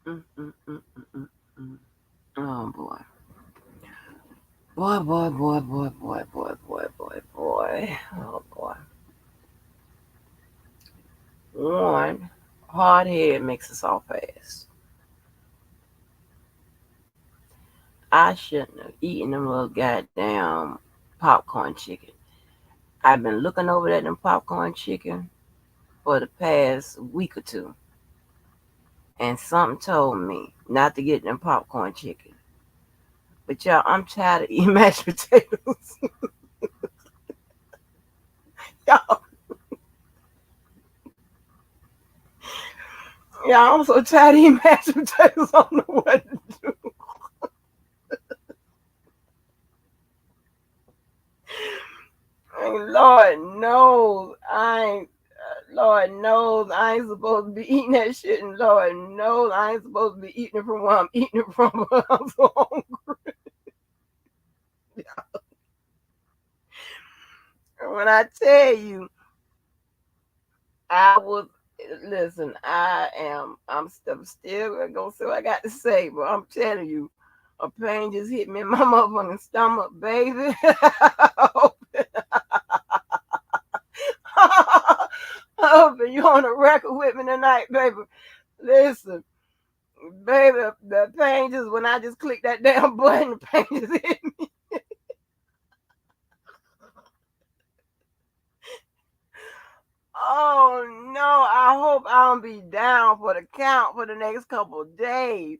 Mm, mm, mm, mm, mm, mm. Oh boy. Boy, boy, boy, boy, boy, boy, boy, boy, boy. Oh boy. One, hard head makes us all fast. I shouldn't have eaten them little goddamn popcorn chicken. I've been looking over at them popcorn chicken for the past week or two, and something told me not to get them popcorn chicken. But y'all, I'm tired of eating mashed potatoes. y'all, y'all, I'm so tired of eating mashed potatoes. I don't know what to do. And Lord knows I ain't supposed to be eating that shit, and Lord knows I ain't supposed to be eating it from where I'm eating it from. But I'm so hungry. When I tell you, I was listen. I'm still gonna say what I got to say, but I'm telling you, a pain just hit me in my motherfucking stomach, baby. Open, you on the record with me tonight, baby. Listen, baby, the pain just when I just clicked that damn button, the pain just hit me. Oh no, I hope I don't be down for the count for the next couple of days.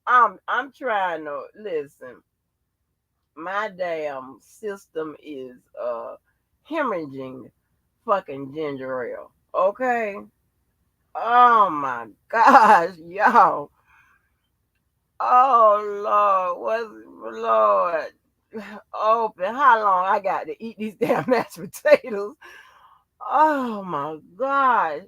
I'm trying to listen. My damn system is hemorrhaging fucking ginger ale. Okay. Oh my gosh, y'all. Oh Lord, Lord? Open. How long I got to eat these damn mashed potatoes? Oh my gosh.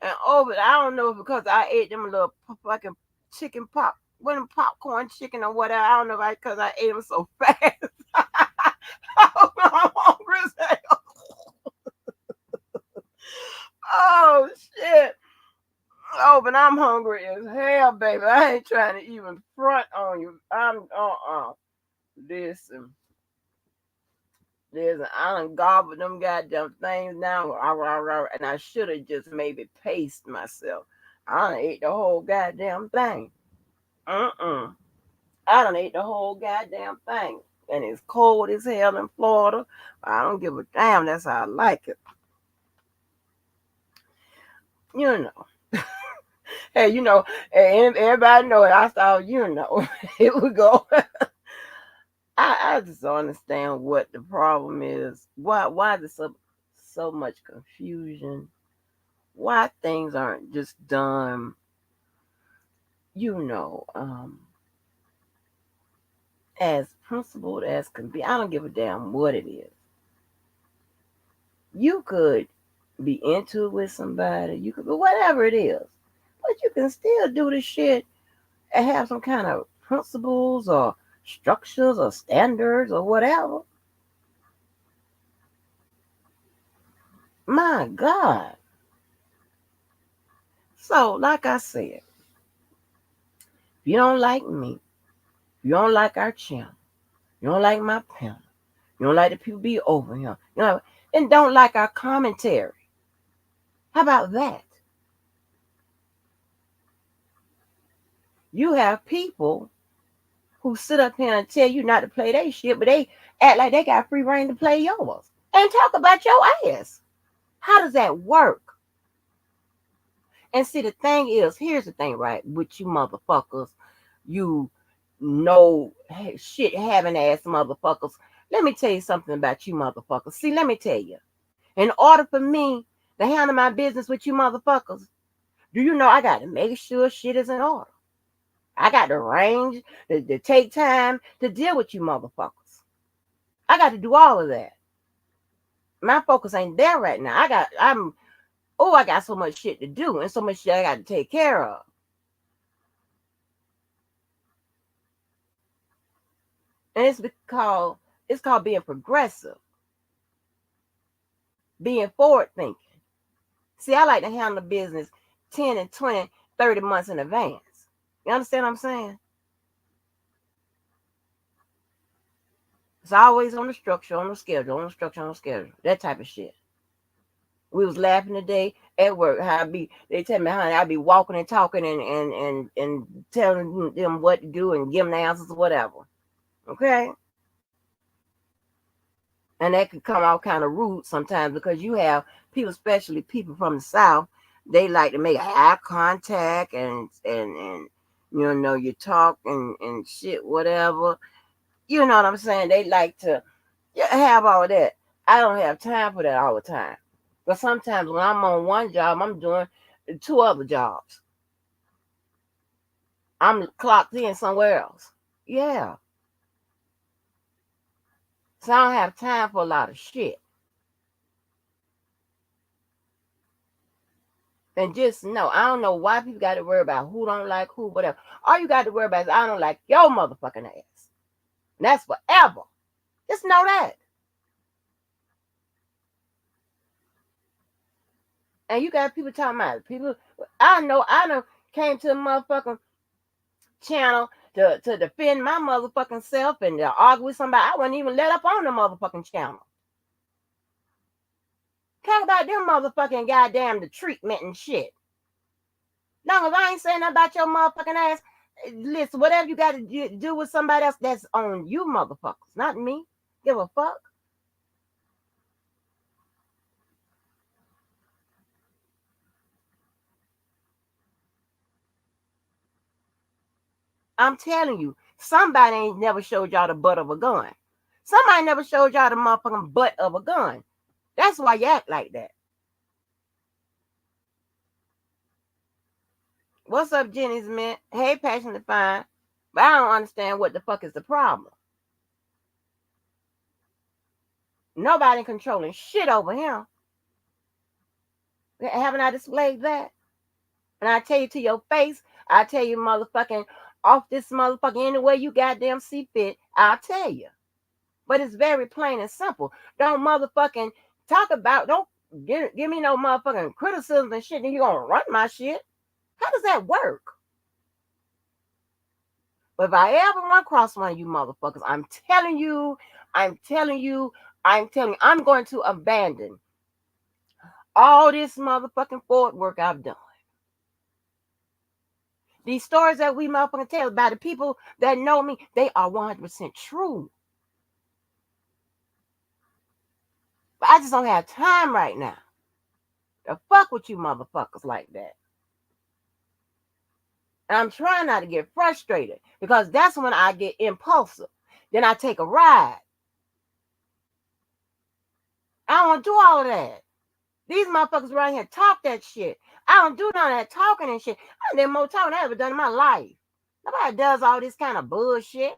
And open. I don't know if because I ate them little fucking chicken pop, what them popcorn chicken or whatever. I don't know if because I ate them so fast. I'm hungry as hell. Oh shit. Oh, but I'm hungry as hell, baby. I ain't trying to even front on you. Listen, listen. I done gobbled them goddamn things now, and I should have just maybe paced myself. I done ate the whole goddamn thing. Mm-mm. I done ate the whole goddamn thing. And it's cold as hell in Florida. I don't give a damn. That's how I like it. You know. Hey, everybody know it. I saw, here we go. I just don't understand what the problem is. Why there's so much confusion? Why things aren't just done, you know, as principled as can be. I don't give a damn what it is. You could be into it with somebody, you could be whatever it is, but you can still do the shit and have some kind of principles or structures or standards or whatever. My God. So, like I said, if you don't like me, you don't like our channel, you don't like my panel, you don't like the people be over here, and don't like our commentary. How about that? You have people who sit up here and tell you not to play their shit, but they act like they got free reign to play yours and talk about your ass. How does that work? And see, the thing is, here's the thing, right? With you motherfuckers, you shit having ass motherfuckers. Let me tell you something about you motherfuckers. See, let me tell you. In order for me to handle my business with you motherfuckers, do you know I got to make sure shit is in order? I got to range, to take time to deal with you motherfuckers. I got to do all of that. My focus ain't there right now. I got so much shit to do and so much shit I got to take care of. And it's called being progressive, being forward thinking. See, I like to handle business 10 and 20, 30 months in advance. You understand what I'm saying? It's always on the structure, on the schedule, on the structure, on the schedule. That type of shit. We was laughing today at work. They tell me, honey, I be walking and talking and telling them what to do and giving the answers or whatever. Okay? And that could come out kind of rude sometimes because you have people, especially people from the South, they like to make eye contact and you talk and shit, whatever. You know what I'm saying? They like to have all that. I don't have time for that all the time. But sometimes when I'm on one job, I'm doing 2 other jobs. I'm clocked in somewhere else. Yeah. So I don't have time for a lot of shit. And just know, I don't know why people got to worry about who don't like who, whatever. All you got to worry about is I don't like your motherfucking ass. And that's forever. Just know that. And you got people talking about people. I know came to the motherfucking channel to defend my motherfucking self and to argue with somebody. I wasn't even let up on the motherfucking channel. Talk about them motherfucking goddamn the treatment and shit. Long as I ain't saying nothing about your motherfucking ass, listen, whatever you got to do with somebody else, that's on you motherfuckers, not me. Give a fuck. I'm telling you, somebody ain't never showed y'all the butt of a gun. Somebody never showed y'all the motherfucking butt of a gun. That's why you act like that. What's up, Jenny's man? Hey, passionate fine. But I don't understand what the fuck is the problem. Nobody controlling shit over him. Haven't I displayed that? And I tell you to your face, I tell you motherfucking off this motherfucking any way you goddamn see fit, I'll tell you. But it's very plain and simple. Don't motherfucking don't give me no motherfucking criticism and shit, then you gonna run my shit. How does that work? But if I ever run across one of you motherfuckers, I'm telling you, I'm going to abandon all this motherfucking forward work I've done. These stories that we motherfucking tell about the people that know me, they are 100% true. But I just don't have time right now to fuck with you motherfuckers like that. And I'm trying not to get frustrated because that's when I get impulsive. Then I take a ride. I don't want to do all of that. These motherfuckers around here talk that shit. I don't do none of that talking and shit. I did more talking than I ever done in my life. Nobody does all this kind of bullshit.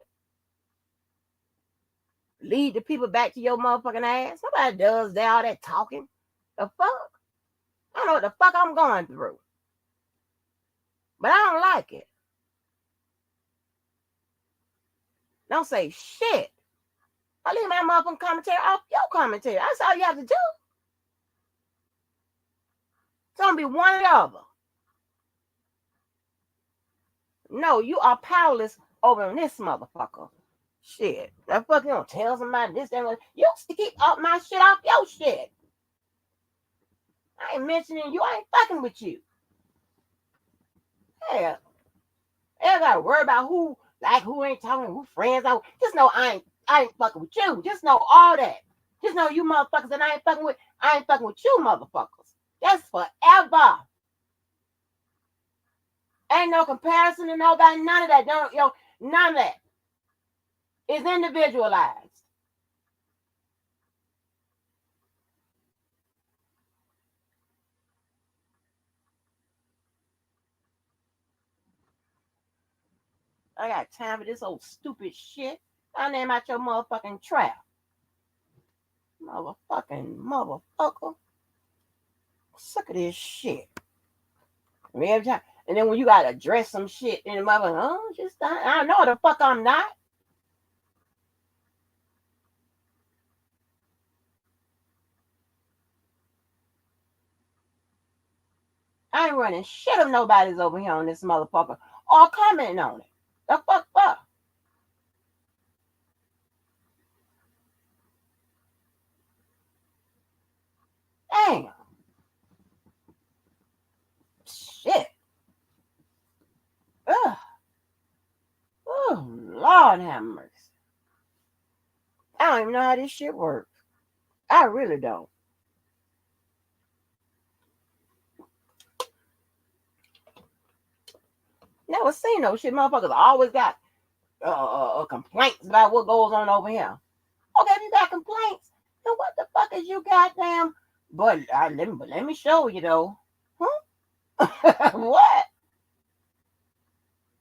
Lead the people back to your motherfucking ass. Nobody does that, all that talking. The fuck? I don't know what the fuck I'm going through. But I don't like it. Don't say shit. I leave my motherfucking commentary off your commentary. That's all you have to do. It's gonna be one or the other. No, you are powerless over this motherfucker. Shit. That fucking don't tell somebody this and you keep up my shit off your shit. I ain't mentioning you. I ain't fucking with you. Hell, I gotta worry about who ain't talking, who friends are. Just know I ain't fucking with you. Just know all that. Just know you motherfuckers that I ain't fucking with you motherfuckers. That's forever. Ain't no comparison to nobody, none of that. None of that. It's individualized. I got time for this old stupid shit. I name out your motherfucking trap. Motherfucker. Sick of this shit. I mean, every time. And then when you gotta address some shit, then the motherfucker, I know the fuck I'm not. I ain't running shit if nobody's over here on this motherfucker or commenting on it. The fuck. Damn. Shit. Ugh. Oh, Lord have mercy. I don't even know how this shit works. I really don't. Never seen no shit. Motherfuckers always got complaints about what goes on over here. Okay, if you got complaints, then what the fuck is you goddamn? But let me show you though. Huh? What?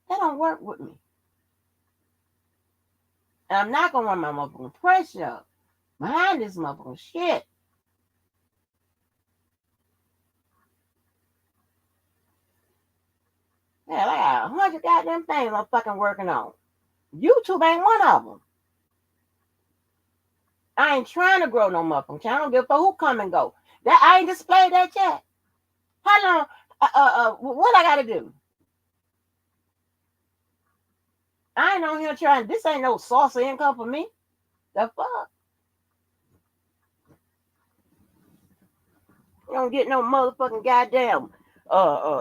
That don't work with me. And I'm not gonna run my motherfucking pressure behind this motherfucking shit. Hell, I got 100 goddamn things I'm fucking working on. YouTube ain't one of them. I ain't trying to grow no motherfucking channel. I don't give a fuck who come and go. That I ain't displayed that yet. How long? What I gotta do? I ain't on here trying. This ain't no source of income for me. The fuck? You don't get no motherfucking goddamn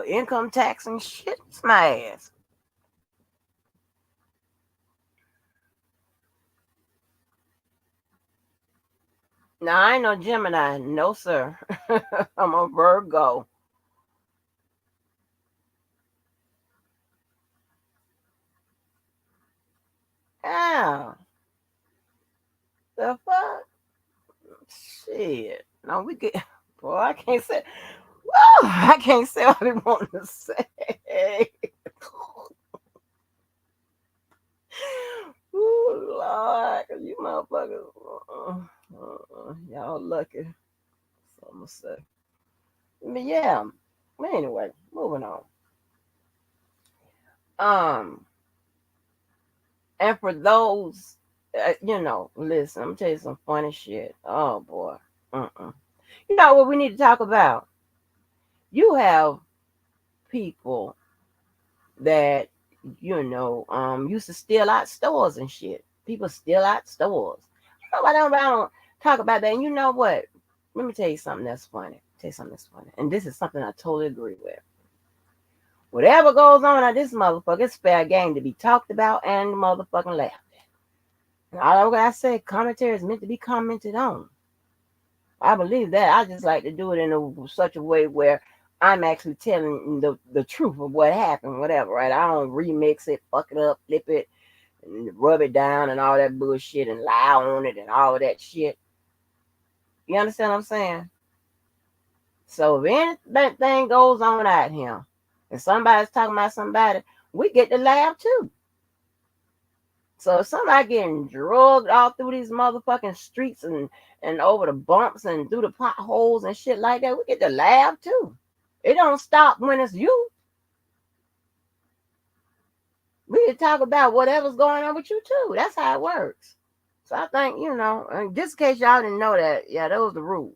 income tax and shit. It's my ass. Now I ain't no Gemini, no sir. I'm a Virgo. Ow. The fuck? Shit. No, we get. Boy, I can't say. Whoa, I can't say what I want to say. Ooh, Lord, you motherfuckers. Y'all lucky. So I'm gonna say. But yeah. But anyway, moving on. And for those, listen, I'm gonna tell you some funny shit. Oh boy. You know what we need to talk about? You have people that used to steal out stores and shit. People steal out stores. I don't talk about that. And you know what? Let me tell you something that's funny. And this is something I totally agree with. Whatever goes on at this motherfucker, it's fair game to be talked about and motherfucking laughed at. And all I say, commentary is meant to be commented on. I believe that. I just like to do it in such a way where I'm actually telling the truth of what happened, whatever, right? I don't remix it, fuck it up, flip it, and rub it down and all that bullshit and lie on it and all that shit. You understand what I'm saying? So if anything goes on out here and somebody's talking about somebody, we get to laugh too. So if somebody getting drugged all through these motherfucking streets and over the bumps and through the potholes and shit like that, we get to laugh too. It don't stop when it's you. We can talk about whatever's going on with you too. That's how it works. So I think, and just in case y'all didn't know that, yeah, those are the rules.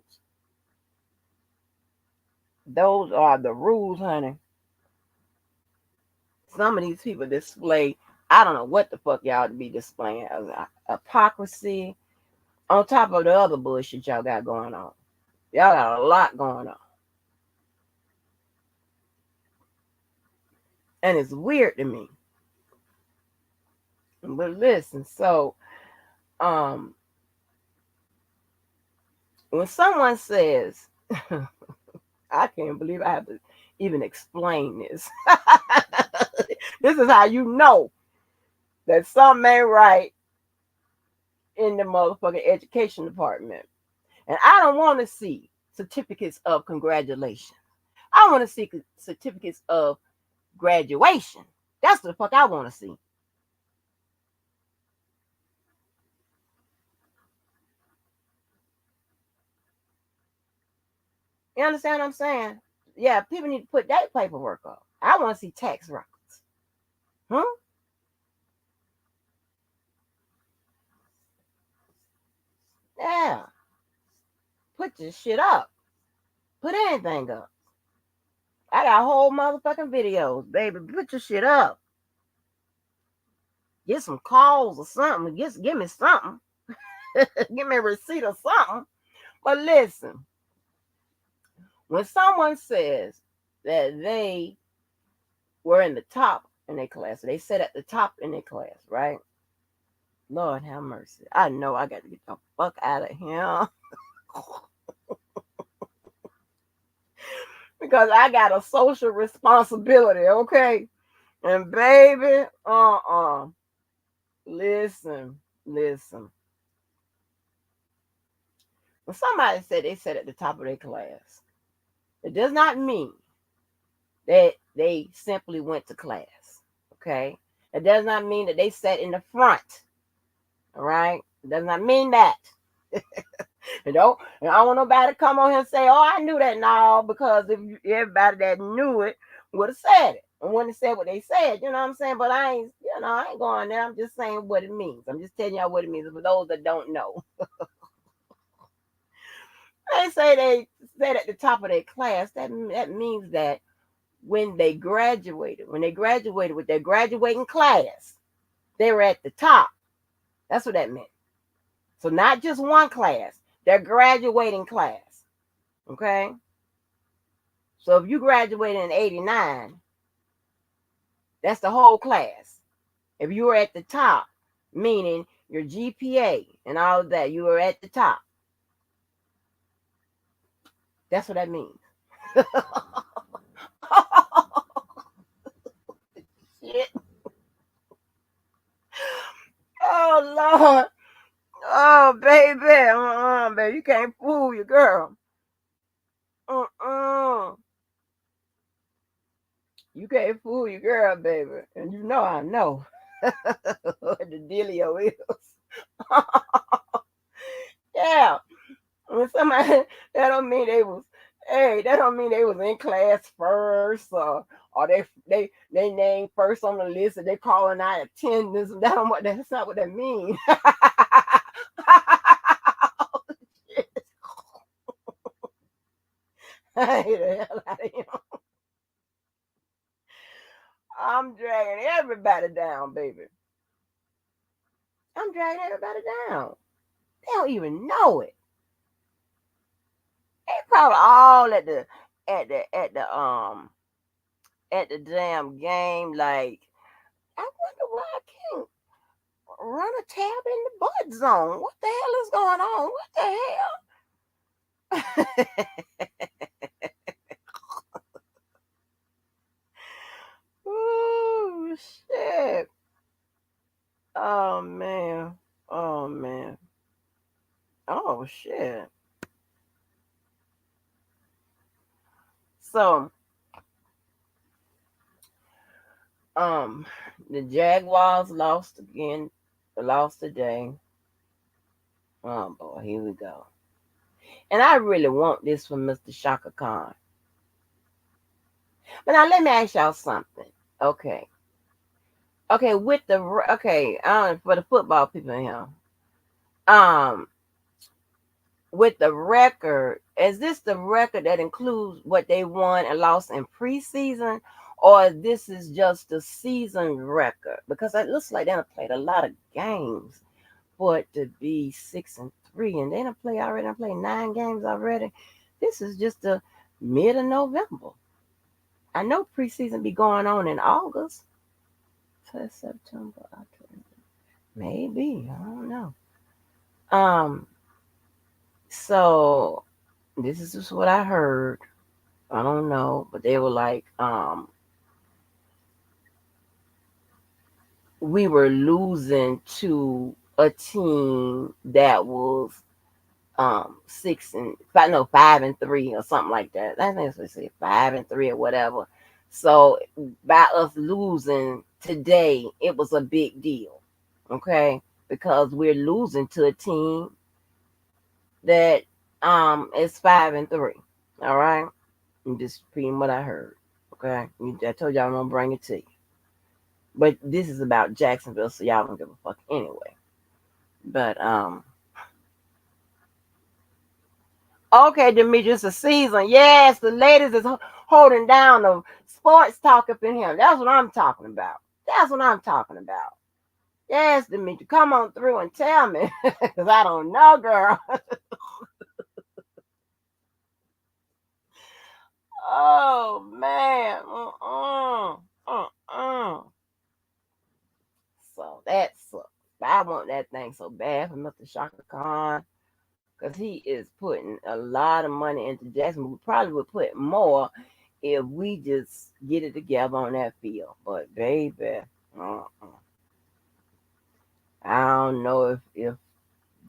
Those are the rules, honey. Some of these people display, I don't know what the fuck y'all to be displaying as hypocrisy on top of the other bullshit y'all got going on. Y'all got a lot going on. And it's weird to me. But listen, so when someone says, I can't believe I have to even explain this. This is how you know that something ain't right in the motherfucking education department. And I don't want to see certificates of congratulations. I want to see certificates of graduation. That's the fuck I want to see. You understand what I'm saying? Yeah, people need to put that paperwork up. I want to see tax records. Huh? Yeah. Put your shit up. Put anything up. I got whole motherfucking videos, baby. Put your shit up. Get some calls or something. Give me something. Give me a receipt or something. But listen, when someone says that they were in the top in their class, they sat at the top in their class, right? Lord have mercy. I know I got to get the fuck out of here. Because I got a social responsibility, okay? And baby, listen. When somebody said they sat at the top of their class, it does not mean that they simply went to class, okay? It does not mean that they sat in the front, all right? It does not mean that. And I don't want nobody to come on here and say, oh, I knew that. No, because if everybody that knew it would have said it and wouldn't have said what they said, you know what I'm saying? But I ain't going there. I'm just saying what it means. I'm just telling y'all what it means for those that don't know. They say they sat at the top of their class. That means that when they graduated with their graduating class, they were at the top. That's what that meant. So not just one class, their graduating class. Okay? So if you graduated in 89, that's the whole class. If you were at the top, meaning your GPA and all of that, you were at the top. That's what that means. Shit. Oh, Lord. Oh, baby. Baby, you can't fool your girl. You can't fool your girl, baby. And you know I know what the dealio is. Yeah. When somebody, that don't mean they was, hey, that don't mean they was in class first or they named first on the list and they calling out attendance. That's not what that means. I hate the hell out of him. I'm dragging everybody down, baby. I'm dragging everybody down. They don't even know it. They probably all at the damn game. Like, I wonder why I can't run a tab in the bud zone. What the hell is going on? What the hell? Ooh, shit. Oh man. Oh man. Oh shit. So the Jaguars lost again. Lost today. Oh boy, here we go. And I really want this from Mr. Shaka Khan. But now let me ask y'all something. Okay. Okay, for the football people here. With the record, is this the record that includes what they won and lost in preseason, or this is just the season record? Because it looks like they done played a lot of games for it to be 6-3, and they done played 9 games already. This is just the mid of November. I know preseason be going on in August. September, October. Maybe. I don't know. So this is just what I heard. I don't know, but they were like, we were losing to a team that was 5-3 or something like that. I think that's what they say, 5-3 or whatever. So by us losing today, it was a big deal. Okay? Because we're losing to a team that is 5-3. All right. I'm just repeating what I heard. Okay. I told y'all I'm gonna bring it to you. But this is about Jacksonville, so y'all don't give a fuck anyway. But okay, Demetrius, a season. Yes, the ladies is holding down the sports talk up in here. That's what I'm talking about. That's what I'm talking about. Yes, Demetri, come on through and tell me, because I don't know, girl. Oh man. So that's I want that thing so bad for Mr. Shaka Khan, because he is putting a lot of money into Jacksonville. We probably would put more if we just get it together on that field. But baby, I don't know if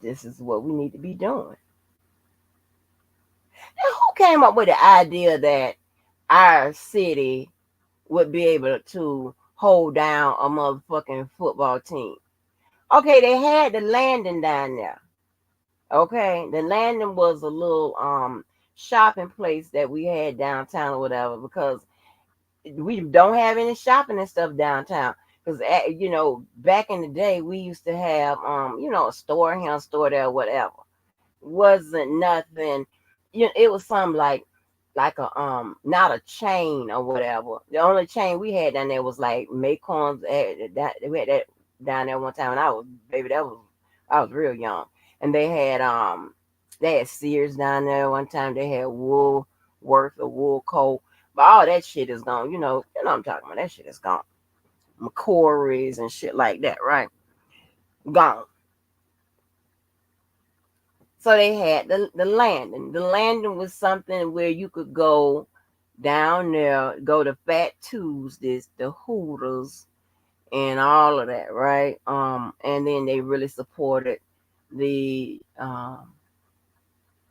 this is what we need to be doing. And who came up with the idea that our city would be able to hold down a motherfucking football team? Okay, they had the landing down there. Okay, the landing was a little shopping place that we had downtown or whatever, because we don't have any shopping and stuff downtown. Because back in the day we used to have a store here, a store there, whatever. Wasn't nothing. It was something like a not a chain or whatever. The only chain we had down there was like Maycorns. We had that down there one time, and I was real young. And they had Sears down there one time. They had Woolworth or Woolco, but all that shit is gone. You know what I'm talking about. That shit is gone. McCory's and shit like that, right? Gone. So they had the landing. The landing was something where you could go down there, go to Fat Tuesdays, the Hooters, and all of that, right? And then they really supported the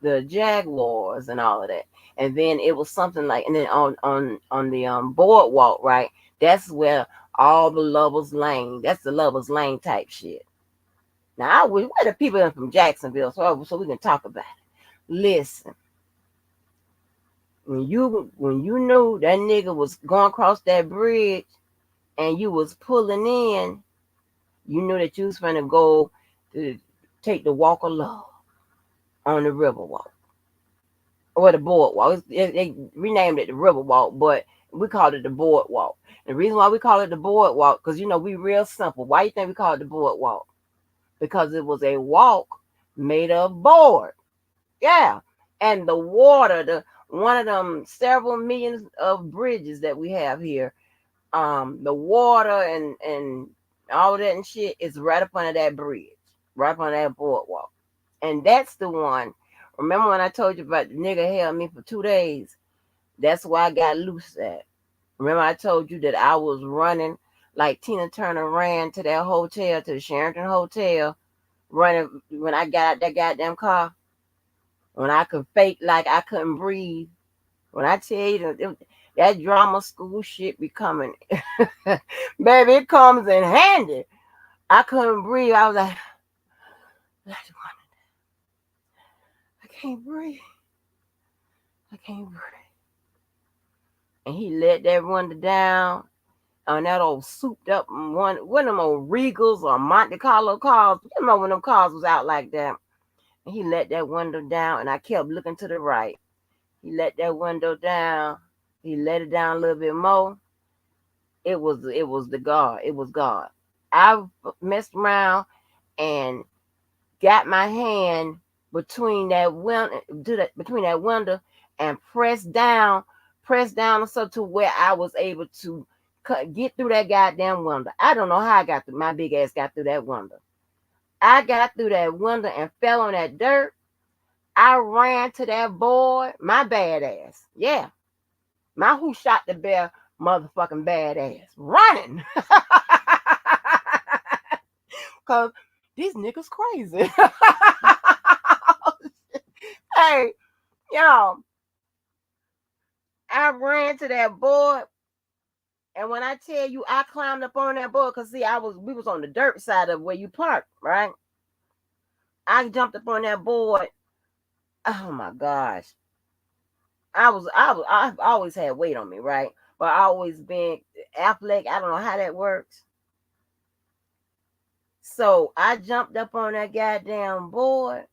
Jaguars and all of that. And then it was something like, and then on the boardwalk, right? That's where all the Lovers Lane. That's the Lovers Lane type shit. Now, we're the people from Jacksonville, so we can talk about it. Listen, when you knew that nigga was going across that bridge and you was pulling in, you knew that you was going to go to take the walk of love on the river walk. Or the boardwalk. They renamed it the river walk, but we called it the boardwalk. The reason why we call it the boardwalk, because we real simple. Why you think we call it the boardwalk? Because it was a walk made of board. Yeah. And the water, one of them several millions of bridges that we have here, the water and all that and shit is right up under that bridge, right up under that boardwalk. And that's the one. Remember when I told you about the nigga held me for 2 days? That's why I got loose at. Remember I told you that I was running like Tina Turner ran to that hotel, to the Sheraton Hotel, running when I got out that goddamn car, when I could fake like I couldn't breathe. When I tell you that drama school shit be coming, baby, it comes in handy. I couldn't breathe. I was like, I can't breathe. I can't breathe. And he let that window down on that old souped up one of them old Regals or Monte Carlo cars. You remember when them cars was out like that? And he let that window down, and I kept looking to the right. He let that window down. He let it down a little bit more. It was the God. It was God. I messed around and got my hand between that window and pressed down so to where I was able to get through that goddamn window. I don't know how I got through. My big ass got through that window. I got through that window and fell on that dirt. I ran to that boy, my badass. Yeah. My who shot the bear motherfucking badass. Running. Because these niggas crazy. Hey, I ran to that board. And when I tell you I climbed up on that board, because see, we was on the dirt side of where you park, right? I jumped up on that board. Oh my gosh. I've always had weight on me, right? But I always been athletic. I don't know how that works. So I jumped up on that goddamn board.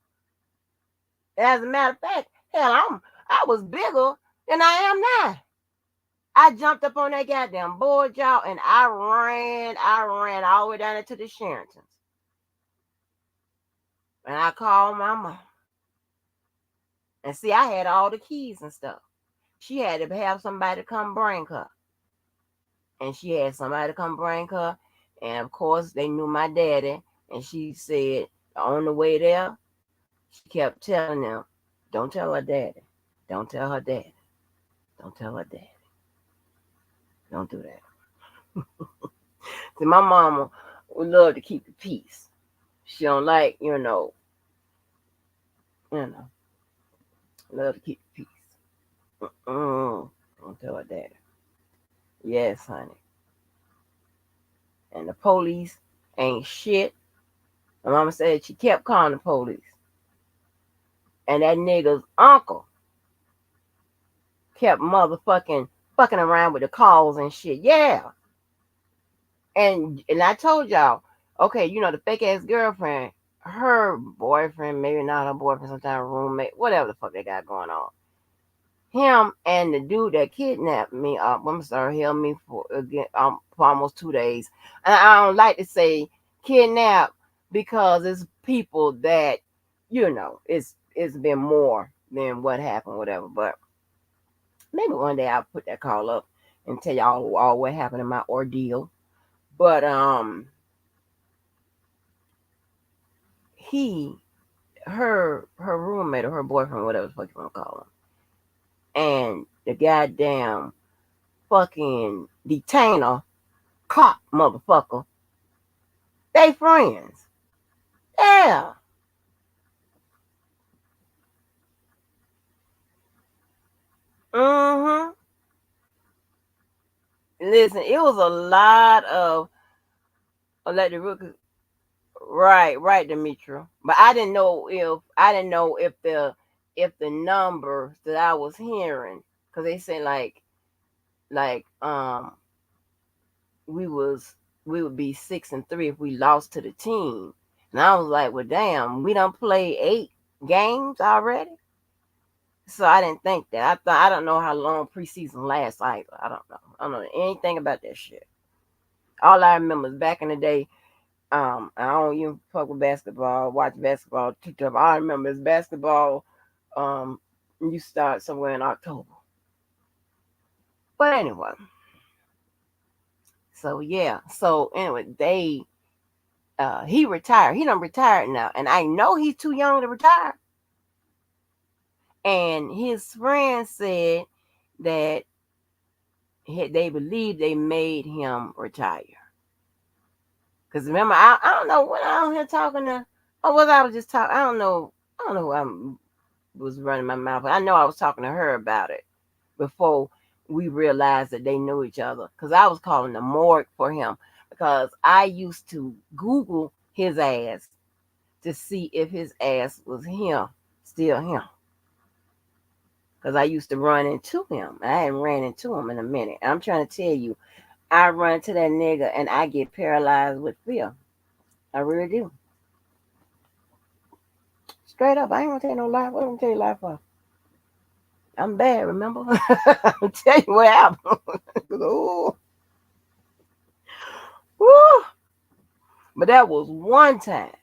As a matter of fact, hell, I was bigger than I am now. I jumped up on that goddamn board, y'all, and I ran all the way down into the Sherringtons. And I called my mom. And see, I had all the keys and stuff. She had to have somebody to come bring her. And she had somebody to come bring her. And of course, they knew my daddy. And she said, on the way there, she kept telling them, don't tell her daddy. Don't tell her daddy. Don't tell her daddy. Don't do that. See, my mama would love to keep the peace. She don't like, love to keep the peace. Don't tell her daddy. Yes, honey. And the police ain't shit. My mama said she kept calling the police. And that nigga's uncle kept motherfucking fucking around with the calls and shit. Yeah. And I told y'all, okay, the fake ass girlfriend, her boyfriend, maybe not her boyfriend, sometimes roommate, whatever the fuck they got going on. Him and the dude that kidnapped me, held me for almost 2 days. And I don't like to say kidnap because it's people that, it's been more than what happened, whatever. But maybe one day I'll put that call up and tell y'all all what happened in my ordeal. But her roommate or her boyfriend, whatever the fuck you want to call him, and the goddamn fucking detainer, cop motherfucker, they friends. Yeah. Mm-hmm. Listen, it was a lot of elected rookies. Right, Demetria. But I didn't know if the numbers that I was hearing, because they said like we would be 6-3 if we lost to the team. And I was like, well damn, we done played 8 games already. So I didn't think that. I don't know how long preseason lasts either. I don't know. I don't know anything about that shit. All I remember is back in the day, I don't even fuck with basketball, watch basketball too tough. All I remember is basketball, you start somewhere in October. But anyway. So yeah. So anyway, he retired. He done retired now. And I know he's too young to retire. And his friends said that they believe they made him retire. Because remember, I don't know what I was here talking to. Or was I was just talking? I don't know who I was running my mouth. But I know I was talking to her about it before we realized that they knew each other. Because I was calling the morgue for him. Because I used to Google his ass to see if his ass was him, still him. Because I used to run into him. I hadn't ran into him in a minute. I'm trying to tell you, I run into that nigga and I get paralyzed with fear. I really do. Straight up, I ain't gonna tell you no lie. What am I gonna tell you lie for? I'm bad, remember? I'll tell you what happened. Ooh. Woo. But that was one time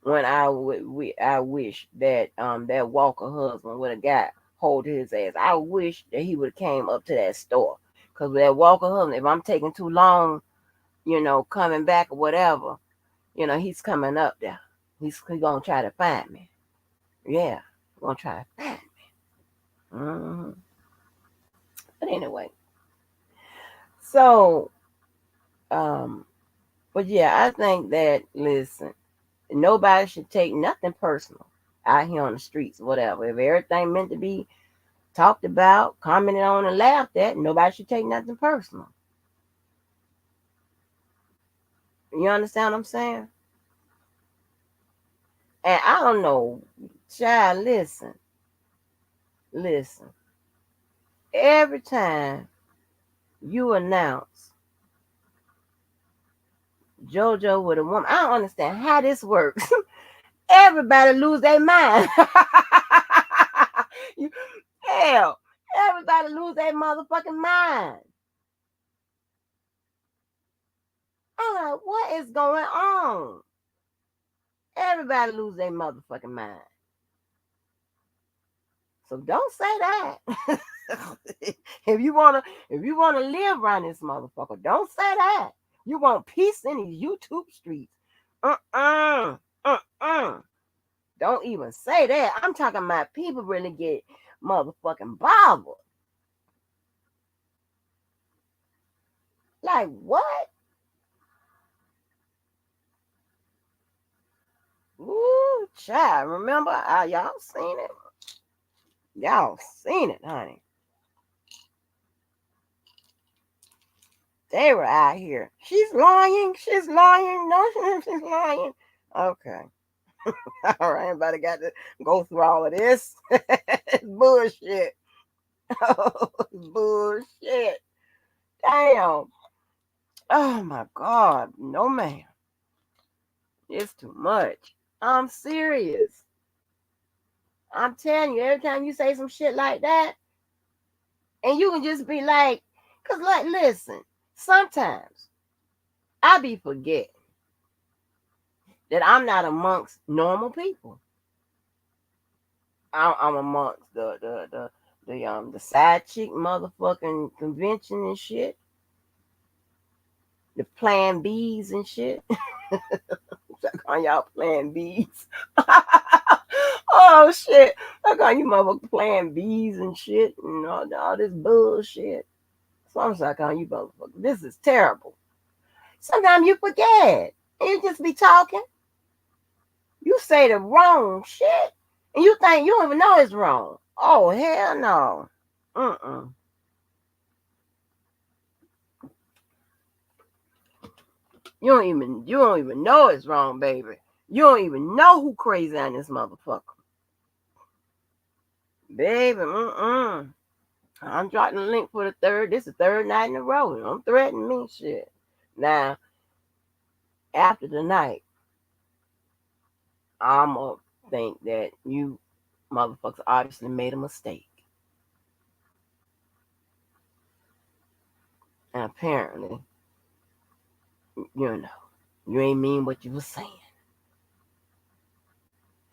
when I wish that that Walker husband would have got hold of his ass. I wish that he would have came up to that store. Because that Walker husband, if I'm taking too long, coming back or whatever, he's coming up there. He's gonna try to find me. Yeah, he's gonna try to find me. Mm-hmm. But anyway, so but yeah, I think that listen, nobody should take nothing personal out here on the streets, whatever. If everything meant to be talked about, commented on, and laughed at, nobody should take nothing personal. You understand what I'm saying? And I don't know, child, listen. Every time you announce JoJo with a woman, I don't understand how this works. Everybody lose their mind. Hell, everybody everybody lose their motherfucking mind. I'm like, what is going on? Everybody lose their motherfucking mind. So don't say that. if you wanna live around this motherfucker, don't say that. You want peace in these YouTube streets. Don't even say that. I'm talking about people really get motherfucking bothered. Like what? Ooh, child. Remember? Y'all seen it? Y'all seen it, honey. They were out here. She's lying. She's lying. No, she's lying. Okay. All right. Everybody got to go through all of this. It's bullshit. Oh, bullshit. Damn. Oh my God. No, ma'am. It's too much. I'm serious. I'm telling you, every time you say some shit like that, and you can just be like, because, like, listen, sometimes I be forgetting that I'm not amongst normal people. I'm amongst the side chick motherfucking convention and shit, the plan Bs and shit. I call y'all plan Bs. Oh shit! I call you motherfucking plan Bs and shit, and all this bullshit. So I'm sorry, calling you motherfuckers. This is terrible. Sometimes you forget, and you just be talking. You say the wrong shit, and you think you don't even know it's wrong. Oh hell no. You don't even know it's wrong, baby. You don't even know who crazy on this motherfucker. Baby, I'm dropping the link for this is the third night in a row. Don't threaten me shit. Now, after the night, I'ma think that you motherfuckers obviously made a mistake. And apparently, you ain't mean what you was saying.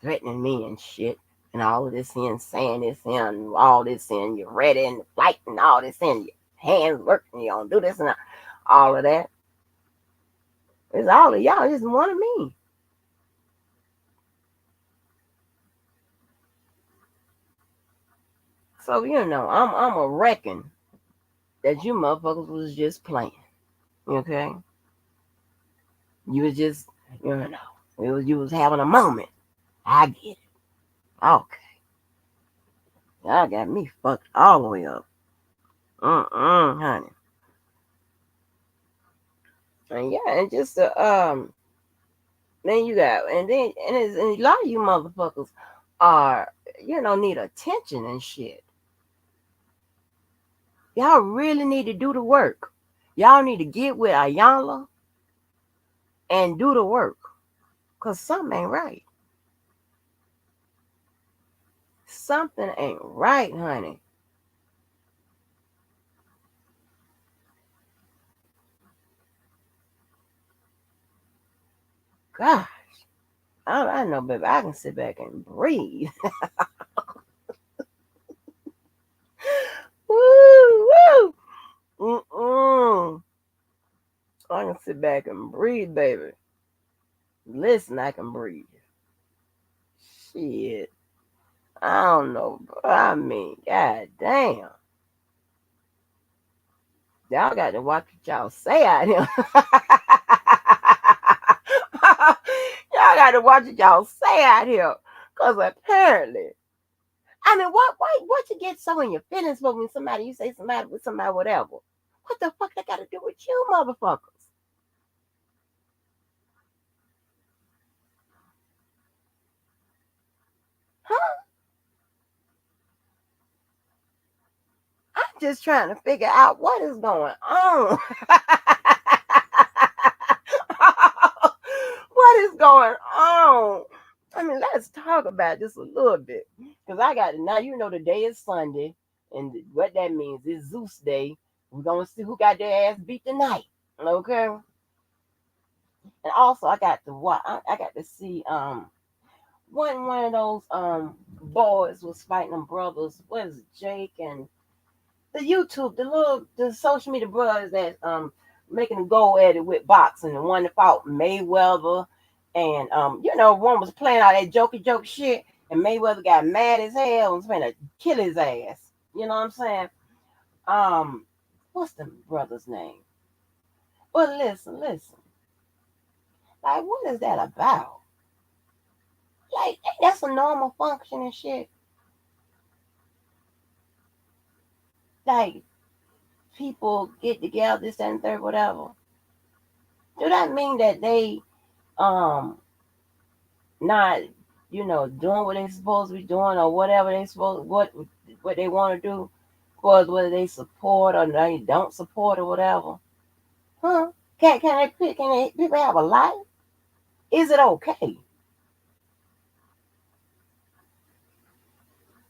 Threatening me and shit. And all of this here and saying this here and all this here and you're ready and the flight and all this here and your hands working, you don't do this and all of that. It's all of y'all. It's one of me. So, I'm a reckon that you motherfuckers was just playing. Okay? You was just, you was having a moment. I get it. Okay. Y'all got me fucked all the way up. Honey. And yeah, and just then you got, and a lot of you motherfuckers are, need attention and shit. Y'all really need to do the work. Y'all need to get with Ayanla and do the work. Because something ain't right. Something ain't right, honey. Gosh. I know, baby. I can sit back and breathe. Woo, woo. I can sit back and breathe, baby. Listen, I can breathe. Shit. I don't know, bro. I mean, god damn. Y'all got to watch what y'all say out here. Y'all got to watch what y'all say out here. Because apparently, I mean, what you get so in your feelings for when you say somebody with somebody, whatever? What the fuck that got to do with you, motherfuckers? Huh? I'm just trying to figure out what is going on. What is going on? I mean, let's talk about this a little bit. Because I got it now. Today is Sunday. And what that means is Zeus Day. We're gonna see who got their ass beat tonight. Okay. And also I got to watch. I got to see one of those boys was fighting them brothers. What is it, Jake and the YouTube, the social media brothers that making a go at it with boxing. The one that fought Mayweather, and one was playing all that joke shit, and Mayweather got mad as hell and was trying to kill his ass. You know what I'm saying? What's the brother's name? Well, listen. Like, what is that about? Like, that's a normal function and shit. Like, people get together, this, that, and third, whatever. Do that mean that they not doing what they supposed to be doing or whatever they supposed what they want to do, as whether they support or they don't support or whatever? Huh? Can they people have a life? Is it okay?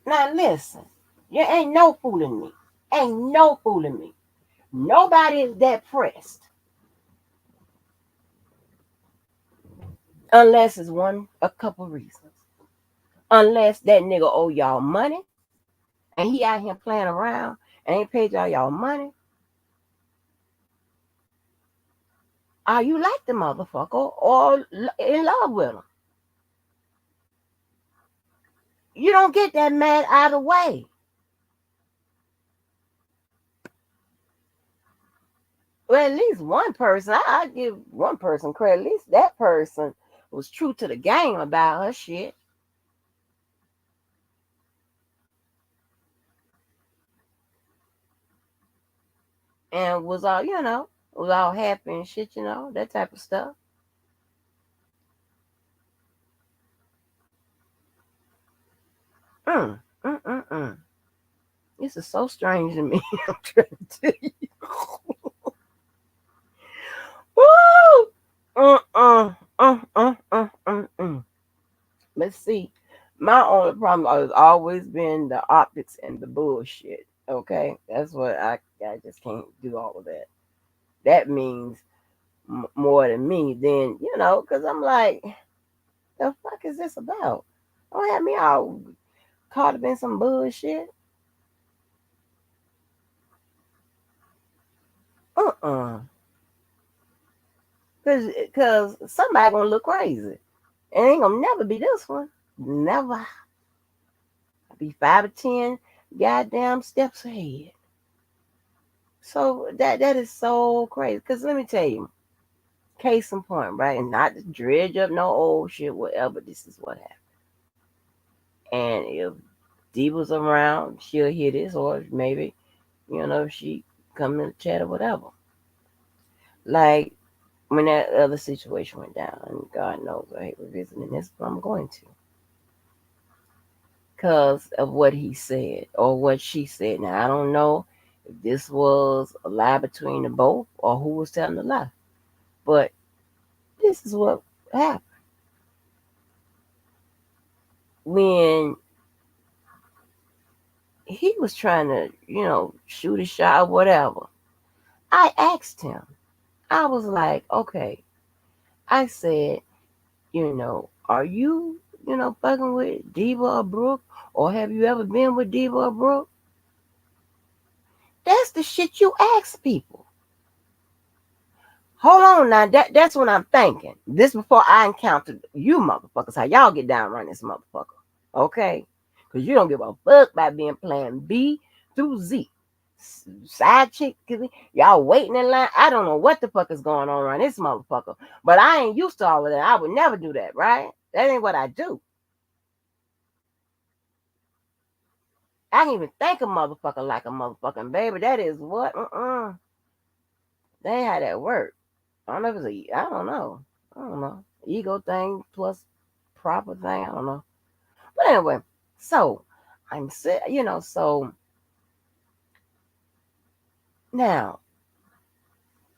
Now listen, you ain't no fooling me. Ain't no fooling me. Nobody is that pressed unless it's a couple reasons. Unless that nigga owe y'all money and he out here playing around and ain't paid y'all money. Are you like the motherfucker or in love with him? You don't get that mad out of the way. Well, at least one person, I give one person credit. At least that person was true to the game about her shit. And was all happy and shit, that type of stuff. Mm, mm, mm, mm. This is so strange to me. I'm trying to tell you. Woo! Let's see. My only problem has always been the optics and the bullshit. Okay, that's what I just can't do all of that. That means more than me. Then because I'm like, the fuck is this about? Don't have me all caught up in some bullshit. Uh-uh. Cause somebody gonna look crazy. It ain't gonna never be this one. Never. I'll be 5 or 10 goddamn steps ahead. So that is so crazy. Cause let me tell you, case in point, right? And not to dredge up no old shit, whatever. This is what happened. And if Dee was around, she'll hear this, or maybe, she come in the chat or whatever. Like when that other situation went down, and God knows I hate revisiting this, but I'm going to. Because of what he said or what she said. Now, I don't know if this was a lie between the both or who was telling the lie. But this is what happened. When he was trying to, shoot a shot or whatever, I asked him. I was like, okay. I said, are you, fucking with Diva or Brooke? Or have you ever been with Diva or Brooke? That's the shit you ask people. Hold on now. That's what I'm thinking. This before I encountered you motherfuckers. How y'all get down running this motherfucker. Okay? Because you don't give a fuck about being plan B through Z. Side chick, y'all waiting in line. I don't know what the fuck is going on around this motherfucker. But I ain't used to all of that. I would never do that, right? That ain't what I do. I can even think a motherfucker like a motherfucking baby. That is what? That ain't how that work. I don't know if it's I don't know. I don't know. Ego thing plus proper thing. I don't know. But anyway, so I'm so now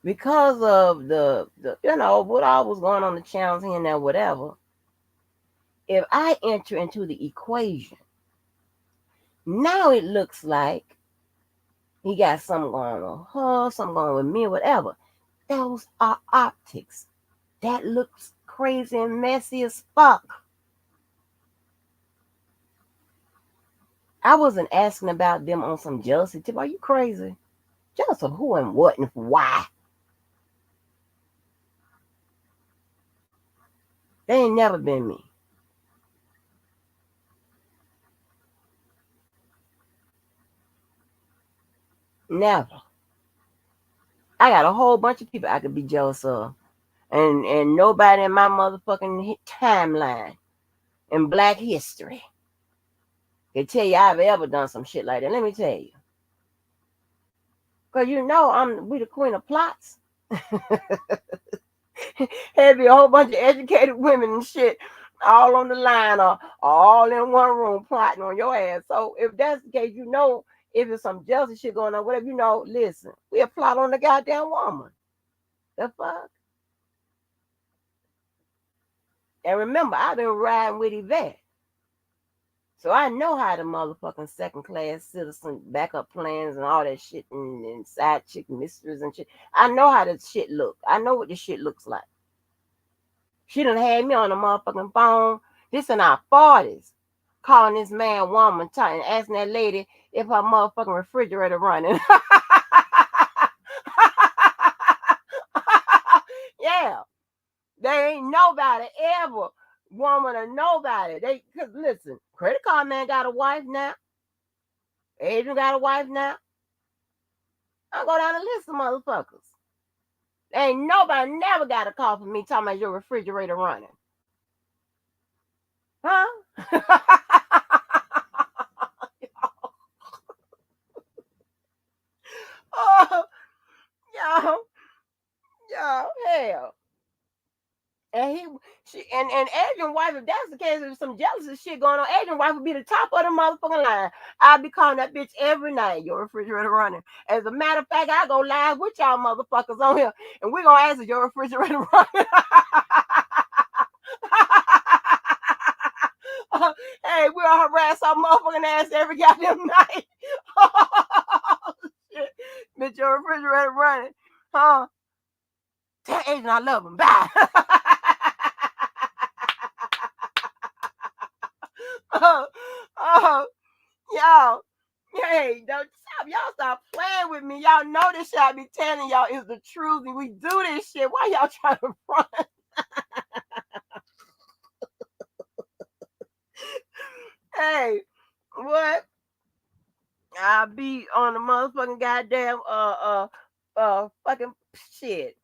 because of the what all was going on the channels here and there, whatever, if I enter into the equation, Now it looks like he got something going on with her, something going on with me, whatever. Those are optics. That looks crazy and messy as fuck. I wasn't asking about them on some jealousy tip. Are you crazy? Jealous of who and what and why? They ain't never been me. Never. I got a whole bunch of people I could be jealous of. And nobody in my motherfucking timeline in black history can tell you I've ever done some shit like that. Let me tell you. Because we the queen of plots. Had be a whole bunch of educated women and shit all on the line or all in one room plotting on your ass. So if that's the case, if there's some jealousy shit going on, whatever, listen, we'll plot on the goddamn woman. The fuck? And remember, I've been riding with Yvette. So I know how the motherfucking second class citizen backup plans and all that shit and side chick mysteries and shit. I know how this shit look. I know what this shit looks like. She done had me on the motherfucking phone. This in our 40s. Calling this man woman and asking that lady if her motherfucking refrigerator running. Yeah. There ain't nobody ever woman or nobody. Cause listen, credit card man got a wife now. Adrian got a wife now. I go down the list of motherfuckers. Ain't nobody never got a call from me talking about your refrigerator running. Huh? Oh, y'all, hell. And Adrian's wife, if that's the case, if some jealousy shit going on, Adrian's wife would be the top of the motherfucking line. I'd be calling that bitch every night, your refrigerator running. As a matter of fact, I go live with y'all motherfuckers on here, and we're gonna ask if your refrigerator running. Hey, we'll harass our motherfucking ass every goddamn night. Shit. Bitch, your refrigerator running. Huh? Tell Adrian I love him. Bye. Y'all, hey, don't stop. Y'all stop playing with me. Y'all know this shit I be telling y'all is the truth, and we do this shit. Why y'all trying to run? Hey, what? I'll be on the motherfucking goddamn fucking shit.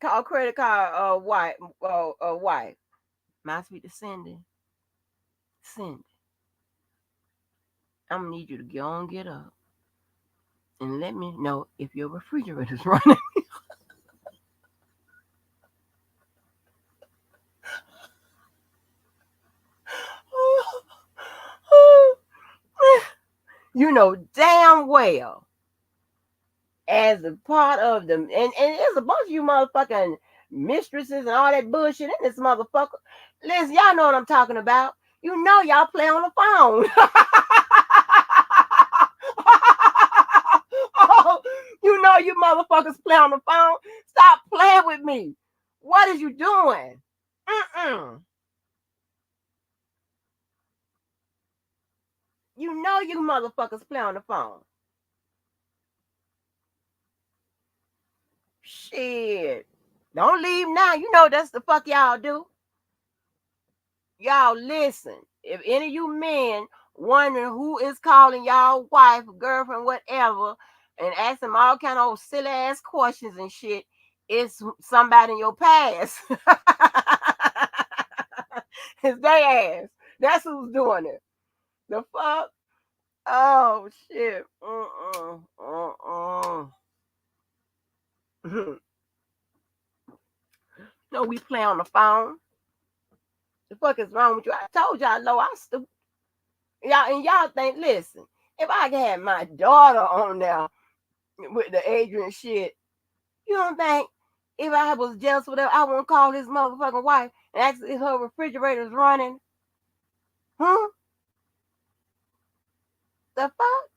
Call credit card wife. My sweet to Cindy. Cindy. I'm gonna need you to get up and let me know if your refrigerator's running. You know damn well as a part of them, and there's a bunch of you motherfucking mistresses and all that bullshit in this motherfucker. Listen, y'all know what I'm talking about. You know y'all play on the phone. Oh, you know you motherfuckers play on the phone. Stop playing with me. What is you doing? You know you motherfuckers play on the phone. Shit. Don't leave now. You know that's the fuck y'all do. Y'all listen. If any of you men wondering who is calling y'all wife, girlfriend, whatever, and asking all kind of silly ass questions and shit, it's somebody in your past. It's their ass. That's who's doing it. The fuck? Oh shit. No, we play on the phone. The fuck is wrong with you? I told y'all, low, I stupid. Y'all think, listen, if I had my daughter on there with the Adrian shit, you don't think if I was jealous with her, I wouldn't call his motherfucking wife and ask if her refrigerator's running? Huh? The fuck?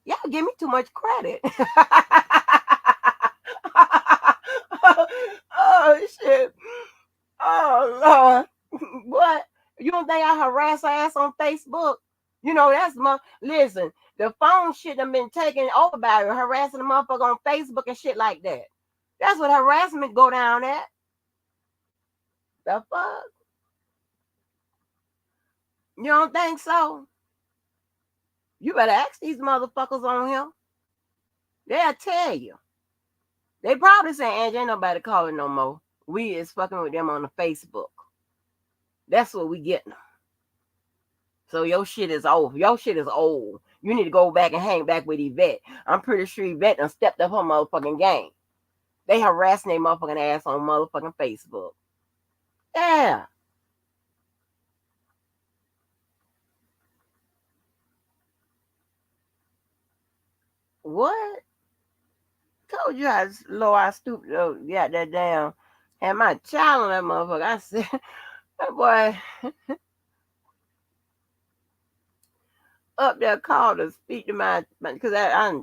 Y'all give me too much credit. Oh shit. Oh Lord. What? You don't think I harass her ass on Facebook? You know, that's listen, the phone shit done been taken over by harassing the motherfucker on Facebook and shit like that. That's what harassment go down at. The fuck? You don't think so? You better ask these motherfuckers on here. They'll tell you. They probably say, Angie, ain't nobody calling no more. We is fucking with them on the Facebook. That's what we getting. So your shit is over. Your shit is old. You need to go back and hang back with Yvette. I'm pretty sure Yvette done stepped up her motherfucking game. They harassing their motherfucking ass on motherfucking Facebook. Yeah. What? Told you how low I stooped. Got that damn. Had my child on that motherfucker. I said, that boy up there called to speak to my because I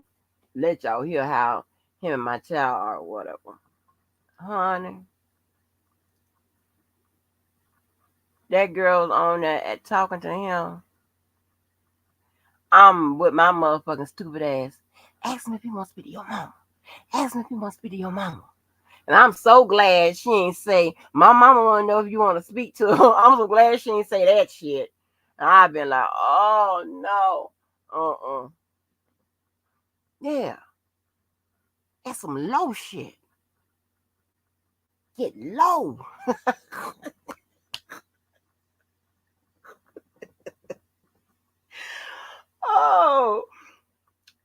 let y'all hear how him and my child are or whatever. Honey. That girl's on there at talking to him. I'm with my motherfucking stupid ass. Ask him if he wants to speak to your mama. Ask him if he wants to speak to your mama. And I'm so glad she ain't say, my mama want to know if you want to speak to her. I'm so glad she ain't say that shit. And I've been like, oh no. Yeah. That's some low shit. Get low.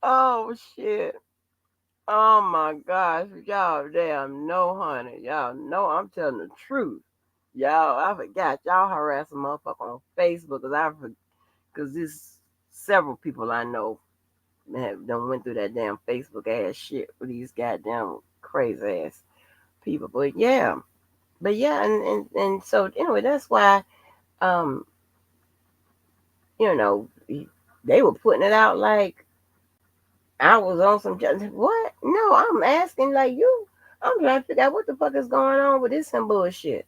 Oh shit. Oh my gosh. Y'all damn no, honey. Y'all know I'm telling the truth. Y'all, I forgot. Y'all harass a motherfucker on Facebook because there's several people I know that done went through that damn Facebook ass shit with these goddamn crazy ass people. But yeah. And so anyway, that's why um, you know, they were putting it out like I was on some what? No, I'm asking like you. I'm trying to figure out what the fuck is going on with this and bullshit.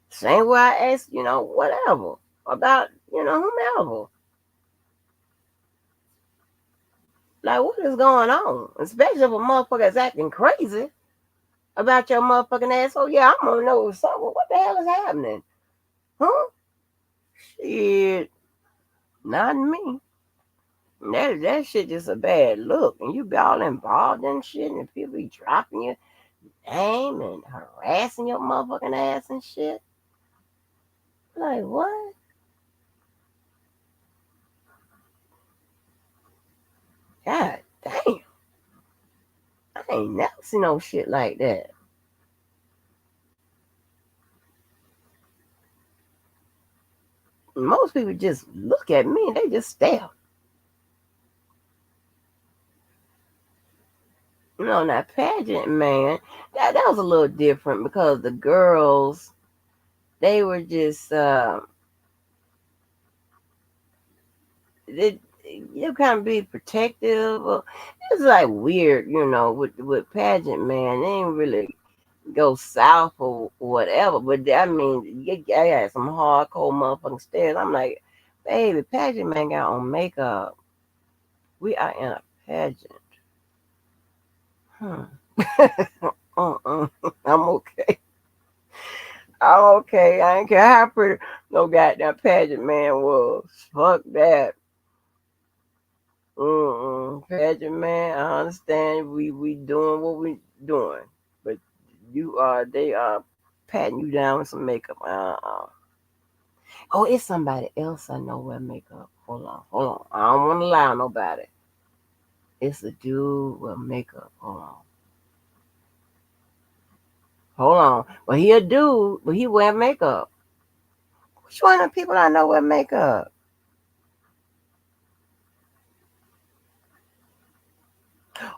Same way I asked, whatever about, whomever. Like, what is going on? Especially if a motherfucker is acting crazy about your motherfucking asshole. Yeah, I'm gonna know something. What the hell is happening? Huh? Shit. Not me. That shit just a bad look. And you be all involved in shit and people be dropping your name and harassing your motherfucking ass and shit. Like, what? God damn. I ain't never seen no shit like that. Most people just look at me and they just stare. That pageant, man, that was a little different because the girls, they were just, you kind of be protective. It's like weird, with pageant, man. They ain't really go south or whatever. But I mean, I got some hardcore motherfucking stares. I'm like, baby, pageant man got on makeup. We are in a pageant. I'm okay. I'm okay. I ain't care how pretty no goddamn pageant man was. Fuck that. Pageant man, I understand we doing what we doing, but they are patting you down with some makeup. Oh, it's somebody else I know wear makeup. Hold on. I don't want to lie on nobody. It's a dude with makeup. Hold on. But he a dude, but he wear makeup. Which one of the people I know wear makeup?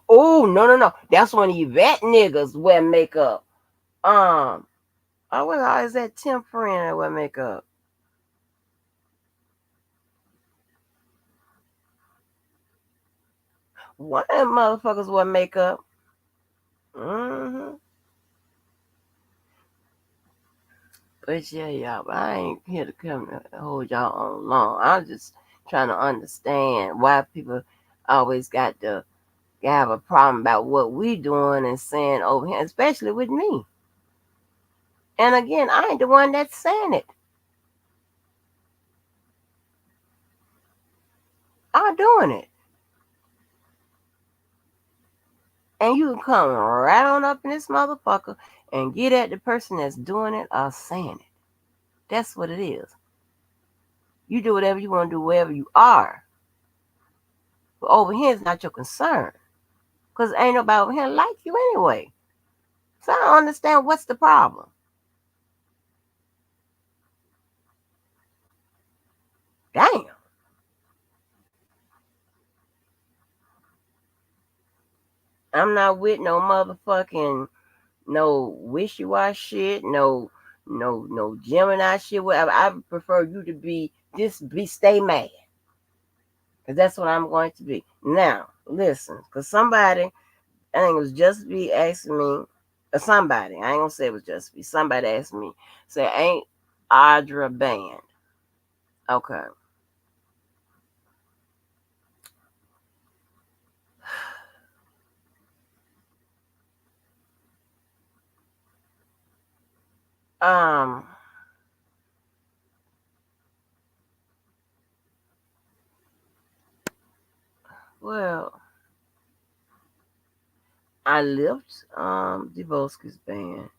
Oh, no. That's one of you vet niggas wear makeup. What is that Tim friend that wear makeup? One of them motherfuckers wore makeup. Mm-hmm. But yeah, y'all, but I ain't here to come to hold y'all on long. I'm just trying to understand why people always got to have a problem about what we doing and saying over here, especially with me. And again, I ain't the one that's saying it. I'm doing it. And you can come right on up in this motherfucker and get at the person that's doing it or saying it. That's what it is. You do whatever you want to do wherever you are. But over here is not your concern. Because ain't nobody over here like you anyway. So I don't understand what's the problem. Damn. I'm not with no motherfucking no wishy-washy shit, no Gemini shit, whatever. I prefer you to be stay mad. Cause that's what I'm going to be. Now, listen, cause somebody, I think it was just be asking me, or somebody, I ain't gonna say it was just be, somebody asked me, say, ain't Audra banned? Okay. Um, well, I lived Debunking band.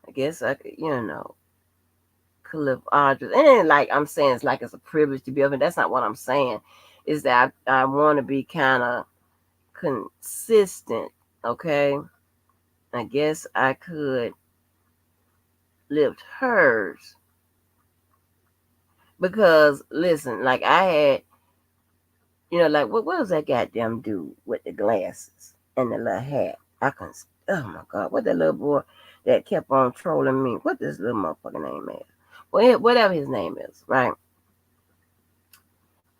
I guess I could, could live Audra. And like I'm saying, it's like it's a privilege to be up, and that's not what I'm saying. Is that I want to be kind of consistent, okay? I guess I could lift hers because listen, like I had, like what was that goddamn dude with the glasses and the little hat? I can, oh my god, what that little boy that kept on trolling me? What this little motherfucking name is? Well, whatever his name is, right?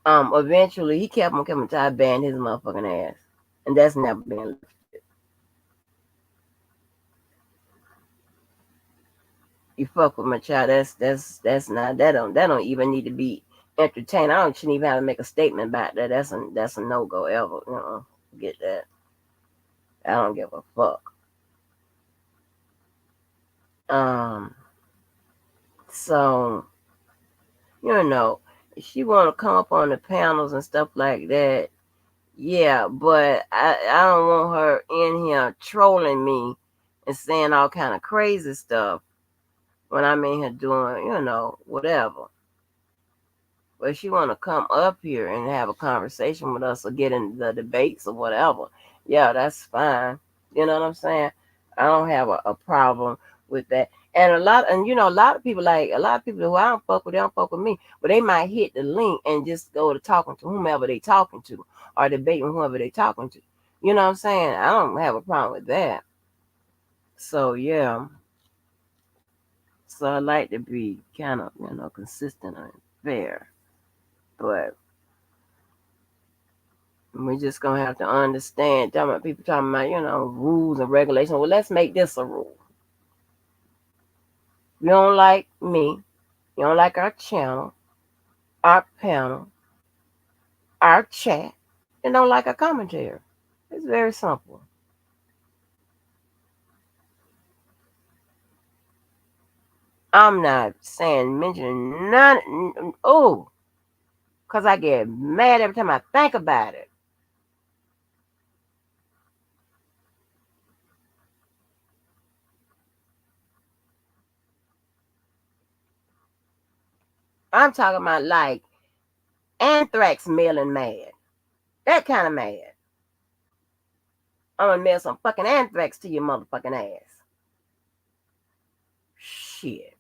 Eventually he kept on coming to I banned his motherfucking ass, and that's never been lifted. You fuck with my child, that's not that don't even need to be entertained. I don't shouldn't even have to make a statement about that. That's a no go ever. Get that. I don't give a fuck. Um, so you know, if she want to come up on the panels and stuff like that, yeah. But I don't want her in here trolling me and saying all kind of crazy stuff when I'm in here doing, whatever. But if she want to come up here and have a conversation with us or get in the debates or whatever, yeah, that's fine. You know what I'm saying? I don't have a problem with that. And a lot of people, like a lot of people who I don't fuck with, they don't fuck with me, but they might hit the link and just go to talking to whomever they talking to or debating whoever they talking to. You know what I'm saying? I don't have a problem with that. So yeah, so I like to be kind of consistent and fair, but we just gonna have to understand. Talking about people talking about rules and regulations. Well, let's make this a rule. You don't like me. You don't like our channel, our panel, our chat, and don't like our commentary. It's very simple. I'm not saying mentioning none. Oh, cause I get mad every time I think about it. I'm talking about like anthrax mailing mad. That kind of mad. I'm gonna mail some fucking anthrax to your motherfucking ass. Shit.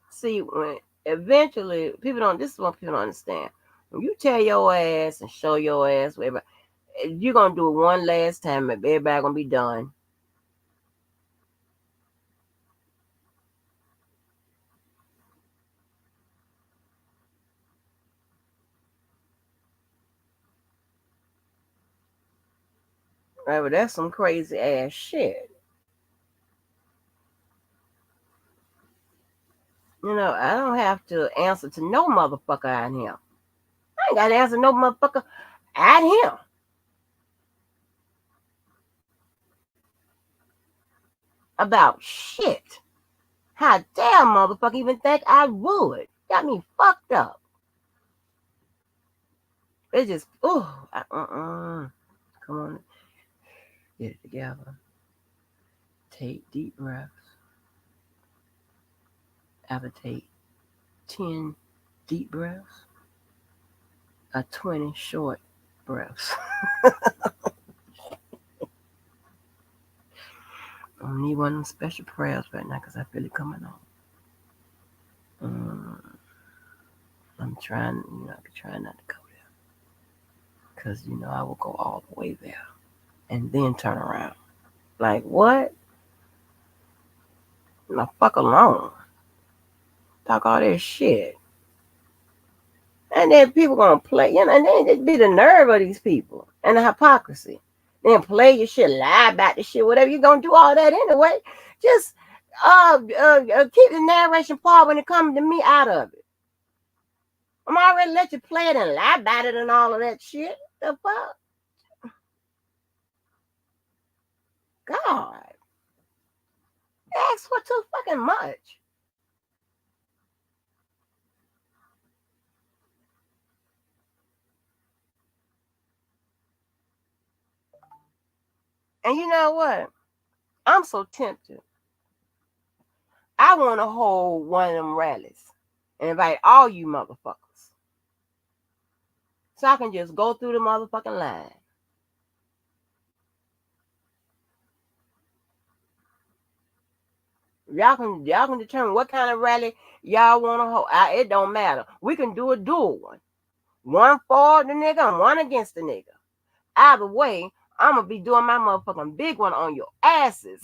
See, when eventually people don't, this is what people don't understand. When you tell your ass and show your ass, whatever, you're gonna do it one last time, and everybody gonna be done. Right, well, that's some crazy ass shit. You know, I don't have to answer to no motherfucker out here. I ain't got to answer no motherfucker out here. About shit. How dare motherfucker even think I would? Got me fucked up. It just, come on, get it together. Take deep breaths. After take 10 deep breaths, 20 short breaths. I don't need one of them special prayers right now because I feel it coming on. I'm trying, I can try not to go there. Because, I will go all the way there and then turn around. Like, what? Now, fuck alone. Talk all this shit. And then people gonna play, and then it be the nerve of these people and the hypocrisy. Then play your shit, lie about the shit, whatever. You're gonna do all that anyway. Just keep the narration part when it comes to me out of it. I'm already let you play it and lie about it and all of that shit. The fuck? God. Ask for too fucking much. And you know what? I'm so tempted. I want to hold one of them rallies and invite all you motherfuckers. So I can just go through the motherfucking line. Y'all can determine what kind of rally y'all want to hold. It don't matter. We can do a dual one. One for the nigga and one against the nigga. Either way, I'm going to be doing my motherfucking big one on your asses.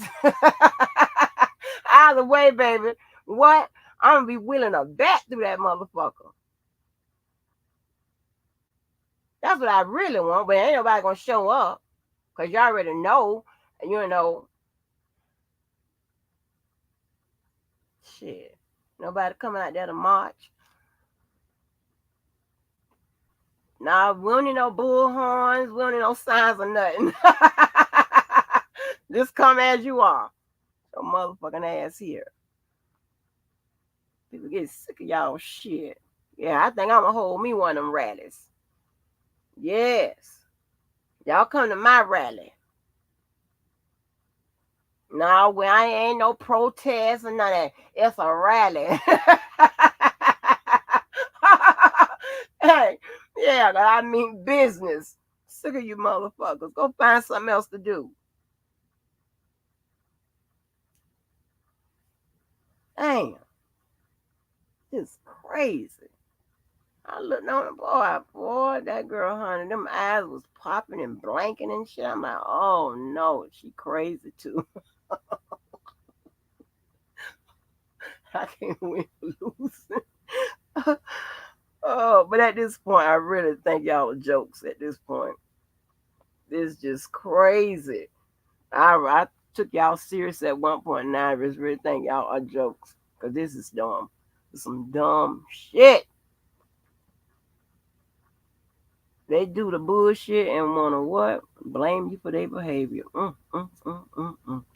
Either way, baby. What? I'm going to be willing to bet through that motherfucker. That's what I really want, but ain't nobody going to show up. Because you already know, shit. Nobody coming out there to march. Nah, we don't need no bullhorns. We don't need no signs or nothing. Just come as you are. Your motherfucking ass here. People get sick of y'all shit. Yeah, I think I'm going to hold me one of them rallies. Yes. Y'all come to my rally. No, well, I ain't no protest or none of that. It's a rally. Hey, yeah, I mean business. Sick of you motherfuckers. Go find something else to do. Damn. It's crazy. I looked on the boy, that girl, honey, them eyes was popping and blanking and shit. I'm like, oh no, she crazy too. I can't win losing. Oh, but at this point, I really think y'all are jokes at this point. It's just crazy. I took y'all serious at one point, and I just really think y'all are jokes. Because this is dumb. It's some dumb shit. They do the bullshit and want to what? Blame you for their behavior. I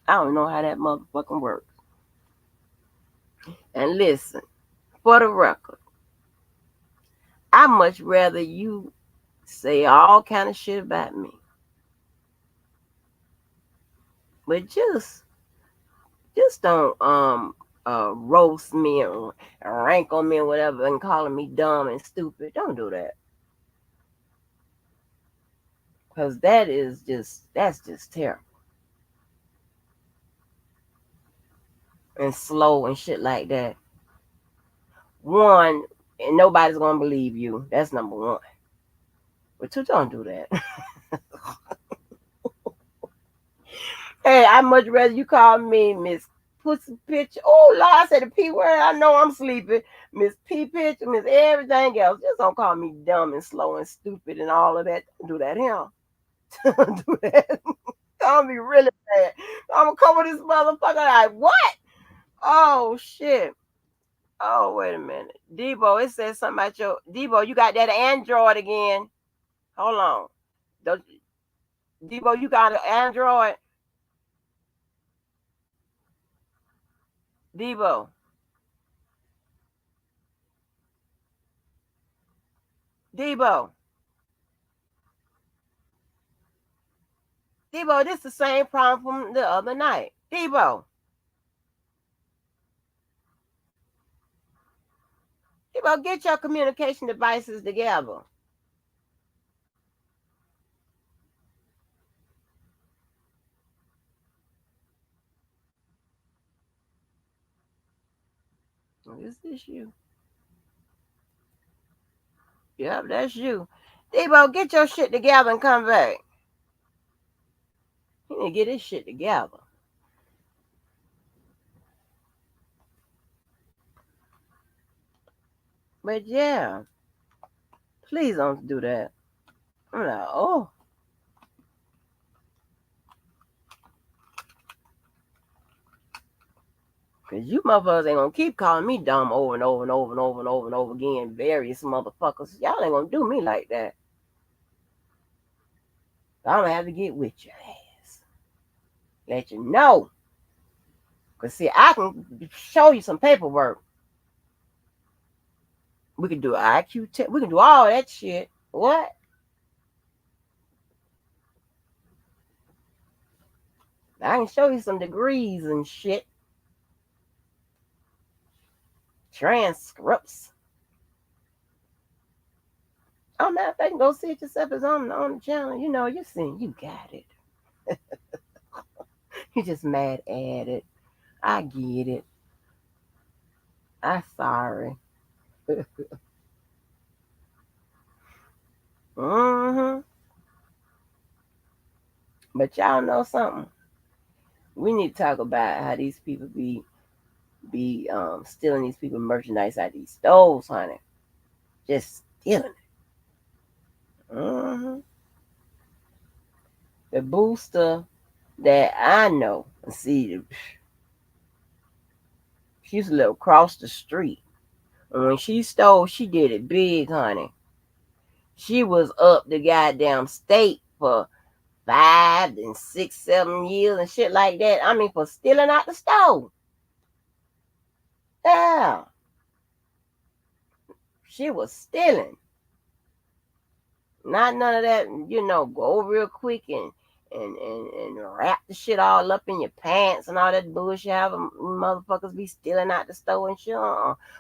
don't know how that motherfucking works. And listen, for the record, I much rather you say all kind of shit about me. But just don't roast me and rank on me or whatever and calling me dumb and stupid. Don't do that. Because that's just terrible. And slow and shit like that. One, and nobody's gonna believe you. That's number one. But two, don't do that. Hey, I much rather you call me Miss Pussy Pitch. Oh Lord, I said the P word. I know I'm sleeping. Miss P Pitch, Miss everything else. Just don't call me dumb and slow and stupid and all of that. Don't do that here. Don't do that. I'm gonna be really bad. I'm gonna come with this motherfucker like, what? Oh shit. Oh, wait a minute. Debo, it says something about your Debo, you got that Android again. Hold on. Don't, Debo, you got an Android? Debo. Debo. Debo, this the same problem from the other night. Debo. Debo, get your communication devices together. Is this you? Yep, that's you. Debo, get your shit together and come back. He need to get his shit together. But yeah, please don't do that. I'm like, oh. Cause you motherfuckers ain't gonna keep calling me dumb over and over and over and over and over and over again. Various motherfuckers. Y'all ain't gonna do me like that. I'm gonna have to get with your ass. Let you know. Cause see, I can show you some paperwork. We can do an IQ test. We can do all that shit. What? I can show you some degrees and shit. Transcripts. Oh, matter of fact, go see it yourself. It's on the channel. You know, you seen, you got it. You just mad at it. I get it. I'm sorry. Mm-hmm. But y'all know something? We need to talk about how these people be stealing these people merchandise out these stores, honey. Just stealing it. Mm-hmm. The booster that I know, see, she used to live across the street. And when she stole, she did it big, honey. She was up the goddamn state for 5 and 6, 7 years and shit like that. I mean, for stealing out the store. Yeah. She was stealing. Not none of that, go real quick and wrap the shit all up in your pants and all that bullshit. Have motherfuckers be stealing out the store and shit.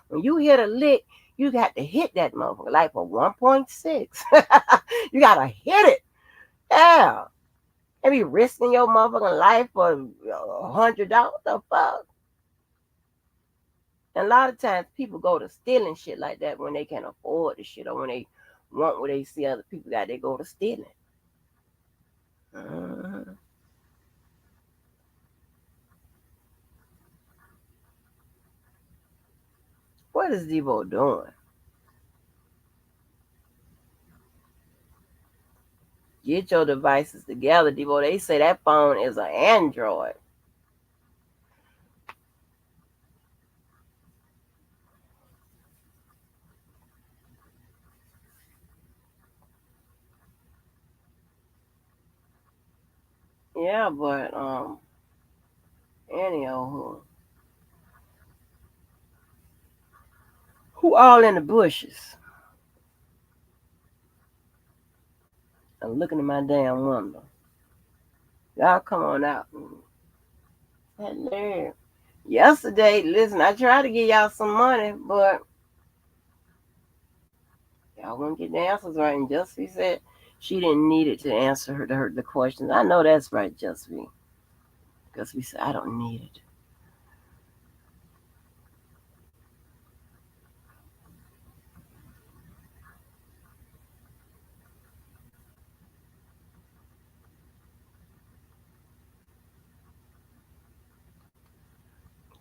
When you hit a lick, you got to hit that motherfucker like for 1.6. You gotta hit it. Yeah. And be risking your motherfucking life for $100. The fuck? And a lot of times people go to stealing shit like that when they can't afford the shit or when they want what they see other people got, they go to stealing. Uh, what is Debo doing? Get your devices together, Debo. They say that phone is an Android. Yeah, but anyhow, who all in the bushes? I'm looking at my damn window. Y'all come on out. Hello. Yesterday, listen, I tried to get y'all some money, but y'all wouldn't get the answers right. And Justy said she didn't need it to answer the questions. I know that's right, Justy. Because we said I don't need it.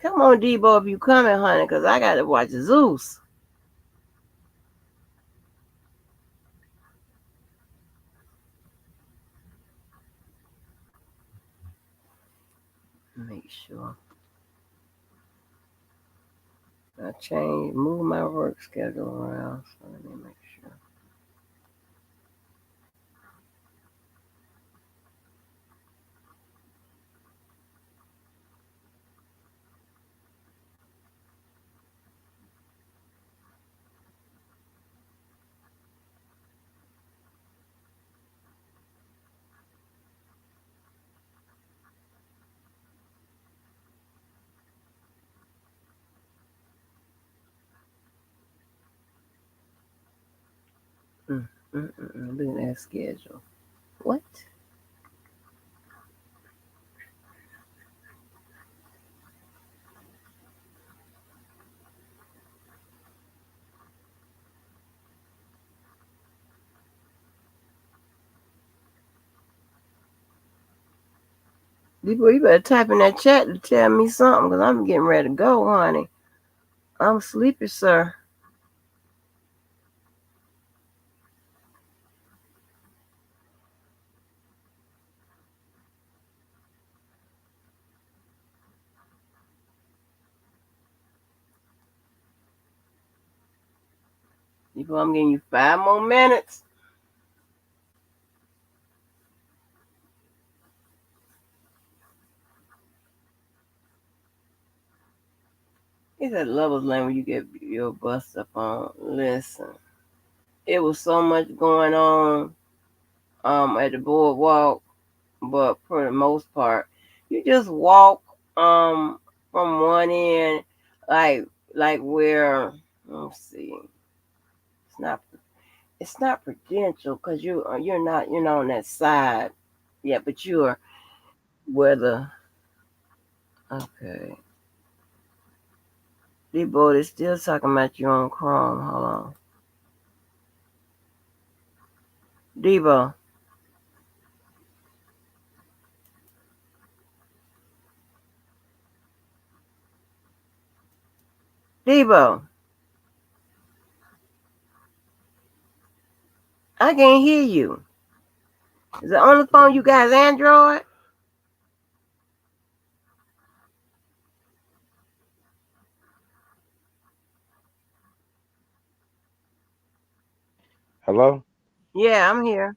Come on, Debo, if you coming, honey, because I got to watch Zeus. Make sure I move my work schedule around. So let me make sure. Look at that schedule. What? People, you better type in that chat to tell me something because I'm getting ready to go, honey. I'm sleepy, sir. People, I'm giving you 5 more minutes. It's that lover's lane when you get your bust up on. Listen, it was so much going on at the boardwalk, but for the most part, you just walk from one end, like where, let's see, it's not prudential because you're not on that side. Yeah, but you're where the okay. Debo is still talking about you on Chrome. Hold on, Debo. Debo, I can't hear you. Is the only phone you got is Android? Hello? Yeah, I'm here.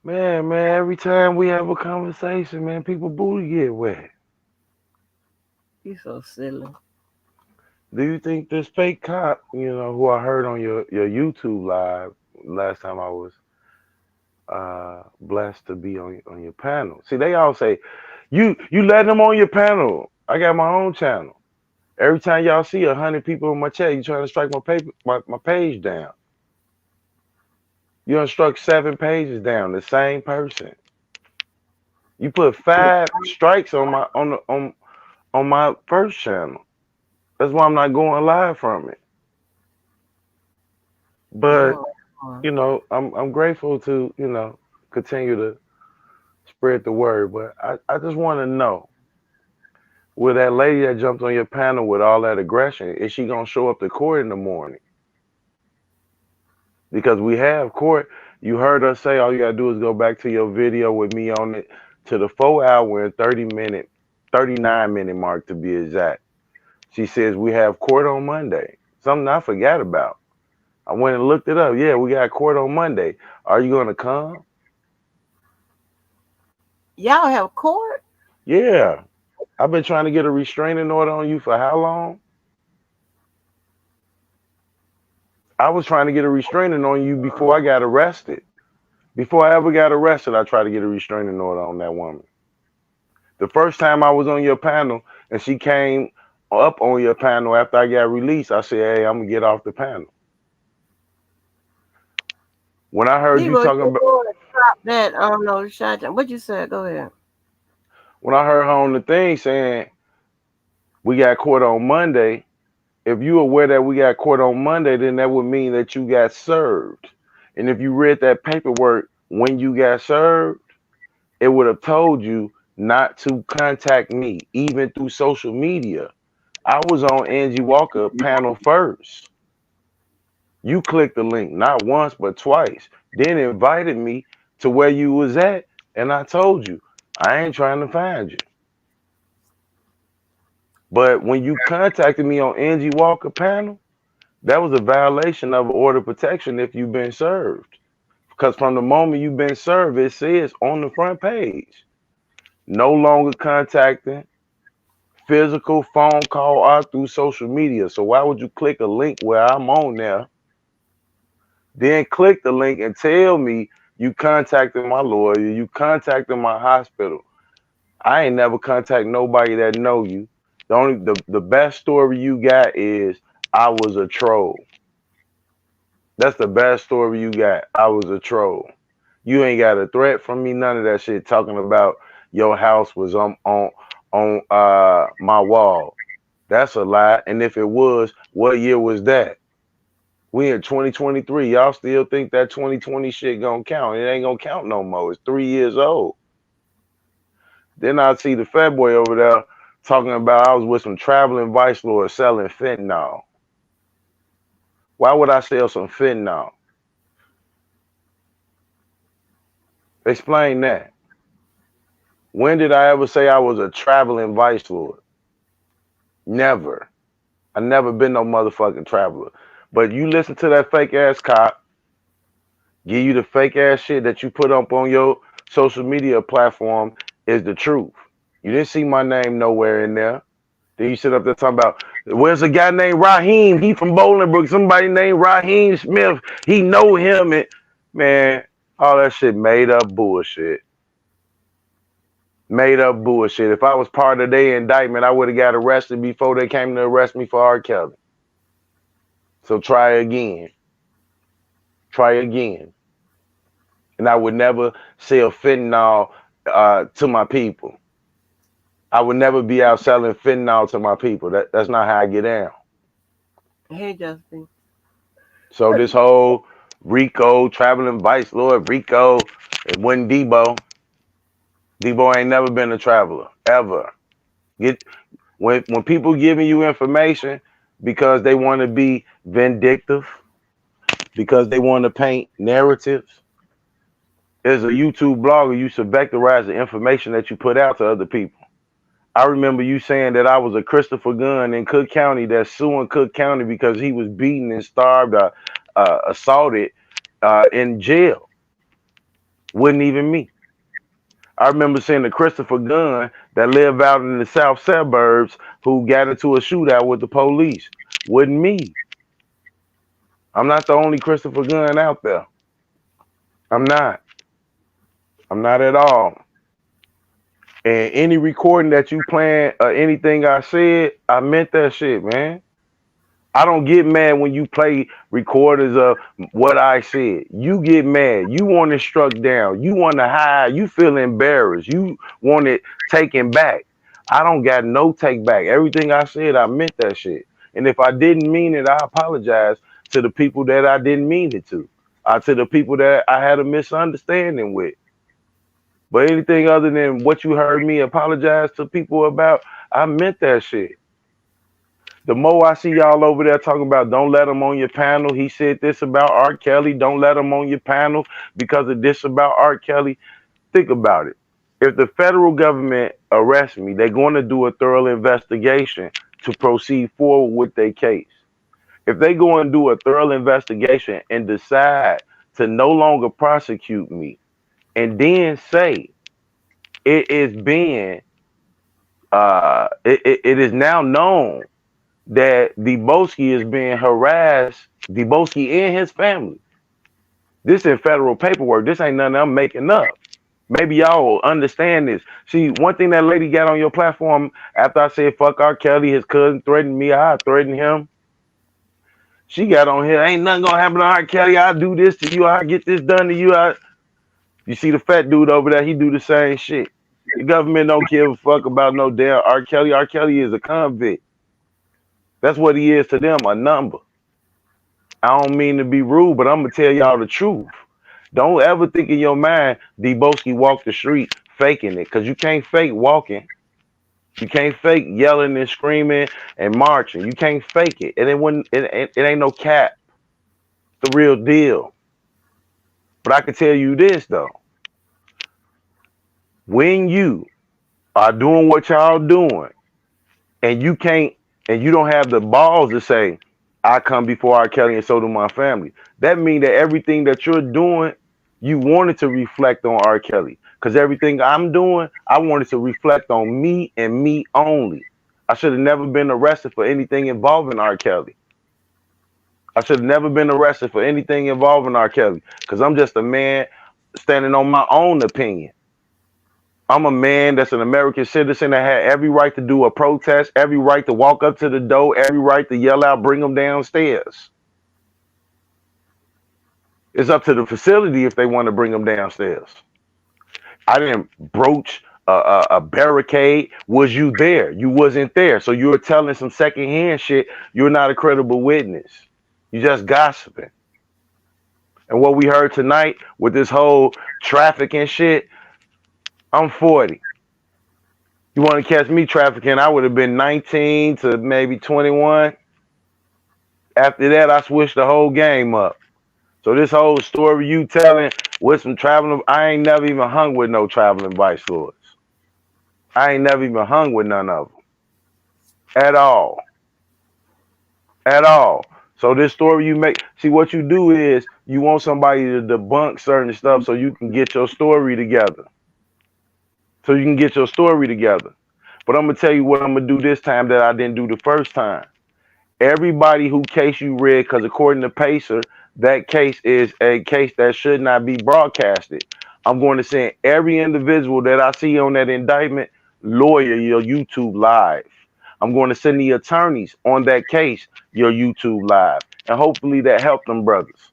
Man, every time we have a conversation, man, people booty get wet. You so silly. Do you think this fake cop, who I heard on your YouTube live last time I was blessed to be on your panel? See, they all say, you let them on your panel. I got my own channel. Every time y'all see 100 people in my chat, you trying to strike my page down. You done struck 7 pages down, the same person. You put 5 strikes on my first channel. That's why I'm not going live from it. But Oh, I'm grateful to continue to spread the word. But I just want to know, will that lady that jumped on your panel with all that aggression, is she gonna show up to court in the morning? Because we have court. You heard us say all you gotta do is go back to your video with me on it to the 4 hour and 30 minute, 39 minute mark to be exact. She says we have court on Monday. Something I forgot about. I went and looked it up. Yeah, we got court on Monday. Are you gonna come? y'all have court? Yeah. I've been trying to get a restraining order on you for how long? I was trying to get a restraining on you before I got arrested. Before I ever got arrested, I tried to get a restraining order on that woman. The first time I was on your panel and she came up on your panel after I got released, I said, hey, I'm gonna get off the panel. When I heard you Debo, talking you about going to stop that? I don't know, shot. What you said? Go ahead. when I heard her on the thing saying we got court on Monday, if you aware that we got court on Monday, then that would mean that you got served. And if you read that paperwork when you got served, it would have told you not to contact me, even through social media. I was on Angie Walker panel first. You clicked the link not once but twice, then invited me to where you was at, and I told you I ain't trying to find you. But when you contacted me on Angie Walker panel, that was a violation of order of protection if you've been served. Because from the moment you've been served, it says on the front page, no longer contacting, physical, phone call, or through social media. So why would you click a link where I'm on there, then click the link and tell me you contacted my lawyer, you contacted my hospital? I ain't never contact nobody that know you. The best story you got is I was a troll. That's the best story you got. I was a troll. You ain't got a threat from me, none of that shit talking about your house was on my wall. That's a lie. And if it was, what year was that? We in 2023. Y'all still think that 2020 shit gonna count? It ain't gonna count no more. It's 3 years old. Then I see the fat boy over there talking about I was with some traveling vice lords selling fentanyl. Why would I sell some fentanyl? Explain that. When did I ever say I was a traveling vice lord? Never. I never been no motherfucking traveler. But you listen to that fake ass cop give you the fake ass shit that you put up on your social media platform is the truth. You didn't see my name nowhere in there. Then you sit up there talking about where's a guy named Raheem? He from Bolingbrook. Somebody named Raheem Smith. He know him. And man, all that shit made up bullshit. Made up bullshit. If I was part of their indictment, I would have got arrested before they came to arrest me for R. Kelly. So try again. Try again. And I would never sell fentanyl to my people. I would never be out selling fentanyl to my people. That's not how I get down. Hey, Justin. So this whole Rico, traveling vice lord, Rico, it wasn't Debo. Debo ain't never been a traveler, ever. Get when people giving you information because they want to be vindictive, because they want to paint narratives. As a YouTube blogger, you should vectorize the information that you put out to other people. I remember you saying that I was a Christopher Gunn in Cook County that's suing Cook County because he was beaten and starved, assaulted in jail. Wasn't even me. I remember seeing the Christopher Gunn that lived out in the south suburbs who got into a shootout with the police. Wasn't me. I'm not the only Christopher Gunn out there. I'm not. I'm not at all. And any recording that you playing, anything I said, I meant that shit, man. I don't get mad when you play recordings of what I said. You get mad. You want it struck down. You want to hide. You feel embarrassed. You want it taken back. I don't got no take back. Everything I said, I meant that shit. And if I didn't mean it, I apologize to the people that I didn't mean it to the people that I had a misunderstanding with. But anything other than what you heard me apologize to people about, I meant that shit. The more I see y'all over there talking about don't let him on your panel, he said this about R. Kelly, don't let him on your panel because of this about R. Kelly. Think about it. If the federal government arrests me, they're going to do a thorough investigation to proceed forward with their case. If they go and do a thorough investigation and decide to no longer prosecute me and then say it is being it is now known that Debunking is being harassed, Debunking and his family. This is federal paperwork. This ain't nothing I'm making up. Maybe y'all will understand this. See, one thing that lady got on your platform after I said fuck R. Kelly, his cousin threatened me, I threatened him. She got on here, ain't nothing gonna happen to R. Kelly. I'll do this to you, I'll get this done to you. You see the fat dude over there, he do the same shit. The government don't give a fuck about no damn R. Kelly. R. Kelly is a convict. That's what he is to them, a number. I don't mean to be rude, but I'm gonna tell y'all the truth. Don't ever think in your mind Debunking walked the street faking it, because you can't fake walking. You can't fake yelling and screaming and marching. You can't fake it. And it ain't no cap. It's the real deal. But I can tell you this though. When you are doing what y'all doing, and you can't, and you don't have the balls to say, I come before R. Kelly and so do my family. That means that everything that you're doing, you wanted to reflect on R. Kelly. Because everything I'm doing, I wanted to reflect on me and me only. I should have never been arrested for anything involving R. Kelly. I should have never been arrested for anything involving R. Kelly. Because I'm just a man standing on my own opinion. I'm a man that's an American citizen that had every right to do a protest, every right to walk up to the door, every right to yell out, bring them downstairs. It's up to the facility if they want to bring them downstairs. I didn't broach a barricade. Was you there? You wasn't there. So you were telling some secondhand shit. You're not a credible witness. You just gossiping. And what we heard tonight with this whole trafficking shit, I'm 40. You want to catch me trafficking, I would have been 19 to maybe 21. After that, I switched the whole game up. So this whole story you telling with some traveling, I ain't never even hung with no traveling vice lords. I ain't never even hung with none of them. At all. At all. So this story you make, see what you do is you want somebody to debunk certain stuff so you can get your story together. So you can get your story together. But I'm going to tell you what I'm going to do this time that I didn't do the first time. Everybody who case you read, because according to Pacer, that case is a case that should not be broadcasted. I'm going to send every individual that I see on that indictment lawyer your YouTube live. I'm going to send the attorneys on that case your YouTube live. And hopefully that helped them brothers.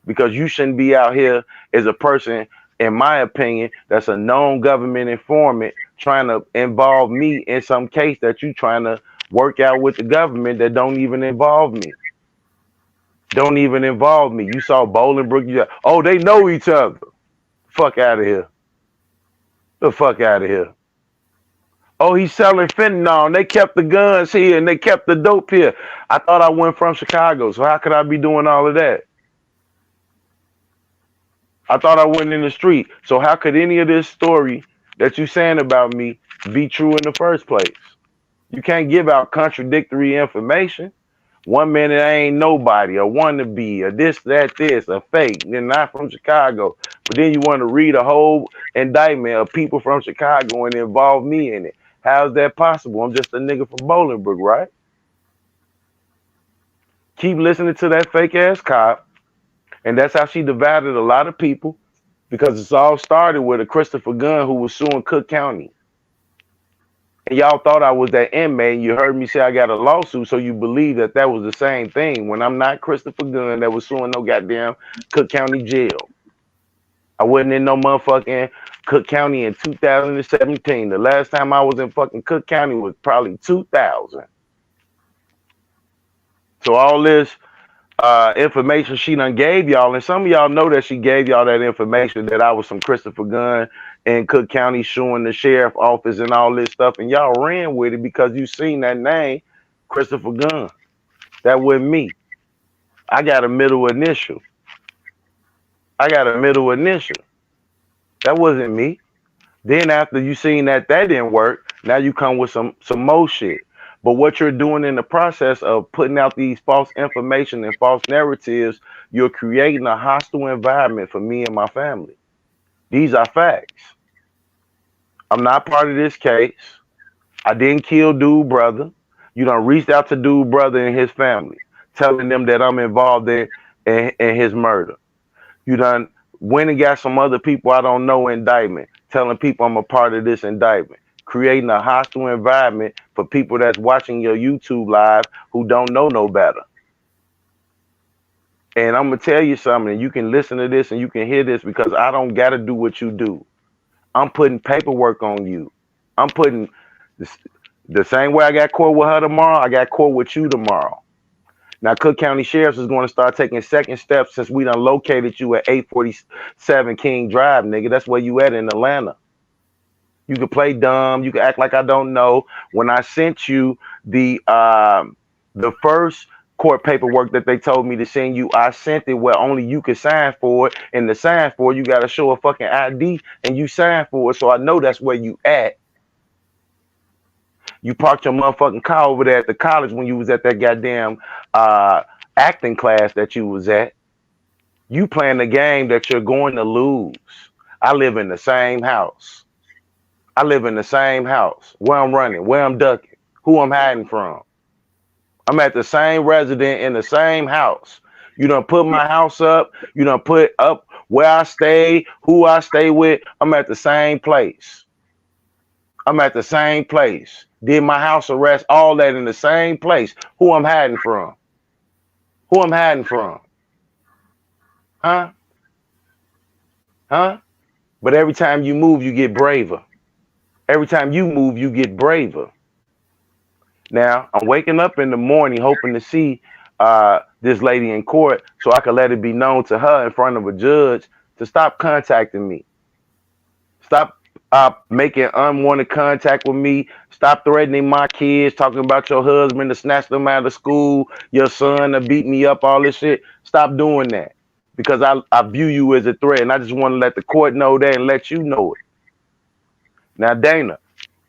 Because you shouldn't be out here as a person, in my opinion, that's a known government informant trying to involve me in some case that you trying to work out with the government that don't even involve me. Don't even involve me. You saw Bolingbrook. Oh, they know each other. Fuck out of here. The fuck out of here. Oh, he's selling fentanyl. And they kept the guns here and they kept the dope here. I thought I went from Chicago, so how could I be doing all of that? I thought I went in the street. So how could any of this story that you saying about me be true in the first place? You can't give out contradictory information. One minute I ain't nobody, a wannabe, a this, that, this, a fake, then not from Chicago. But then you want to read a whole indictment of people from Chicago and involve me in it. How's that possible? I'm just a nigga from Bolingbrook, right? Keep listening to that fake ass cop. And that's how she divided a lot of people, because it's all started with a Christopher Gunn who was suing Cook County. And y'all thought I was that inmate, and you heard me say I got a lawsuit, so you believe that that was the same thing, when I'm not Christopher Gunn that was suing no goddamn Cook County jail. I wasn't in no motherfucking Cook County in 2017. The last time I was in fucking Cook County was probably 2000. So all this information she done gave y'all, and some of y'all know that she gave y'all that information that I was some Christopher Gunn in Cook County suing the sheriff office and all this stuff, and y'all ran with it because you seen that name, Christopher Gunn. That wasn't me. I got a middle initial. That wasn't me. Then after you seen that didn't work, now you come with some more shit. But what you're doing in the process of putting out these false information and false narratives, you're creating a hostile environment for me and my family. These are facts. I'm not part of this case. I didn't kill dude brother. You done reached out to dude brother and his family, telling them that I'm involved in his murder. You done went and got some other people I don't know indictment, telling people I'm a part of this indictment, creating a hostile environment for people that's watching your YouTube live who don't know no better. And I'm going to tell you something, and you can listen to this and you can hear this, because I don't got to do what you do. I'm putting paperwork on you. I'm putting the same way I got court with her tomorrow, I got court with you tomorrow. Now, Cook County Sheriff's is going to start taking second steps since we done located you at 847 King Drive, nigga. That's where you at in Atlanta. You can play dumb. You can act like I don't know. When I sent you the first court paperwork that they told me to send you, I sent it where only you could sign for it. And to sign for it, you got to show a fucking ID and you sign for it. So I know that's where you at. You parked your motherfucking car over there at the college when you was at that goddamn uh, acting class that you was at. You playing the game that you're going to lose. I live in the same house. I live in the same house. Where I'm running, where I'm ducking, who I'm hiding from. I'm at the same resident in the same house. You done put my house up. You done put up where I stay, who I stay with. I'm at the same place. I'm at the same place. Did my house arrest, all that in the same place. Who I'm hiding from? Who I'm hiding from? Huh? Huh? But every time you move, you get braver. Every time you move, you get braver. Now, I'm waking up in the morning hoping to see this lady in court so I can let it be known to her in front of a judge to stop contacting me. Stop making unwanted contact with me. Stop threatening my kids, talking about your husband to snatch them out of school, your son to beat me up, all this shit. Stop doing that because I view you as a threat, and I just want to let the court know that and let you know it. Now, Dana,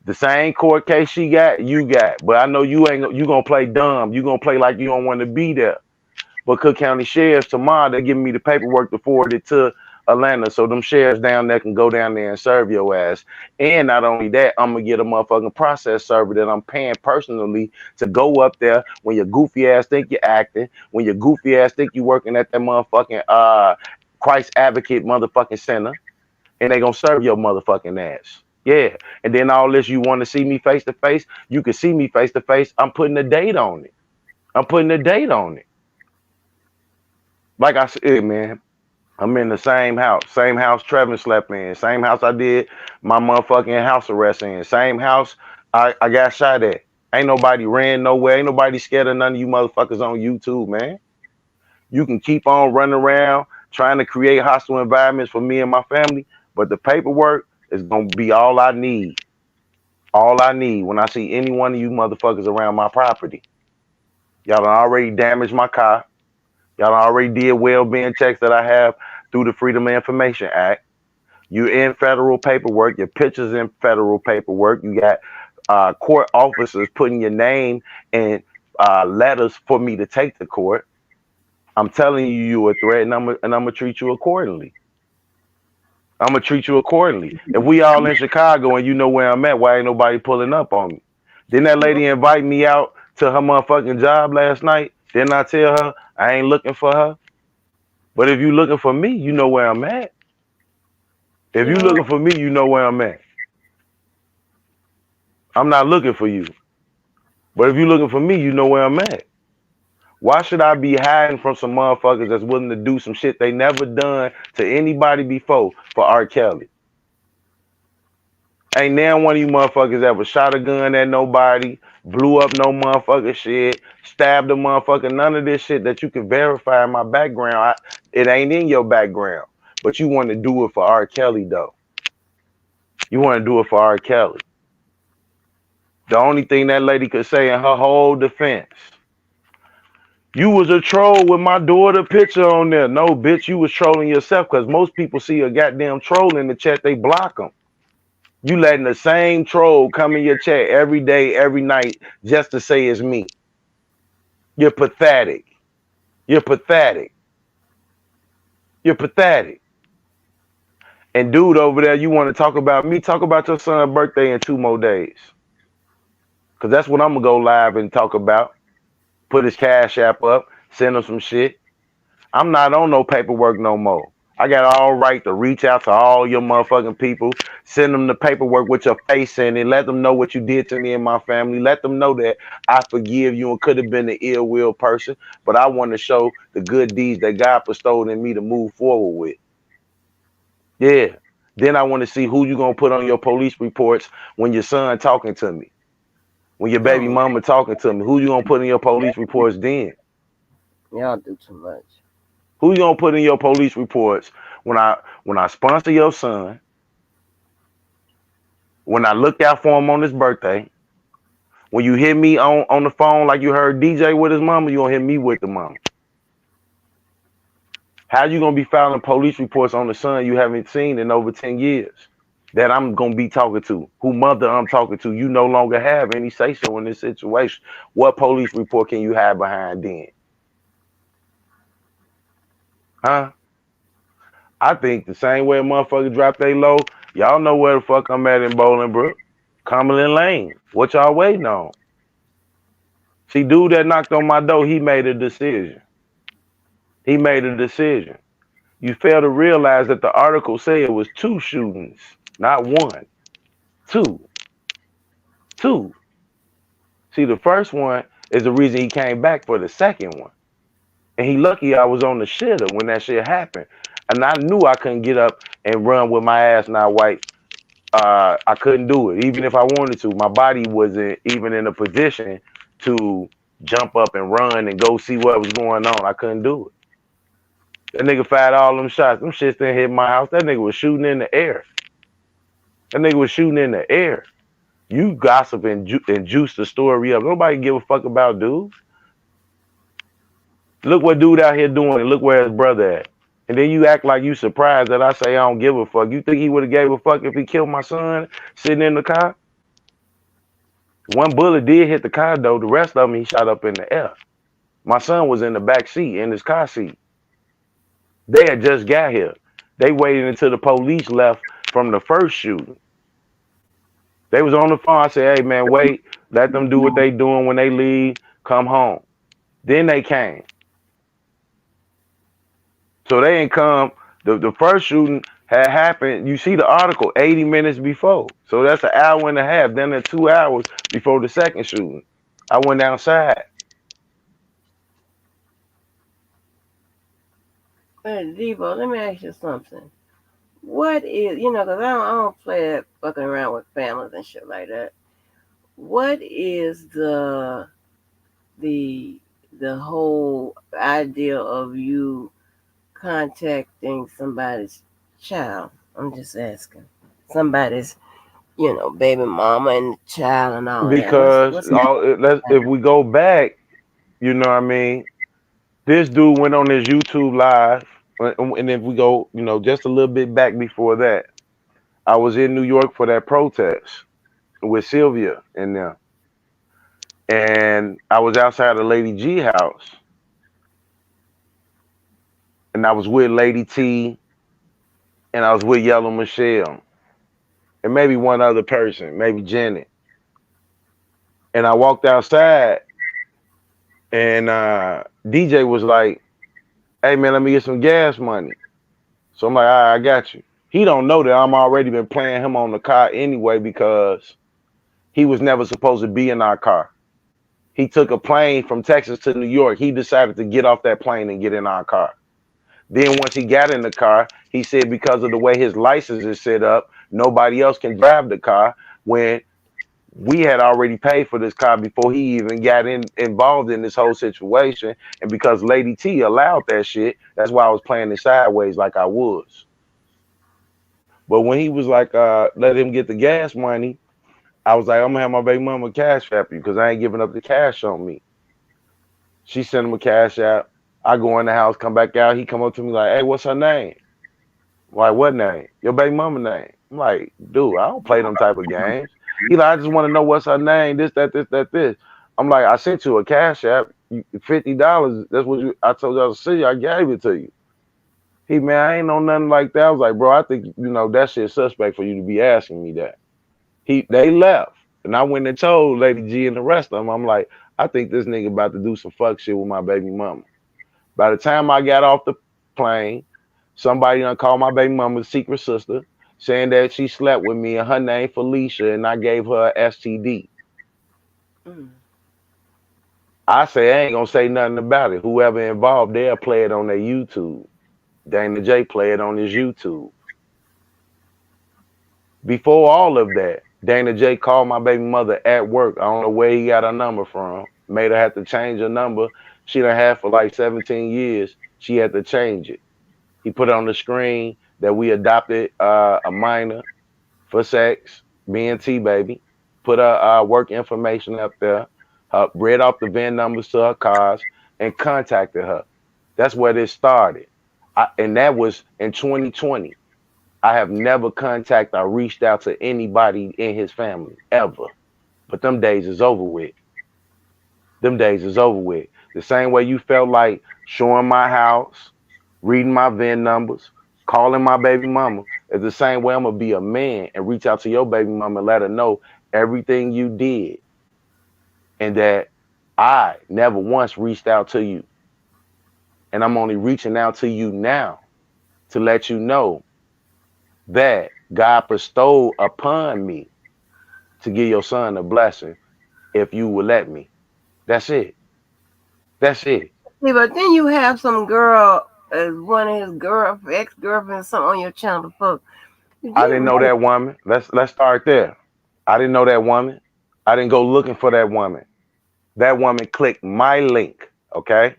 the same court case she got, you got. But I know you gonna play dumb. You gonna play like you don't want to be there. But Cook County Sheriff's tomorrow, they're giving me the paperwork to forward it to Atlanta. So them sheriffs down there can go down there and serve your ass. And not only that, I'm gonna get a motherfucking process server that I'm paying personally to go up there when your goofy ass think you're acting, when your goofy ass think you working at that motherfucking Christ Advocate motherfucking center, and they gonna serve your motherfucking ass. Yeah. And then all this, you want to see me face to face? You can see me face to face. I'm putting a date on it. I'm putting a date on it. Like I said, man, I'm in the same house Trevin slept in, same house I did my motherfucking house arrest in, same house I got shot at. Ain't nobody ran nowhere. Ain't nobody scared of none of you motherfuckers on YouTube, man. You can keep on running around trying to create hostile environments for me and my family, but the paperwork is going to be all I need. All I need when I see any one of you motherfuckers around my property. Y'all done already damaged my car. Y'all done already did well-being checks that I have through the Freedom of Information Act. You in federal paperwork. Your picture's in federal paperwork. You got court officers putting your name in letters for me to take to court. I'm telling you, you a threat, and I'm gonna treat you accordingly. I'm gonna treat you accordingly. If we all in Chicago and you know where I'm at, why ain't nobody pulling up on me? Didn't that lady invite me out to her motherfucking job last night? Didn't I tell her I ain't looking for her? But if you looking for me, you know where I'm at. If you looking for me, you know where I'm at. I'm not looking for you. But if you looking for me, you know where I'm at. Why should I be hiding from some motherfuckers that's willing to do some shit they never done to anybody before for R. Kelly? Ain't now one of you motherfuckers ever shot a gun at nobody, blew up no motherfucker shit, stabbed a motherfucker, none of this shit that you can verify in my background. It ain't in your background. But you want to do it for R. Kelly, though. You want to do it for R. Kelly. The only thing that lady could say in her whole defense, you was a troll with my daughter picture on there. No, bitch, you was trolling yourself because most people see a goddamn troll in the chat, they block them. You letting the same troll come in your chat every day, every night, just to say it's me. You're pathetic. You're pathetic. You're pathetic. And dude over there, you want to talk about me? Talk about your son's birthday in 2 more days. Because that's what I'm going to go live and talk about. Put his Cash App up, send him some shit. I'm not on no paperwork no more. I got all right to reach out to all your motherfucking people, send them the paperwork with your face in it, let them know what you did to me and my family, let them know that I forgive you and could have been an ill will person, but I want to show the good deeds that God bestowed in me to move forward with. Yeah. Then I want to see who you going to put on your police reports when your son talking to me, when your baby mama talking to me. Who you going to put in your police reports then? Y'all do too much. Who you gonna put in your police reports when I sponsor your son, when I look out for him on his birthday, when you hear me on the phone like you heard DJ with his mama, you gonna hear me with the mama. How you gonna be filing police reports on the son you haven't seen in over 10 years? that I'm gonna be talking to, who mother I'm talking to, you no longer have any say so in this situation. What police report can you hide behind then? Huh? I think the same way a motherfucker drop they low, y'all know where the fuck I'm at in Bolingbrook. Cumberland Lane. What y'all waiting on? See, dude that knocked on my door, he made a decision. He made a decision. You fail to realize that the article said it was two shootings, not one. Two. Two. See, the first one is the reason he came back for the second one. And he lucky I was on the shitter when that shit happened. And I knew I couldn't get up and run with my ass not white. I couldn't do it. Even if I wanted to. My body wasn't even in a position to jump up and run and go see what was going on. I couldn't do it. That nigga fired all them shots. Them shits didn't hit my house. That nigga was shooting in the air. That nigga was shooting in the air. You gossip and juice the story up. Nobody give a fuck about dude. Look what dude out here doing and look where his brother at. And then you act like you surprised that I say I don't give a fuck. You think he would have gave a fuck if he killed my son sitting in the car? One bullet did hit the car though. The rest of them he shot up in the air. My son was in the back seat, in his car seat. They had just got here. They waited until the police left from the first shooting. They was on the phone. I said, hey man, wait. Let them do what they doing. When they leave, come home. Then they came. So they ain't come. The first shooting had happened. You see the article 80 minutes before. So that's an hour and a half. Then they're 2 hours before the second shooting. I went outside. Hey, Devo, let me ask you something. What is, because I don't play that fucking around with families and shit like that. What is the the whole idea of you contacting somebody's child? I'm just asking. Somebody's, baby mama and child and all that. Because What's that? if we go back, you know what I mean, this dude went on his YouTube live. And if we go, just a little bit back before that, I was in New York for that protest with Sylvia and them. And I was outside of Lady G house. And I was with Lady T and I was with Yellow Michelle. And maybe one other person, maybe Janet. And I walked outside and DJ was like, hey man, let me get some gas money. So I'm like, all right, I got you. He don't know that I'm already been playing him on the car anyway because he was never supposed to be in our car. He took a plane from Texas to New York. He decided to get off that plane and get in our car. Then once he got in the car, he said because of the way his license is set up, nobody else can drive the car when we had already paid for this car before he even got involved in this whole situation. And because Lady T allowed that shit, that's why I was playing it sideways like I was. But when he was like, let him get the gas money, I was like, I'm gonna have my baby mama cash app you because I ain't giving up the cash on me. She sent him a cash app. I go in the house, come back out. He come up to me like, hey, what's her name? I'm like, what name? Your baby mama name. I'm like, dude, I don't play them type of games. He like, I just want to know what's her name, this, that, this, that, this. I'm like, I sent you a cash app, $50. That's what I told you I was see. I gave it to you. He, man, I ain't know nothing like that. I was like, bro, I think, that shit's suspect for you to be asking me that. They left. And I went and told Lady G and the rest of them, I'm like, I think this nigga about to do some fuck shit with my baby mama. By the time I got off the plane, somebody done called my baby mama's secret sister, saying that she slept with me and her name Felicia, and I gave her a STD. Mm. I say I ain't gonna say nothing about it. Whoever involved, they'll play it on their YouTube. Dana J play it on his YouTube. Before all of that, Dana J called my baby mother at work. I don't know where he got her number from. Made her have to change her number. She done had for like 17 years. She had to change it. He put on the screen that we adopted a minor for sex, me and T baby. Put her work information up there, read off the VIN numbers to her cars, and contacted her. That's where this started. And that was in 2020. I have never contacted or reached out to anybody in his family ever. But them days is over with. Them days is over with. The same way you felt like showing my house, reading my VIN numbers, calling my baby mama, is the same way I'm gonna be a man and reach out to your baby mama and let her know everything you did and that I never once reached out to you. And I'm only reaching out to you now to let you know that God bestowed upon me to give your son a blessing if you will let me. That's it. That's it. See, but then you have some girl as one of his ex-girlfriends, something on your channel. Fuck. Did I you didn't know really? that woman. Let's start there. I didn't know that woman. I didn't go looking for that woman. That woman clicked my link. Okay.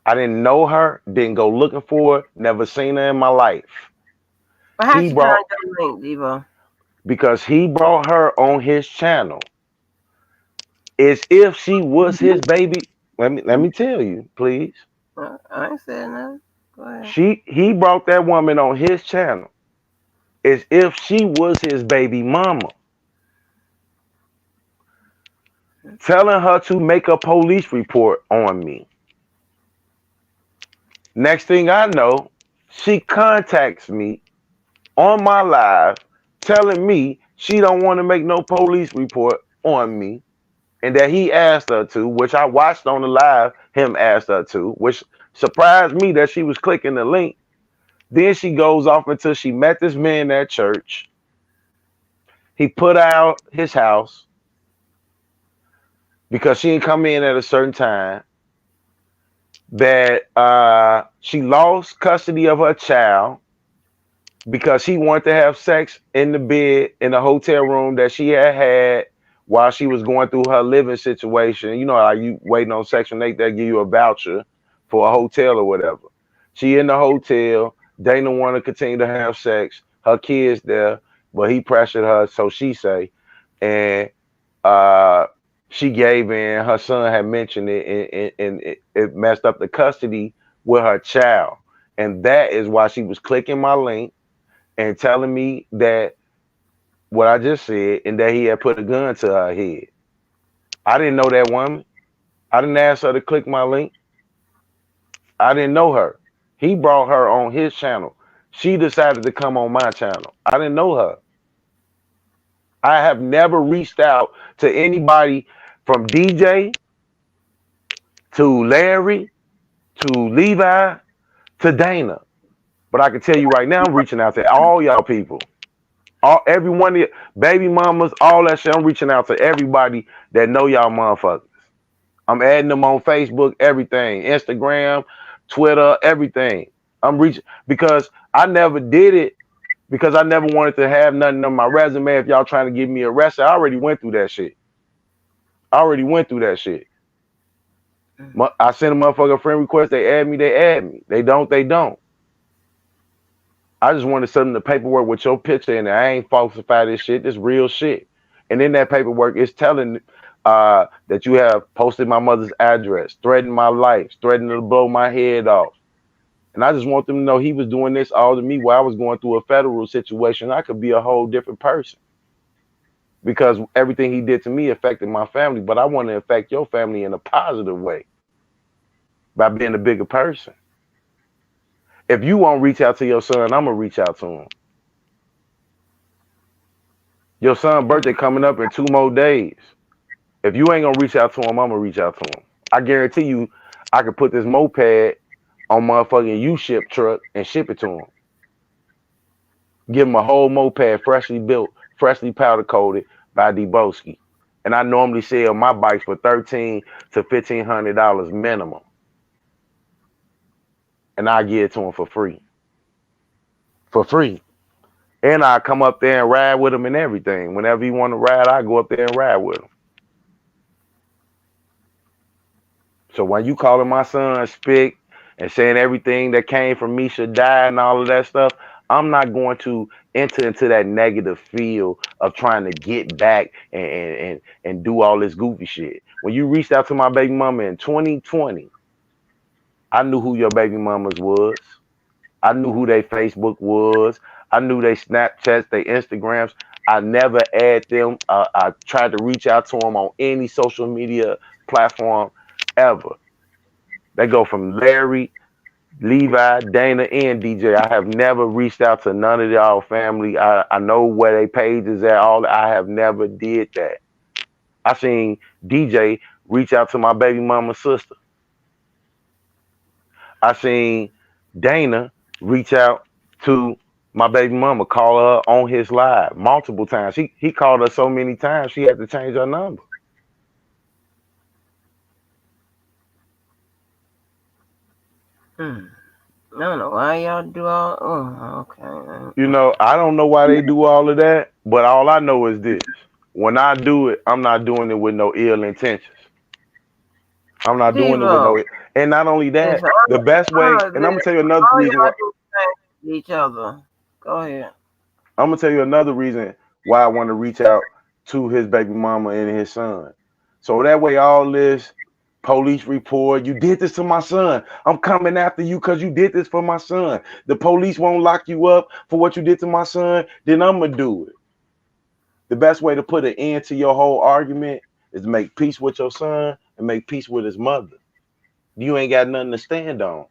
I didn't know her. Didn't go looking for her. Never seen her in my life. But how He she find brought your link, Devo? because he brought her on his channel. As if she was his baby. Let me tell you, please. I ain't saying nothing. Go ahead. He brought that woman on his channel as if she was his baby mama, telling her to make a police report on me. Next thing I know, she contacts me on my live telling me she don't want to make no police report on me and that he asked her to, which I watched on the live, him asked her to, which surprised me that she was clicking the link. Then she goes off until she met this man at church. He put out his house because she didn't come in at a certain time. That she lost custody of her child because he wanted to have sex in the bed in the hotel room that she had while she was going through her living situation. You know how you waiting on Section 8, they give you a voucher for a hotel or whatever. She in the hotel. Dana want to continue to have sex. Her kids there, but he pressured her, so she say. And uh, she gave in. Her son had mentioned it, and it messed up the custody with her child. And that is why she was clicking my link and telling me that what I just said, and that he had put a gun to her head. I didn't know that woman. I didn't ask her to click my link. I didn't know her. He brought her on his channel. She decided to come on my channel. I didn't know her. I have never reached out to anybody from DJ to Larry to Levi to Dana. But I can tell you right now, I'm reaching out to all y'all people. Every one of your baby mamas, all that shit. I'm reaching out to everybody that know y'all motherfuckers. I'm adding them on Facebook, everything, Instagram, Twitter, everything. I'm reaching because I never did it because I never wanted to have nothing on my resume. If y'all trying to get me arrested, I already went through that shit. I already went through that shit. I send a motherfucker a friend request. They add me. They add me. They don't. They don't. I just wanted something the paperwork with your picture in it. I ain't falsify this shit. This real shit. And in that paperwork, it's telling that you have posted my mother's address, threatened my life, threatened to blow my head off. And I just want them to know he was doing this all to me while I was going through a federal situation. I could be a whole different person because everything he did to me affected my family. But I want to affect your family in a positive way by being a bigger person. If you won't reach out to your son, I'm gonna reach out to him. Your son's birthday coming up in 2 more days. If you ain't gonna reach out to him, I'm gonna reach out to him. I guarantee you, I could put this moped on motherfucking U-ship truck and ship it to him. Give him a whole moped, freshly built, freshly powder coated by Debunking. And I normally sell my bikes for $1,300 to $1,500 minimum. And I give it to him for free. For free. And I come up there and ride with him and everything. Whenever he want to ride, I go up there and ride with him. So when you calling my son spick and saying everything that came from me should die and all of that stuff, I'm not going to enter into that negative feel of trying to get back and do all this goofy shit. When you reached out to my baby mama in 2020, I knew who your baby mamas was. I knew who their Facebook was. I knew they Snapchats, they Instagrams. I never add them. I tried to reach out to them on any social media platform ever. They go from Larry, Levi, Dana, and DJ. I have never reached out to none of y'all family. I know where they pages at. All I have never did that. I seen DJ reach out to my baby mama's sister. I seen Dana reach out to my baby mama, call her on his live multiple times. He called her so many times she had to change her number. Hmm. I don't know why y'all do all. Oh, okay. You know, I don't know why they do all of that, but all I know is this. When I do it, I'm not doing it with no ill intentions. I'm not doing it with Devo, no, and not only if that, the best way, and I'm gonna tell you another all reason y'all why. do is each other, go ahead. I'm gonna tell you another reason why I want to reach out to his baby mama and his son. So that way, all this police report, you did this to my son. I'm coming after you because you did this for my son. The police won't lock you up for what you did to my son. Then I'm gonna do it. The best way to put an end to your whole argument is to make peace with your son and make peace with his mother. You ain't got nothing to stand on.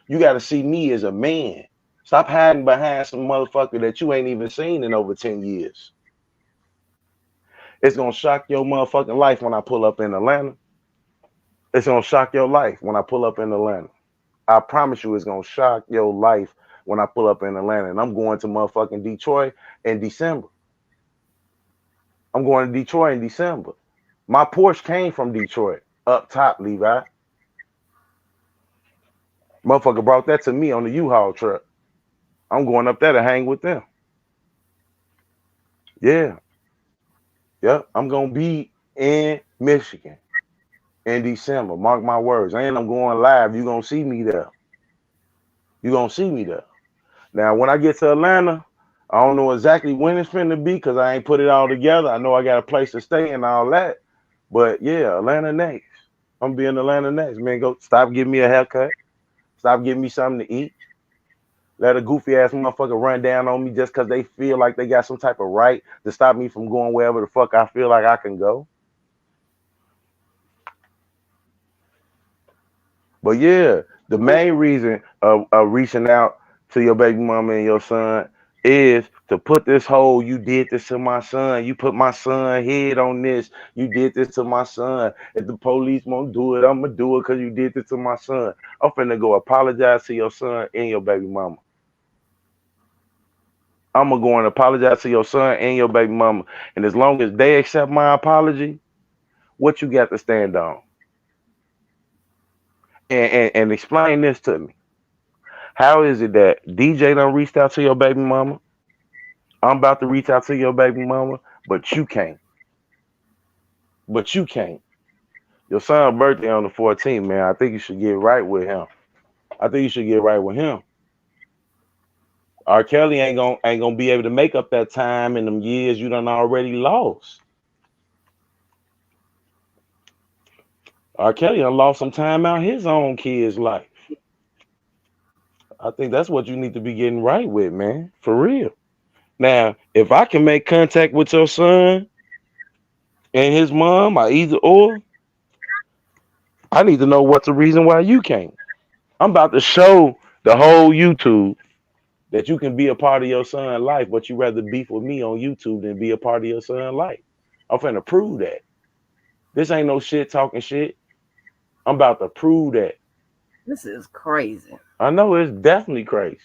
You got to see me as a man. Stop hiding behind some motherfucker that you ain't even seen in over 10 years. It's going to shock your motherfucking life when I pull up in Atlanta. It's going to shock your life when I pull up in Atlanta. I promise you it's going to shock your life when I pull up in Atlanta. And I'm going to motherfucking Detroit in December. I'm going to Detroit in December. My Porsche came from Detroit up top, Levi. Motherfucker brought that to me on the U-Haul truck. I'm going up there to hang with them. Yeah. Yep. I'm going to be in Michigan in December. Mark my words. And I'm going live. You're going to see me there. You're going to see me there. Now, when I get to Atlanta, I don't know exactly when it's finna be because I ain't put it all together. I know I got a place to stay and all that. But yeah, Atlanta next. I'm being Atlanta next. Man, go stop giving me a haircut. Stop giving me something to eat. Let a goofy ass motherfucker run down on me just because they feel like they got some type of right to stop me from going wherever the fuck I feel like I can go. But yeah, the main reason of reaching out to your baby mama and your son is to put this whole you did this to my son, you put my son head on this, you did this to my son. If the police won't do it, I'm gonna do it because you did this to my son. I'm finna go apologize to your son and your baby mama. I'm gonna go and apologize to your son and your baby mama. And as long as they accept my apology, what you got to stand on? And explain this to me. How is it that DJ done reached out to your baby mama? I'm about to reach out to your baby mama, but you can't. But you can't. Your son's birthday on the 14th, man. I think you should get right with him. I think you should get right with him. R. Kelly ain't gonna be able to make up that time in them years you done already lost. R. Kelly done lost some time out his own kid's life. I think that's what you need to be getting right with, man. For real. Now, if I can make contact with your son and his mom, or either or, I need to know what's the reason why you can't. I'm about to show the whole YouTube that you can be a part of your son's life, but you rather beef with me on YouTube than be a part of your son's life. I'm finna prove that. This ain't no shit talking shit. I'm about to prove that. This is crazy. I know it's definitely crazy.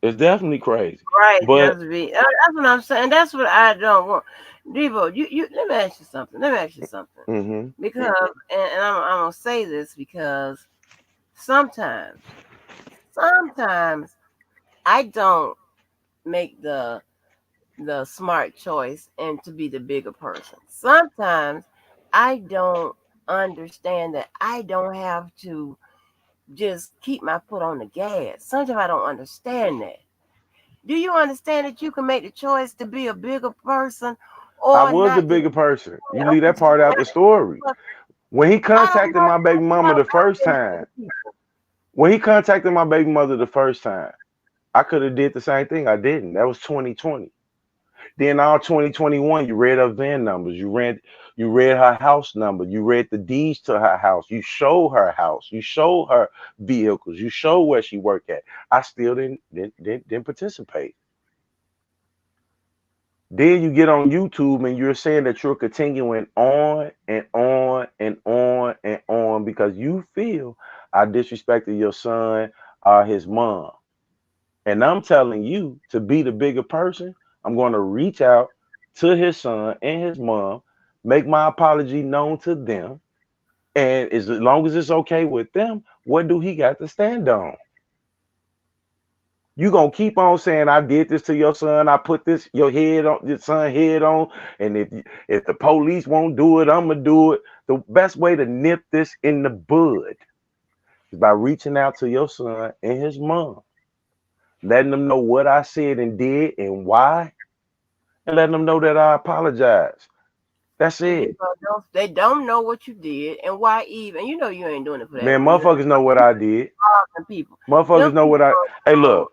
It's definitely crazy. Right, But just be. That's what I'm saying. That's what I don't want. Devo, you. Let me ask you something. Let me ask you something. mm-hmm. Because, and I'm gonna say this because sometimes, sometimes I don't make the smart choice and to be the bigger person. Sometimes I don't understand that I don't have to just keep my foot on the gas. Sometimes I don't understand that. Do you understand that you can make the choice to be a bigger person I or was the not to bigger person. You leave that part out the story. When he I don't contacted know. my baby mama the first time, when he contacted my baby mother the first time, I could have did the same thing. I didn't. That was 2020. Then all 2021, you read her VIN numbers, you read her house number, you read the deeds to her house, you show her house, you show her vehicles, you show where she worked at. I still didn't participate. Then you get on YouTube and you're saying that you're continuing on and on and on and on because you feel I disrespected your son or his mom. And I'm telling you to be the bigger person, I'm going to reach out to his son and his mom, make my apology known to them. And as long as it's okay with them, what do he got to stand on? You gonna keep on saying I did this to your son, I put this your son head on, and if the police won't do it, I'm gonna do it. The best way to nip this in the bud is by reaching out to your son and his mom, letting them know what I said and did and why, and letting them know that I apologize. That's it. They don't know what you did and why even. You know you ain't doing it for that Man, reason. motherfuckers know what I did. People. Motherfuckers know what I. Hey, look.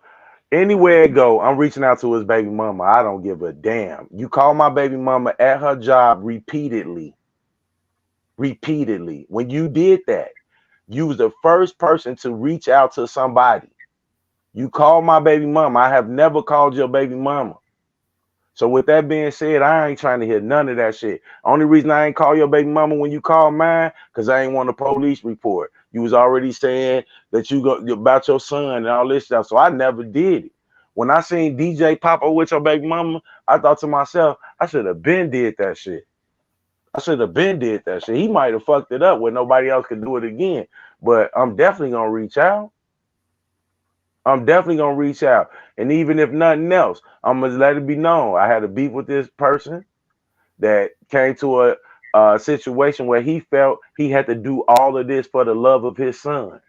Anywhere Anywhere it go, I'm reaching out to his baby mama. I don't give a damn. You call my baby mama at her job repeatedly. Repeatedly. When you did that, you was the first person to reach out to somebody. You call my baby mama. I have never called your baby mama. So with that being said, I ain't trying to hear none of that shit. Only reason I ain't call your baby mama when you call mine, because I ain't want a police report. You was already saying that you go about your son and all this stuff. So I never did it. When I seen DJ pop up with your baby mama, I thought to myself, I should have been did that shit. I should have been did that shit. He might have fucked it up where nobody else could do it again. But I'm definitely gonna reach out. I'm definitely gonna reach out. And even if nothing else, I'm gonna let it be known. I had a beef with this person that came to a situation where he felt he had to do all of this for the love of his son.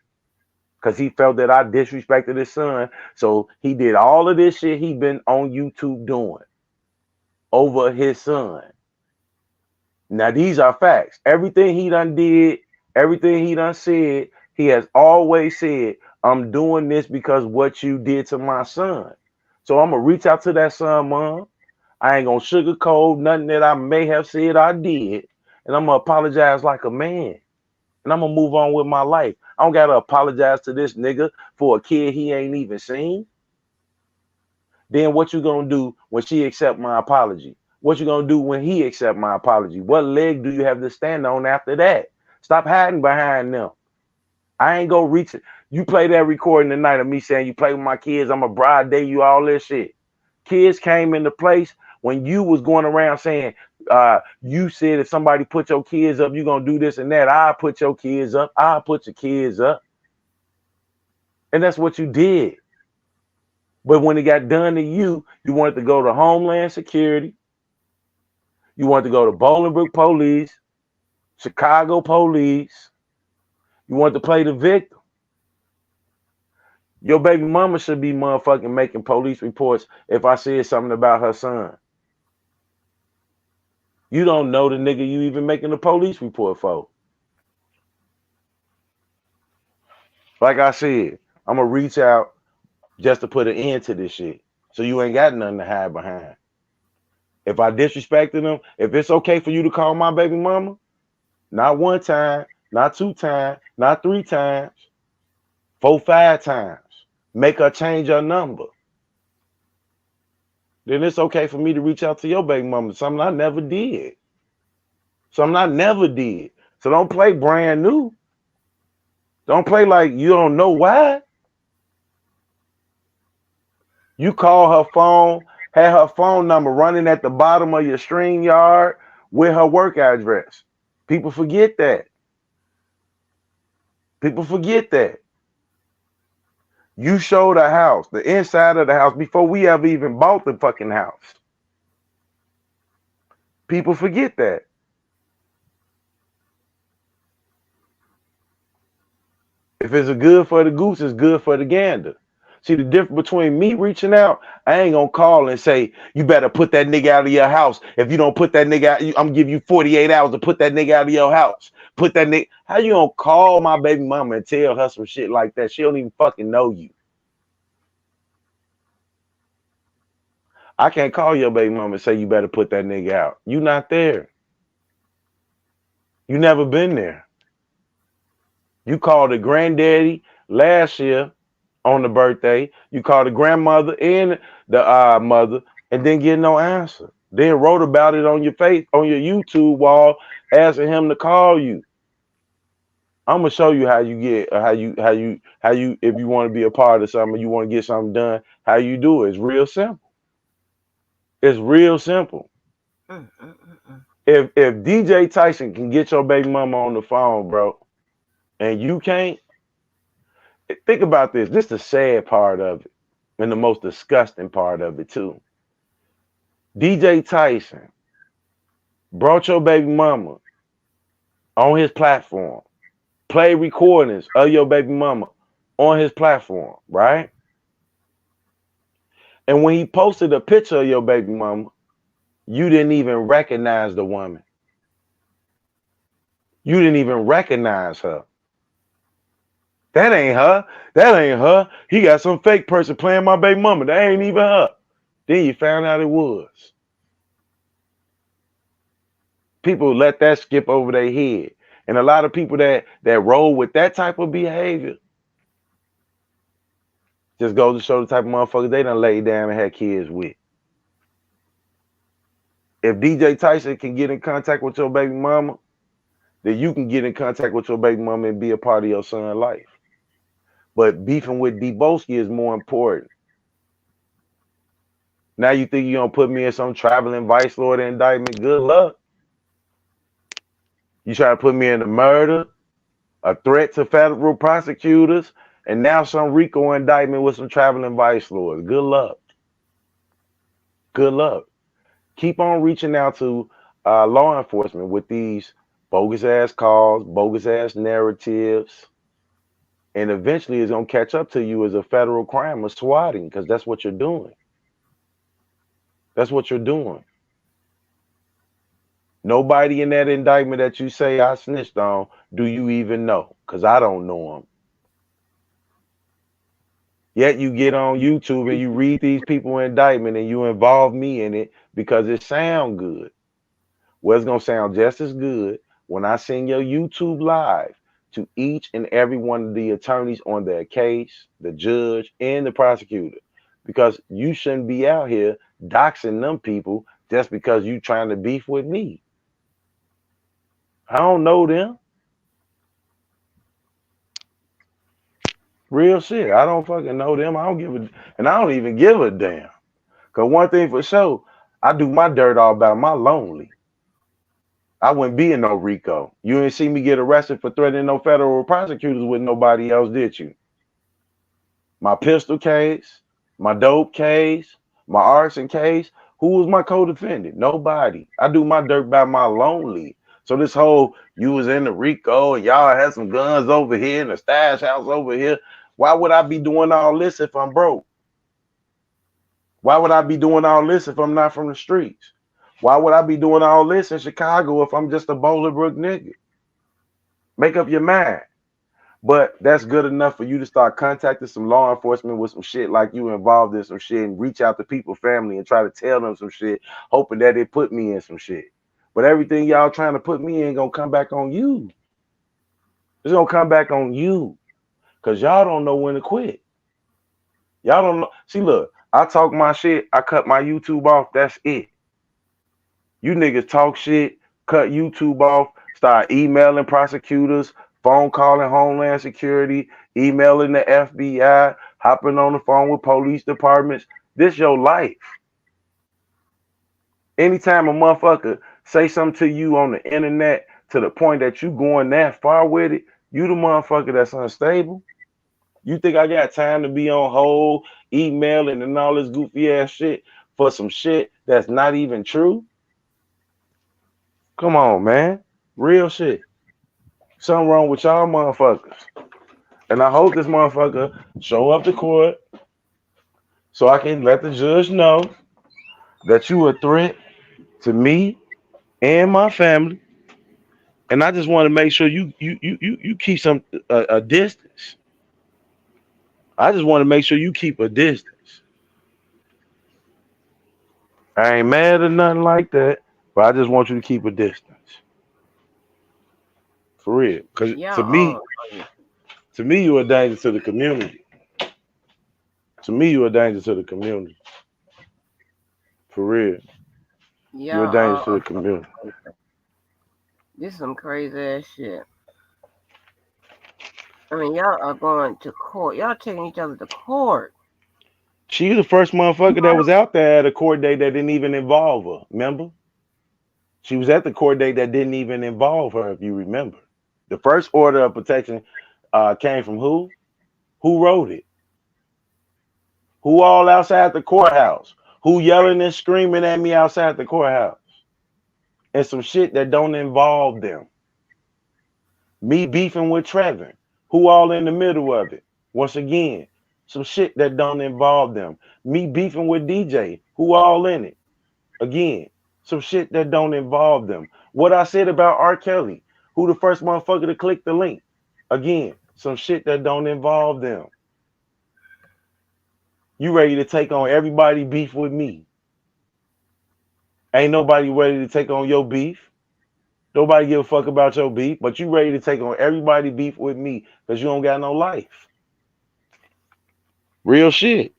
Because he felt that I disrespected his son. So he did all of this shit he been on YouTube doing over his son. Now these are facts. Everything he done did, everything he done said, he has always said, I'm doing this because what you did to my son. So I'm gonna reach out to that son, mom. I ain't gonna sugarcoat nothing that I may have said I did, and I'm gonna apologize like a man, and I'm gonna move on with my life. I don't gotta apologize to this nigga for a kid he ain't even seen. Then what you gonna do when she accept my apology? What you gonna do when he accept my apology? What leg do you have to stand on after that? Stop hiding behind them. I ain't gonna reach it. You play that recording tonight of me saying you play with my kids, I'm a bride day you, all this shit. Kids came into place when you was going around saying, you said if somebody put your kids up, you gonna do this and that. I'll put your kids up. I'll put your kids up. And that's what you did. But when it got done to you, you wanted to go to Homeland Security. You wanted to go to Bolingbrook Police, Chicago Police. You wanted to play the victim. Your baby mama should be motherfucking making police reports if I said something about her son. You don't know the nigga you even making a police report for. Like I said, I'm going to reach out just to put an end to this shit. So you ain't got nothing to hide behind. If I disrespected him, if it's okay for you to call my baby mama, not one time, not two times, not three times, 4, 5 times, make her change her number, then it's okay for me to reach out to your baby mama. Something I never did. Something I never did. So don't play brand new. Don't play like you don't know why. You call her phone, had her phone number running at the bottom of your stream yard with her work address. People forget that. People forget that. You showed the house, the inside of the house, before we ever even bought the fucking house. People forget that. If it's a good for the goose, it's good for the gander. See, the difference between me reaching out, I ain't gonna call and say, you better put that nigga out of your house. If you don't put that nigga out, I'm gonna give you 48 hours to put that nigga out of your house. Put that nigga. How you gonna call my baby mama and tell her some shit like that? She don't even fucking know you. I can't call your baby mama and say you better put that nigga out. You not there. You never been there. You called the granddaddy last year on the birthday. You called the grandmother and the mother and didn't get no answer. Then wrote about it on your face on your YouTube wall, asking him to call you. I'm gonna show you how you get how you if you want to be a part of something, you want to get something done, how you do it. It's real simple. It's real simple. Mm, mm, mm, mm. If DJ Tyson can get your baby mama on the phone, bro, and you can't, think about this. This is the sad part of it, and the most disgusting part of it too. DJ Tyson brought your baby mama on his platform, play recordings of your baby mama on his platform, right? And when he posted a picture of your baby mama, you didn't even recognize the woman. You didn't even recognize her. That ain't her. That ain't her. He got some fake person playing my baby mama. That ain't even her. Then you found out it was. People let that skip over their head. And a lot of people that roll with that type of behavior just goes to show the type of motherfuckers they done laid down and had kids with. If DJ Tyson can get in contact with your baby mama, then you can get in contact with your baby mama and be a part of your son's life. But beefing with Debunking is more important. Now you think you're gonna put me in some traveling vice lord indictment? Good luck. You try to put me in a murder, a threat to federal prosecutors, and now some RICO indictment with some traveling vice lords. Good luck. Good luck. Keep on reaching out to law enforcement with these bogus ass calls, bogus ass narratives, and eventually it's gonna catch up to you as a federal crime of swatting, because that's what you're doing. That's what you're doing. Nobody in that indictment that you say I snitched on, do you even know? Because I don't know them. Yet you get on YouTube and you read these people indictment and you involve me in it because it sounds good. Well, it's going to sound just as good when I send your YouTube live to each and every one of the attorneys on their case, the judge, and the prosecutor. Because you shouldn't be out here doxing them people just because you trying to beef with me. I don't know them. Real shit. I don't fucking know them. I don't give a, and I don't even give a damn. Cause one thing for sure, I do my dirt all about my lonely. I wouldn't be in no RICO. You didn't see me get arrested for threatening no federal prosecutors with nobody else, did you? My pistol case, my dope case, my arson case. Who was my co-defendant? Nobody. I do my dirt by my lonely. So this whole you was in the RICO and y'all had some guns over here and the stash house over here. Why would I be doing all this if I'm broke? Why would I be doing all this if I'm not from the streets? Why would I be doing all this in Chicago if I'm just a Bolingbrook nigga? Make up your mind. But that's good enough for you to start contacting some law enforcement with some shit like you involved in some shit and reach out to people, family, and try to tell them some shit, hoping that they put me in some shit. But everything y'all trying to put me in gonna come back on you. It's gonna come back on you. Cause y'all don't know when to quit. Y'all don't know. See, look, I talk my shit, I cut my YouTube off, that's it. You niggas talk shit, cut YouTube off, start emailing prosecutors, phone calling Homeland Security, emailing the FBI, hopping on the phone with police departments. This your life. Anytime a motherfucker say something to you on the internet to the point that you going that far with it, you the motherfucker that's unstable. You think I got time to be on hold, emailing and all this goofy ass shit for some shit that's not even true? Come on, man. Real shit. Something wrong with y'all motherfuckers. And I hope this motherfucker show up to court so I can let the judge know that you a threat to me and my family. And I just want to make sure you keep some a distance. I just want to make sure you keep a distance. I ain't mad or nothing like that, but I just want you to keep a distance. For real. Cause Y'all, to me, you a danger to the community. To me, you a danger to the community. For real. You a danger to y'all, the community. this is some crazy ass shit. I mean, y'all are going to court. Y'all taking each other to court. She the first motherfucker that was out there at a court date that didn't even involve her. Remember? She was at the court date that didn't even involve her, if you remember. The first order of protection came from who? Who wrote it? Who all outside the courthouse? Who yelling and screaming at me outside the courthouse? And some shit that don't involve them. Me beefing with Trevor. Who all in the middle of it? Once again, some shit that don't involve them. Me beefing with DJ. Who all in it? Again, some shit that don't involve them. What I said about R. Kelly. Who the first motherfucker to click the link? Again, some shit that don't involve them. You ready to take on everybody beef with me? Ain't nobody ready to take on your beef. Nobody give a fuck about your beef, but you ready to take on everybody beef with me because you don't got no life. Real shit.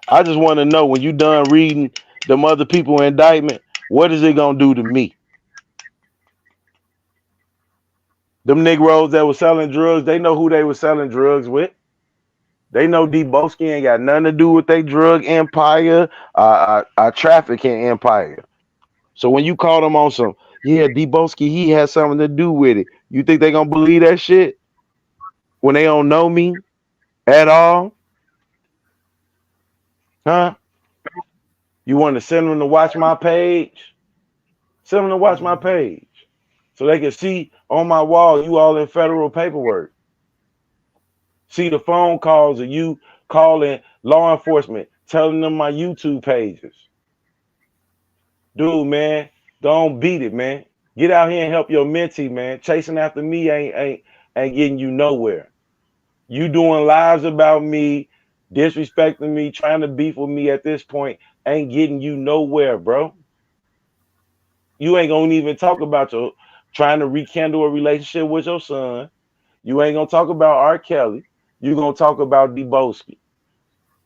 I just want to know when you done reading them other people indictment, what is it gonna do to me? Them Negroes that was selling drugs, they know who they was selling drugs with. They know Debunking ain't got nothing to do with their drug empire, trafficking empire. So when you call them on some, yeah, Debowski, he has something to do with it. You think they gonna believe that shit when they don't know me at all? Huh? You want to send them to watch my page? Send them to watch my page so they can see on my wall you all in federal paperwork. See the phone calls of you calling law enforcement, telling them my YouTube pages. Dude, man, don't beat it, man. Get out here and help your mentee, man. Chasing after me ain't getting you nowhere. You doing lives about me, disrespecting me, trying to beef with me at this point ain't getting you nowhere, bro. You ain't gonna even talk about your trying to rekindle a relationship with your son. You ain't gonna talk about R. Kelly. You gonna talk about Debowski.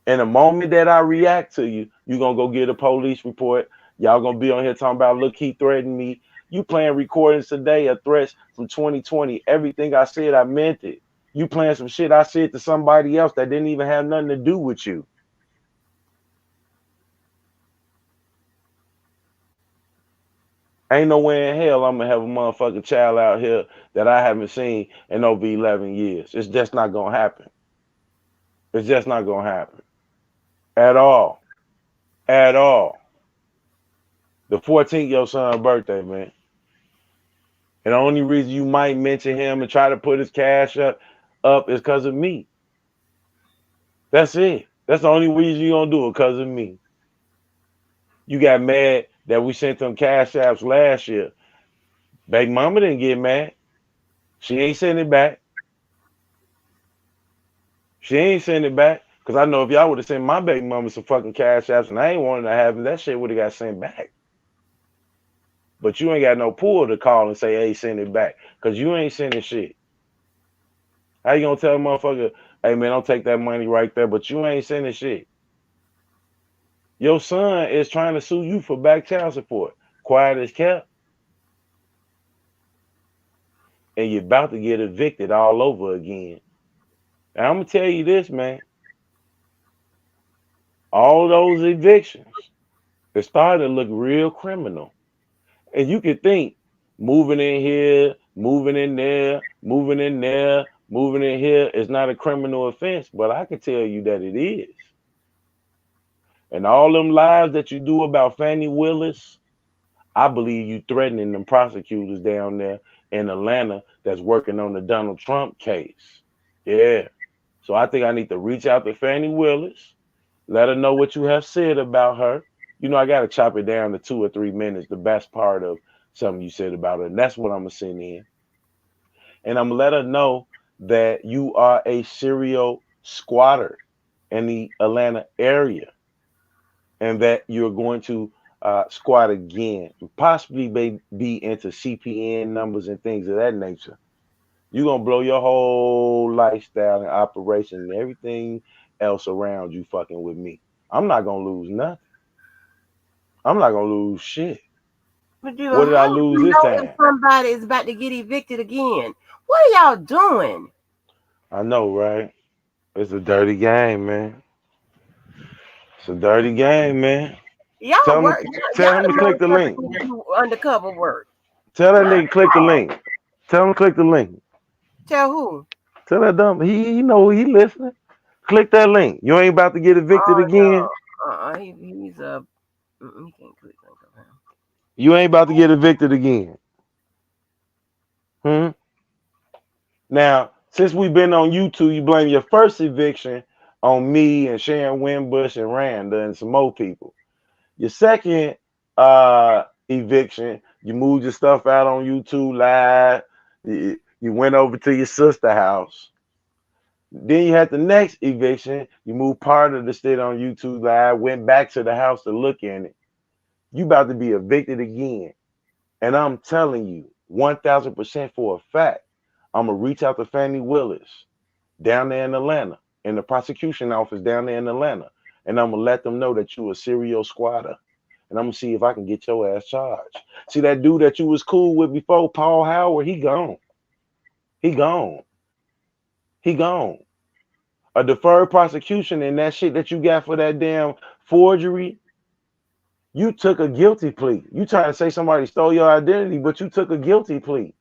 And the moment that I react to you, you gonna go get a police report. Y'all gonna be on here talking about, look, he threatened me. You playing recordings today of threats from 2020. Everything I said, I meant it. You playing some shit I said to somebody else that didn't even have nothing to do with you. Ain't no way in hell I'm gonna have a motherfucking child out here that I haven't seen in over 11 years. It's just not gonna happen. It's just not gonna happen. At all. At all. The 14th, your son's birthday, man. And the only reason you might mention him and try to put his cash up is because of me. That's it. That's the only reason you're gonna do it, because of me. You got mad that we sent them cash apps last year. Baby mama didn't get mad. She ain't sending it back. She ain't sending it back. Cause I know if y'all would have sent my baby mama some fucking cash apps and I ain't wanting to have them, that shit would have got sent back. But you ain't got no pull to call and say, hey, send it back. Cause you ain't sending shit. How you gonna tell a motherfucker, hey man, don't take that money right there, but you ain't sending shit? Your son is trying to sue you for back child support. Quiet as kept. And you're about to get evicted all over again. And I'm gonna tell you this, man. All those evictions, it started to look real criminal. And you could think moving in here, moving in there, moving in there, moving in here is not a criminal offense, but I can tell you that it is. And all them lies that you do about Fannie Willis, I believe you threatening them prosecutors down there in Atlanta that's working on the Donald Trump case. Yeah. So I think I need to reach out to Fannie Willis, let her know what you have said about her. You know, I got to chop it down to 2 or 3 minutes, the best part of something you said about her. And that's what I'm going to send in. And I'm going to let her know that you are a serial squatter in the Atlanta area. and that you're going to squat again, and possibly be into CPN numbers and things of that nature. You're gonna blow your whole lifestyle and operation and everything else around you fucking with me. I'm not gonna lose nothing. I'm not gonna lose shit. But dude, What did I how do lose you this know if time? somebody is about to get evicted again? What are y'all doing? I know, right? It's a dirty game, man. It's a dirty game, man. Y'all Tell him, work. tell Y'all him the to click the motherfuckers link. who do undercover work. Tell that My nigga click the God. link. Tell him to click the link. Tell who? Tell that dumb. He know he listening. Click that link. You ain't about to get evicted Oh again. no. He's a. He can't click link of him. You ain't about to get evicted again. Hmm? Now, since we've been on YouTube, you blame your first eviction on me and Sharon Winbush and Randa and some more people. Your second eviction, you moved your stuff out on YouTube live. You went over to your sister house. Then you had the next eviction. You moved part of the shit on YouTube live, went back to the house to look in it. You about to be evicted again. And I'm telling you, 1000% for a fact, I'm going to reach out to Fannie Willis down there in Atlanta, in the prosecution office down there in Atlanta. And I'm going to let them know that you a serial squatter. And I'm going to see if I can get your ass charged. See that dude that you was cool with before, Paul Howard, he gone. He gone. He gone. A deferred prosecution and that shit that you got for that damn forgery, you took a guilty plea. You trying to say somebody stole your identity, but you took a guilty plea.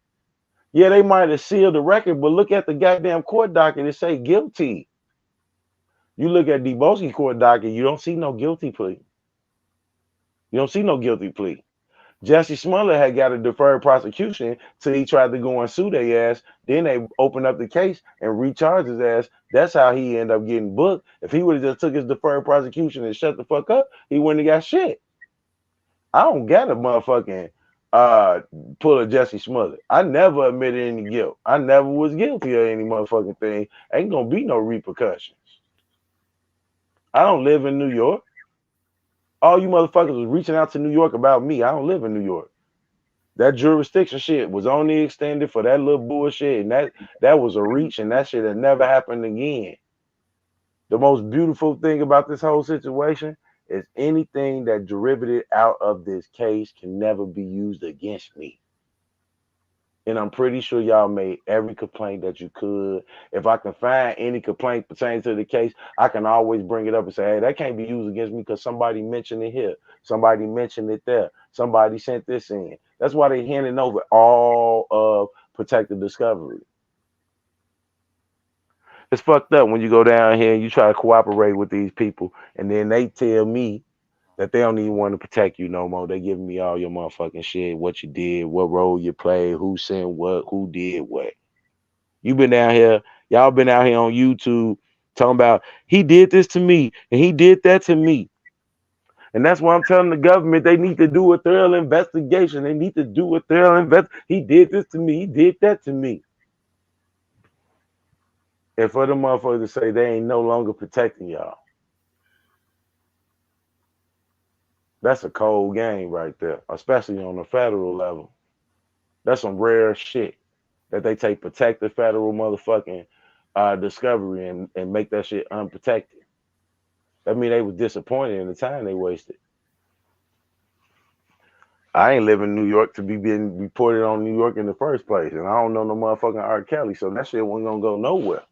Yeah, they might have sealed the record, but look at the goddamn court docket. It say guilty. You look at Debunking court docket, you don't see no guilty plea. You don't see no guilty plea. Jesse Smollett had got a deferred prosecution till he tried to go and sue their ass. Then they opened up the case and recharged his ass. That's how he ended up getting booked. If he would have just took his deferred prosecution and shut the fuck up, he wouldn't have got shit. I don't got a motherfucking uh pull a Jesse Smollett. I never admitted any guilt. I never was guilty of any motherfucking thing. Ain't gonna be no repercussions. I don't live in New York. All you motherfuckers was reaching out to New York about me. I don't live in New York. That jurisdiction shit was only extended for that little bullshit, and that was a reach, and that shit had never happened again. The most beautiful thing about this whole situation is anything that derivative out of this case can never be used against me. And I'm pretty sure y'all made every complaint that you could. If I can find any complaint pertaining to the case, I can always bring it up and say, hey, that can't be used against me because somebody mentioned it here. Somebody mentioned it there. Somebody sent this in. That's why they handing over all of protected discovery. It's fucked up when you go down here and you try to cooperate with these people, and then they tell me that they don't even want to protect you no more. They giving me all your motherfucking shit, what you did, what role you played, who sent what, who did what. You been down here, y'all been out here on YouTube talking about he did this to me and he did that to me. And that's why I'm telling the government they need to do a thorough investigation. They need to do a thorough He did this to me, he did that to me. And for the motherfuckers to say they ain't no longer protecting y'all, that's a cold game right there, especially on the federal level. That's some rare shit that they take protected federal motherfucking discovery and make that shit unprotected. That mean they was disappointed in the time they wasted. I ain't live in New York to be being reported on New York in the first place, and I don't know no motherfucking R. Kelly, so that shit wasn't gonna go nowhere.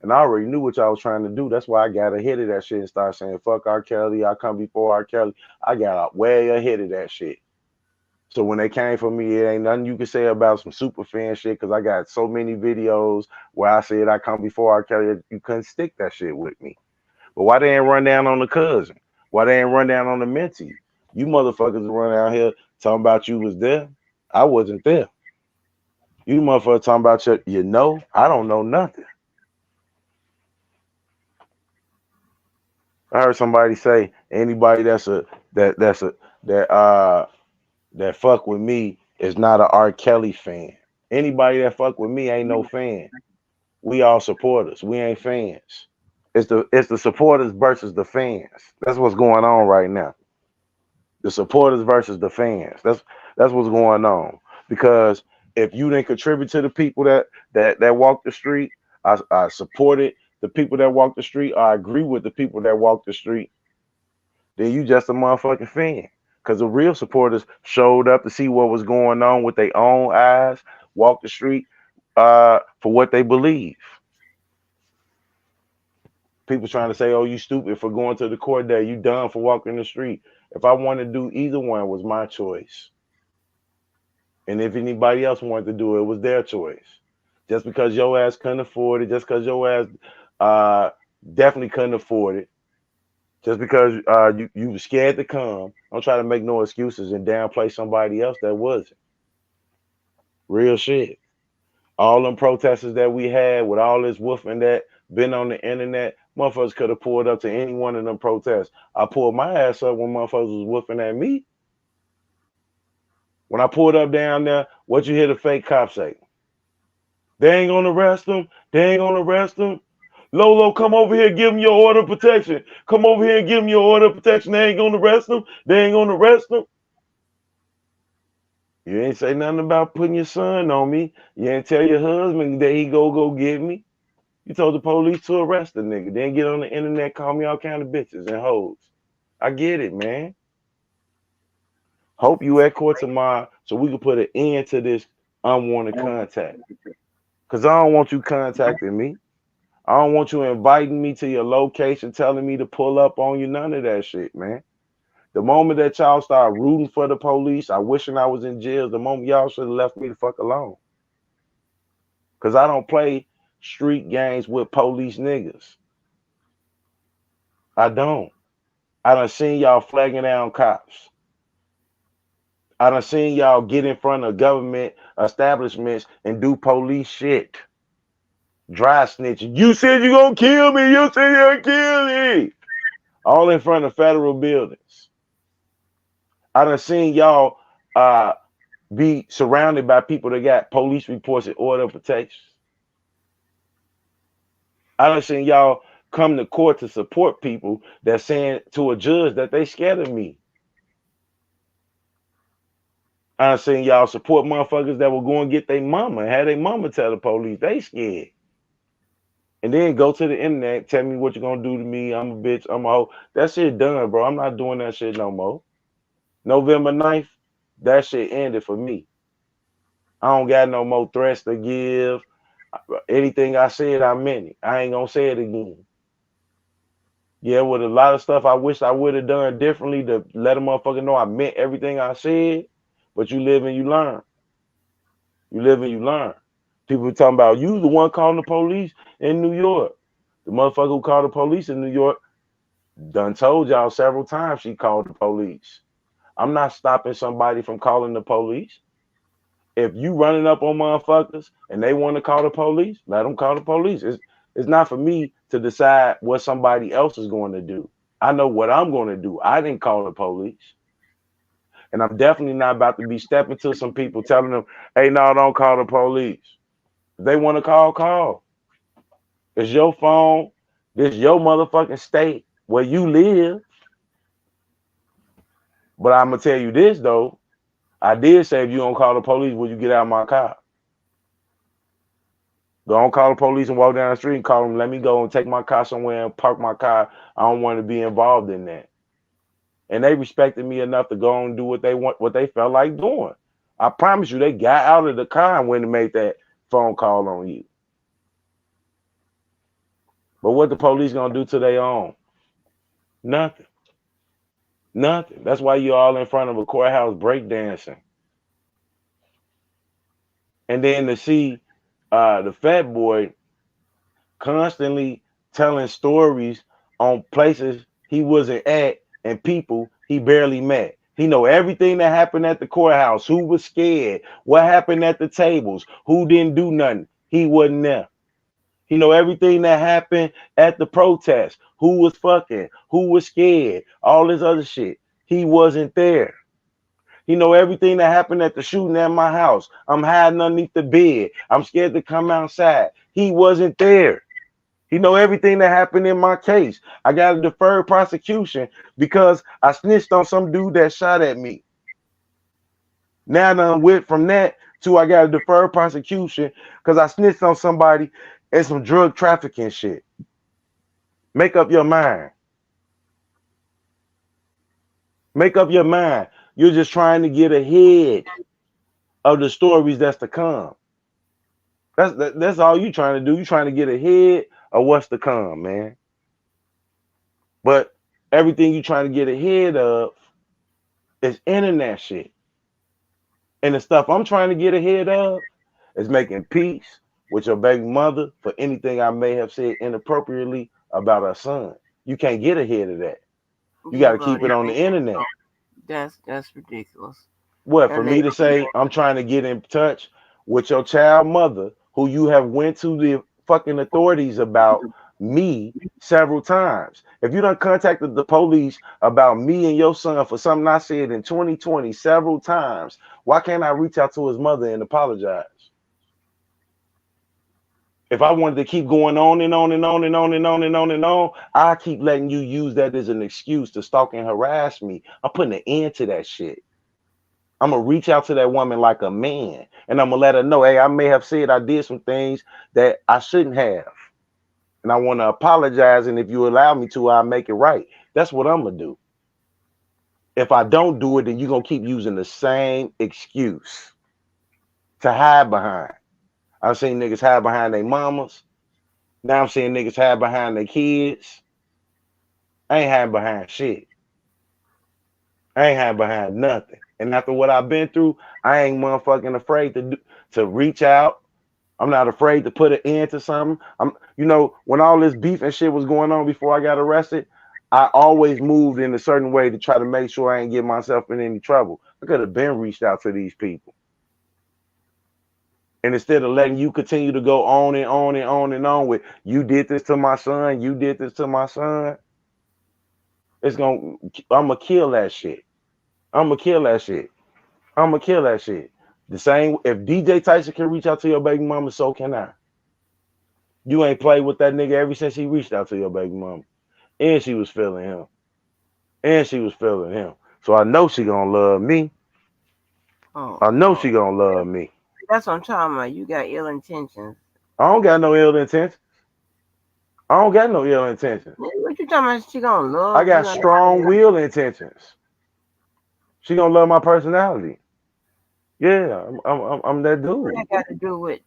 And I already knew what y'all was trying to do. That's why I got ahead of that shit and started saying, fuck R. Kelly, I come before R. Kelly. I got way ahead of that shit. So when they came for me, it ain't nothing you can say about some super fan shit because I got so many videos where I said I come before R. Kelly that you couldn't stick that shit with me. But why they ain't run down on the cousin? Why they ain't run down on the mentee? You motherfuckers run out here talking about you was there. I wasn't there. You motherfuckers talking about you know, I don't know nothing. I heard somebody say anybody that fuck with me is not a R. Kelly fan. Anybody that fuck with me ain't no fan. We all supporters. We ain't fans. It's the supporters versus the fans. That's what's going on right now. The supporters versus the fans. That's what's going on. Because if you didn't contribute to the people that walk the street, I supported the people that walk the street. I agree with the people that walk the street. Then you just a motherfucking fan. Because the real supporters showed up to see what was going on with their own eyes, walk the street for what they believe. People trying to say, "Oh, you stupid for going to the court day. You dumb for walking the street." If I wanted to do either one, was my choice. And if anybody else wanted to do it, it was their choice. Just because your ass couldn't afford it, just because your ass definitely couldn't afford it, just because you were scared to come, don't try to make no excuses and downplay somebody else that wasn't. Real shit. All them protesters that we had with all this woofing that been on the internet, motherfuckers could have pulled up to any one of them protests. I pulled my ass up when motherfuckers was woofing at me. When I pulled up down there, what you hear the fake cops say? They ain't gonna arrest them. They ain't gonna arrest them. Lolo, come over here, give them your order of protection. Come over here and give them your order of protection. They ain't gonna arrest them. They ain't gonna arrest them. You ain't say nothing about putting your son on me. You ain't tell your husband that he go get me. You told the police to arrest the nigga. Then get on the internet, call me all kind of bitches and hoes. I get it, man. Hope you at court tomorrow so we can put an end to this unwanted contact. Because I don't want you contacting me. I don't want you inviting me to your location, telling me to pull up on you. None of that shit, man. The moment that y'all start rooting for the police, I wishing I was in jail. The moment y'all should have left me the fuck alone. Because I don't play street games with police niggas. I don't. I done seen y'all flagging down cops. I done seen y'all get in front of government establishments and do police shit. Dry snitching. You said you gonna kill me. You said you gonna kill me. All in front of federal buildings. I done seen y'all be surrounded by people that got police reports and order of protection. I done seen y'all come to court to support people that saying to a judge that they scared of me. I done seen y'all support motherfuckers that will go and get their mama and have their mama tell the police they scared. And then go to the internet, tell me what you're gonna do to me. I'm a bitch, I'm a hoe. That shit done, bro. I'm not doing that shit no more. November 9th, that shit ended for me. I don't got no more threats to give. Anything I said, I meant it. I ain't gonna say it again. Yeah, with a lot of stuff I wish I would have done differently to let a motherfucker know I meant everything I said. But you live and you learn. You live and you learn. People talking about you the one calling the police in New York. The motherfucker who called the police in New York done told y'all several times she called the police. I'm not stopping somebody from calling the police. If you running up on motherfuckers and they want to call the police, let them call the police. It's not for me to decide what somebody else is going to do. I know what I'm going to do. I didn't call the police. And I'm definitely not about to be stepping to some people telling them, hey, no, don't call the police. If they want to call. It's your phone. This your motherfucking state where you live. But I'm going to tell you this, though. I did say if you don't call the police, will you get out of my car? Don't call the police and walk down the street and call them, let me go and take my car somewhere and park my car. I don't want to be involved in that. And they respected me enough to go and do what they want, what they felt like doing. I promise you, they got out of the car and went and made that phone call on you. But what the police gonna do to their own? Nothing. Nothing. That's why you all in front of a courthouse breakdancing. And then to see the fat boy constantly telling stories on places he wasn't at and people he barely met. He know everything that happened at the courthouse, who was scared, what happened at the tables, who didn't do nothing. He wasn't there. He know everything that happened at the protest, who was fucking, who was scared, all this other shit. He wasn't there. He know everything that happened at the shooting at my house. I'm hiding underneath the bed. I'm scared to come outside. He wasn't there. He know everything that happened in my case. I got a deferred prosecution because I snitched on some dude that shot at me. Now I went from that to I got a deferred prosecution because I snitched on somebody and some drug trafficking shit. Make up your mind. Make up your mind. You're just trying to get ahead of the stories that's to come. That's all you trying to do. You trying to get ahead of what's to come, man. But everything you trying to get ahead of is internet shit. And the stuff I'm trying to get ahead of is making peace with your baby mother for anything I may have said inappropriately about her son. You can't get ahead of that. You got Yeah, to keep but it on the internet. that's ridiculous. What, for And me to say I'm trying to get in touch with your child mother who you have went to the fucking authorities about me several times. If you done contacted the police about me and your son for something I said in 2020 several times, why can't I reach out to his mother and apologize? If I wanted to keep going on and on and on and on and on and on and on, I keep letting you use that as an excuse to stalk and harass me. I'm putting an end to that shit. I'm gonna reach out to that woman like a man, and I'm gonna let her know, hey, I may have said I did some things that I shouldn't have, and I want to apologize. And if you allow me to, I'll make it right. That's what I'm gonna do. If I don't do it, then you're gonna keep using the same excuse to hide behind. I've seen niggas hide behind their mamas. Now I'm seeing niggas hide behind their kids. I ain't hiding behind shit. I ain't hiding behind nothing. And after what I've been through, I ain't motherfucking afraid to reach out. I'm not afraid to put an end to something. When all this beef and shit was going on before I got arrested, I always moved in a certain way to try to make sure I ain't get myself in any trouble. I could have been reached out to these people. And instead of letting you continue to go on and on and on and on with you did this to my son, you did this to my son, I'm gonna kill that shit. I'm gonna kill that shit. I'm gonna kill that shit. The same if DJ Tyson can reach out to your baby mama, so can I. You ain't played with that nigga ever since he reached out to your baby mama. And she was feeling him. And she was feeling him. So I know she gonna love me. oh I know Lord, she gonna love me. that's what I'm talking about. You got ill intentions. I don't got no ill intentions. I don't got no ill intentions. What you talking about? She gonna I love got you and strong will intentions. She gonna love my personality. Yeah, I'm that what dude. that got to do with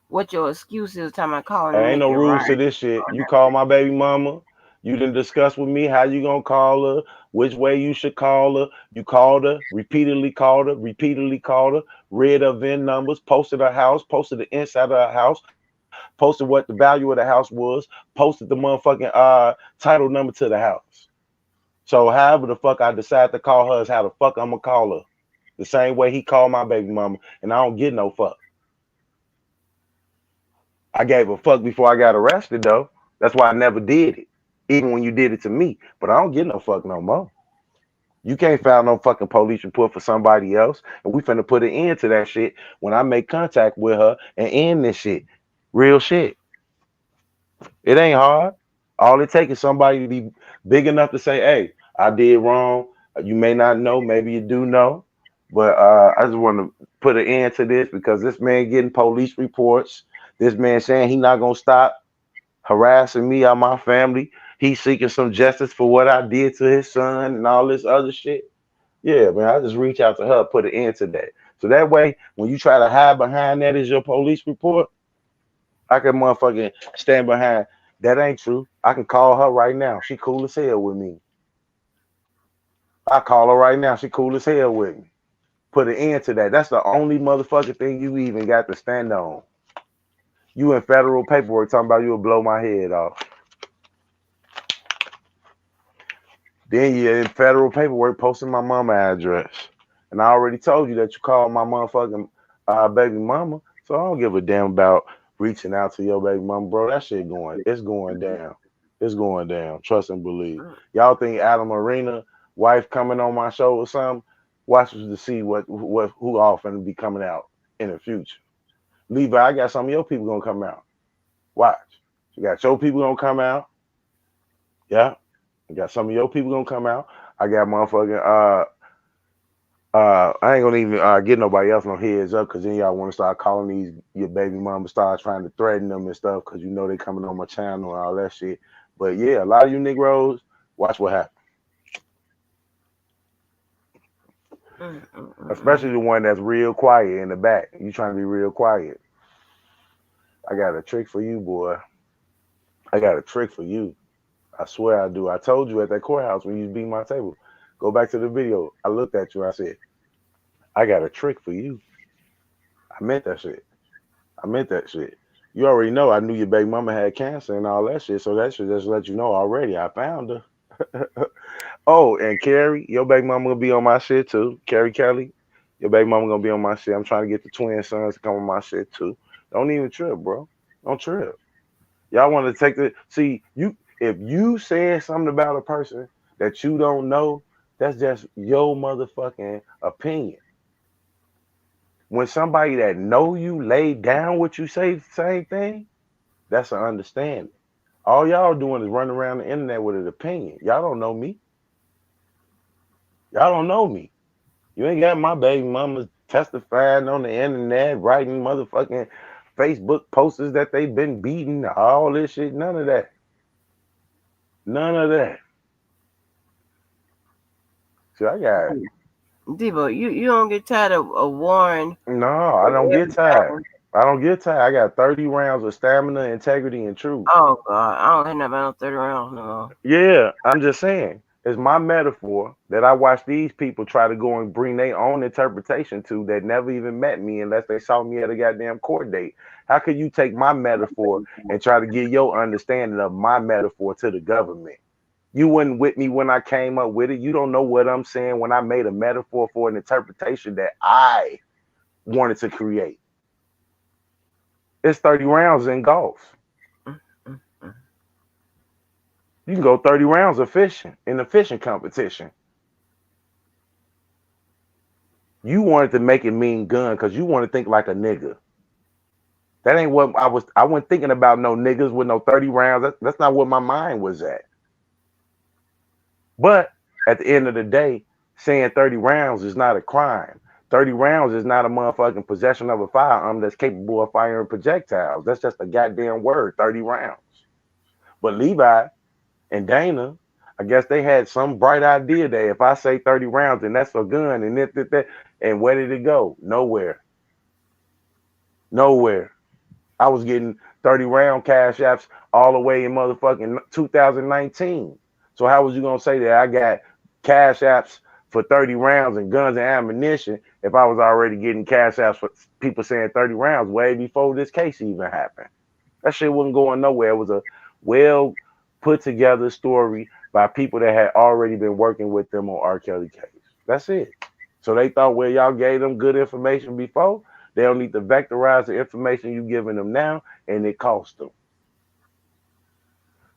what your excuse is? Talking about calling to There ain't make no it rules right. to this shit. You call my baby mama. You didn't discuss with me how you gonna call her, which way you should call her. You called her, repeatedly called her, read her VIN numbers, posted her house, posted the inside of her house, posted what the value of the house was, posted the motherfucking title number to the house. So however the fuck I decide to call her is how the fuck I'm gonna call her. The same way he called my baby mama, and I don't get no fuck. I gave a fuck before I got arrested though. That's why I never did it. Even when you did it to me. But I don't get no fuck no more. You can't file no fucking police report for somebody else. And we finna put an end to that shit when I make contact with her and end this shit. Real shit. It ain't hard. All it takes is somebody to be big enough to say, hey, I did wrong. You may not know, maybe you do know. But I just want to put an end to this because this man getting police reports. This man saying he not gonna stop harassing me or my family. He's seeking some justice for what I did to his son and all this other shit. Yeah, man, I just reach out to her, put an end to that. So that way, when you try to hide behind that as your police report, I can motherfucking stand behind. That ain't true. I can call her right now. She cool as hell with me. I call her right now. She cool as hell with me. Put an end to that. That's the only motherfucking thing you even got to stand on. You in federal paperwork talking about you will blow my head off. Then you in federal paperwork posting my mama address. And I already told you that you called my motherfucking baby mama. So I don't give a damn about reaching out to your baby mama, bro. That shit it's going down. It's going down. Trust and believe. Y'all think Adam Arena wife coming on my show or something? Watch us to see who all finna be coming out in the future. Levi, I got some of your people gonna come out. Watch. You got your people gonna come out. Yeah. You got some of your people gonna come out. I got motherfucking I ain't gonna even get nobody else no heads up because then y'all want to start calling these your baby mama, start trying to threaten them and stuff because you know they coming on my channel and all that shit. But yeah, a lot of you Negroes, watch what happens. Especially the one that's real quiet in the back. You trying to be real quiet. I got a trick for you, boy. I got a trick for you. I swear I do. I told you at that courthouse when you was beating my table. Go back to the video. I looked at you. I said, I got a trick for you. I meant that shit. I meant that shit. You already know I knew your baby mama had cancer and all that shit, so that should just let you know already. I found her. Oh, and Carrie, your baby mama gonna be on my shit too. Carrie Kelly, your baby mama gonna be on my shit. I'm trying to get the twin sons to come on my shit too. Don't even trip, bro. Don't trip. Y'all want to take the see you if you saying something about a person that you don't know, that's just your motherfucking opinion. When somebody that know you lay down what you say the same thing, that's an understanding. All y'all doing is running around the internet with an opinion. Y'all don't know me. Y'all don't know me. You ain't got my baby mama testifying on the internet, writing motherfucking Facebook posters that they've been beating, all this shit. None of that. None of that. See, I got Debo, you don't get tired of warring no, I don't every get tired. time. I don't get tired. I got 30 rounds of stamina, integrity, and truth. Oh God, I don't hear nothing about 30 rounds no Yeah, I'm just saying. It's my metaphor that I watch these people try to go and bring their own interpretation to that never even met me unless they saw me at a goddamn court date. How could you take my metaphor and try to get your understanding of my metaphor to the government? You wasn't with me when I came up with it. You don't know what I'm saying when I made a metaphor for an interpretation that I wanted to create. It's 30 rounds in golf. more. You can go 30 rounds of fishing in the fishing competition. You wanted to make it mean gun because you want to think like a nigga. That ain't what I was. I wasn't thinking about no niggas with no 30 rounds. That's not what my mind was at. But at the end of the day, saying 30 rounds is not a crime. 30 rounds is not a motherfucking possession of a firearm that's capable of firing projectiles. That's just a goddamn word, 30 rounds. But Levi and Dana, I guess they had some bright idea that if I say 30 rounds and that's a gun and that, and where did it go? Nowhere. Nowhere. I was getting 30 round cash apps all the way in motherfucking 2019. So how was you gonna say that I got cash apps for 30 rounds and guns and ammunition if I was already getting cash apps for people saying 30 rounds way before this case even happened? That shit wasn't going nowhere. It was a well put together story by people that had already been working with them on R. Kelly case. That's it. So they thought, well, y'all gave them good information before. They don't need to vectorize the information you giving them now, and it costs them.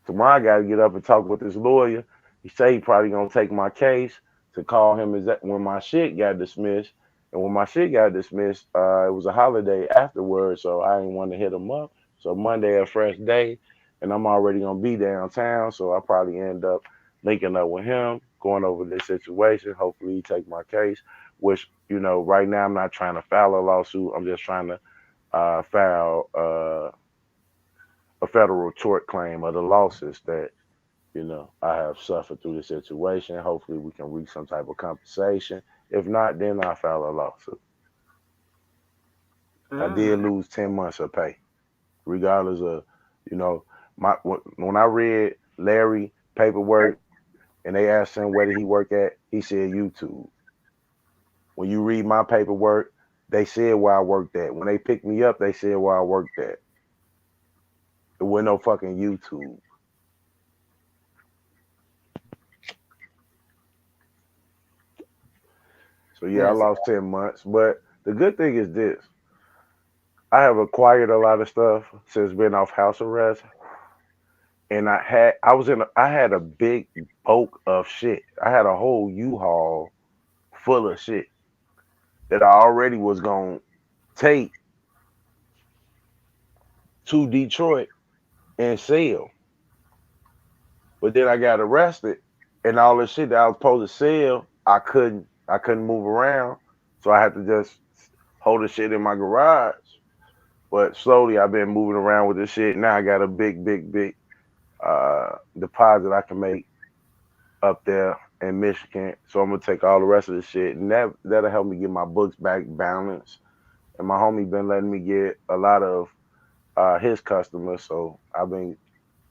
Tomorrow I got to get up and talk with this lawyer. He say he probably gonna take my case to call him when my shit got dismissed. And when my shit got dismissed, it was a holiday afterwards, so I didn't want to hit him up. So Monday a fresh day, and I'm already gonna be downtown, so I probably end up linking up with him, going over this situation. Hopefully he take my case. Which right now I'm not trying to file a lawsuit. I'm just trying to file a federal tort claim of the losses that I have suffered through the situation. Hopefully, we can reach some type of compensation. If not, then I file a lawsuit. I did lose 10 months of pay, regardless of, you know, when I read Larry paperwork and they asked him where did he work at, he said YouTube. When you read my paperwork, they said where I worked at. When they picked me up, they said where I worked at. There was no fucking YouTube. So yeah, I Yes. lost 10 months. But the good thing is this. I have acquired a lot of stuff since being off house arrest. And I had a big bulk of shit. I had a whole U-Haul full of shit that I already was gonna take to Detroit and sell. But then I got arrested, and all the shit that I was supposed to sell, I couldn't move around, so I had to just hold the shit in my garage. But slowly, I've been moving around with this shit. Now I got a big deposit I can make up there in Michigan. So I'm gonna take all the rest of the shit, and that'll help me get my books back balanced. And my homie been letting me get a lot of his customers, so I've been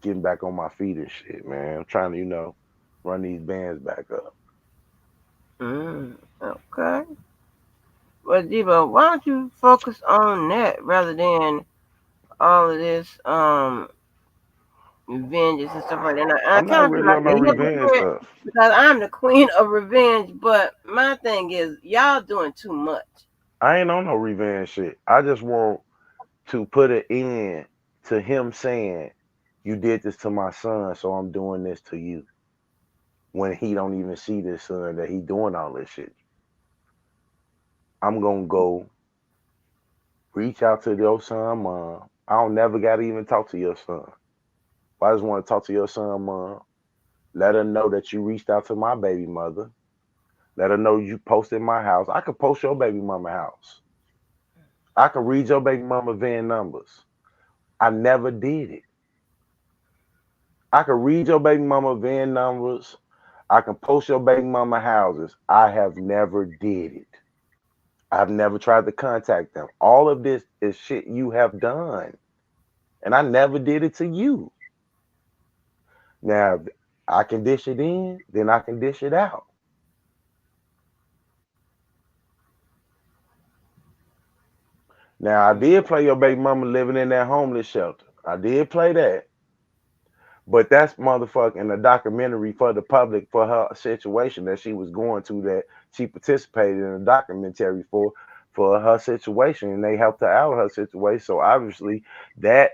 getting back on my feet and shit, man. I'm trying to, run these bands back up. Okay. Well, Debo, why don't you focus on that rather than all of this revenges and stuff like that? And I I'm not kind of feel really like on a no revenge hypocrite stuff. because I'm the queen of revenge, but my thing is y'all doing too much. I ain't on no revenge shit. I just want to put an end to him saying, "You did this to my son, so I'm doing this to you." When he don't even see this son that he doing all this shit. I'm gonna go reach out to your son, mom. I don't never gotta even talk to your son. I just want to talk to your son, mom. Let her know that you reached out to my baby mother. Let her know you posted my house. I could post your baby mama house. I could read your baby mama VIN numbers. I never did it. I could read your baby mama VIN numbers. I can post your baby mama houses. I have never did it. I've never tried to contact them. All of this is shit you have done. And I never did it to you. Now, if I can dish it in, then I can dish it out. Now, I did play your baby mama living in that homeless shelter. I did play that. But that's motherfucking a documentary for the public for her situation that she was going to, that she participated in a documentary for her situation, and they helped her out of her situation. So obviously that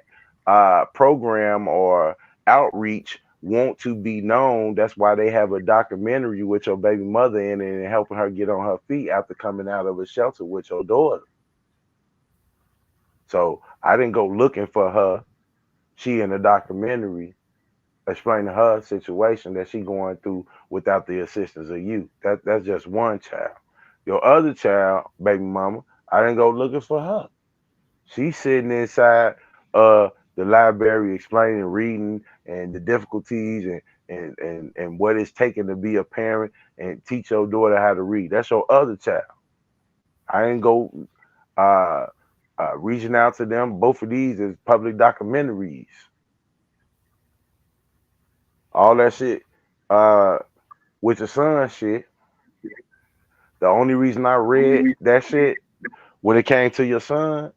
program or outreach want to be known. That's why they have a documentary with your baby mother in it and helping her get on her feet after coming out of a shelter with your daughter. So I didn't go looking for her. She in the documentary explaining her situation that she going through without the assistance of you. That's just one child. Your other child, baby mama, I didn't go looking for her. She's sitting inside the library explaining reading and the difficulties and what it's taking to be a parent and teach your daughter how to read. That's your other child. I didn't go uh, reaching out to them. Both of these is public documentaries. All that shit uh, with your son shit. The only reason I read that shit when it came to your son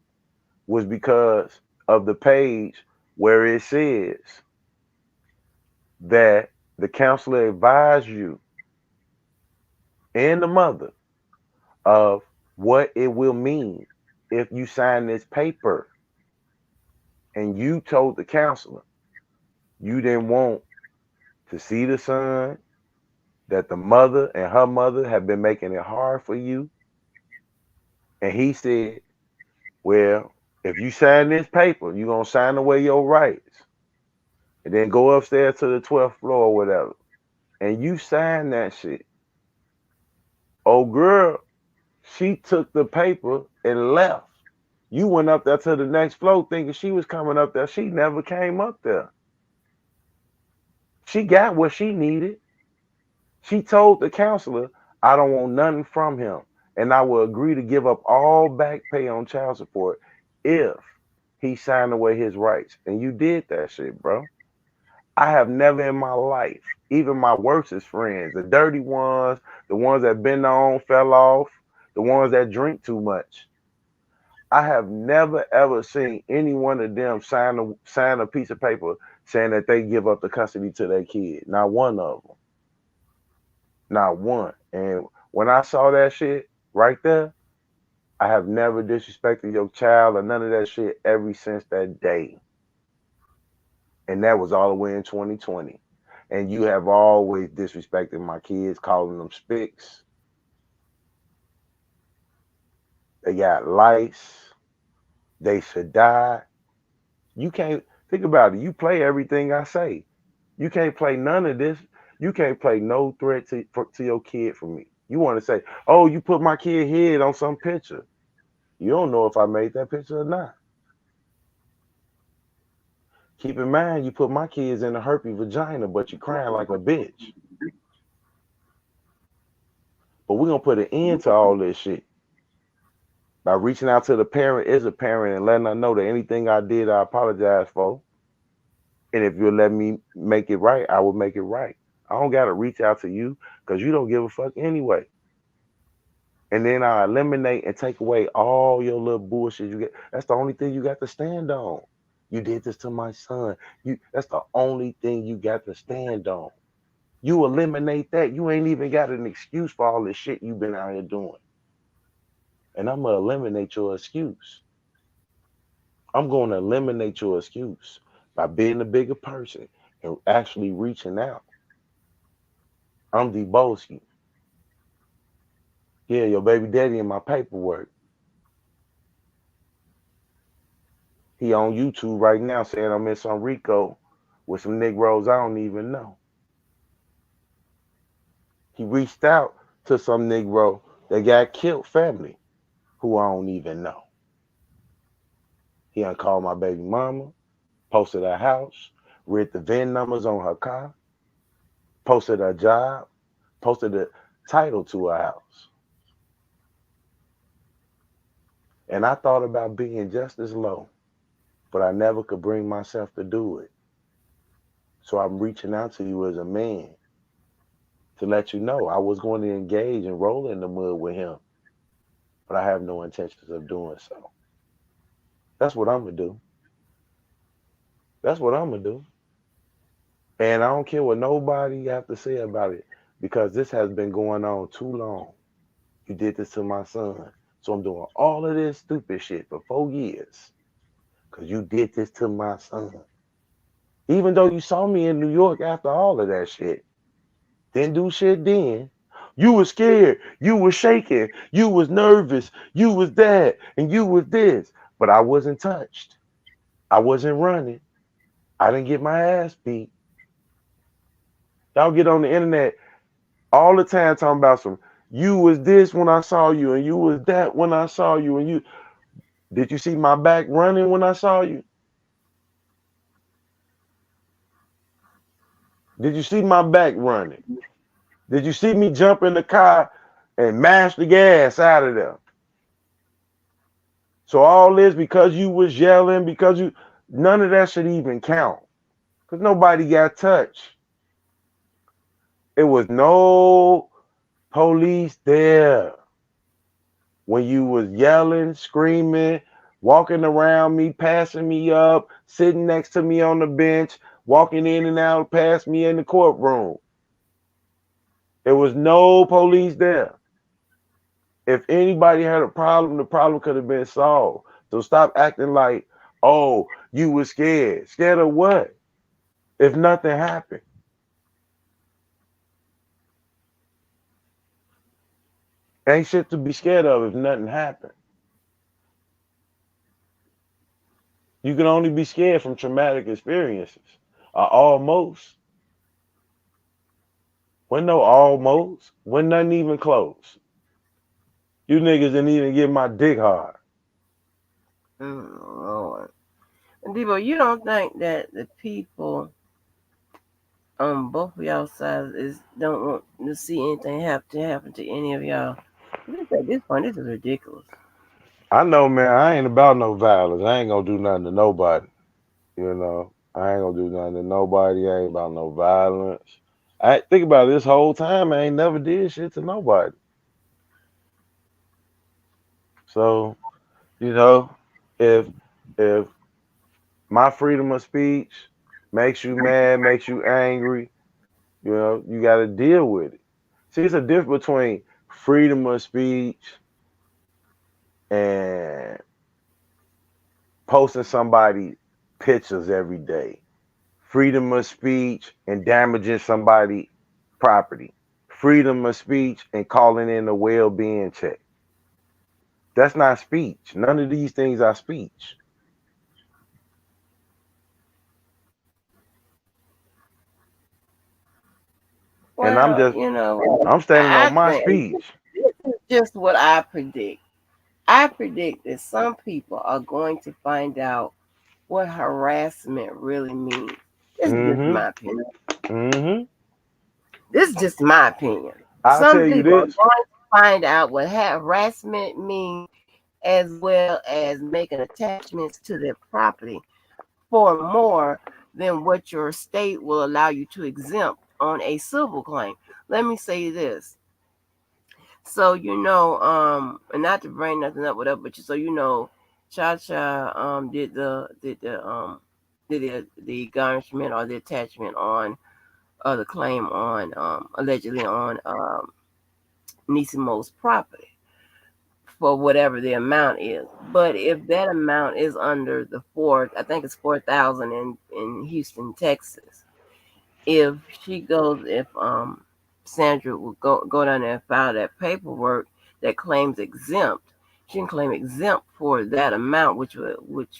was because of the page where it says that the counselor advised you and the mother of what it will mean if you sign this paper. And you told the counselor you didn't want to see the son, that the mother and her mother have been making it hard for you. And he said, well, if you sign this paper, you're going to sign away your rights. And then go upstairs to the 12th floor or whatever. And you sign that shit. Oh, girl, she took the paper and left. You went up there to the next floor thinking she was coming up there. She never came up there. She got what she needed. She told the counselor, I don't want nothing from him. And I will agree to give up all back pay on child support if he signed away his rights. And you did that shit, bro. I have never in my life, even my worstest friends, the dirty ones, the ones that been on, fell off, the ones that drink too much, I have never ever seen any one of them sign a piece of paper saying that they give up the custody to their kid. Not one of them. Not one. And when I saw that shit right there, I have never disrespected your child or none of that shit ever since that day. And that was all the way in 2020. And you have always disrespected my kids, calling them spicks. They got lice. They should die. You can't. Think about it. You play everything I say. You can't play none of this. You can't play no threat to your kid from me. You want to say, oh, you put my kid head on some picture. You don't know if I made that picture or not. Keep in mind, you put my kids in a herpes vagina, but you crying like a bitch. But we're going to put an end to all this shit by reaching out to the parent as a parent and letting her know that anything I did, I apologize for. And if you'll let me make it right, I will make it right. I don't got to reach out to you because you don't give a fuck anyway. And then I eliminate and take away all your little bullshit you get. That's the only thing you got to stand on. You did this to my son. That's the only thing you got to stand on. You eliminate that. You ain't even got an excuse for all this shit you've been out here doing. And I'm gonna eliminate your excuse. I'm gonna eliminate your excuse by being a bigger person and actually reaching out. I'm Debunking. Yeah, your baby daddy in my paperwork. He on YouTube right now saying I'm in some Rico with some Negroes I don't even know. He reached out to some Negro that got killed family who I don't even know. He done called my baby mama, posted her house, read the VIN numbers on her car, posted her job, posted the title to her house. And I thought about being just as low, but I never could bring myself to do it. So I'm reaching out to you as a man to let you know I was going to engage and roll in the mud with him, but I have no intentions of doing so. That's what I'm going to do. That's what I'm going to do. And I don't care what nobody have to say about it because this has been going on too long. You did this to my son. So I'm doing all of this stupid shit for 4 years because you did this to my son. Even though you saw me in New York after all of that shit. Didn't do shit then. You was scared. You was shaking. You was nervous. You was that. And you was this. But I wasn't touched. I wasn't running. I didn't get my ass beat. Y'all get on the internet all the time talking about some, you was this when I saw you, and you was that when I saw you, and you, did you see my back running when I saw you? Did you see my back running? Did you see me jump in the car and mash the gas out of there? So all this because you was yelling, because you, none of that should even count. Because nobody got touched. It was no police there. When you was yelling, screaming, walking around me, passing me up, sitting next to me on the bench, walking in and out past me in the courtroom. There was no police there. If anybody had a problem, the problem could have been solved. So stop acting like, oh, you were scared. Scared of what? If nothing happened. Ain't shit to be scared of if nothing happened. You can only be scared from traumatic experiences. Almost. When no almost. When nothing even close. You niggas didn't even get my dick hard. Lord. Debo, you don't think that the people on both of y'all sides don't want to see anything happen to any of y'all? At this point, this is ridiculous. I know, man, I ain't about no violence. I ain't gonna do nothing to nobody. You know, I ain't gonna do nothing to nobody. I ain't about no violence. I think about it, this whole time. I ain't never did shit to nobody. So, you know, if if my freedom of speech makes you mad, makes you angry, you know, you got to deal with it. See, it's a difference between freedom of speech and posting somebody pictures every day. Freedom of speech and damaging somebody property. Freedom of speech and calling in a well-being check. That's not speech. None of these things are speech. And I'm Well, just I'm standing on I my think speech. this is just what I predict. I predict that some people are going to find out what harassment really means. This is just Mm-hmm. my opinion. Mm-hmm. This is just my opinion. I'll Some tell you people are this. going to find out what harassment means as well as making attachments to their property for more than what your state will allow you to exempt on a civil claim. Let me say this. So and not to bring nothing up with that, but Cha Cha did the garnishment or the attachment on the claim on allegedly on Nisimo's property for whatever the amount is. But if that amount is under the I think it's 4,000 in Houston, Texas. If if Sandra will go down there and file that paperwork that claims exempt, she can claim exempt for that amount, which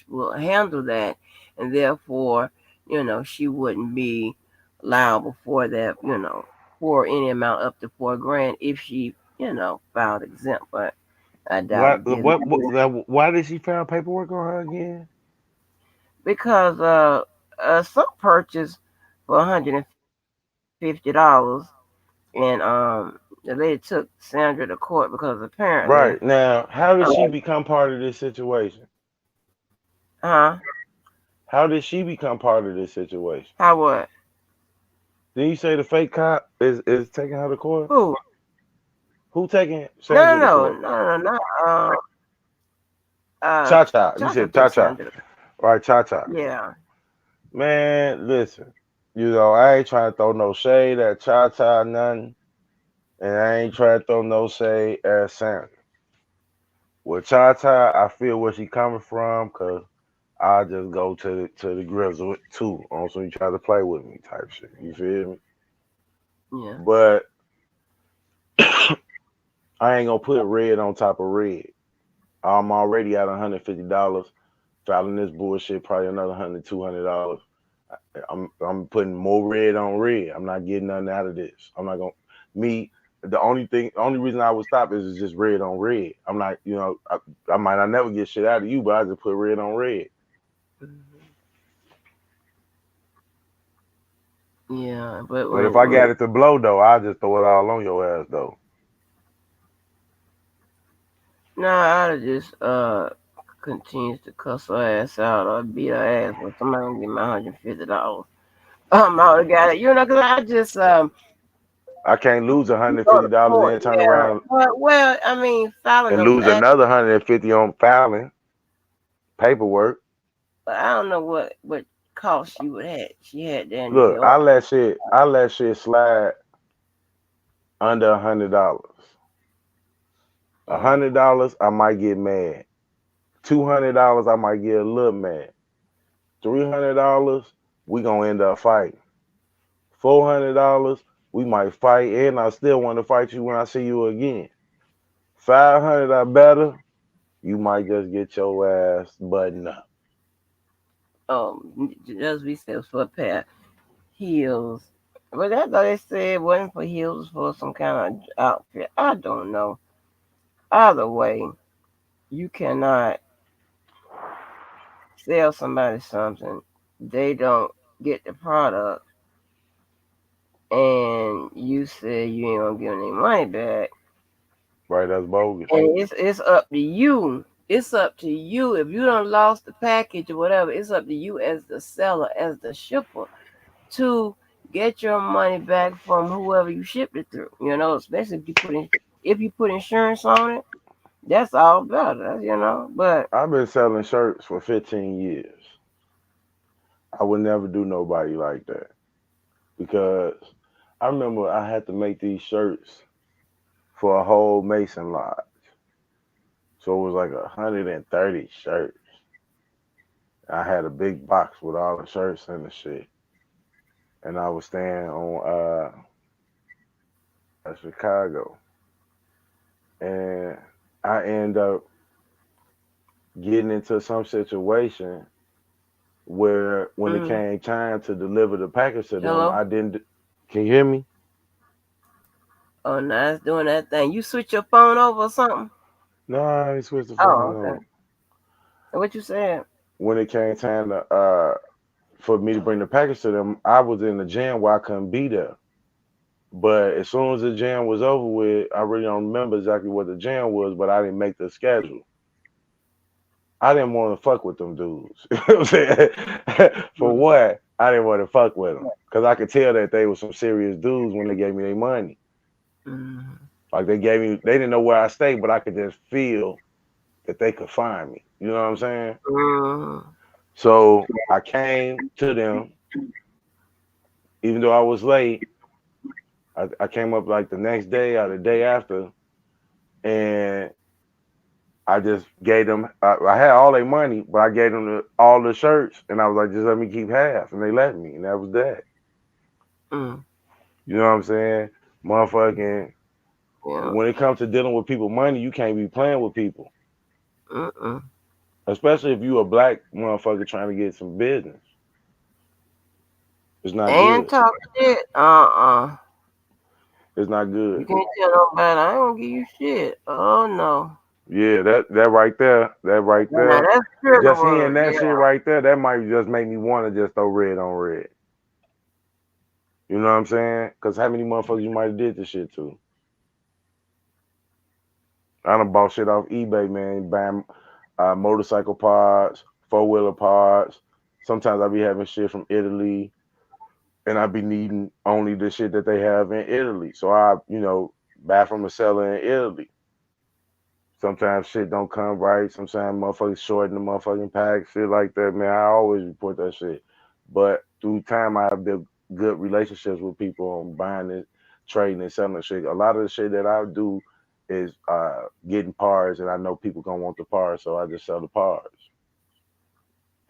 will handle that, and therefore, she wouldn't be liable for that, for any amount up to 4 grand if she, filed exempt. But I doubt What it did why did she file paperwork on her again? because some purchase for $150, and the lady took Sandra to court because apparently, Right. Now, how did she uh, become part of this situation? huh? How did she become part of this situation? How what? Did you say the fake cop is taking her to court? Who? Who taking No, Sandra to no, court? no, no, no, no. Cha Cha. You Chacha said Cha took Cha. Sandra. Right, Cha Cha. Yeah. Man, listen. I ain't trying to throw no shade at Cha Cha nothing. And I ain't trying to throw no shade at Sandra. With Cha Cha, I feel where she coming from, cause I just go to the grizzle too on some you try to play with me type shit. You feel me? Yeah. But I ain't gonna put red on top of red. I'm already at $150. Filing this bullshit, probably another $100, $200. I'm putting more red on red. I'm not getting nothing out of this. I'm not gonna me. The only reason I would stop is just red on red. I'm not, I might not never get shit out of you, but I just put red on red. Hmm. Yeah, but But if I when got it to blow though, I'll just throw it all on your ass though. no, I'd just continues to cuss her ass out or beat her ass, but somebody gonna give me $150. I already got it, because I just I can't lose go to $150 court. and turn Yeah. around Well, I mean, filing and those lose acts, another 150 on filing paperwork. but I don't know what cost she had there in New Look, York. I let shit slide under $100. a Mm. hundred dollars, I might get mad. $200, I might get a little mad. $300, we gonna end up fighting. $400, we might fight, and I still want to fight you when I see you again. 500, I better. You might just get your ass buttoned up. Just be said for a pair of heels. But that's all they said it wasn't for heels, for some kind of outfit. I don't know. Either way, you cannot sell somebody something. They don't get the product, and you say you ain't gonna give them any money back. Right? That's bogus. And it's up to you. It's up to you. If you don't lost the package or whatever, it's up to you as the seller, as the shipper, to get your money back from whoever you shipped it through. Especially if you put insurance on it, that's all better. But I've been selling shirts for 15 years. I would never do nobody like that because I remember I had to make these shirts for a whole Mason lodge. So it was like 130 shirts. I had a big box with all the shirts and the shit. And I was staying on Chicago. And I end up getting into some situation where when it mm, came time to deliver the package to them, hello, I didn't. Can you hear me? Oh, now it's doing that thing. You switch your phone over or something? No, I ain't switched the phone Oh, okay. on. What you said? When it came time to for me to bring the package to them, I was in the gym where I couldn't be there. But as soon as the jam was over with, I really don't remember exactly what the jam was, but I didn't make the schedule. I didn't want to fuck with them dudes. You know what I'm saying? For Mm, what? I didn't want to fuck with them because I could tell that they were some serious dudes when they gave me their money. mm, Like they didn't know where I stayed, but I could just feel that they could find me. You know what I'm saying? mm, So I came to them, even though I was late. I came up like the next day or the day after, and I just gave them. I had all their money, but I gave them all the shirts, and I was like, just let me keep half, and they let me, and that was that. mm. You know what I'm saying? Motherfucking. Yeah. When it comes to dealing with people money, you can't be playing with people, Mm-mm. especially if you a black motherfucker trying to get some business. It's not And good. talk shit. Uh-uh. It's not You good. can't tell nobody I ain't gonna give you shit. Oh no. Yeah, that right there, that right Now there. that's trigger Just hearing word. that Yeah. shit right there, that might just make me want to just throw red on red. You know what I'm saying? Because how many motherfuckers you might have did this shit to? I done bought shit off eBay, man. Buying motorcycle parts, 4-wheeler parts. Sometimes I be having shit from Italy, and I be needing only the shit that they have in Italy. So I, buy from a seller in Italy. Sometimes shit don't come right. Sometimes motherfuckers shorten the motherfucking pack, shit like that, man. I always report that shit. But through time, I have built good relationships with people on buying it, trading and selling shit. A lot of the shit that I do is getting parts, and I know people gonna want the parts, so I just sell the parts.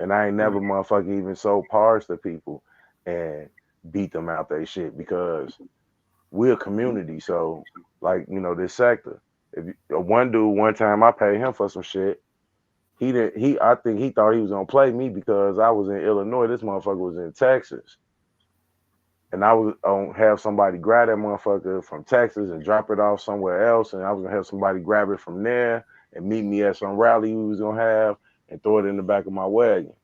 And I ain't Mm. never motherfucking even sold parts to people and beat them out they shit because we're a community. So, like, this sector. If one dude one time I paid him for some shit, he didn't. I think he thought he was gonna play me because I was in Illinois. This motherfucker was in Texas, and I was gonna have somebody grab that motherfucker from Texas and drop it off somewhere else, and I was gonna have somebody grab it from there and meet me at some rally we was gonna have and throw it in the back of my wagon.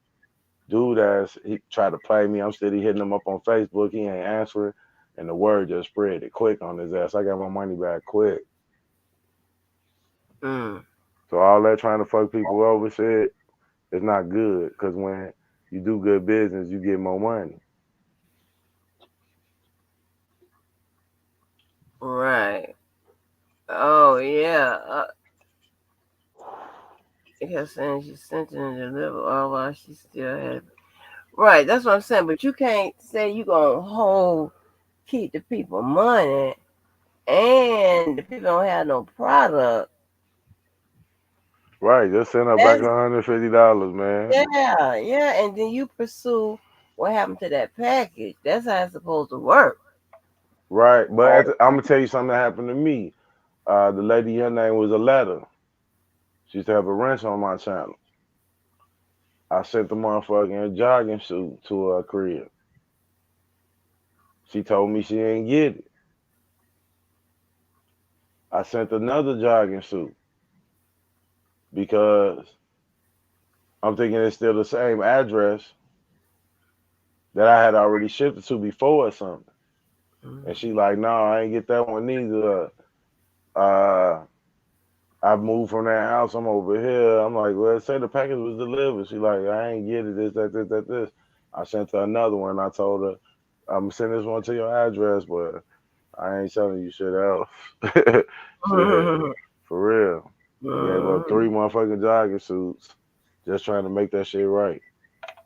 Dude, he tried to play me. I'm steady hitting him up on Facebook. He ain't answering, and the word just spread it quick on his ass. I got my money back quick. Mm. So all that trying to fuck people over shit is not good because when you do good business, you get more money. Right. Oh yeah. Because saying she sent it and delivered all while she still had. Right. That's what I'm saying. But you can't say you gonna keep the people money and the people don't have no product. Right, just send her back That's $150, man. yeah, yeah. And then you pursue what happened to that package. That's how it's supposed to work. Right, but I'm gonna tell you something that happened to me. The lady, her name was Aletta. She used to have a wrench on my channel. I sent the motherfucking jogging suit to her crib. She told me she didn't get it. I sent another jogging suit because I'm thinking it's still the same address that I had already shipped it to before or something. And she like, no, I ain't get that one neither. I moved from that house. I'm over here. I'm like, well, say the package was delivered. She like, I ain't get it. This, that, this, that, this. I sent her another one. I told her, I'm gonna send this one to your address, but I ain't selling you shit else. Shit, Mm. for real. Gave her three Mm. motherfucking jogging suits, just trying to make that shit right.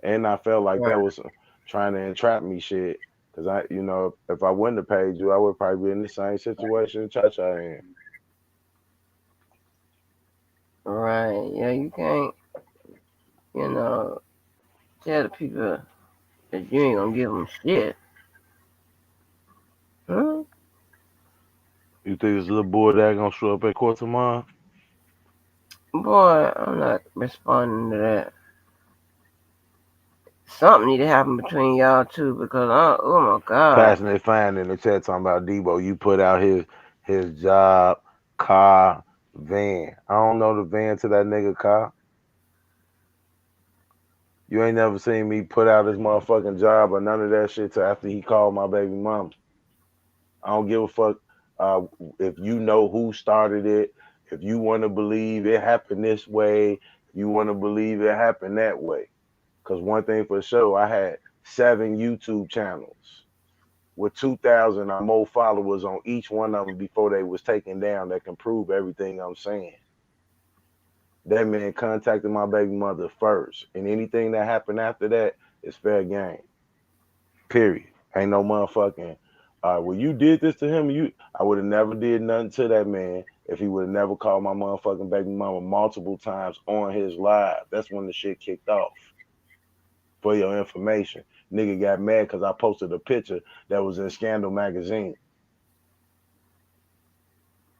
And I felt like Right. that was trying to entrap me shit. Cause if I wouldn't have paid you, I would probably be in the same situation Cha-Cha in. Right. Yeah, you can't, you know, tell the people that you ain't gonna give them shit. Huh? You think this little boy that gonna show up at court tomorrow? Boy, I'm not responding to that. Something need to happen between y'all two because oh my god. Passing they find in the chat talking about Debo. You put out his job, car, van. I don't know the van to that nigga car. You ain't never seen me put out his motherfucking job or none of that shit till after he called my baby mama. I don't give a fuck uh, if you know who started it. If you want to believe it happened this way, if you want to believe it happened that way. Because one thing for sure, I had 7 YouTube channels with 2,000 or more followers on each one of them before they was taken down that can prove everything I'm saying. That man contacted my baby mother first. And anything that happened after that is fair game. Period. Ain't no motherfucking well, you did this to him. I would have never did nothing to that man if he would have never called my motherfucking baby mama multiple times on his live. That's when the shit kicked off. For your information, nigga got mad because I posted a picture that was in Scandal magazine.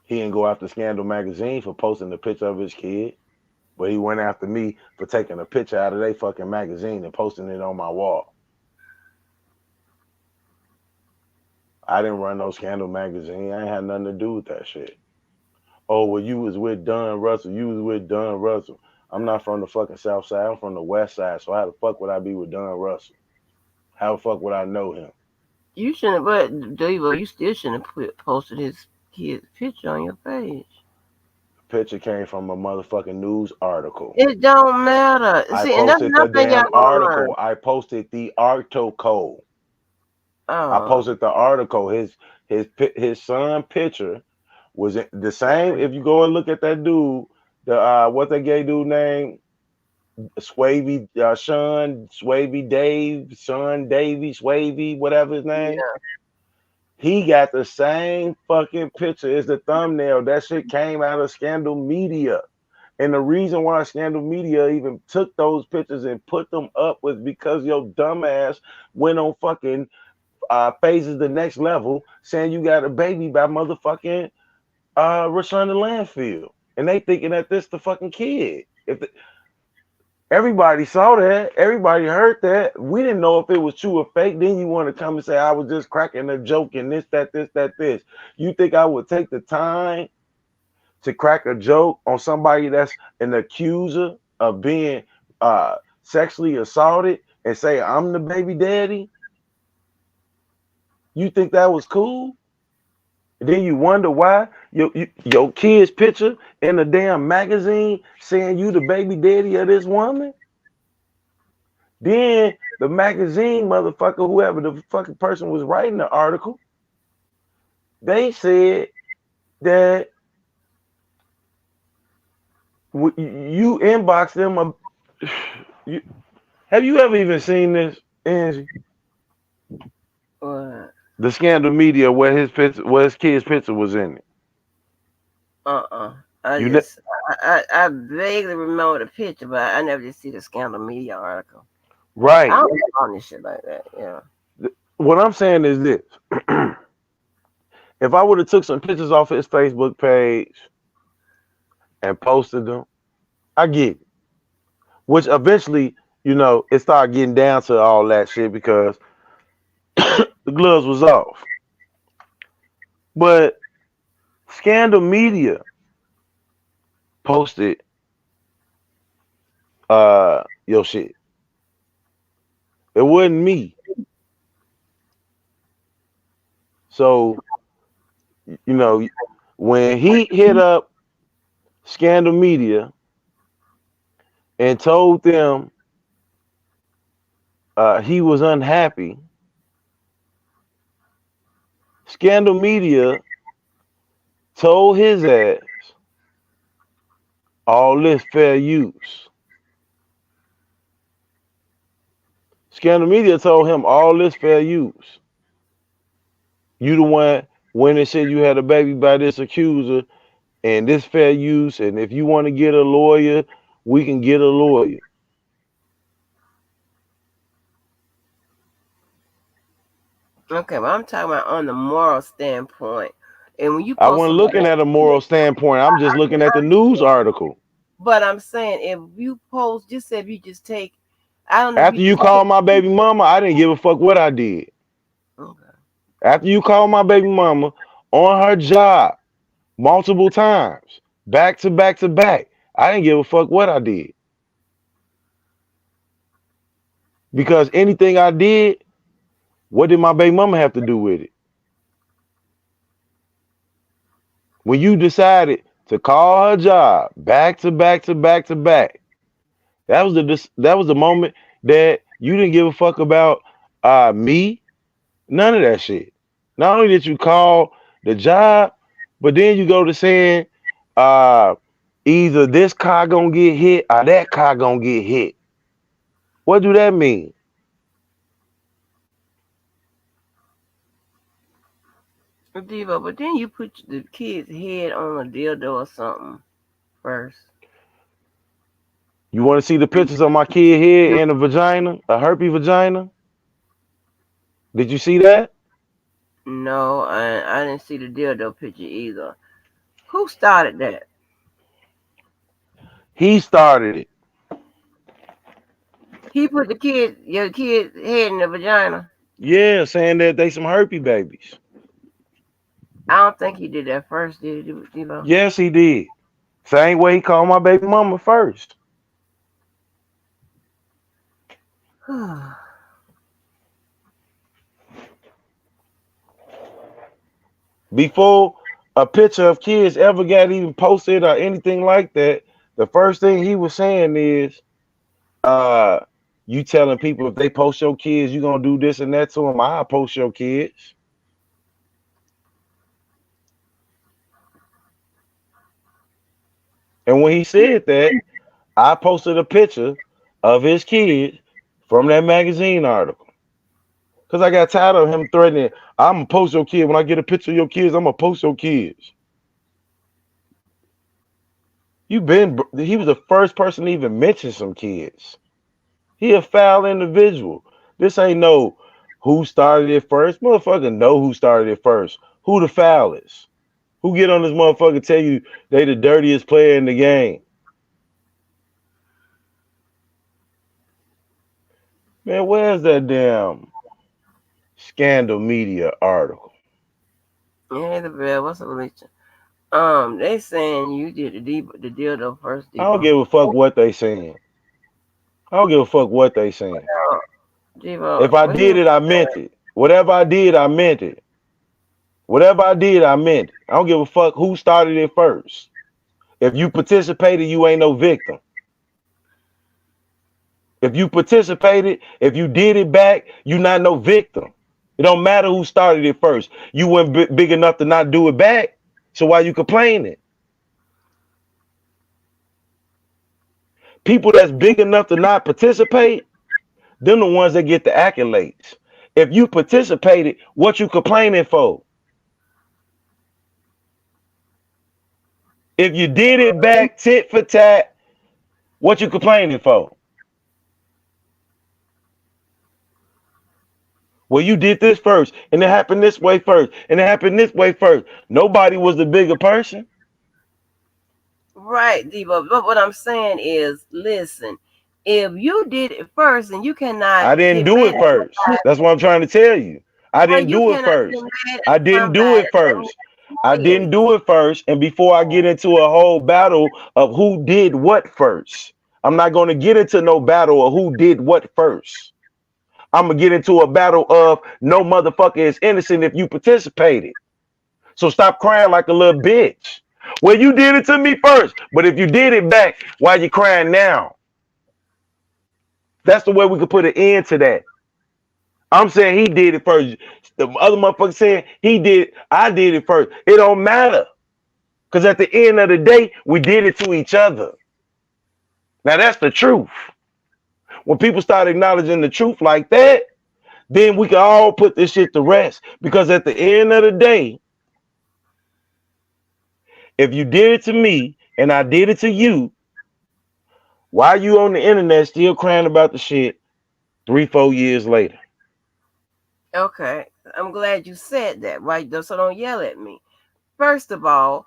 He didn't go after Scandal magazine for posting a picture of his kid, but he went after me for taking a picture out of their fucking magazine and posting it on my wall. I didn't run no Scandal magazine. I ain't had nothing to do with that shit. Oh, well, you was with Don Russell. You was with Don Russell. I'm not from the fucking South Side. I'm from the West Side. So how the fuck would I be with Don Russell? How the fuck would I know him? You shouldn't, but Devo, you still shouldn't have posted his kid's picture on your page. The picture came from a motherfucking news article. It don't matter. I See, and that's posted the nothing y'all damn gonna learn. article. I posted the article. I Oh, posted the article. His son picture was the same. If you go and look at that dude, the what that gay dude name, Swavy, Sean, Swavy Dave, Sean Davy, Swavy, whatever his name. yeah. He got the same fucking picture as the thumbnail. That shit came out of Scandal Media. And the reason why Scandal Media even took those pictures and put them up was because your dumbass went on fucking Phases the Next Level saying you got a baby by motherfucking Rashonda Landfield. And they thinking that this the fucking kid. Everybody saw that. Everybody heard that. We didn't know if it was true or fake. Then you want to come and say, I was just cracking a joke and this, that, this, that, this. You think I would take the time to crack a joke on somebody that's an accuser of being sexually assaulted and say, I'm the baby daddy? You think that was cool? And then you wonder why your kid's picture in a damn magazine saying you the baby daddy of this woman? Then the magazine motherfucker, whoever the fucking person was writing the article, they said that you inboxed them. Have you ever even seen this, Angie? What? The Scandal Media where his kid's picture was in it. I You ne- just, I vaguely remember the picture, but I never did see the Scandal Media article. I right. don't look on this shit like that. Yeah. What I'm saying is this. If I would have took some pictures off his Facebook page and posted them, I get it. Which eventually, it started getting down to all that shit because the gloves was off. But Scandal Media posted your shit. It wasn't me. So, when he hit up Scandal Media and told them he was unhappy, Scandal Media told his ass all this fair use. Scandal Media told him all this fair use. You the one when they said you had a baby by this accuser and this fair use, and if you want to get a lawyer, we can get a lawyer. Okay, but I'm talking about on the moral standpoint. And when you I post wasn't somebody, looking at a moral standpoint. I'm just looking at the news article. but I'm saying if you post, just say if you just take, I don't know if you After you just called my baby mama, I didn't give a fuck what I did. okay. After you called my baby mama, on her job multiple times, back to back to back. I didn't give a fuck what I did because anything I did, what did my baby mama have to do with it? When you decided to call her job back to back to back to back, that was the moment that you didn't give a fuck about me, none of that shit. Not only did you call the job, but then you go to saying uh, either this car gonna get hit or that car gonna get hit. What do that mean? Devo, but then you put the kid's head on a dildo or something first. You want to see the pictures of my kid head and a vagina, a herpes vagina? Did you see that? No, I didn't see the dildo picture either. Who started that? He started it. He put your kid's head in the vagina. Yeah, saying that they some herpes babies. I don't think he did that first, did he, Devo? Yes, he did. Same way he called my baby mama first. Before a picture of kids ever got even posted or anything like that, the first thing he was saying is, you telling people if they post your kids, you gonna do this and that to them. I'll post your kids. And when he said that, I posted a picture of his kids from that magazine article. Cause I got tired of him threatening, I'm gonna post your kid. When I get a picture of your kids, I'm gonna post your kids. He was the first person to even mention some kids. He a foul individual. This ain't no who started it first. Motherfucker know who started it first. Who the foul is. Who get on this motherfucker tell you they the dirtiest player in the game. Man, where's that damn Scandal Media article? Yeah, the bell. What's the relation? They saying you did the dildo first, I don't Devo. give a fuck what they saying. I don't give a fuck what they saying. Devo, If I well, he did it, I meant it. Whatever I did, I meant it. Whatever I did, I meant it. I don't give a fuck who started it first. If you participated, you ain't no victim. If you participated, if you did it back, you not no victim. It don't matter who started it first. You weren't big enough to not do it back. So why you complaining? People that's big enough to not participate, them the ones that get the accolades. If you participated, what you complaining for? If you did it back tit for tat, what you complaining for? Well, you did this first, and it happened this way first, and it happened this way first. Nobody was the bigger person. right, Devo. But what I'm saying is, listen, if you did it first, and you cannot I didn't get do mad it at first. That's what I'm trying to tell you. I well, didn't you do it cannot get first. mad I at didn't do somebody it first. I that didn't is. do it first. And before I get into a whole battle of who did what first, I'm not going to get into no battle of who did what first. I'm going to get into a battle of no motherfucker is innocent if you participated. So stop crying like a little bitch. Well, you did it to me first. But if you did it back, why you crying now? That's the way we could put an end to that. I'm saying he did it first. The other motherfucker saying I did it first. It don't matter. Because at the end of the day, we did it to each other. Now that's the truth. When people start acknowledging the truth like that, then we can all put this shit to rest. Because at the end of the day, if you did it to me and I did it to you, why are you on the internet still crying about the shit 3-4 years later? Okay, I'm glad you said that. Right, so don't yell at me. First of all,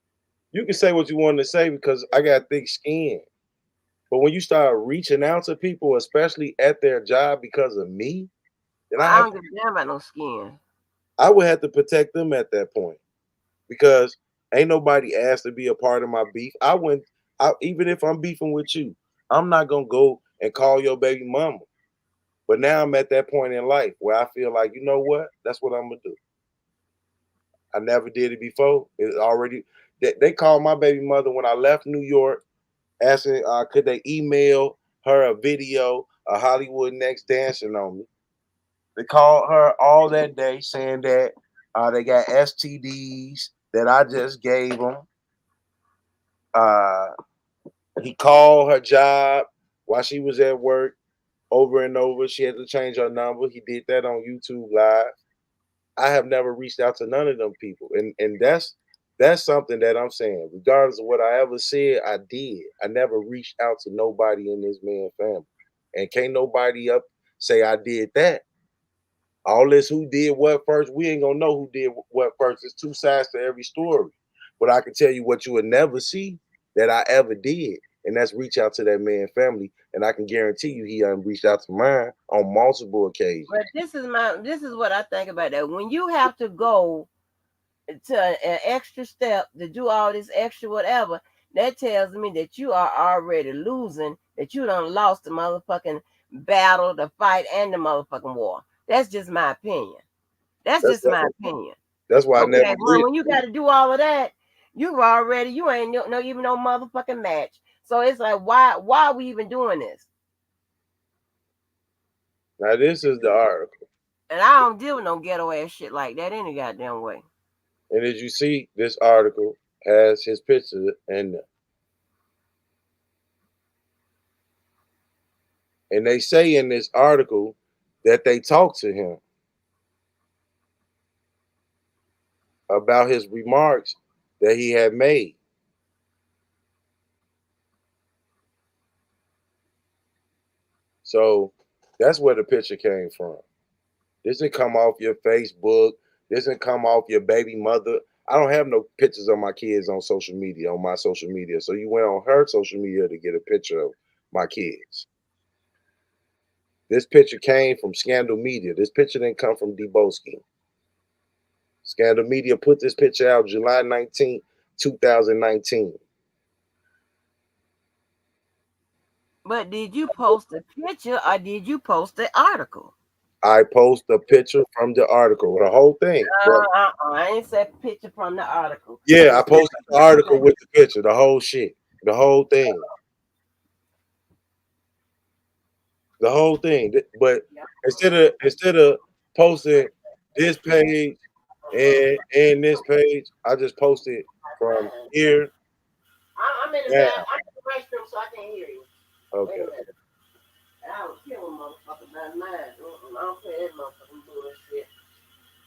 You can say what you want to say because I got thick skin. But when you start reaching out to people, especially at their job because of me, then I don't give a damn about no skin. I would have to protect them at that point because ain't nobody asked to be a part of my beef. I wouldn't. Even if I'm beefing with you, I'm not gonna go and call your baby mama. But now I'm at that point in life where I feel like, you know what? That's what I'm gonna do. I never did it before. It already they called my baby mother when I left New York, asking could they email her a video of Hollywood Next dancing on me. They called her all that day saying that they got STDs that I just gave them. Uh, he called her job while she was at work over and over. She had to change her number. He did that on YouTube Live. I have never reached out to none of them people, and that's something that I'm saying. Regardless of what I ever said, I did. I never reached out to nobody in this man family, and can't nobody up say I did that. All this who did what first, we ain't gonna know who did what first. There's two sides to every story. But I can tell you what you would never see that I ever did, and that's reach out to that man family. And I can guarantee you he reached out to mine on multiple occasions. But this is what I think about that. When you have to go to an extra step to do all this extra whatever, that tells me that you are already losing, that you done lost the motherfucking battle, the fight, and the motherfucking war. That's just my opinion. That's That's just why, my opinion. that's why I never Okay, agree. when you got to do all of that, you ain't no even no motherfucking match. So it's like, why are we even doing this? Now this is the article, And I don't deal with no ghetto ass shit like that any goddamn way. and as you see, this article has his picture, and they say in this article that they talked to him about his remarks that he had made. So that's where the picture came from. This didn't come off your Facebook. This didn't come off your baby mother. I don't have no pictures of my kids on social media, on my social media. So you went on her social media to get a picture of my kids. This picture came from Scandal Media. This picture didn't come from Debunking. Scandal Media put this picture out July 19th, 2019. But did you post the picture or did you post the article? I post a picture from the article, the whole thing. I ain't said picture from the article. Yeah, I It's posted the article with the picture, the whole shit, the whole thing, the whole thing. But instead of posting this page and this page, I just posted from here I'm in the down. bath. I'm in the restroom, so I can't hear you. Wait Okay. a minute. I don't kill a motherfucker by mine. I don't play that motherfucking bullshit.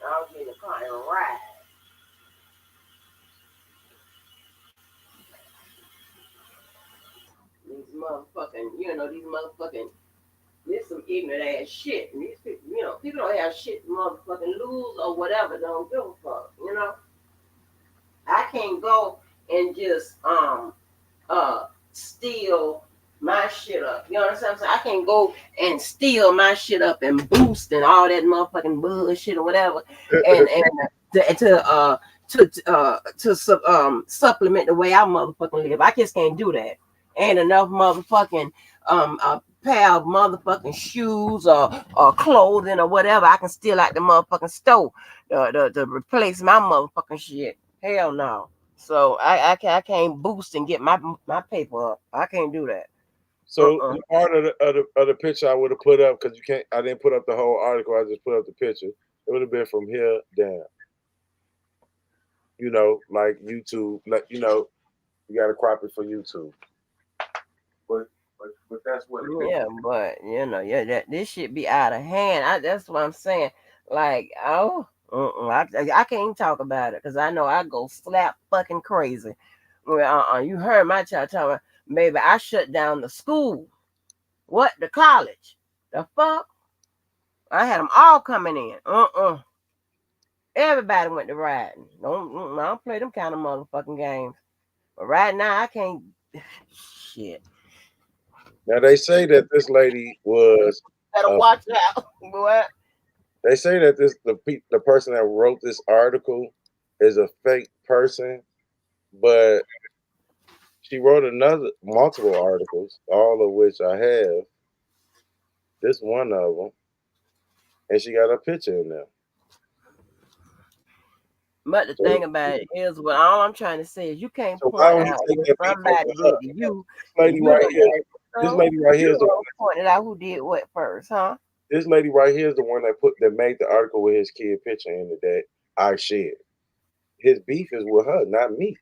I'll get in the car and ride. These motherfucking, these motherfucking, this some ignorant ass shit. And these people, people don't have shit to motherfucking lose or whatever. Don't give a fuck. I can't go and just steal my shit up. You understand what I'm saying? I can't go and steal my shit up and boost and all that motherfucking bullshit or whatever, and to supplement the way I motherfucking live. I just can't do that. Ain't enough motherfucking pair of motherfucking shoes or clothing or whatever I can steal out the motherfucking store to replace my motherfucking shit. Hell no. So I can't boost and get my paper up. I can't do that. So the part of the picture I would have put up because you can't. I didn't put up the whole article. I just put up the picture. It would have been from here down. Like YouTube. Like you got to crop it for YouTube. But that's what it is. Yeah, but yeah, that this shit be out of hand. That's what I'm saying. Like, I can't even talk about it because I know I go slap fucking crazy. Well, you heard my child talking about, maybe I shut down the school. What, the college? The fuck? I had them all coming in. Everybody went to riding. I don't play them kind of motherfucking games. But right now, I can't. Shit. Now they say that this lady was. Better Uh, watch out, boy. they say that the person that wrote this article is a fake person, but she wrote another multiple articles, all of which I have. This one of them, and she got a picture in there. But the So, thing about it is, well, all I'm trying to say is you can't so why point don't he out take what that beef over somebody her? did to you, This and lady you right don't here, know. this So lady right here you is the one. don't point out who did what first, huh? This lady right here is the one that made the article with his kid picture in it that I shared. His beef is with her, not me.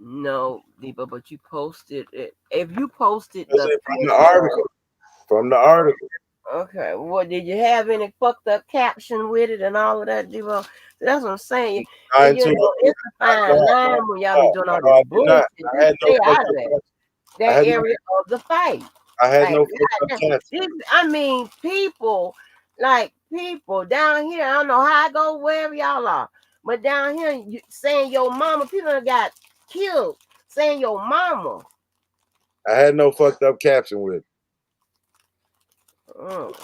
No, Deepa, but you posted it. If you posted That's the it from the picture, article. From the article. okay, what did you have any fucked up caption with it and all of that, Deepa? That's what I'm saying. And Nine you two. know, it's a fine No, line when y'all be no, doing all no, this I did bullshit. not. I Just had no stay fucked out of up that. caption. I That had no. area of the fight. I had Like, no fucked up goddamn, caption. I mean, people, like people down here. I don't know how I go wherever y'all are, but down here, you, saying your mama, people that got killed saying your mama. I had no fucked up caption with it. Mm.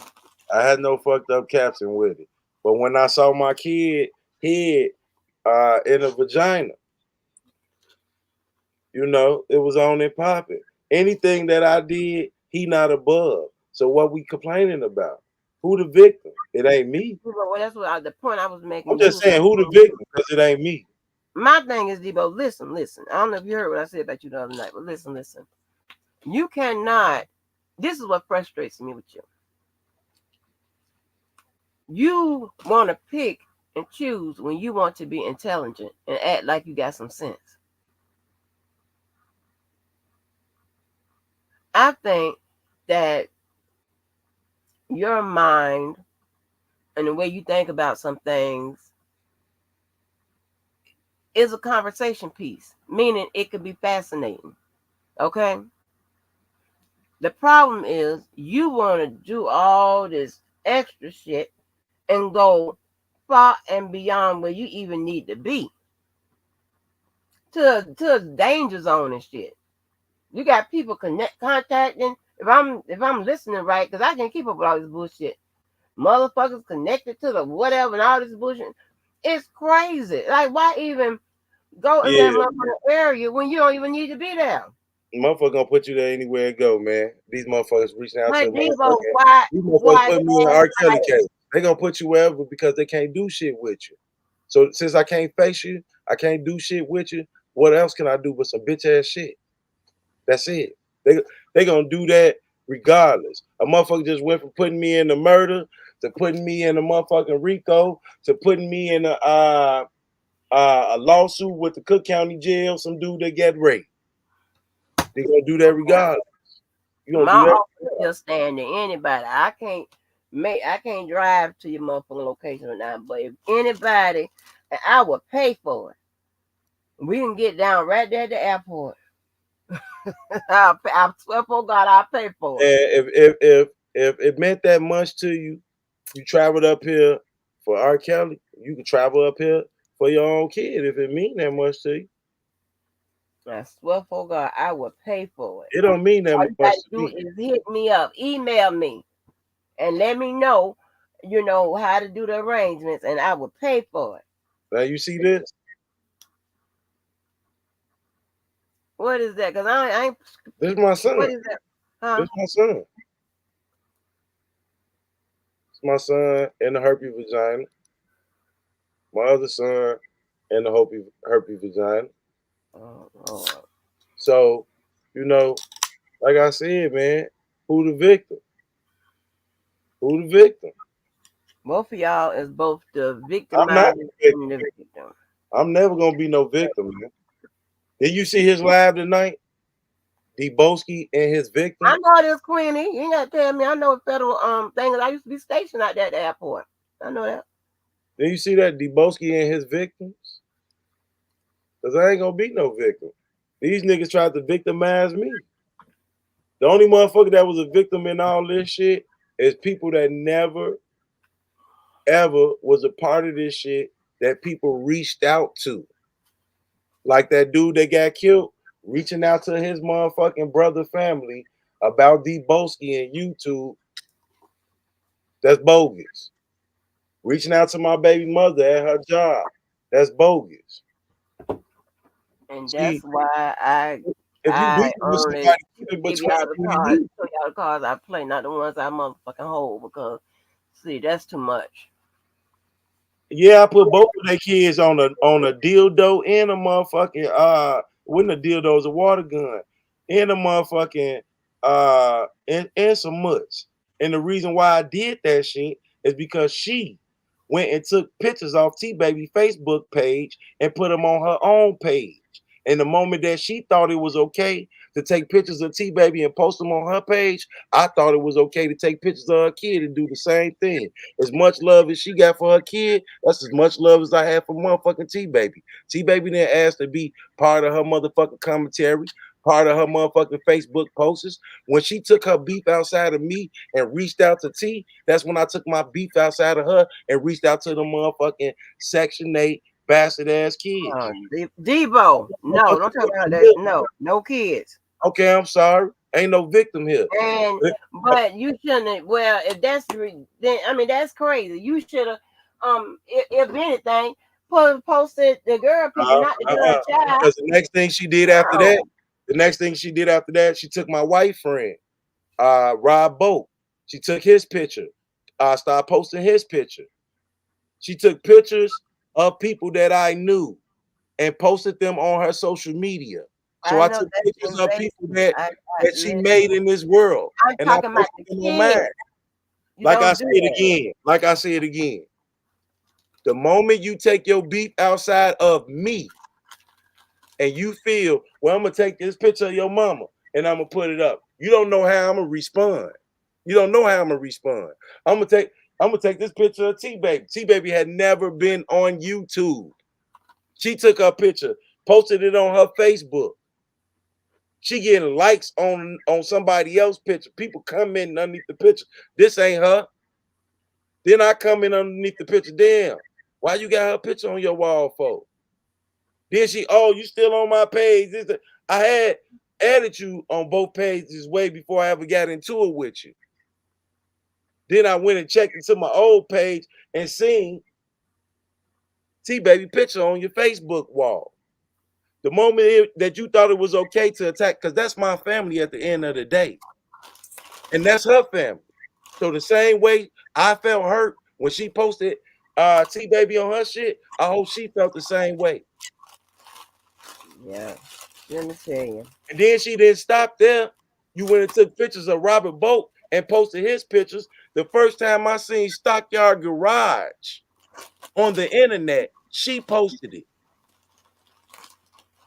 I had no fucked up caption with it. But when I saw my kid head in a vagina, you know, it was on and popping. Anything that I did, he not above. So what we complaining about? Who the victim? It ain't me. Well, that's what the point I was I'm making. You just was saying who the victim because it ain't me. my thing is, Debo. Listen. I don't know if you heard what I said about you the other night, but listen. You cannot. This is what frustrates me with you. You want to pick and choose when you want to be intelligent and act like you got some sense. I think that your mind and the way you think about some things is a conversation piece, meaning it could be fascinating. Okay? The problem is you want to do all this extra shit and go far and beyond where you even need to be to a danger zone and shit. You got people contacting. If I'm listening right, because I can't keep up with all this bullshit. Motherfuckers connected to the whatever and all this bullshit. It's crazy. Like, why even go in that Yeah, motherfucking area when you don't even need to be there? motherfucker gonna put you there anywhere it go, man. These motherfuckers reaching out to a But Devo, motherfucker. why These motherfuckers why put me in R. Kelly case. They gonna put you wherever because they can't do shit with you. So since I can't face you, I can't do shit with you. What else can I do but some bitch ass shit? That's it. They gonna do that regardless. A motherfucker just went from putting me in the murder to putting me in a motherfucking RICO to putting me in a lawsuit with the Cook County Jail. Some dude that got raped. They gonna do that regardless. You gonna my do that? office still standing. Anybody, I can't drive to your motherfucking location right now. But if anybody, and I will pay for it. We can get down right there at the airport. I swear for God, I'll pay for it. And if it meant that much to you, you traveled up here for R. Kelly. You can travel up here for your own kid if it mean that much to you. I swear for God, I will pay for it. It don't mean that All much you got to to do me. is hit me up, email me, and let me know, how to do the arrangements, and I will pay for it. Now you see this? What is that? Because I ain't. This is my son. What is that? This Huh? is my son. It's my son in the herpes vagina. My other son in the herpes vagina. Oh, Lord. So, you know, like I said, man, who the victim? Who the victim? Both of y'all is both the I'm not victimized the victim. and the victim. I'm never gonna be no victim, man. Did you see his live tonight? Debosky and his I victims. know this, Queenie. You ain't got to tell me. I know a federal thing. I used to be stationed out there at the airport. I know that. Did you see that Debosky and his victims? Cause I ain't gonna be no victim. These niggas tried to victimize me. The only motherfucker that was a victim in all this shit is people that never ever was a part of this shit that people reached out to. Like that dude that got killed, reaching out to his motherfucking brother family about Debunking and YouTube. That's bogus. Reaching out to my baby mother at her job. That's bogus. And See, that's why if you I beefing with only somebody, keep it give between y'all the you and cards, you. show y'all the cards I play, not the ones I motherfucking hold. Because see, that's too much. Yeah, I put both of their kids on a dildo and a motherfucking when the dildo is a water gun and a motherfucking and some mutts. And the reason why I did that shit is because she went and took pictures off T Baby Facebook page and put them on her own page. And the moment that she thought it was okay to take pictures of T Baby and post them on her page, I thought it was okay to take pictures of her kid and do the same thing. As much love as she got for her kid, that's as much love as I have for motherfucking T Baby. T Baby didn't ask to be part of her motherfucking commentary, part of her motherfucking Facebook posts. When she took her beef outside of me and reached out to T, that's when I took my beef outside of her and reached out to the motherfucking Section 8 bastard ass kids. Debo, no, don't talk about that. No, no kids. Okay, I'm sorry. Ain't no victim here. And but you shouldn't. Well, if that's then I mean that's crazy. You should have, if anything, posted the girl picture, not the girl child. Because the next thing she did after that, No. she took my white friend, Rob Boat. She took his picture. Started posting his picture. She took pictures of people that I knew and posted them on her social media. So I I know took that's pictures of invasive. people that she Listen, made in this world, I'm and I talking about posted the them on kids. mine. You don't do that. Like I said again, the moment you take your beef outside of me and you feel, well, I'm gonna take this picture of your mama and I'm gonna put it up. You don't know how I'm gonna respond. You don't know how I'm gonna respond. I'm gonna take this picture of T Baby. T Baby had never been on YouTube. She took her picture, posted it on her Facebook. She getting likes on somebody else's picture. People commenting underneath the picture. This ain't her. Then I come in underneath the picture. Damn, why you got her picture on your wall for? Then she, oh, you still on my page? I had added you on both pages way before I ever got into it with you. Then I went and checked into my old page and seen T Baby picture on your Facebook wall. The moment that you thought it was okay to attack, because that's my family at the end of the day, and that's her family. So the same way I felt hurt when she posted T Baby on her shit, I hope she felt the same way. Yeah, let me tell you. And then she didn't stop there. You went and took pictures of Robert Boat and posted his pictures. The first time I seen Stockyard Garage on the internet, she posted it.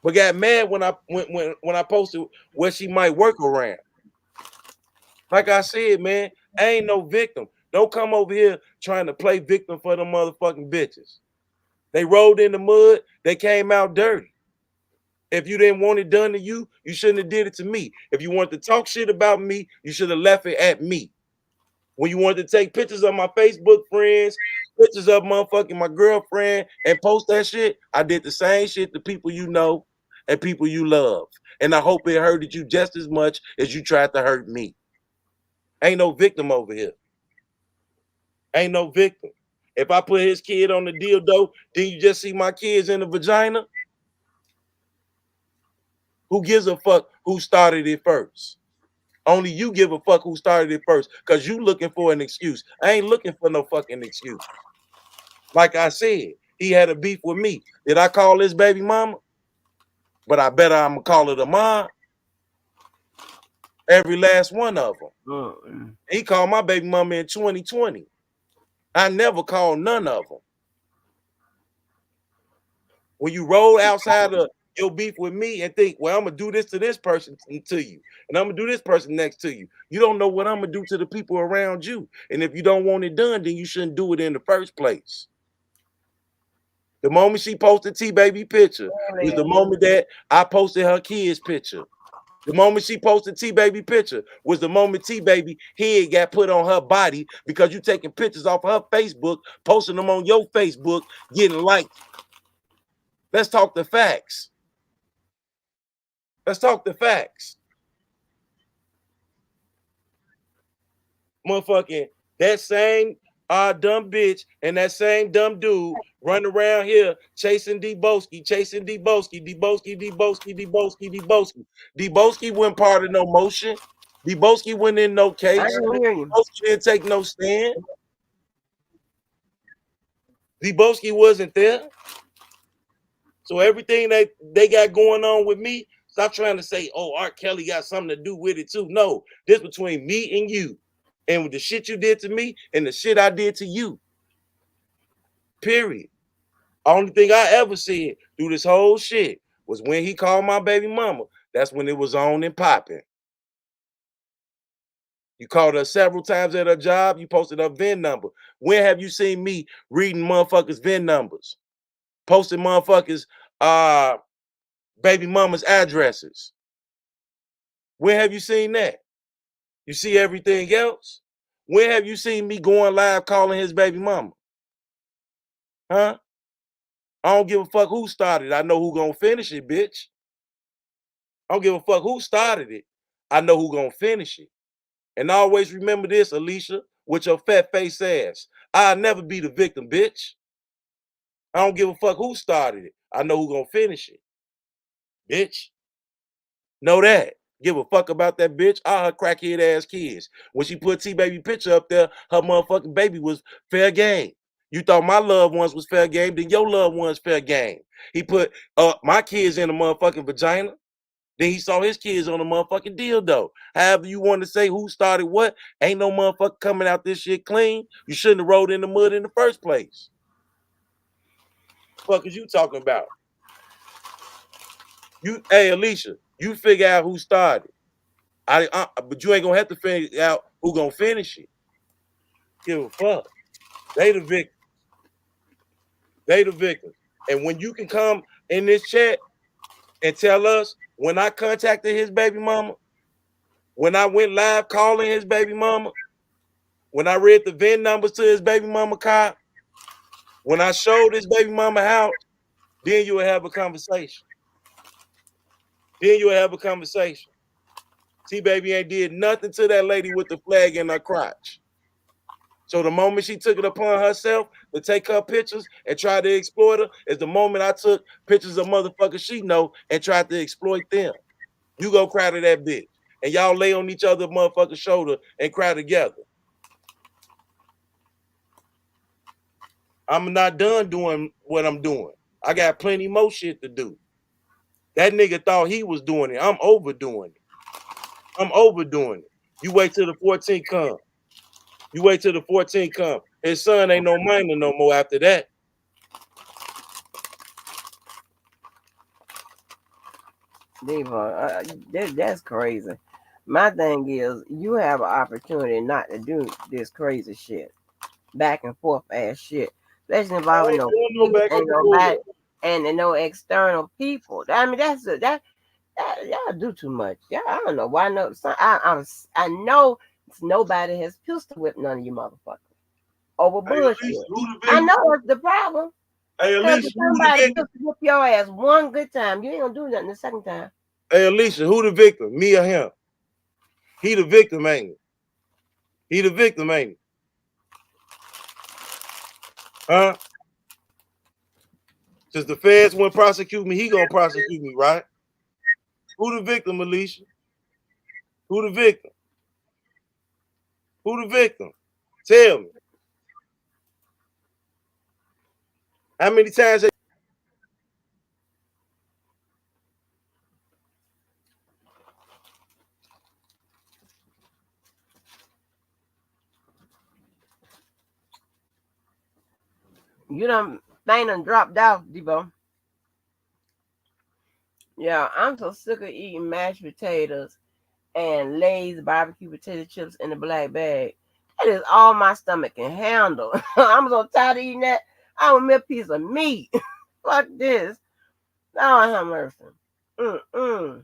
But got mad when I posted where she might work around. Like I said, man, I ain't no victim. Don't come over here trying to play victim for them motherfucking bitches. They rolled in the mud, they came out dirty. If you didn't want it done to you, you shouldn't have did it to me. If you wanted to talk shit about me, you should have left it at me. When you wanted to take pictures of my Facebook friends, pictures of motherfucking my girlfriend, and post that shit, I did the same shit to people you know and people you love. And I hope it hurted you just as much as you tried to hurt me. Ain't no victim over here. Ain't no victim. If I put his kid on the dildo, then you just see my kids in the vagina? Who gives a fuck who started it first? Only you give a fuck who started it first because you looking for an excuse. I ain't looking for no fucking excuse. Like I said, he had a beef with me. Did I call this baby mama? But I bet I'm going to call it a mom. Every last one of them. Mm-mm. He called my baby mama in 2020. I never called none of them. When you roll outside of your beef with me and think, well, I'm gonna do this to this person to you, and I'm gonna do this person next to you. You don't know what I'm gonna do to the people around you. And if you don't want it done, then you shouldn't do it in the first place. The moment she posted T Baby picture was the moment that I posted her kids picture. The moment she posted T Baby picture was the moment T Baby head got put on her body because you taking pictures off her Facebook, posting them on your Facebook, getting likes. Let's talk the facts. Let's talk the facts. Motherfucking that same dumb bitch and that same dumb dude run around here chasing Debosky, chasing Debosky, Debosky, Debosky, Debosky, Debosky. Debosky wasn't part of no motion. Debosky wasn't in no I case. can hear you. Debosky didn't take no stand. Debosky wasn't there. So everything that they got going on with me, stop trying to say, oh, R. Kelly got something to do with it too. No, this between me and you. And with the shit you did to me and the shit I did to you. Period. Only thing I ever said through this whole shit was when he called my baby mama. That's when it was on and popping. You called her several times at her job. You posted her VIN number. When have you seen me reading motherfuckers' VIN numbers? Posting motherfuckers' baby mama's addresses. When have you seen that? You see everything else? When have you seen me going live calling his baby mama? Huh? I don't give a fuck who started. I know who gonna finish it, bitch. I don't give a fuck who started it. I know who gonna finish it. And always remember this, Alicia, with your fat face ass. I'll never be the victim, bitch. I don't give a fuck who started it. I know who gonna finish it, bitch. Know that. Give a fuck about that bitch. All her crackhead ass kids. When she put T-Baby picture up there, her motherfucking baby was fair game. You thought my loved ones was fair game, then your loved ones fair game. He put my kids in a motherfucking vagina. Then he saw his kids on a motherfucking dildo. However you want to say who started what, ain't no motherfucker coming out this shit clean. You shouldn't have rolled in the mud in the first place. Fuck is you talking about? Hey Alicia, you figure out who started. But you ain't gonna have to figure out who gonna finish it. Give a fuck. They the victim. They the victims. And when you can come in this chat and tell us when I contacted his baby mama, when I went live calling his baby mama, when I read the VIN numbers to his baby mama car, when I showed his baby mama house, then you will have a conversation. Then you will have a conversation. T-Baby ain't did nothing to that lady with the flag in her crotch. So the moment she took it upon herself to take her pictures and try to exploit her is the moment I took pictures of motherfuckers she know and tried to exploit them. You go cry to that bitch. And y'all lay on each other's motherfucking shoulder and cry together. I'm not done doing what I'm doing. I got plenty more shit to do. That nigga thought he was doing it. I'm overdoing it. I'm overdoing it. You wait till the 14th come. You wait till the 14th come. His son ain't no minor no more after that. Diva, that's crazy. My thing is, you have an opportunity not to do this crazy shit, back and forth ass shit, especially I involving ain't no doing no police back and and no forth. back and no external people. I mean, that y'all do too much. Yeah, I don't know why. No, I know nobody has pistol whipped none of you motherfuckers over Hey, Alicia, bullshit. who the I victim? know that's the problem. Hey, Cause Alicia, if who the somebody victim? pistol whip your ass one good time, you ain't gonna do nothing the second time. Hey, Alicia, who the victim? Me or him? He the victim, ain't he? He the victim, ain't he? Huh? Since the feds wouldn't prosecute me, he gonna prosecute me, right? Who the victim, Alicia? Who the victim? Who the victim? Tell me. How many times You done thing done dropped off, Debo. Yeah, I'm so sick of eating mashed potatoes and Lay's barbecue potato chips in the black bag. That is all my stomach can handle. I'm so tired of eating that. I want me a piece of meat. Fuck this. Oh, have mercy. Mm-mm.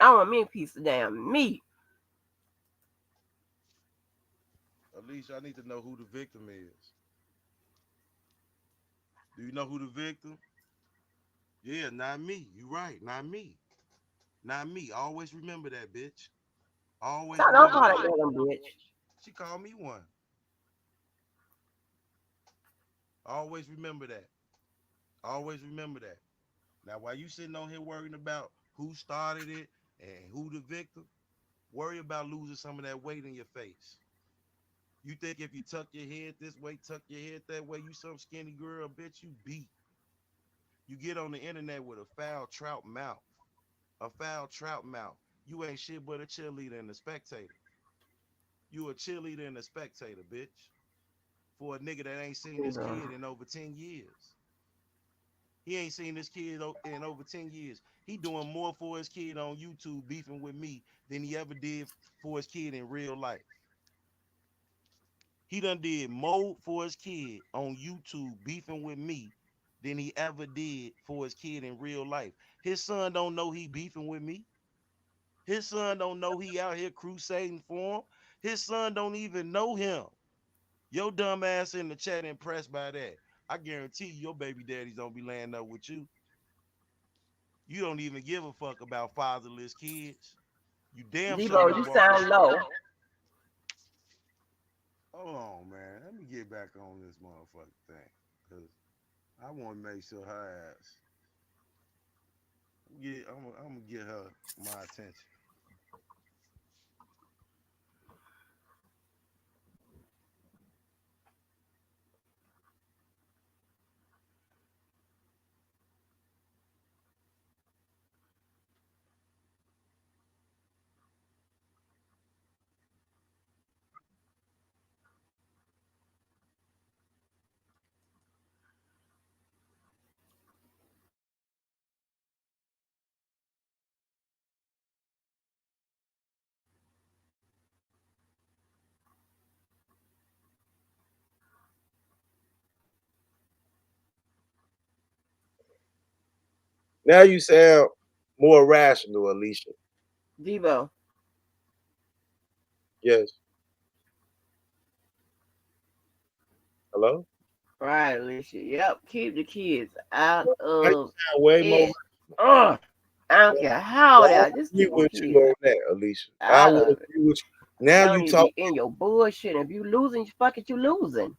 I want me a piece of damn meat. Alicia, I need to know who the victim is. Do you know who the victim? Yeah, not me. You right, not me. Not me. Always remember that, bitch. Always Don't remember call that that. girl a bitch. She called me one. Always remember that. Always remember that. Now, while you sitting on here worrying about who started it and who the victim, worry about losing some of that weight in your face. You think if you tuck your head this way, tuck your head that way, you some skinny girl, bitch, you beat. You get on the internet with a foul trout mouth. A foul trout mouth. You ain't shit but a cheerleader and a spectator. You a cheerleader and a spectator, bitch. For a nigga that ain't seen his kid in over 10 years. He ain't seen his kid in over 10 years. He doing more for his kid on YouTube beefing with me than he ever did for his kid in real life. He done did more for his kid on YouTube beefing with me than he ever did for his kid in real life. His son don't know he beefing with me. His son don't know he out here crusading for him. His son don't even know him. Your dumb ass in the chat impressed by that. I guarantee you your baby daddies don't be laying up with you. You don't even give a fuck about fatherless kids. You damn sure Debo, don't you walk the. sound low. Hold on, man. Let me get back on this motherfucking thing. Cause I want to make sure her ass I'm gonna get her my attention. Now you sound more rational, Alicia. Debo. Yes. Hello? Right, Alicia. Yep. Keep the kids out Now you of sound way more. it. Ugh. I don't care how Well, they I are. Just agree keep them with you kids on that, Alicia. I out will of it. agree with you. Now Don't you need to talk. be in your bullshit. If you losing, fuck it, you losing.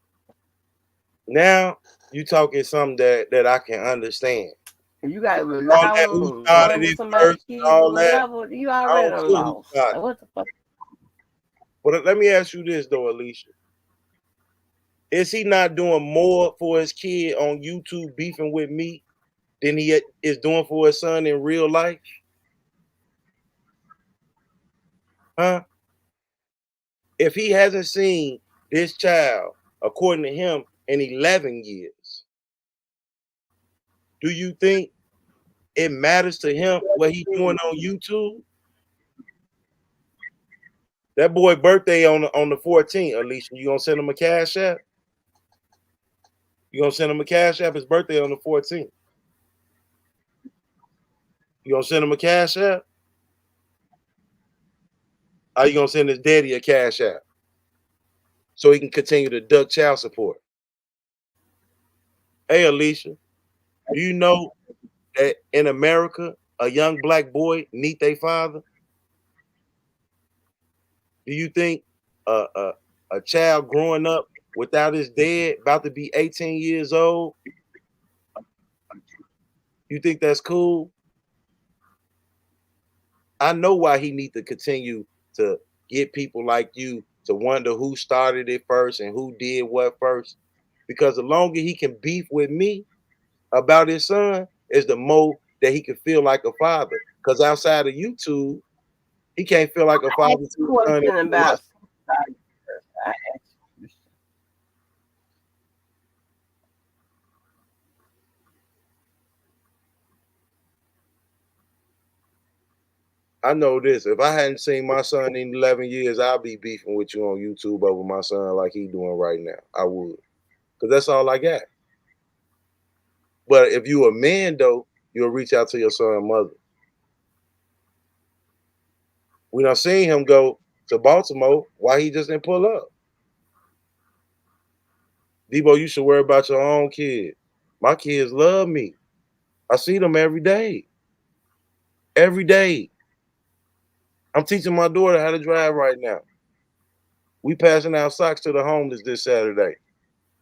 Now you talking something that I can understand. If you got to All rely that who on started one of it somebody's first and kids or all that. whatever, you I already don't done care who lost. started Like, it. what the fuck? But let me ask you this though, Alicia. Is he not doing more for his kid on YouTube beefing with me than he is doing for his son in real life? Huh? If he hasn't seen this child, according to him, in 11 years, do you think it matters to him what he's doing on YouTube? That boy birthday on the 14th, Alicia. You gonna send him a cash app? You gonna send him a cash app? His birthday on the 14th. You gonna send him a cash app? Are you gonna send his daddy a cash app so he can continue to duck child support? Hey, Alicia, do you know that in America, a young black boy need their father? Do you think a child growing up without his dad, about to be 18 years old, you think that's cool? I know why he need to continue to get people like you to wonder who started it first and who did what first. Because the longer he can beef with me about his son, is the more that he can feel like a father. Because outside of YouTube, he can't feel like a I father asked to a his son in question real life. about somebody. I asked I know this. If I hadn't seen my son in 11 years, I'd be beefing with you on YouTube over my son like he doing right now. I would. Because that's all I got. But if you a man, though, you'll reach out to your son's mother. We done seen him go to Baltimore. Why he just didn't pull up? Debo, you should worry about your own kid. My kids love me. I see them every day. Every day. I'm teaching my daughter how to drive right now. We passing out socks to the homeless this Saturday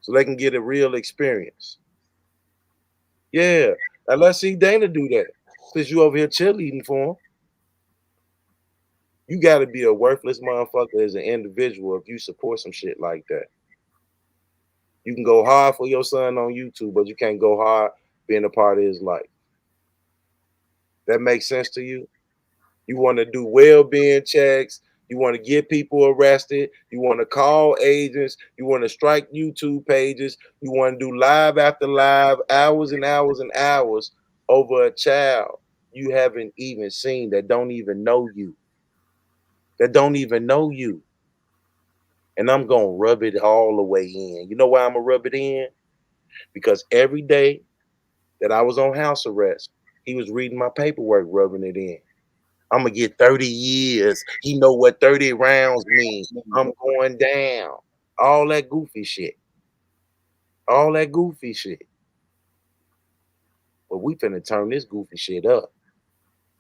so they can get a real experience. Yeah. Now let's see Dana do that. Since you over here cheerleading for him. You got to be a worthless motherfucker as an individual if you support some shit like that. You can go hard for your son on YouTube, but you can't go hard being a part of his life. That makes sense to you? You want to do well-being checks. You want to get people arrested. You want to call agents. You want to strike YouTube pages. You want to do live after live, hours and hours and hours over a child you haven't even seen that don't even know you. That don't even know you. And I'm going to rub it all the way in. You know why I'm going to rub it in? Because every day that I was on house arrest, he was reading my paperwork, rubbing it in. I'm gonna get 30 years. He know what 30 rounds mean. I'm going down. All that goofy shit. All that goofy shit. But we finna turn this goofy shit up.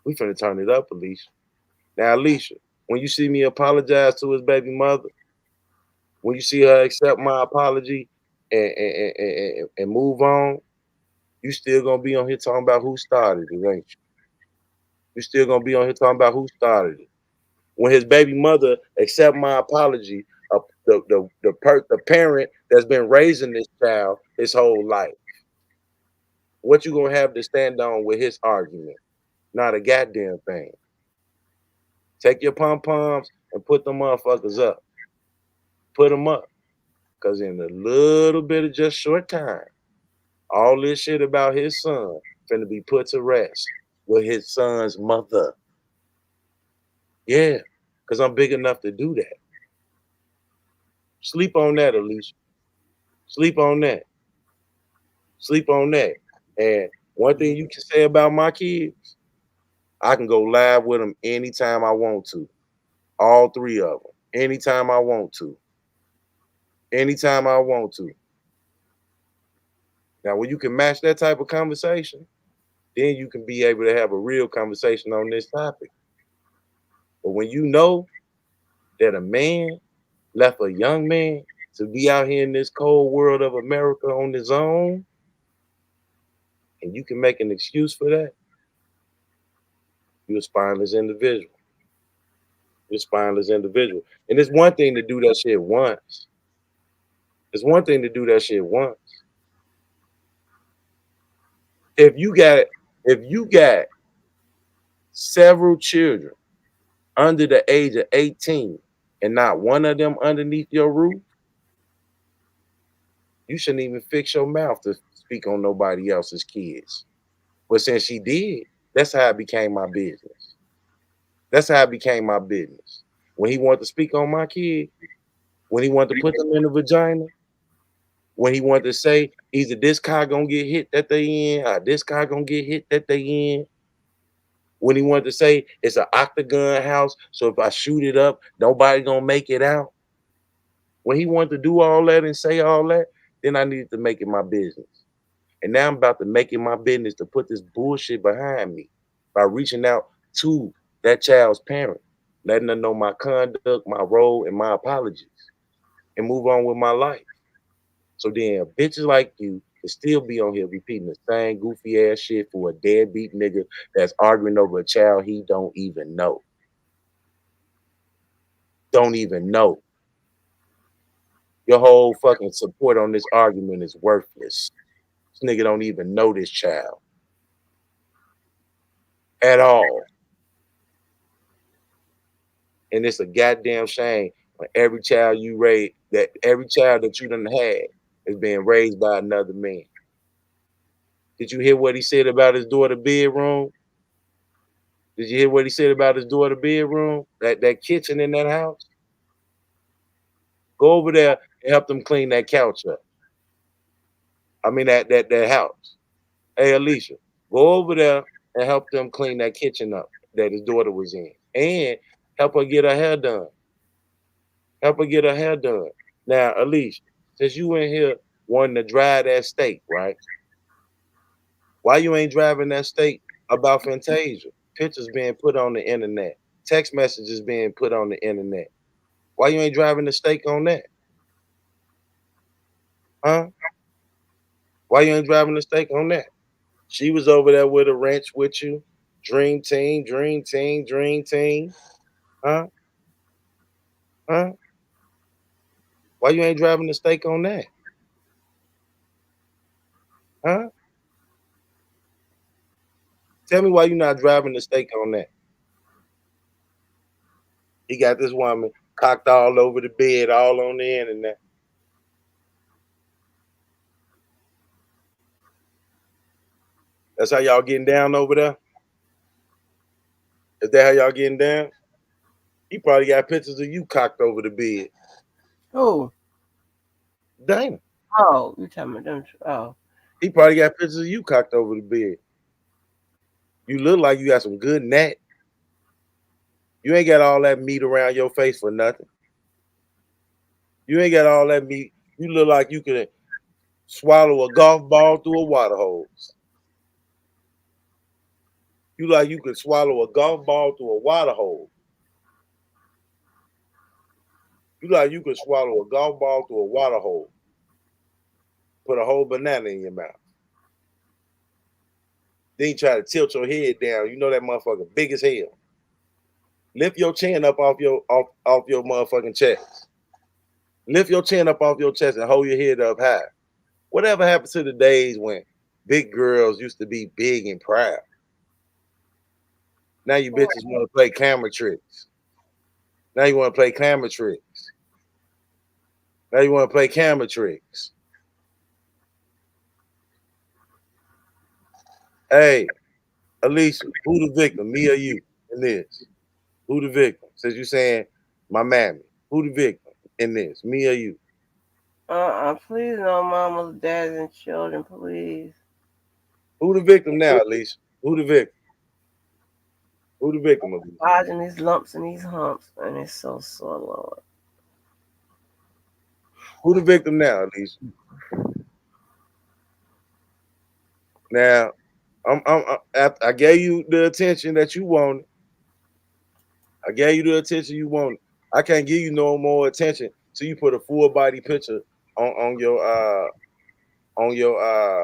We finna turn it up, Alicia. Now, Alicia, when you see me apologize to his baby mother, when you see her accept my apology and move on, you still gonna be on here talking about who started it, ain't you? You still gonna be on here talking about who started it. When his baby mother accept my apology, the parent that's been raising this child his whole life, what you gonna have to stand on with his argument? Not a goddamn thing. Take your pom poms and put them motherfuckers up. Put them up, cause in a little bit of just short time, all this shit about his son finna be put to rest with his son's mother. Yeah, cause I'm big enough to do that. Sleep on that, Alicia. Sleep on that. Sleep on that. And one thing you can say about my kids, I can go live with them anytime I want to. All three of them. Anytime I want to. Anytime I want to. Now, when you can match that type of conversation, then you can be able to have a real conversation on this topic. But when you know that a man left a young man to be out here in this cold world of America on his own, and you can make an excuse for that, you're a spineless individual. You're a spineless individual. And it's one thing to do that shit once. It's one thing to do that shit once. If you got if you got several children under the age of 18 and not one of them underneath your roof, you shouldn't even fix your mouth to speak on nobody else's kids. But since she did, that's how it became my business. That's how it became my business. When he wanted to speak on my kid, when he wanted to put them in the vagina, when he wanted to say either this car gonna get hit that they in, or this car gonna get hit that they in. When he wanted to say it's an octagon house, so if I shoot it up, nobody gonna make it out. When he wanted to do all that and say all that, then I needed to make it my business. And now I'm about to make it my business to put this bullshit behind me by reaching out to that child's parent, letting her know my conduct, my role, and my apologies, and move on with my life. So then bitches like you can still be on here repeating the same goofy ass shit for a deadbeat nigga that's arguing over a child he don't even know. Don't even know. Your whole fucking support on this argument is worthless. This nigga don't even know this child at all. And it's a goddamn shame when every child you raise, that every child that you done had is being raised by another man. Did you hear what he said about his daughter bedroom? Did you hear what he said about his daughter bedroom? That kitchen in that house? Go over there and help them clean that couch up. I mean that house. Hey Alicia, go over there and help them clean that kitchen up that his daughter was in. And help her get her hair done. Help her get her hair done. Now, Alicia, since you in here wanting to dry that steak, right? Why you ain't driving that state about Fantasia? Pictures being put on the internet, text messages being put on the internet. Why you ain't driving the stake on that? Huh? Why you ain't driving the stake on that? She was over there with a wrench with you. Dream team, dream team, dream team. Huh? Huh? Why you ain't driving the stake on that? Huh? Tell me why you not driving the stake on that. He got this woman cocked all over the bed, all on the internet. That's how y'all getting down over there? Is that how y'all getting down? He probably got pictures of you cocked over the bed. Who? Dana. Oh, you talking about them? Oh, He probably got pictures of you cocked over the bed. You look like you got some good neck. You ain't got all that meat around your face for nothing. You ain't got all that meat. You look like you could swallow a golf ball through a water hose. You like you could swallow a golf ball through a water hose. You like you could swallow a golf ball through a water hole. Put a whole banana in your mouth. Then you try to tilt your head down. You know that motherfucker big as hell. Lift your chin up off your motherfucking chest. Lift your chin up off your chest and hold your head up high. Whatever happened to the days when big girls used to be big and proud? Now you bitches want to play camera tricks. Now you want to play camera tricks. Now you want to play camera tricks. Hey, Alicia, who the victim? Me or you in this? Who the victim? Since you saying my mammy, who the victim in this? Me or you? please no mamas, dads, and children, please. Who the victim now, Alicia? Who the victim? Who the victim of this? Dodging these lumps and these humps, and it's so sore, Lord. Who the victim now, Alicia? Now, I gave you the attention that you wanted. I gave you the attention you wanted. I can't give you no more attention till you put a full body picture on your on your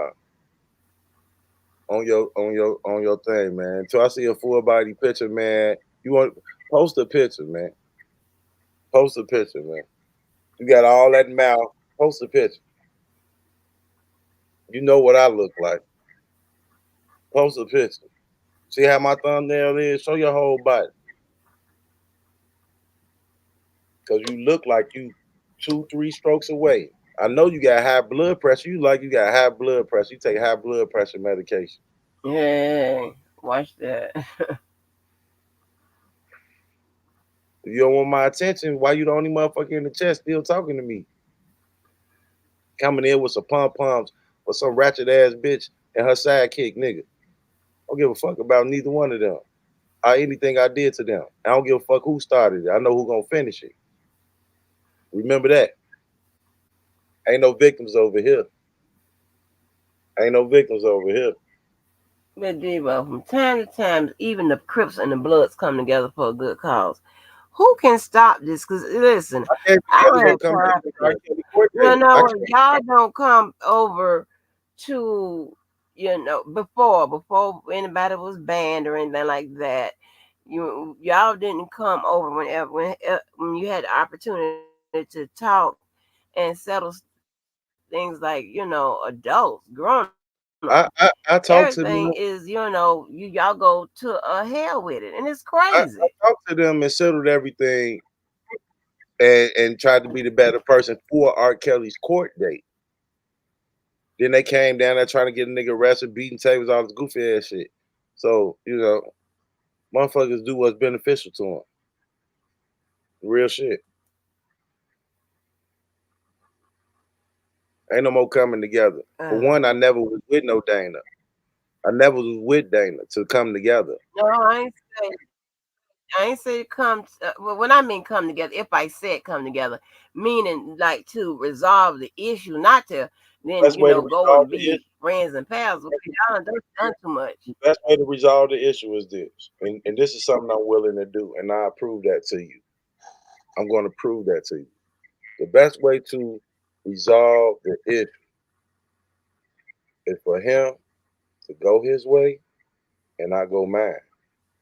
on your thing, man. Until I see a full body picture, man. You want post a picture, man. Post a picture, man. You got all that mouth. Post a picture. You know what I look like. Post a picture. See how my thumbnail is? Show your whole body. Cause you look like you 2-3 strokes away. I know you got high blood pressure. You like you got high blood pressure. You take high blood pressure medication. Hey, watch that. If you don't want my attention, why you the only motherfucker in the chat still talking to me? Coming in with some pom poms for some ratchet ass bitch and her sidekick nigga. I don't give a fuck about neither one of them or anything I did to them. I don't give a fuck who started it. I know who gonna finish it. Remember that. Ain't no victims over here. Ain't no victims over here. But Debo, from time to time, even the Crips and the Bloods come together for a good cause. Who can stop this? Because listen, I can't I together don't gonna have come back time to for this. court You date. I know, can't. y'all don't come over to, before anybody was banned or anything like that. Y'all didn't come over when you had the opportunity to talk and settle things like adults, grown ups. Everything is I talked to them. y'all go to hell with it, and it's crazy. I talked to them and settled everything and tried to be the better person for R. Kelly's court date. Then they came down there trying to get a nigga arrested, beating tables, all this goofy ass shit. So, motherfuckers do what's beneficial to them. Real shit. Ain't no more coming together. For one, I never was with no Dana. I never was with Dana to come together. No, I ain't say come. Well, when I mean come together, if I said come together, meaning like to resolve the issue, not to then Best way to go resolve and the issue. be friends and pals with you. Y'all done too much. The best way to resolve the issue is this, and this is something I'm willing to do, and I prove that to you. I'm going to prove that to you. The best way to resolve the issue is for him to go his way and I go mine.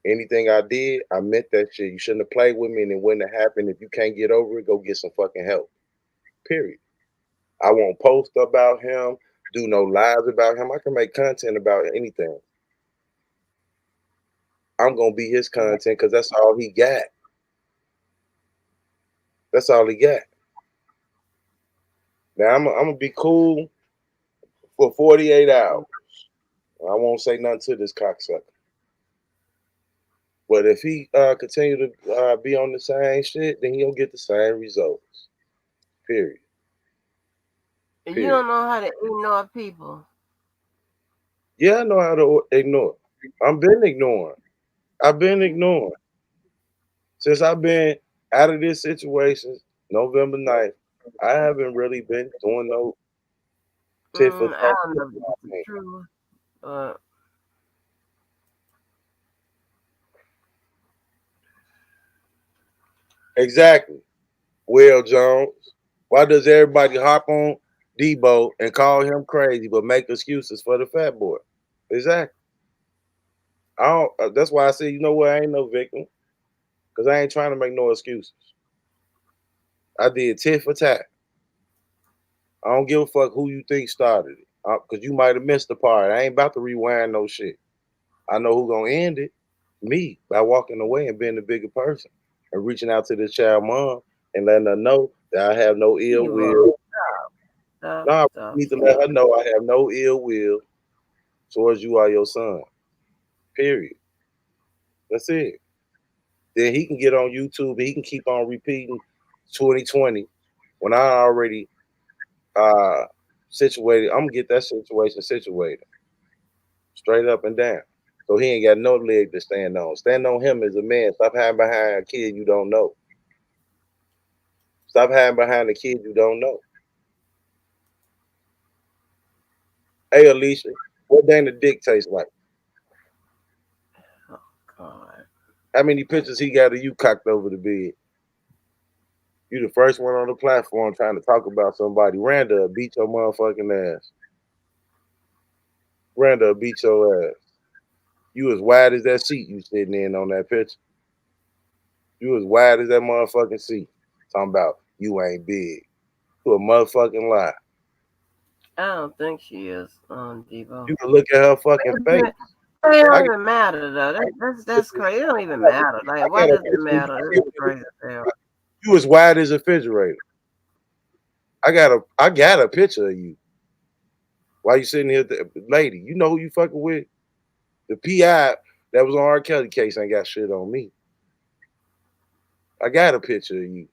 Anything I did, I meant that shit. You shouldn't have played with me, and it wouldn't have happened. If you can't get over it, go get some fucking help. Period. I won't post about him, do no lives about him. I can make content about anything. I'm gonna be his content because that's all he got. That's all he got. Now I'm gonna be cool for 48 hours. I won't say nothing to this cocksucker. But if he continue to be on the same shit, then he'll get the same results. Period. You don't know how to ignore people. Yeah, I know how to ignore. I've been ignoring. I've been ignoring. Since I've been out of this situation, November 9th, I haven't really been doing no tit for I tat. don't know if this is true. Exactly. Will Jones. Why does everybody hop on Debo and call him crazy but make excuses for the fat boy? Exactly. I don't, that's why I say, you know what, I ain't no victim. Because I ain't trying to make no excuses. I did tit for tat. I don't give a fuck who you think started it. Because you might have missed the part. I ain't about to rewind no shit. I know who gonna end it. Me, by walking away and being the bigger person. And reaching out to this child mom and letting her know that I have no ill will. Stop, No, I stop. need to let her know I have no ill will towards you or your son. Period. That's it. Then he can get on YouTube and he can keep on repeating 2020 when I already situated. I'm gonna get that situation situated. Straight up and down. So he ain't got no leg to stand on. Stand on him as a man. Stop hiding behind a kid you don't know. Stop hiding behind a kid you don't know. Hey Alicia, what Dana dick taste like? Oh God. How many pictures he got of you cocked over the bed? You the first one on the platform trying to talk about somebody. Randa beat your motherfucking ass. Randa beat your ass. You as wide as that seat you sitting in on that picture. You as wide as that motherfucking seat. Talking about you ain't big. You a motherfucking lie. I don't think she is, Devo. You can look at her fucking face. It don't I, even matter though. That's crazy. It don't even matter. Like, why got a does it matter? This is crazy as hell. You as wide as a refrigerator. I got a picture of you. Why you sitting here, lady? You know who you fucking with? The PI that was on R. Kelly case ain't got shit on me. I got a picture of you.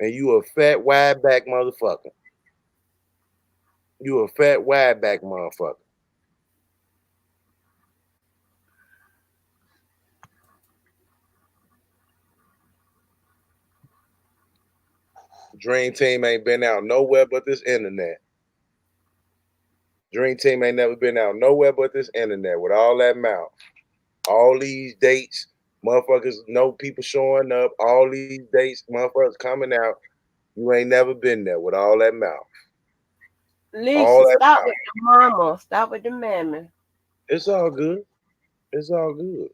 And you a fat, wide back motherfucker. You a fat, wide back motherfucker. Dream Team ain't been out nowhere but this internet. Dream Team ain't never been out nowhere but this internet with all that mouth. All these dates, motherfuckers know people showing up. All these dates, motherfuckers coming out. You ain't never been there with all that mouth. All Lisa, that stop mouth. with the mama. Stop with the mammy. It's all good. It's all good.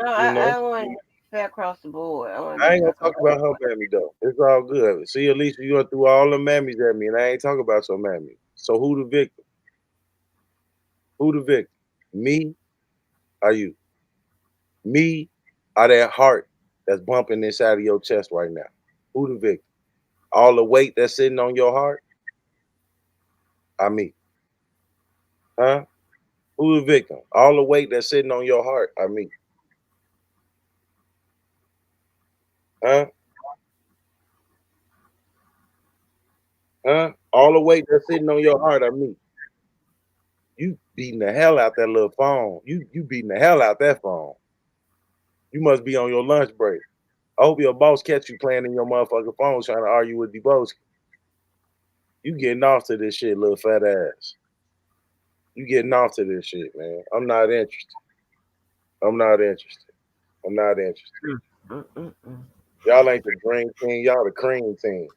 No, You know, I want to be fair across the board. I want to I be ain't fair gonna across talk about her mammy though. It's all good. See, at least you went through all the mammies at me, and I ain't talking about your mammy. So who the victim? Who the victim? Me? Are you? Me? Or that heart that's bumping inside of your chest right now? Who the victim? All the weight that's sitting on your heart? I me. Huh? Who the victim? All the weight that's sitting on your heart? I me. Huh? Huh? All the weight that's sitting on your heart? I me. You beating the hell out that little phone. You beating the hell out that phone. You must be on your lunch break. I hope your boss catch you playing in your motherfucking phone trying to argue with Debunking. You getting off to this shit, little fat ass. You getting off to this shit, man. I'm not interested. I'm not interested. I'm not interested. Mm, mm, mm, mm. Y'all ain't the dream team. Y'all the cream team.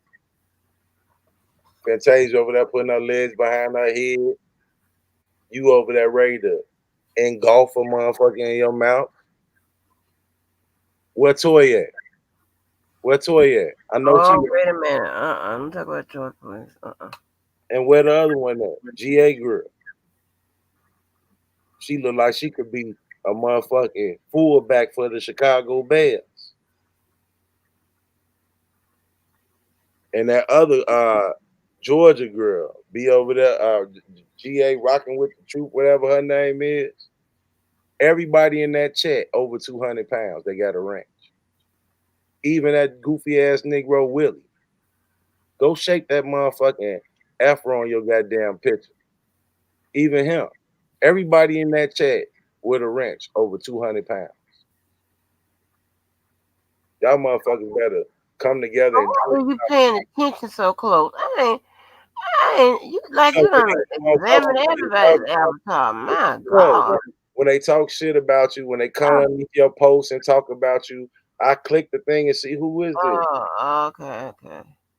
Fantasia over there putting her legs behind her head. You over there ready to engulf a motherfucker in your mouth. Where Toy at? Where Toy at? I know she. Oh, wait a minute. Don't talk about choice points. And where the other one at? GA girl. She look like she could be a motherfucking fullback for the Chicago Bears. And that other Georgia girl be over there, GA rocking with the troop, whatever her name is. Everybody in that chat over 200 pounds. They got a ranch. Even that goofy ass Negro Willie. Go shake that motherfucking afro on your goddamn picture. Even him. Everybody in that chat with a wrench over 200 pounds. Y'all motherfuckers better come together and Why are you paying attention so close? You like so you when don't they examine everybody's avatar. My talk, God. when they talk shit about you, when they come underneath your post and talk about you, I click the thing and see who is this. Oh, okay.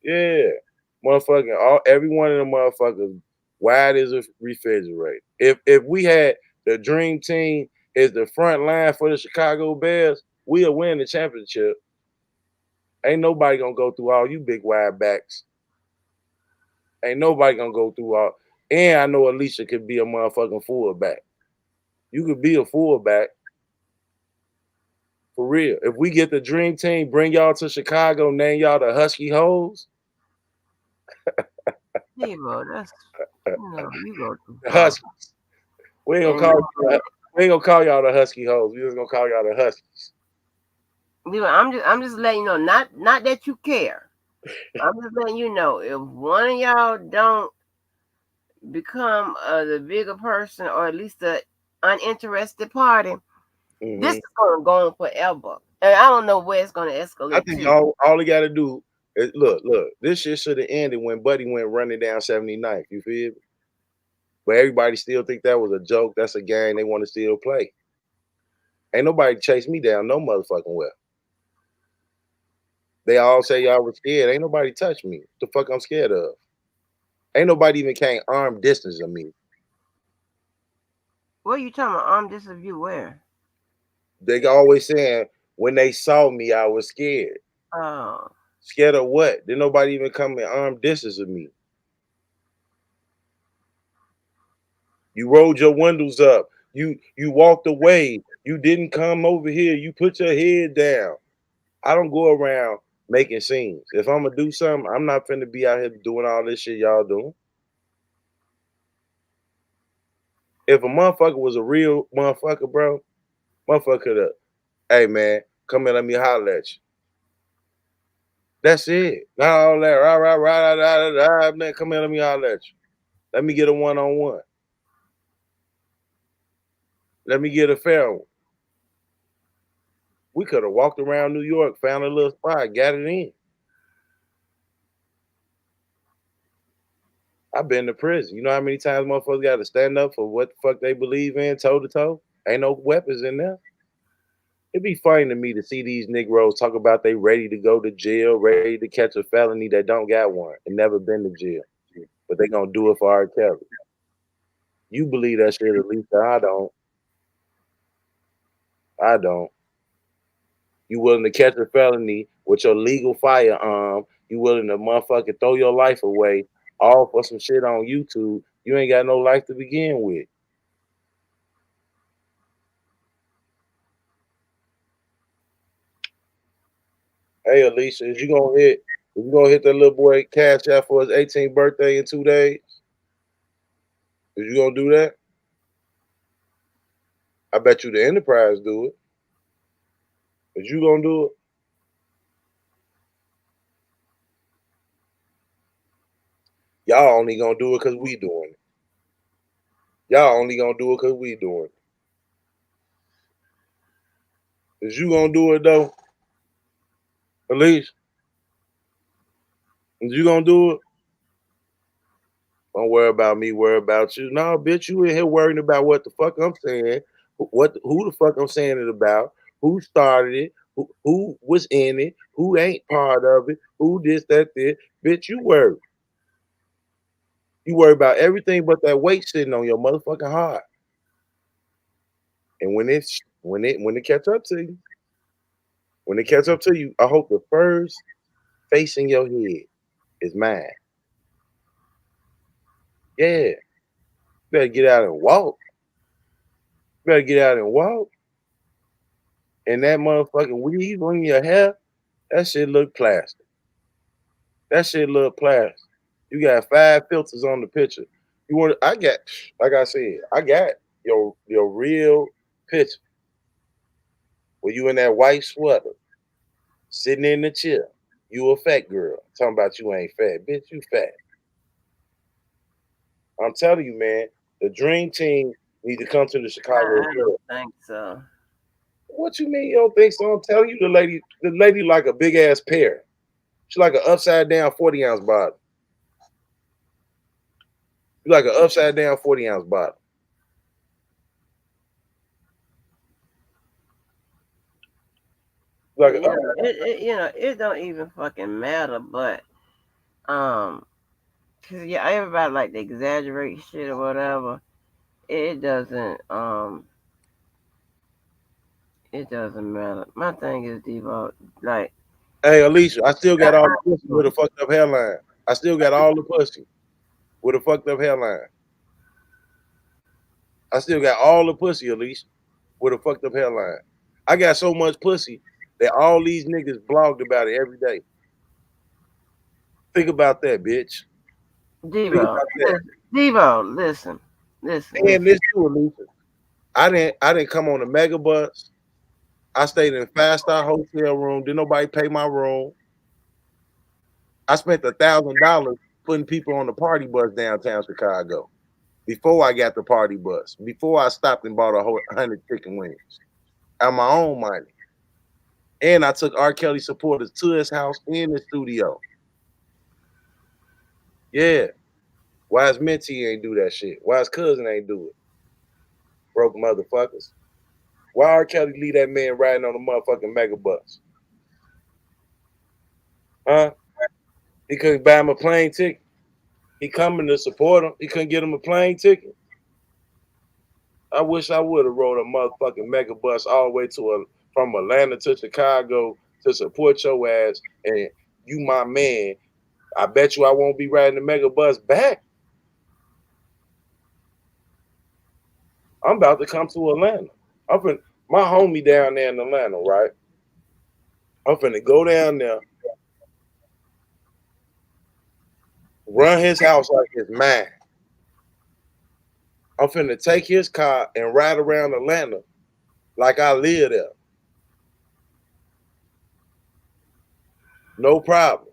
Yeah. Motherfucking every one of them motherfuckers wide as a refrigerator. If we had the dream team is the front line for the Chicago Bears, we'll win the championship. Ain't nobody gonna go through all you big wide backs. Ain't nobody gonna go through all. And I know Alicia could be a motherfucking fullback. You could be a fullback for real. If we get the dream team, bring y'all to Chicago, name y'all the Husky Hoes. Hero, that's you go too The far. Huskies. We ain't And gonna call y'all the Husky Hoes. We just gonna call y'all the Huskies. I'm just letting you know, not that you care. I'm just letting you know if one of y'all don't become the bigger person or at least the uninterested party, this is gonna go on forever. And I don't know where it's gonna I escalate think to. all he gotta do is look. This shit should have ended when Buddy went running down 79th. You feel me? But everybody still think that was a joke. That's a game they want to still play. Ain't nobody chase me down no motherfucking well. They all say y'all were scared. Ain't nobody touch me. The fuck I'm scared of? Ain't nobody even came arm distance of me. What are you talking about? This of you where? They always saying when they saw me, I was scared. Oh, Scared of what? Did nobody even come in arm distance of me? You rolled your windows up. You walked away. You didn't come over here. You put your head down. I don't go around making scenes. If I'm gonna do something, I'm not finna be out here doing all this shit y'all doing. If a motherfucker was a real motherfucker, bro, motherfucker could have, hey man, come here, let me holler at you. That's it. Not all that, right, man, come here, let me holler at you. Let me get a one-on-one. Let me get a fair one. We could have walked around New York, found a little spot, got it in. I've been to prison. You know how many times motherfuckers got to stand up for what the fuck they believe in, toe to toe? Ain't no weapons in there. It'd be funny to me to see these Negroes talk about they ready to go to jail, ready to catch a felony that don't got one and never been to jail. But they gonna do it for R. Kelly. You believe that shit, at least I don't. I don't. You willing to catch a felony with your legal firearm? You willing to motherfucking throw your life away all for some shit on YouTube? You ain't got no life to begin with. Hey Alicia, is you gonna hit that little boy cash out for his 18th birthday in 2 days? Is you gonna do that? I bet you the Enterprise do it. Is you gonna do it? Y'all only gonna do it because we doing it. Y'all only gonna do it because we doing it. Is you gonna do it though? Alicia? Is you gonna do it? Don't worry about me, worry about you. No, bitch, you in here worrying about what the fuck I'm saying, who the fuck I'm saying it about, who started it, who was in it, who ain't part of it, who this, that, this. Bitch, you worry. You worry about everything but that weight sitting on your motherfucking heart. And when it catch up to you, I hope the first face in your head is mine. Yeah. You better get out and walk. You better get out and walk. And that motherfucking weave on your hair, that shit look plastic. That shit look plastic. You got 5 filters on the picture. I got, like I said, I got your real picture. Where you in that white sweater, sitting in the chair. You a fat girl. Talking about you ain't fat. Bitch, you fat. I'm telling you, man, the dream team need to come to the Chicago. I don't think so. What you mean you don't think so? I'm telling you, the lady like a big ass pear. She like an upside down 40-ounce bottle. You like an upside down 40-ounce bottle. Like it don't even fucking matter, but cause yeah, everybody like to exaggerate shit or whatever. It doesn't it doesn't matter. My thing is Devo, like hey Alicia, I still got all the pussy with a fucked up hairline. I still got all the pussy with a fucked up hairline. I still got all the pussy, Alicia, with a fucked up hairline. I got so much pussy that all these niggas blogged about it every day. Think about that, bitch. Think Devo, about that. Devo, listen. And this too, Alicia. I didn't come on a mega bus. I stayed in a 5-star hotel room. Didn't nobody pay my room. I spent $1,000 putting people on the party bus downtown Chicago before I got the party bus. Before I stopped and bought 100 chicken wings out my own money. And I took R. Kelly supporters to his house in the studio. Yeah. Why his mentee ain't do that shit? Why his cousin ain't do it? Broke motherfuckers. Why R. Kelly leave that man riding on a motherfucking mega bus? Huh? He couldn't buy him a plane ticket. He coming to support him. He couldn't get him a plane ticket. I wish I would have rode a motherfucking mega bus all the way from Atlanta to Chicago to support your ass. And you my man. I bet you I won't be riding the mega bus back. I'm about to come to Atlanta. My homie down there in Atlanta, right? I'm finna go down there, run his house like it's mine. I'm finna take his car and ride around Atlanta like I live there. No problem.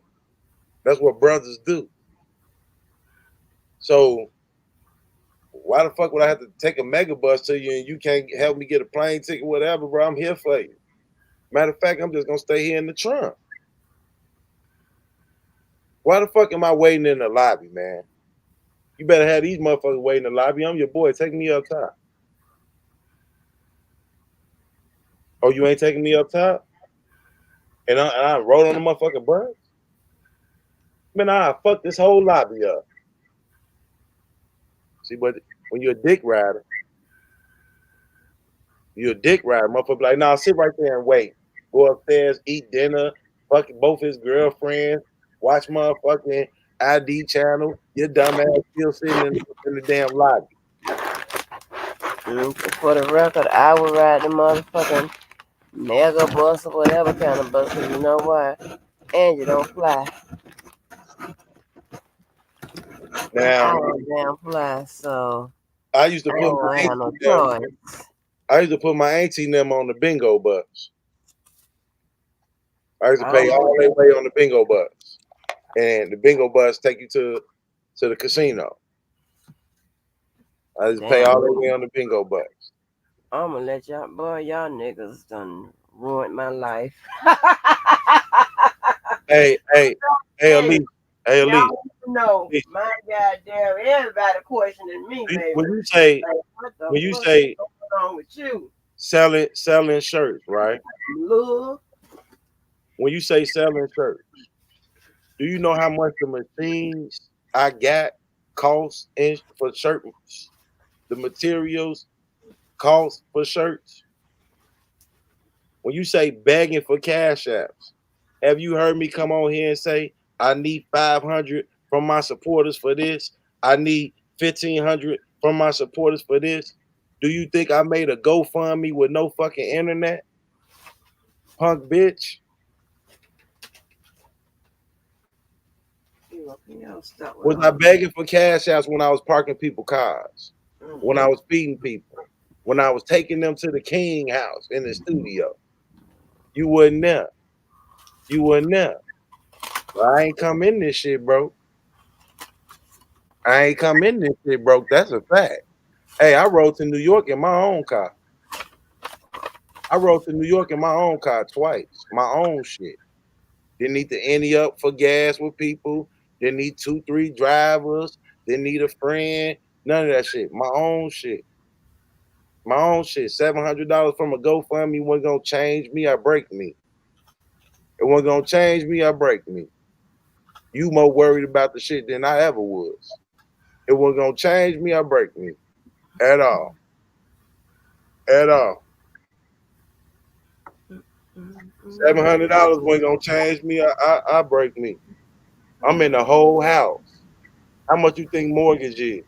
That's what brothers do. So why the fuck would I have to take a mega bus to you and you can't help me get a plane ticket, whatever, bro? I'm here for you. Matter of fact, I'm just gonna stay here in the trunk. Why the fuck am I waiting in the lobby, man? You better have these motherfuckers waiting in the lobby. I'm your boy. Take me up top. Oh, you ain't taking me up top? And I rode on the motherfucking bus? Man, I fuck this whole lobby up. See, but when you're a dick rider, motherfucker like, nah, sit right there and wait. Go upstairs, eat dinner, fuck both his girlfriends, watch motherfucking ID channel. Your dumb ass still sitting in the damn lobby. For the record, I would ride the motherfucking mega bus or whatever kind of bus, 'cause you know why? And you don't fly. Now, I don't damn fly, so I used to I put don't my have no auntie them. choice. I used to put my auntie and them on the bingo bus. I used to I pay don't all their way on the bingo bus, and the bingo bus take you to the casino. I just pay damn. all the way on the bingo bus. I'm gonna let y'all, boy, y'all niggas done ruined my life. Hey, Elise. Hey, Elise. Y'all No, my goddamn, everybody questioning me, baby. When you say Like, what the when you fuck say is going on with you? selling shirts, right? Look, When you say selling shirts, do you know how much the machines I got cost for shirts? The materials cost for shirts. When you say begging for cash apps, have you heard me come on here and say I need 500 from my supporters for this? I need 1,500 from my supporters for this. Do you think I made a GoFundMe with no fucking internet? Punk bitch. Was I begging for cash apps when I was parking people cars? When I was feeding people? When I was taking them to the King house in the studio? You wasn't there. You wasn't there. Well, I ain't come in this shit, bro. I ain't come in this shit, bro. That's a fact. Hey, I rode to New York in my own car. I rode to New York in my own car twice. My own shit. Didn't need to ante up for gas with people. Didn't need 2, 3 drivers. Didn't need a friend. None of that shit. My own shit. My own shit. $700 from a GoFundMe wasn't gonna change me or break me. It wasn't gonna change me or break me. You more worried about the shit than I ever was. It wasn't gonna change me or break me. At all. At all. $700 wasn't gonna change me. I break me. I'm in the whole house. How much you think mortgage is?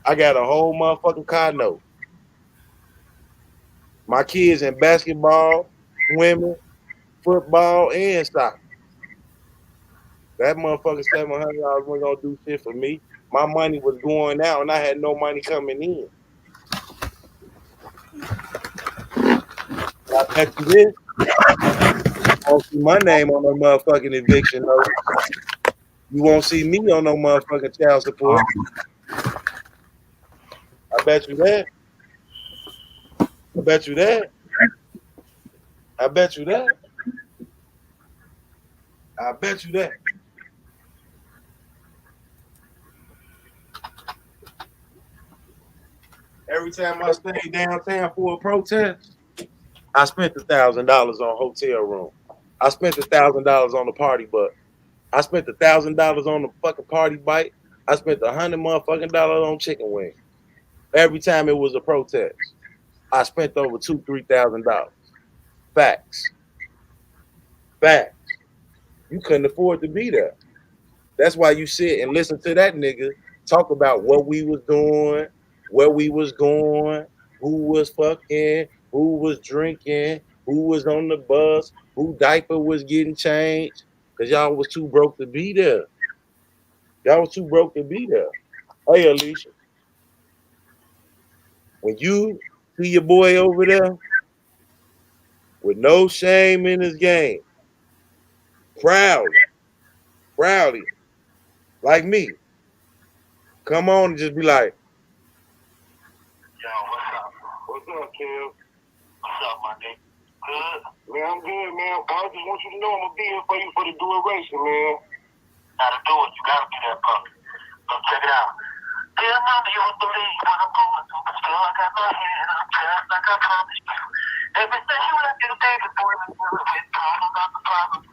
I got a whole motherfucking car note. My kids in basketball, swimming, football, and soccer. That motherfucking $700 wasn't gonna do shit for me. My money was going out, and I had no money coming in. I bet you this. I won't see my name on no motherfucking eviction notice. You won't see me on no motherfucking child support. I bet you that. I bet you that. I bet you that. I bet you that. Every time I stay downtown for a protest, I spent $1,000 on hotel room. I spent $1,000 on the party bus. I spent $1,000 on the fucking party bike. I spent $100 motherfucking dollars on chicken wings. Every time it was a protest, I spent over $2,000-$3,000. Facts. Facts. You couldn't afford to be there. That's why you sit and listen to that nigga talk about what we was doing, where we was going, who was fucking, who was drinking, who was on the bus, who diaper was getting changed, because y'all was too broke to be there. Y'all was too broke to be there. Hey, Alicia, when you see your boy over there with no shame in his game, proudly, like me, come on and just be like, yo, what's up? What's up, Kim? What's up, my nigga? Good? Man, I'm good, man. I just want you to know I'm gonna be here for you for the duration, man. Gotta do it. You gotta be that puppy. So check it out. Dear mama, you won't believe what I'm going through. I feel like I got my head up, just like I promised you. Everything you left you, baby boy, is good. With problems, not the problems.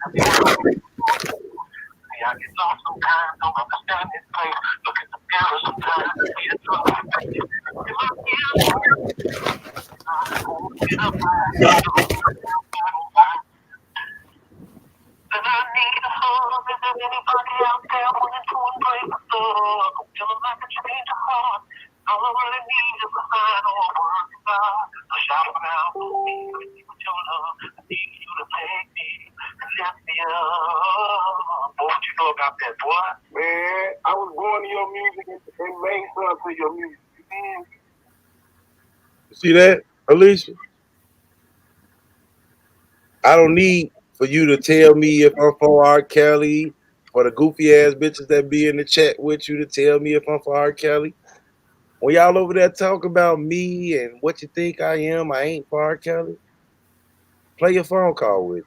I get lost sometimes, don't understand this place. Look at the mirror sometimes, see the trouble. And I need a hug. Is there anybody out there wanting to embrace the love? I'm feeling like a change of heart. All I really need is a sign or a word from God. So shout it out for me, with your love. I need you to take me and lift me up. Boy, what you know about that, boy? Man, I was born to your music and made some to your music. You see that, Alicia? I don't need for you to tell me if I'm for R. Kelly, for the goofy ass bitches that be in the chat with you to tell me if I'm for R. Kelly. When y'all over there talk about me and what you think I am, I ain't for R. Kelly. Play your phone call with me.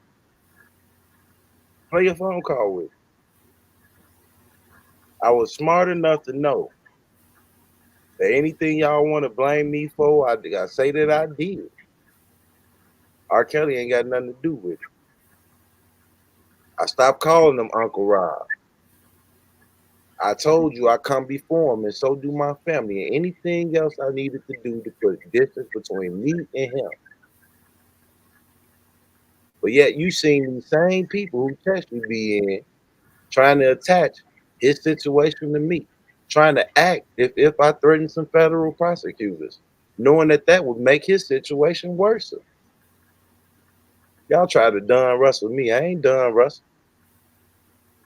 Play your phone call with me. I was smart enough to know that anything y'all want to blame me for, I say that I did. R. Kelly ain't got nothing to do with it. I stopped calling him Uncle Rob. I told you I come before him, and so do my family, and anything else I needed to do to put distance between me and him. But yet you seen these same people who text me be in trying to attach his situation to me, trying to act if I threatened some federal prosecutors, knowing that would make his situation worse. Y'all try to Don Russell me. I ain't Don Russell.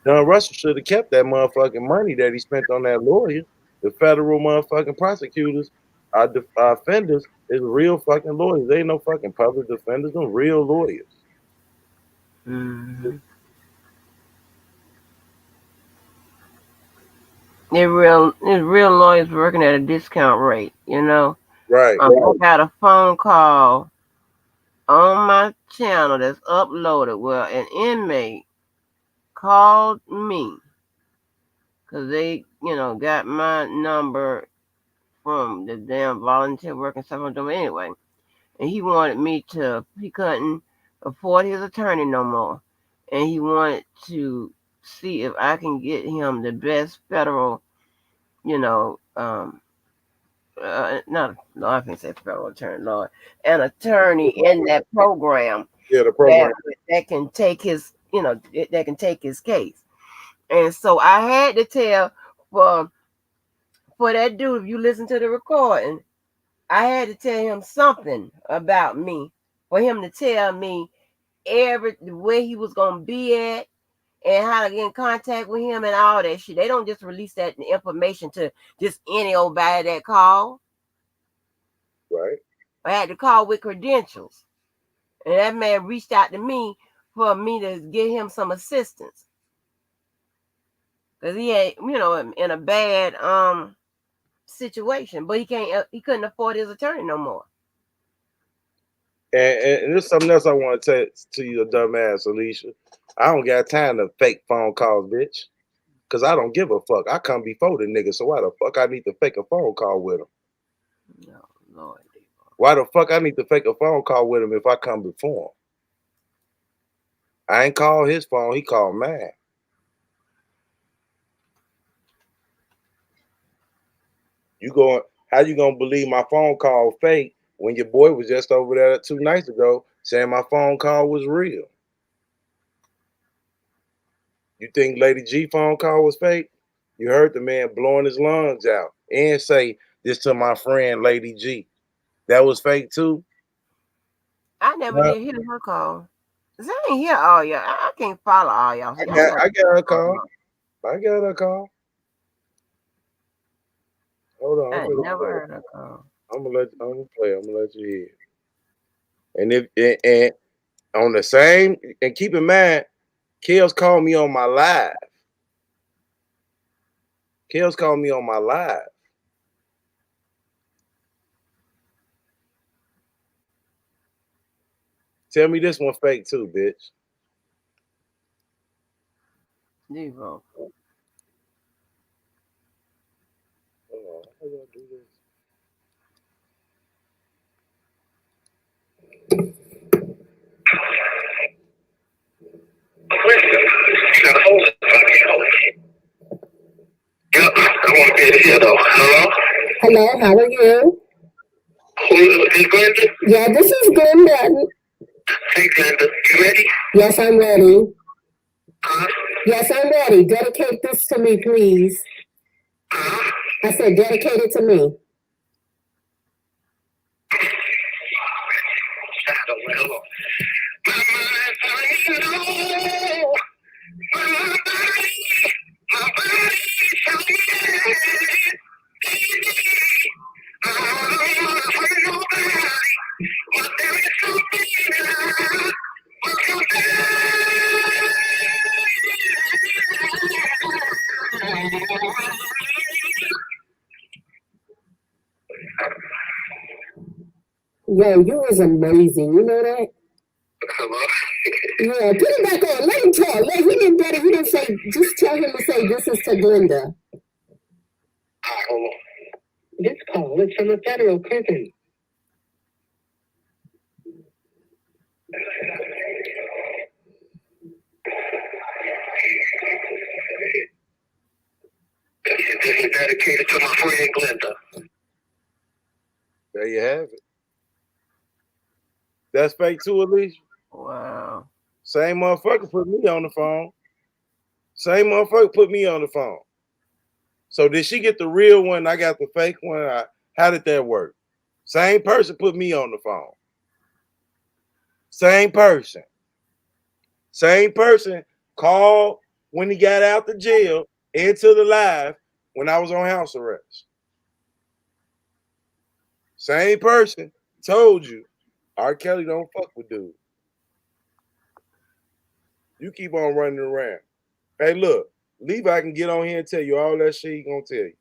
Don Russell should have kept that motherfucking money that he spent on that lawyer. The federal motherfucking prosecutors are offenders is real fucking lawyers. They ain't no fucking public defenders. Them real lawyers. Mm-hmm. They're real lawyers working at a discount rate, you know. Right. I got a phone call on my channel that's uploaded where an inmate called me because they, got my number from the damn volunteer work and stuff I'm doing anyway. And he wanted me he couldn't afford his attorney no more. And he wanted to see if I can get him the best federal, I can't say federal attorney, Lord, an attorney in that program. Yeah, the program that can take his, that can take his case. And so I had to tell for that dude, if you listen to the recording, I had to tell him something about me for him to tell me where he was gonna be at and how to get in contact with him and all that shit. They don't just release that information to just any old body that call. Right. I had to call with credentials. And that man reached out to me for me to give him some assistance. Because he ain't, in a bad situation. But he couldn't afford his attorney no more. And there's something else I want to tell to you, dumbass Alicia. I don't got time to fake phone calls, bitch. Because I don't give a fuck. I come before the nigga, so why the fuck I need to fake a phone call with him? No, Lord. Why the fuck I need to fake a phone call with him if I come before him? I ain't called his phone, he called mine. How you gonna believe my phone call fake when your boy was just over there 2 nights ago saying my phone call was real? You think Lady G phone call was fake? You heard the man blowing his lungs out and say this to my friend Lady G. That was fake too? I never did hear her call. Cause I ain't hear all y'all. I can't follow all y'all. So I got a call. I got a call. Hold on. I never heard her call. I'm gonna play. I'm gonna let you hear. And on the same, and keep in mind, Kels called me on my live. Tell me this one fake too, bitch. Devo. Hold on. How do I do this? Yep, I want to be here though. Hello? Hello, how are you? Who is Glenda? Yeah, this is Glenda. Hey Glenda, you ready? Yes, I'm ready. Huh? Yes, I'm ready. Dedicate this to me, please. Huh? I said dedicate it to me. Hold on. My body, Yo, you was amazing. You know that? Hello? Yeah, put it back on. Let him talk. He didn't say, just tell him to say this is to Glenda. Hold on. This call is from a federal prison. This is dedicated to my friend Glenda. There you have it. That's fake too, Alicia. Wow. Same motherfucker put me on the phone. Same motherfucker put me on the phone. So did she get the real one? I got the fake one. How did that work? Same person put me on the phone. Same person. Same person called when he got out the jail into the live when I was on house arrest. Same person told you R. Kelly don't fuck with dude. You keep on running around. Hey, look, Levi can get on here and tell you all that shit he gonna tell you.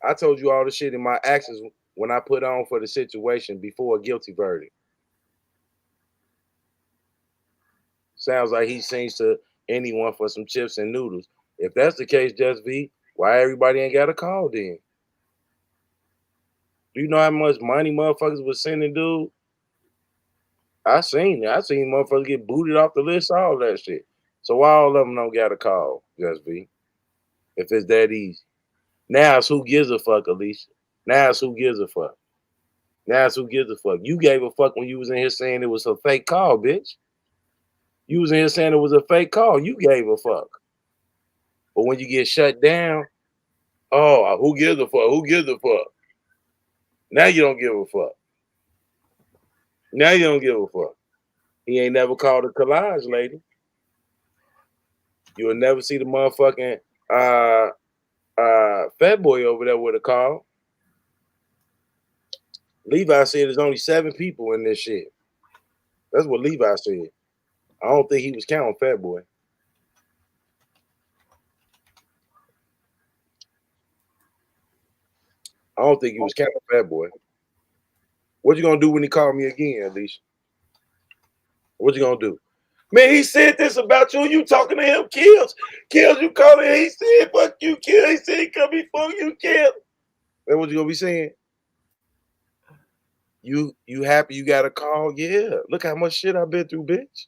I told you all the shit in my actions when I put on for the situation before a guilty verdict. Sounds like he sings to anyone for some chips and noodles. If that's the case, Just V, why everybody ain't got a call then? Do you know how much money motherfuckers was sending, dude? I seen it. I seen motherfuckers get booted off the list, all that shit. So why all of them don't got a call, Just V? If it's that easy. Now it's who gives a fuck, Alicia. Now it's who gives a fuck. Now it's who gives a fuck. You gave a fuck when you was in here saying it was a fake call, bitch. You was in here saying it was a fake call. You gave a fuck. But when you get shut down, oh, who gives a fuck? Who gives a fuck? Now you don't give a fuck. Now you don't give a fuck. He ain't never called a collage, lady. You'll never see the motherfucking fat boy over there with a call. Levi said there's only 7 people in this shit. That's what Levi said. I don't think he was counting Fat Boy. I don't think he was counting Fat Boy. What you gonna do when he call me again, Alicia? What you gonna do? Man, he said this about you. You talking to him, Kills. Kills, you calling him. He said, fuck you, Kills. He said he come before you, Kills. That's what you gonna be saying? You happy you got a call? Yeah. Look how much shit I've been through, bitch.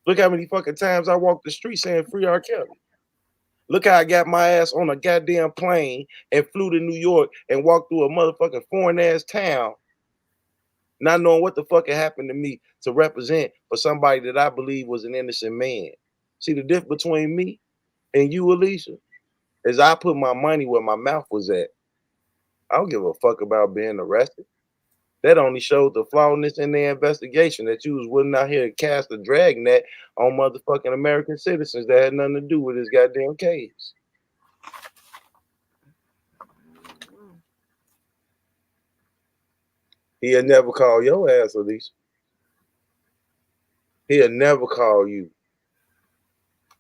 Look how many fucking times I walked the street saying free R. Kelly. Look how I got my ass on a goddamn plane and flew to New York and walked through a motherfucking foreign ass town, not knowing what the fuck had happened to me to represent for somebody that I believe was an innocent man. See, the difference between me and you, Alicia, is I put my money where my mouth was at. I don't give a fuck about being arrested. That only showed the flawedness in the investigation that you was willing out here to cast a drag net on motherfucking American citizens that had nothing to do with this goddamn case. He'll never call your ass, Alicia. He'll never call you.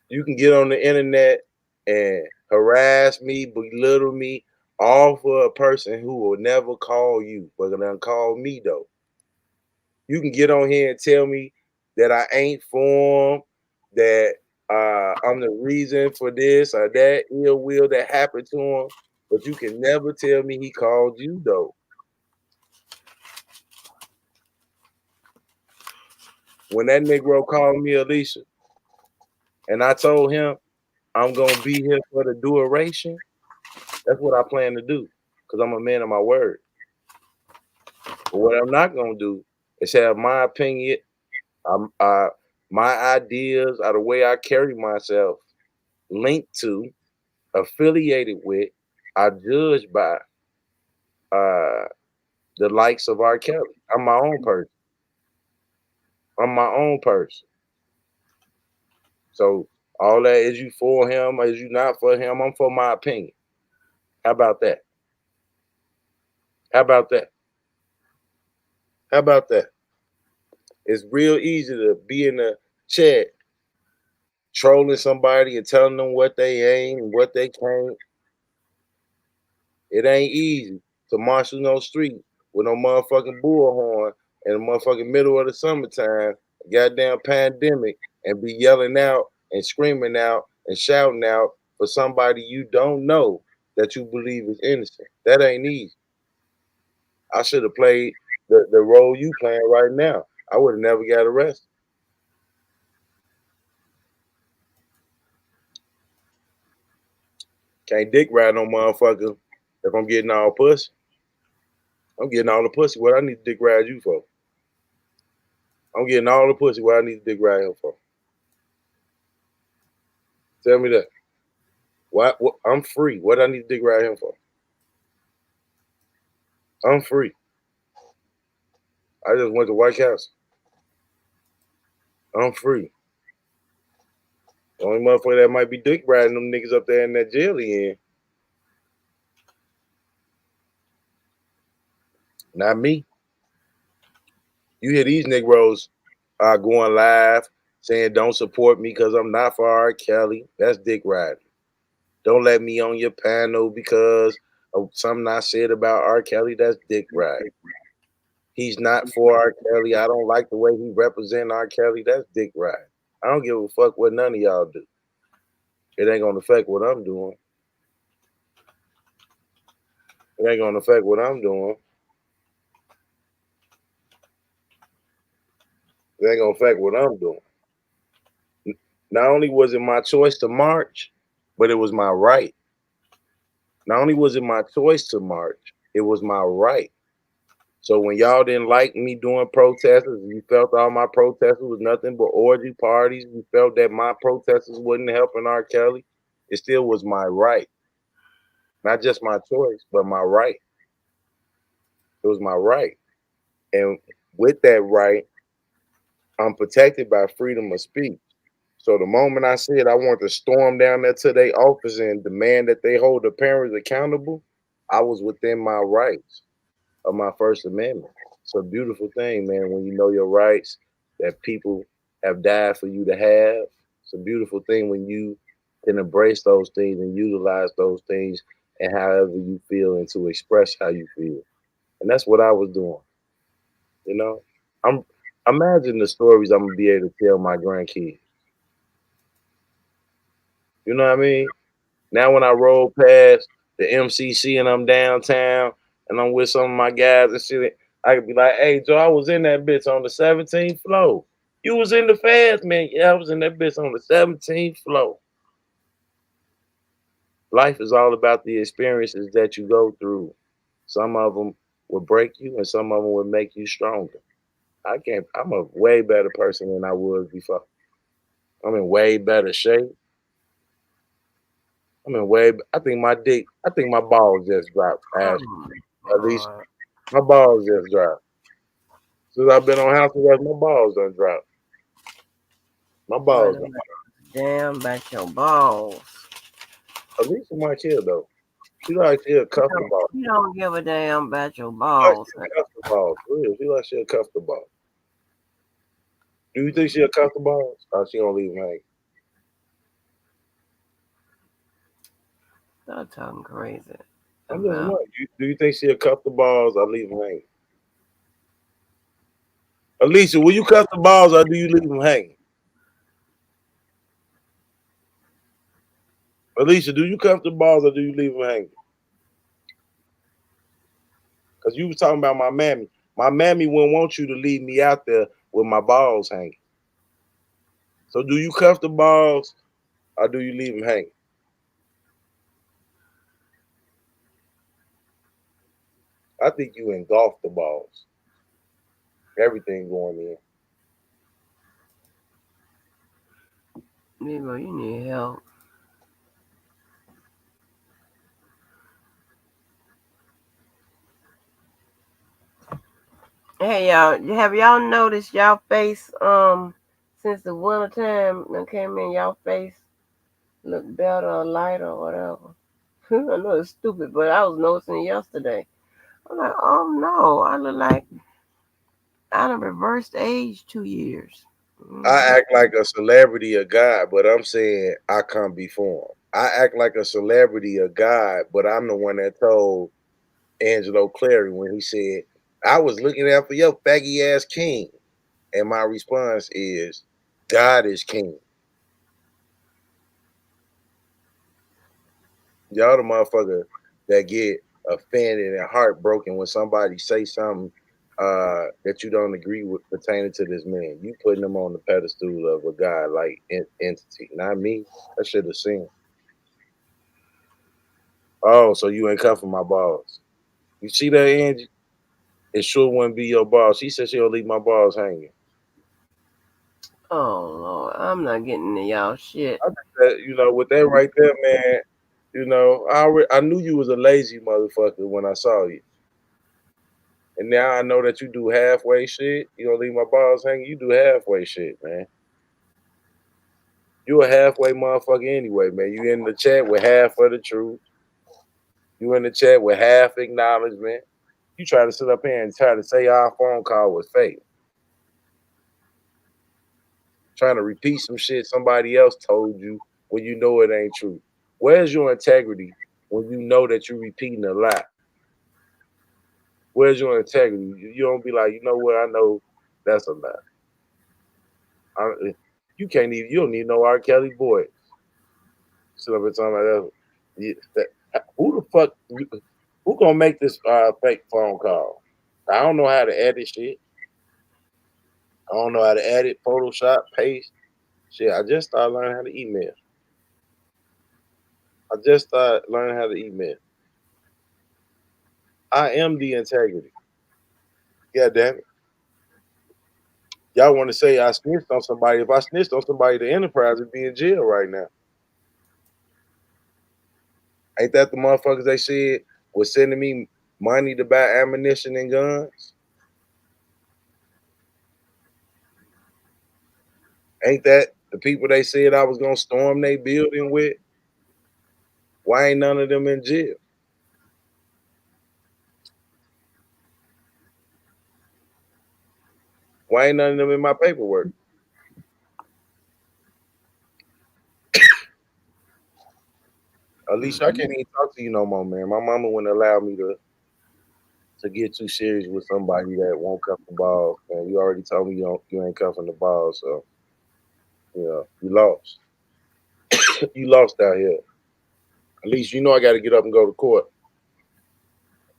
You can get on the internet and harass me, belittle me, all for a person who will never call you, but gonna call me though. You can get on here and tell me that I ain't for him, that I'm the reason for this or that ill will that happened to him, but you can never tell me he called you though. When that Negro called me, Alicia, and I told him I'm gonna be here for the duration, that's what I plan to do, because I'm a man of my word. But what I'm not gonna do is have my opinion, my ideas, or the way I carry myself linked to, affiliated with, are judged by the likes of R. Kelly. I'm my own person. I'm my own person. So all that, is you for him, is you not for him? I'm for my opinion. How about that? How about that? How about that? It's real easy to be in a chat trolling somebody and telling them what they ain't and what they can't. It ain't easy to marshal no street with no motherfucking bullhorn in the motherfucking middle of the summertime, a goddamn pandemic, and be yelling out and screaming out and shouting out for somebody you don't know that you believe is innocent. That ain't easy. I should have played the role you playing right now. I would have never got arrested. Can't dick ride no motherfucker if I'm getting all pussy. I'm getting all the pussy. What I need to dick ride you for? I'm getting all the pussy. What I need to dick ride him for? Tell me that. What? I'm free. What I need to dick ride him for? I'm free. I just went to White House. I'm free. The only motherfucker that might be dick riding them niggas up there in that jail he in. Not me. You hear these Negroes going live saying don't support me because I'm not for R. Kelly. That's dick riding. Don't let me on your panel because of something I said about R. Kelly. That's dick riding. He's not for R. Kelly. I don't like the way he represents R. Kelly. That's dick riding. I don't give a fuck what none of y'all do. It ain't gonna affect what I'm doing. It ain't gonna affect what I'm doing. It ain't gonna affect what I'm doing. Not only was it my choice to march, but it was my right. Not only was it my choice to march, it was my right. So when y'all didn't like me doing protests, you felt all my protesters was nothing but orgy parties, you felt that my protesters wasn't helping R. Kelly, it still was my right. Not just my choice, but my right. It was my right. And with that right, I'm protected by freedom of speech. So the moment I said I want to storm down there to their office and demand that they hold the parents accountable, I was within my rights of my First Amendment. It's a beautiful thing, man, when you know your rights that people have died for you to have. It's a beautiful thing when you can embrace those things and utilize those things and however you feel and to express how you feel. And that's what I was doing. You know, I'm imagine the stories I'm gonna be able to tell my grandkids. You know what I mean? Now when I roll past the MCC and I'm downtown and I'm with some of my guys and shit, I could be like, "Hey, Joe, I was in that bitch on the 17th floor. You was in the fast, man. Yeah, I was in that bitch on the 17th floor." Life is all about the experiences that you go through. Some of them will break you, and some of them will make you stronger. I'm a way better person than I was before. I'm in way better shape. I think my balls just dropped, Oh Ash. my At least God. my balls just dropped. Since I've been on house arrest, my balls done dropped. My Boy, balls them done. damn back your balls. Alicia my kid though. She like she a custom ball. You don't give a damn about your She like balls. she a custom ball. For real. She like she a custom ball. Do you think she a custom ball? Or she gonna leave him hanging? Stop talking crazy I'm just about. wondering. Do you think she a custom balls or leave him hanging? Alicia, will you cut the balls or do you leave them hanging? Alicia, do you cut the balls or do you leave them hanging? Because you was talking about my mammy. My mammy wouldn't want you to leave me out there with my balls hanging. So do you cuff the balls or do you leave them hanging? I think you engulf the balls. Everything going in. Nigga, you need help. Hey y'all, have y'all noticed y'all face since the winter time that came in, y'all face look better or lighter or whatever? I know it's stupid, but I was noticing it yesterday. I'm like, oh no, I look like I done reversed age 2 years. I Mm-hmm. act like a celebrity of God, but I'm saying I come before him. I act like a celebrity of God, but I'm the one that told Angelo Clary when he said, I was looking out for your faggy ass king. And my response is, God is king. Y'all the motherfucker that get offended and heartbroken when somebody say something that you don't agree with pertaining to this man. You putting them on the pedestal of a God-like entity, not me. I should have seen. Oh, so you ain't cuffing my balls. You see that, Angie? It sure wouldn't be your balls. She said she'll leave my balls hanging. Oh Lord, I'm not getting into y'all shit. I think that, with that right there, man, I knew you was a lazy motherfucker when I saw you. And now I know that you do halfway shit. You don't leave my balls hanging. You do halfway shit, man. You a halfway motherfucker anyway, man. You in the chat with half of the truth. You in the chat with half acknowledgement. You try to sit up here and try to say our phone call was fake. Trying to repeat some shit somebody else told you when you know it ain't true. Where's your integrity when you know that you're repeating a lie? Where's your integrity? You don't be like, you know what? I know that's a lie. You can't even. You don't need no R. Kelly voice. Sit up and talking about that. Who the fuck? Who gonna make this fake phone call? I don't know how to edit shit. I don't know how to edit, Photoshop, paste. Shit, I just started learning how to email. I am the integrity. God damn it. Y'all want to say I snitched on somebody. If I snitched on somebody, the Enterprise would be in jail right now. Ain't that the motherfuckers they said was sending me money to buy ammunition and guns? Ain't that the people they said I was gonna storm their building with? Why ain't none of them in jail? Why ain't none of them in my paperwork? Alicia, I can't even talk to you no more, man. My mama wouldn't allow me to get too serious with somebody that won't cuff the balls. Man, you already told me you ain't cuffing the balls, so you lost. You lost out here. At least you know I got to get up and go to court.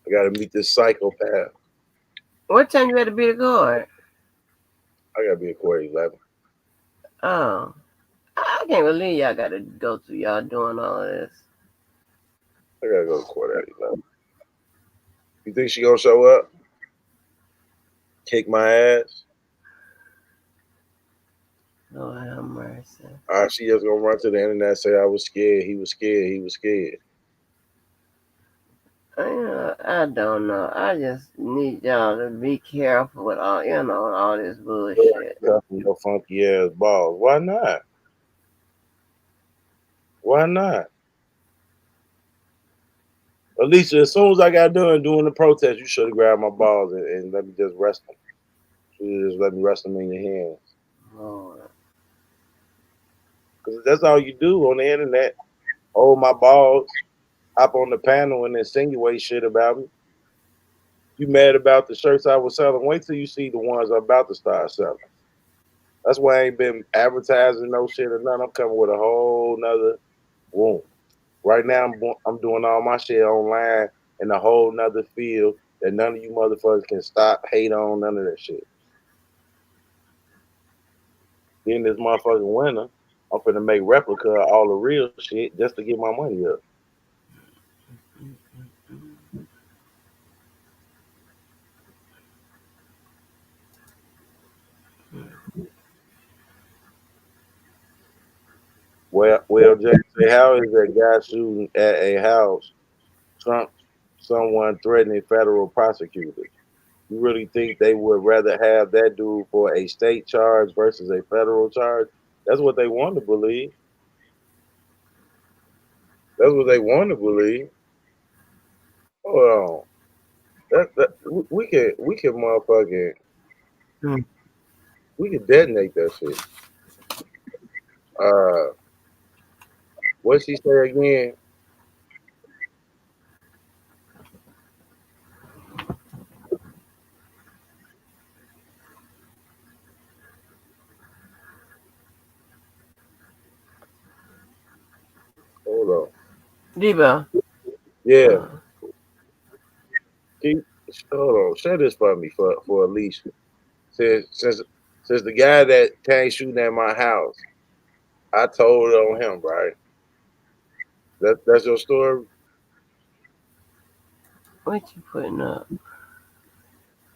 I got to meet this psychopath. What time you had to be to court? I got to be at court at 11. Oh, I can't believe y'all got to go through y'all doing all this. I got to go to court at 11. You think she gonna show up? Kick my ass? Lord have mercy. She just gonna run to the internet and say I was scared. He was scared. He was scared. I don't know. I just need y'all to be careful with all this bullshit. Cuffing your funky ass balls. Why not? Why not? Alicia, as soon as I got done doing the protest, you should have grabbed my balls and let me just rest them. You should have just let me rest them in your hands. Lord. Because that's all you do on the internet. Hold my balls, hop on the panel and insinuate shit about me. You mad about the shirts I was selling? Wait till you see the ones I'm about to start selling. That's why I ain't been advertising no shit or nothing. I'm coming with a whole nother room. Right now, I'm doing all my shit online in a whole nother field that none of you motherfuckers can stop, hate on, none of that shit. Then this motherfucking winter, I'm finna make replica of all the real shit just to get my money up. Well, Jay, say how is that guy shooting at a house? Trump, someone threatening federal prosecutors. You really think they would rather have that dude for a state charge versus a federal charge? That's what they want to believe. That's what they want to believe. Hold on. We can motherfucking we can detonate that shit. Uh, what she say again? Hold on. Debo. Yeah. Hold on. Share this for me for Alicia. Since the guy that came shooting at my house, I told on him, right? That's your story. What you putting up?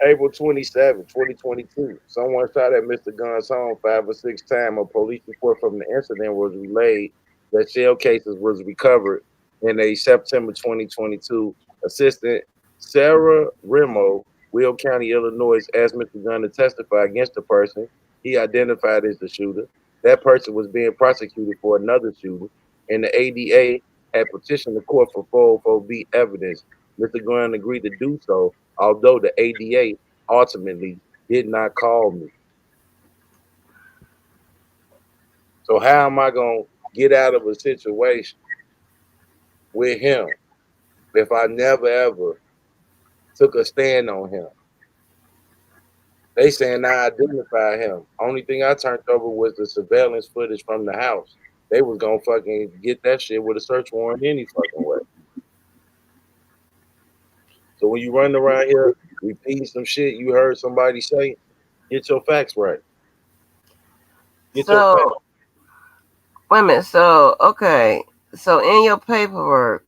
April 27, 2022. Someone shot at Mr. Gunn's home 5 or 6 times. A police report from the incident was relayed that shell cases was recovered in a September 2022. Assistant Sarah Remo, Will County, Illinois, asked Mr. Gunn to testify against the person he identified as the shooter. That person was being prosecuted for another shooting, and the ADA had petitioned the court for 404B evidence. Mr. Gunn agreed to do so, although the ADA ultimately did not call me. So how am I going to get out of a situation with him if I never ever took a stand on him? They saying I identify him. Only thing I turned over was the surveillance footage from the house. They was going to fucking get that shit with a search warrant any fucking way. So when you run around here repeating some shit you heard somebody say, get your facts right. Get your facts. So wait a minute. So okay. So in your paperwork,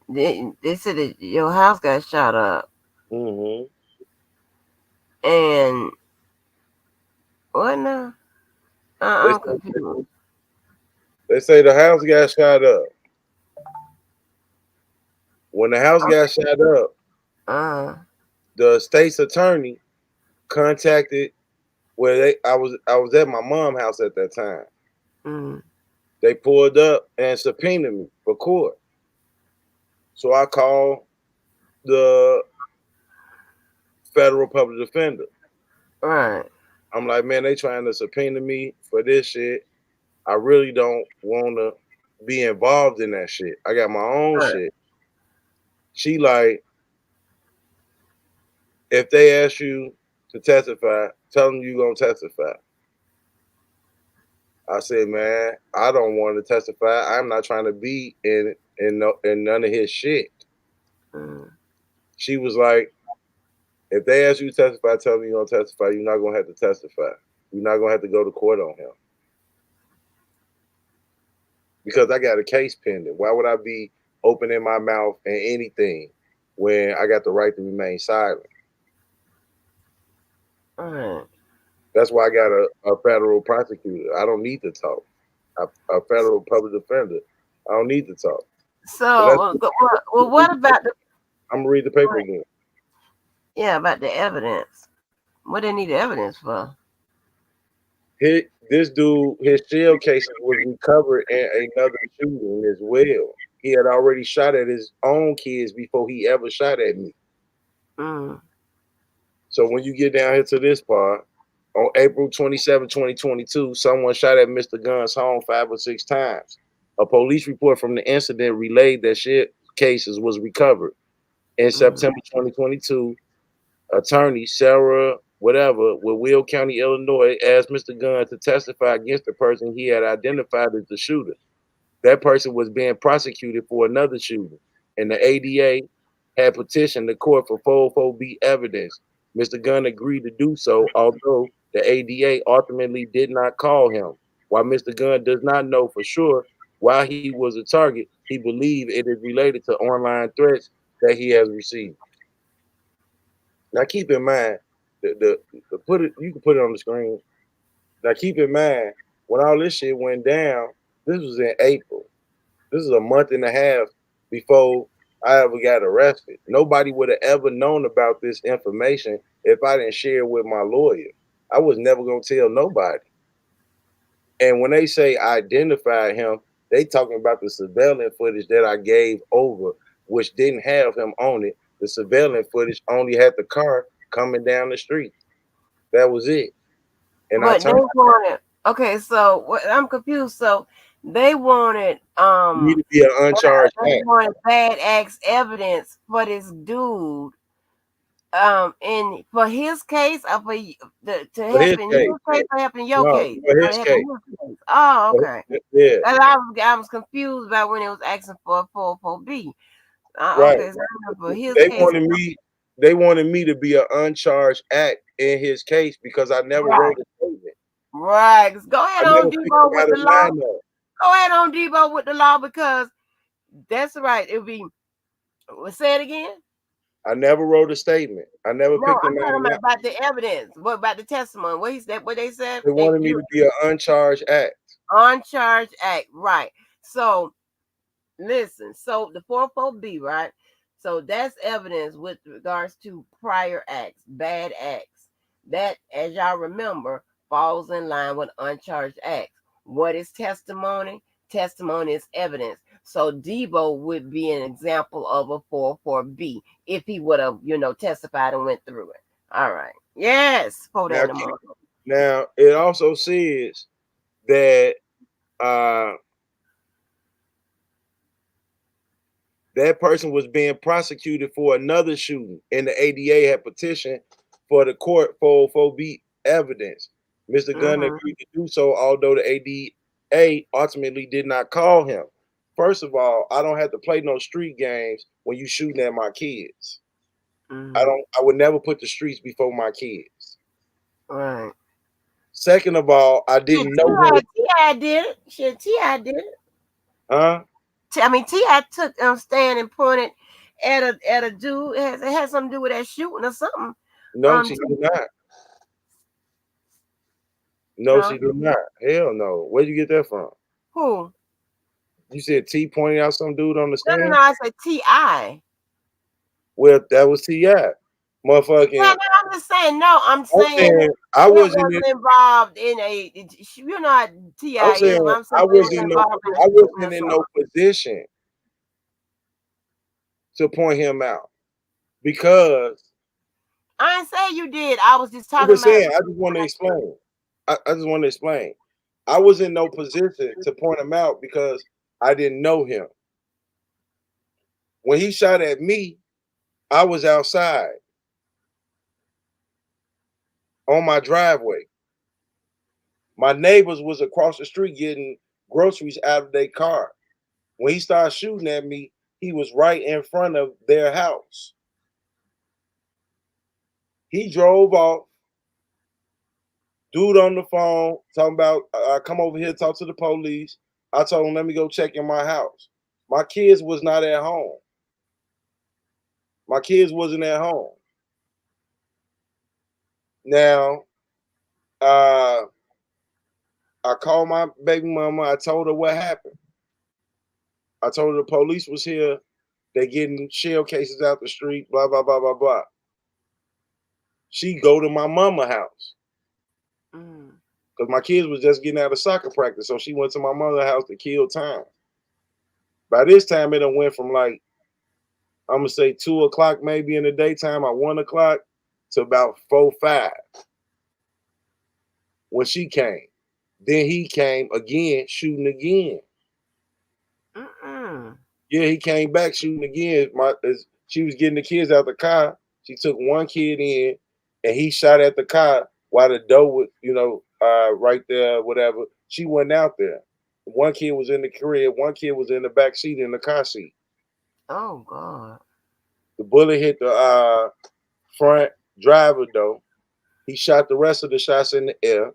they said that your house got shot up, Mm-hmm. and what now? They I'm say, confused. they say the house got shot up. When the house got shot up, Uh, the state's attorney contacted I was at my mom's house at that time. mm, They pulled up and subpoenaed me for court. So I called the federal public defender. right. I'm like, man, they trying to subpoena me for this shit. I really don't want to be involved in that shit. I got my own Right. shit. She like, if they ask you to testify, tell them you gonna testify. I said, man, I don't want to testify. I'm not trying to be in none of his shit. Mm, She was like, if they ask you to testify, tell them you're gonna testify. You're not gonna have to testify. You're not gonna have to go to court on him because I got a case pending. Why would I be opening my mouth and anything when I got the right to remain silent? right. That's why I got a federal prosecutor. I don't need to talk. A federal public defender. I don't need to talk. But So what about the I'm gonna read the paper again. about the evidence? What they need the evidence for? This dude, his shell casing was recovered in another shooting as well. He had already shot at his own kids before he ever shot at me. Mm, So when you get down here to this part, on April 27, 2022, someone shot at Mr. Gunn's home 5 or 6 times. A police report from the incident relayed that shell cases was recovered. In mm, September 2022, attorney Sarah whatever with Will County, Illinois, asked Mr. Gunn to testify against the person he had identified as the shooter. That person was being prosecuted for another shooting, and the ADA had petitioned the court for 404B evidence. Mr. Gunn agreed to do so, although the ADA ultimately did not call him. While Mr. Gunn does not know for sure why he was a target, he believes it is related to online threats that he has received. Now keep in mind, the put it you can put it on the screen. Now keep in mind, when all this shit went down, this was in April. This is a month and a half before I ever got arrested. Nobody would have ever known about this information if I didn't share it with my lawyer. I was never gonna tell nobody. And when they say I identified him, they talking about the surveillance footage that I gave over, which didn't have him on it. The surveillance footage only had the car coming down the street. That was it. And I but they turned wanted. Okay, so I'm confused. So they wanted me to be an uncharged they act. wanted bad acts evidence for this dude And for his case, or for to For his help in case. your case, or help in your No, case, for or his help case. in his case. Oh, okay. Yeah, And I was confused about when it was asking for a 404B. right. Okay, so I know for his They case, wanted me to be an uncharged act in his case because I never right, wrote a statement. right. Go I ahead never on picked him Debo with out the of law. lineup. Go ahead on Debo with the law because that's right. It'll be. Say it again. I never wrote a statement. I never No, picked him I'm out of talking lineup. about the evidence. What about the testimony? What he said? What they said? They wanted me You to be an uncharged act. uncharged act, right? So listen. So the 404B, right? So that's evidence with regards to prior acts, bad acts. That, as y'all remember, falls in line with uncharged acts. What is testimony? Testimony is evidence. So Debo would be an example of a 404B if he would have, testified and went through it. All right. Yes. Hold Now, that in the morning. now it also says that that person was being prosecuted for another shooting, and the ADA had petitioned for the court for 404B evidence. Mr. Gunn Mm-hmm. agreed to do so, although the ADA ultimately did not call him. First of all, I don't have to play no street games when you shooting at my kids. Mm-hmm. I would never put the streets before my kids. Right. Second of all, I Shit, didn't know him. T.I. did it. Shit, T.I. did it. Huh? I mean, T.I. took stand and pointed at a dude. It had something to do with that shooting or something. No, she did not. No, No, she did not. Hell no. Where'd you get that from? who? You said T pointing out some dude on the No, stand? no. I said T.I. Well, that was T.I. Yeah, Motherfucking, no, I'm just saying. No, I'm I'm saying saying I it wasn't in, wasn't involved in a. You know how I'm T.I. is, saying but I'm saying I it was wasn't in no, involved in a I shooting or wasn't in something. no position to point him out because I didn't say you did. I was just I'm talking just about. saying, I just want to explain. I just want to explain. I was in no position to point him out because I didn't know him. When he shot at me, I was outside on my driveway. My neighbors was across the street getting groceries out of their car. When he started shooting at me, he was right in front of their house. He drove off, dude on the phone, talking about, come over here, talk to the police. I told him, let me go check in my house. My kids was not at home. My kids wasn't at home. Now, uh, I called my baby mama. I told her what happened. I told her the police was here. They getting shell cases out the street, blah, blah, blah, blah, blah. She go to my mama house Mm, because my kids was just getting out of soccer practice. So she went to my mother's house to kill time. By this time, it done went from like, I'm gonna say 2 o'clock maybe in the daytime or 1 o'clock to about 4, 5 when she came. Then he came again, shooting again. mm-mm. Yeah, he came back shooting again. She was getting the kids out the car. She took one kid in, and he shot at the car while the door was, right there, whatever. She went out there. One kid was in the crib. One kid was in the back seat in the car seat. Oh God. The bullet hit the front driver though. He shot the rest of the shots in the air.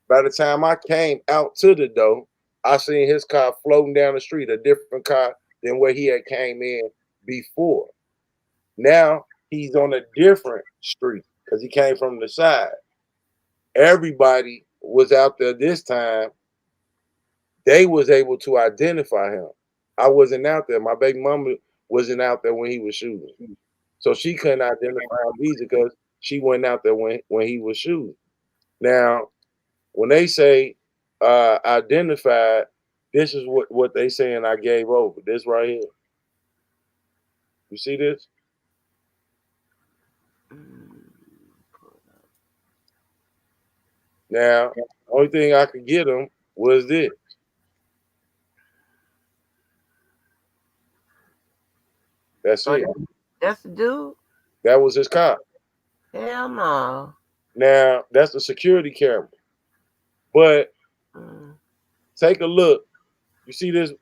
By the time I came out to the door, I seen his car floating down the street, a different car than where he had came in before. Now he's on a different street because he came from the side. Everybody was out there this time. They was able to identify him. I wasn't out there. My baby mama wasn't out there when he was shooting. So she couldn't identify him easy because she went out there when he was shooting. Now, when they say identified, this is what they saying I gave over. This right here. You see this? Mm. Now, only thing I could get them was this. That's Oh, it. that's the dude. That was his car. Hell no. Now that's the security camera. But take a look. You see this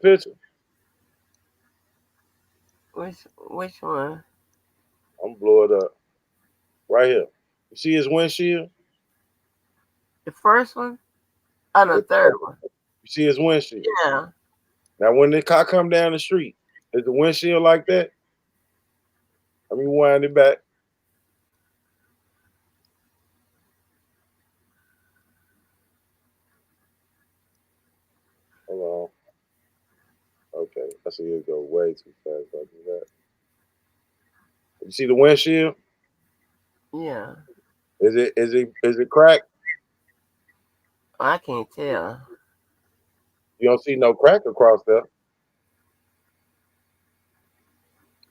picture? Which one? I'm gonna blow it up. Right here. You see his windshield? The first one? Oh, the third one. You see his windshield? Yeah. Now when the car come down the street, is the windshield like that? Let me wind it back. Hold on. Okay, I see it go way too fast. I do that. You see the windshield? Yeah. Is it cracked? I can't tell. You don't see no crack across there.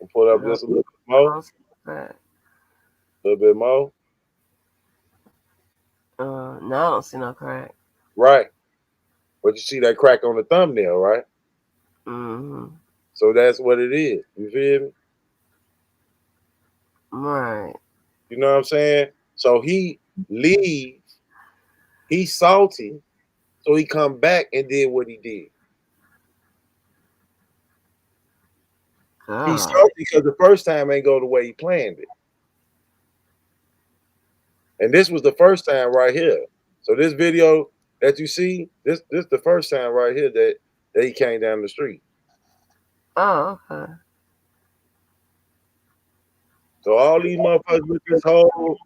I'll pull up just a little bit more. A little bit more. No, I don't see no crack. Right. But you see that crack on the thumbnail, right? Mm-hmm. So that's what it is. You feel me? Right. You know what I'm saying? So he leaves. He's salty. So he come back and did what he did. God. He's salty because the first time ain't go the way he planned it. And this was the first time right here. So this video that you see, this the first time right here that he came down the street. Oh, okay. So all these motherfuckers with this whole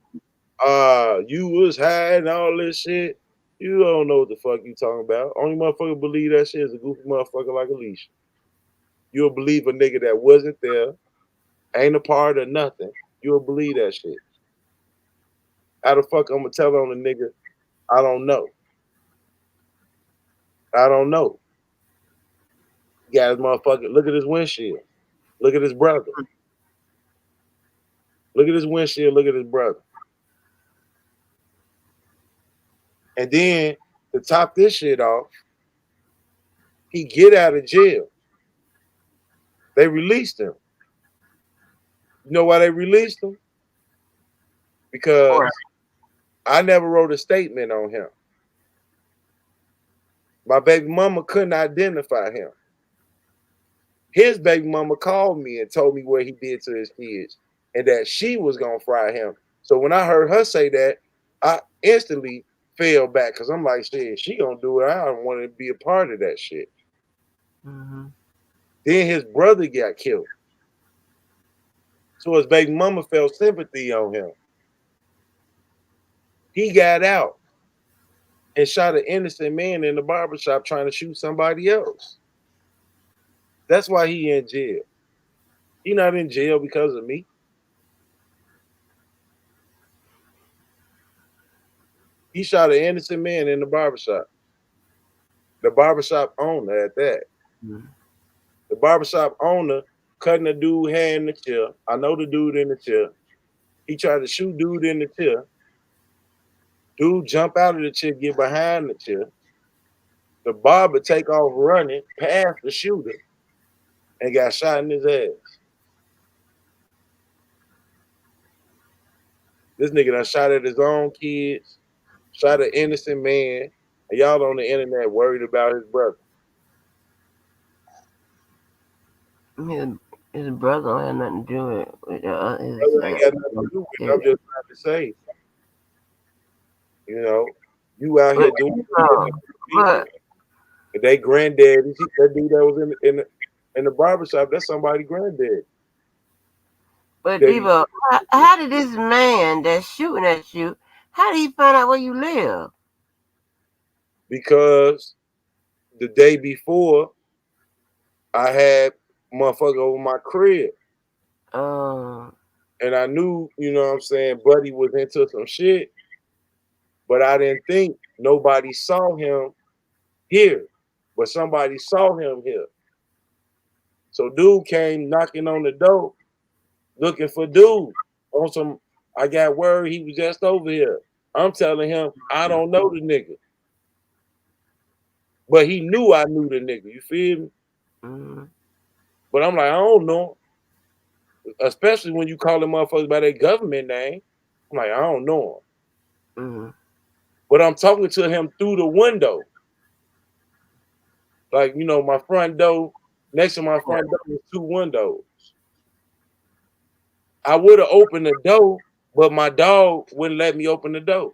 you was high and all this shit, you don't know what the fuck you talking about. Only motherfucker believe that shit is a goofy motherfucker like Alicia. You'll believe a nigga that wasn't there, ain't a part of nothing. You'll believe that shit. How the fuck I'm gonna tell on a nigga? I don't know. I don't know. He got his motherfucker. Look at his windshield. Look at his brother. Look at his windshield. Look at his brother. And then to top this shit off, he get out of jail. They released him. You know why they released him? Because I never wrote a statement on him. My baby mama couldn't identify him. His baby mama called me and told me what he did to his kids and that she was gonna fry him. So when I heard her say that, I instantly fell back because I'm like, shit, she gonna do it. I don't want to be a part of that shit. Mm-hmm. Then his brother got killed. So his baby mama felt sympathy on him. He got out and shot an innocent man in the barbershop trying to shoot somebody else. That's why he in jail. He not in jail because of me. He shot an innocent man in the barbershop. The barbershop owner at that. Mm-hmm. The barbershop owner cutting a dude hand in the chair. I know the dude in the chair. He tried to shoot dude in the chair. Dude jump out of the chair, get behind the chair. The barber take off running past the shooter and got shot in his ass. This nigga done shot at his own kids, shot an innocent man, and y'all on the internet worried about his brother. His brother don't have nothing to do with his. Brother ain't got nothing to do with it. I'm just trying to say, you know, you out here doing But they granddaddy. That dude that was in the barbershop, that's somebody's granddad. Diva, how did this man that's shooting at you, how did he find out where you live? Because the day before, I had motherfucker over my crib. And I knew, you know what I'm saying, Buddy was into some shit. But I didn't think nobody saw him here. But somebody saw him here. So dude came knocking on the door looking for dude. On some, I got word he was just over here. I'm telling him, I don't know the nigga. But he knew I knew the nigga. You feel me? Mm-hmm. But I'm like, I don't know him. especially when you call them motherfuckers by their government name. I'm like, I don't know him. Mm-hmm. But I'm talking to him through the window. Like, my front door, next to my front door is 2 windows. I would have opened the door, but my dog wouldn't let me open the door.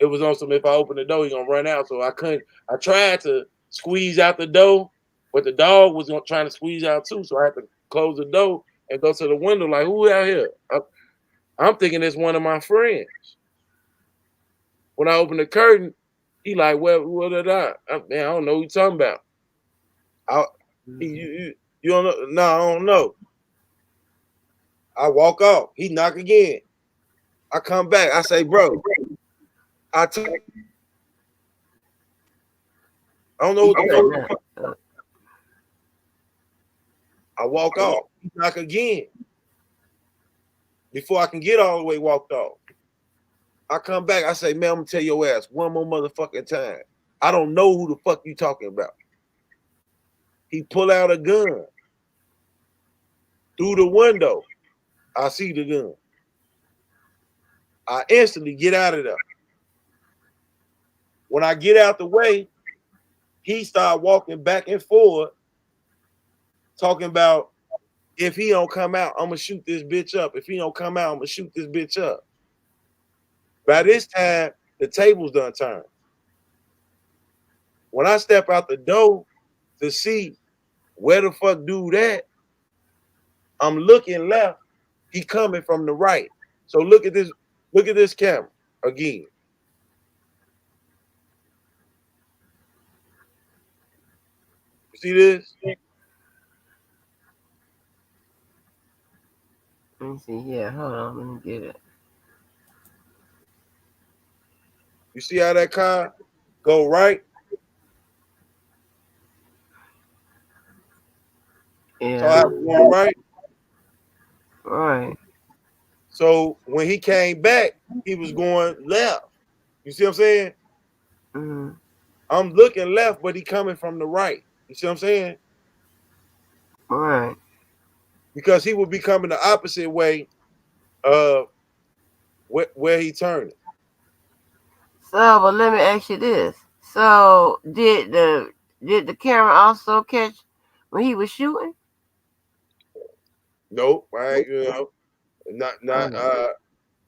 It was on some, if I open the door, he's gonna run out. So I couldn't. I tried to squeeze out the door, but the dog was trying to squeeze out too. So I had to close the door and go to the window. Like, who out here? I'm thinking it's one of my friends. When I opened the curtain, he like, well, what did I? Man, I don't know what you're talking about. You don't know? No, I don't know. I walk off. He knock again. I come back. I say, bro, I don't know what the fuck. I walk off. He knock again. Before I can get all the way walked off. I come back. I say, man, I'm gonna tell your ass one more motherfucking time. I don't know who the fuck you talking about. He pull out a gun. Through the window, I see the gun. I instantly get out of there. When I get out the way, he started walking back and forth, talking about, if he don't come out, I'm gonna shoot this bitch up. If he don't come out, I'm gonna shoot this bitch up. By this time, the tables done turned. When I step out the door to see where the fuck dude at, I'm looking left. He coming from the right. So look at this camera again. You see this? Let me see. Yeah, hold on. Let me get it. You see how that car go right? Yeah. So I was going right. Right. So when he came back, he was going left. You see what I'm saying? Mm-hmm. I'm looking left, but he coming from the right. You see what I'm saying? Right. Because he would be coming the opposite way where he turning. So, but let me ask you this. So, did the camera also catch when he was shooting? Nope, not.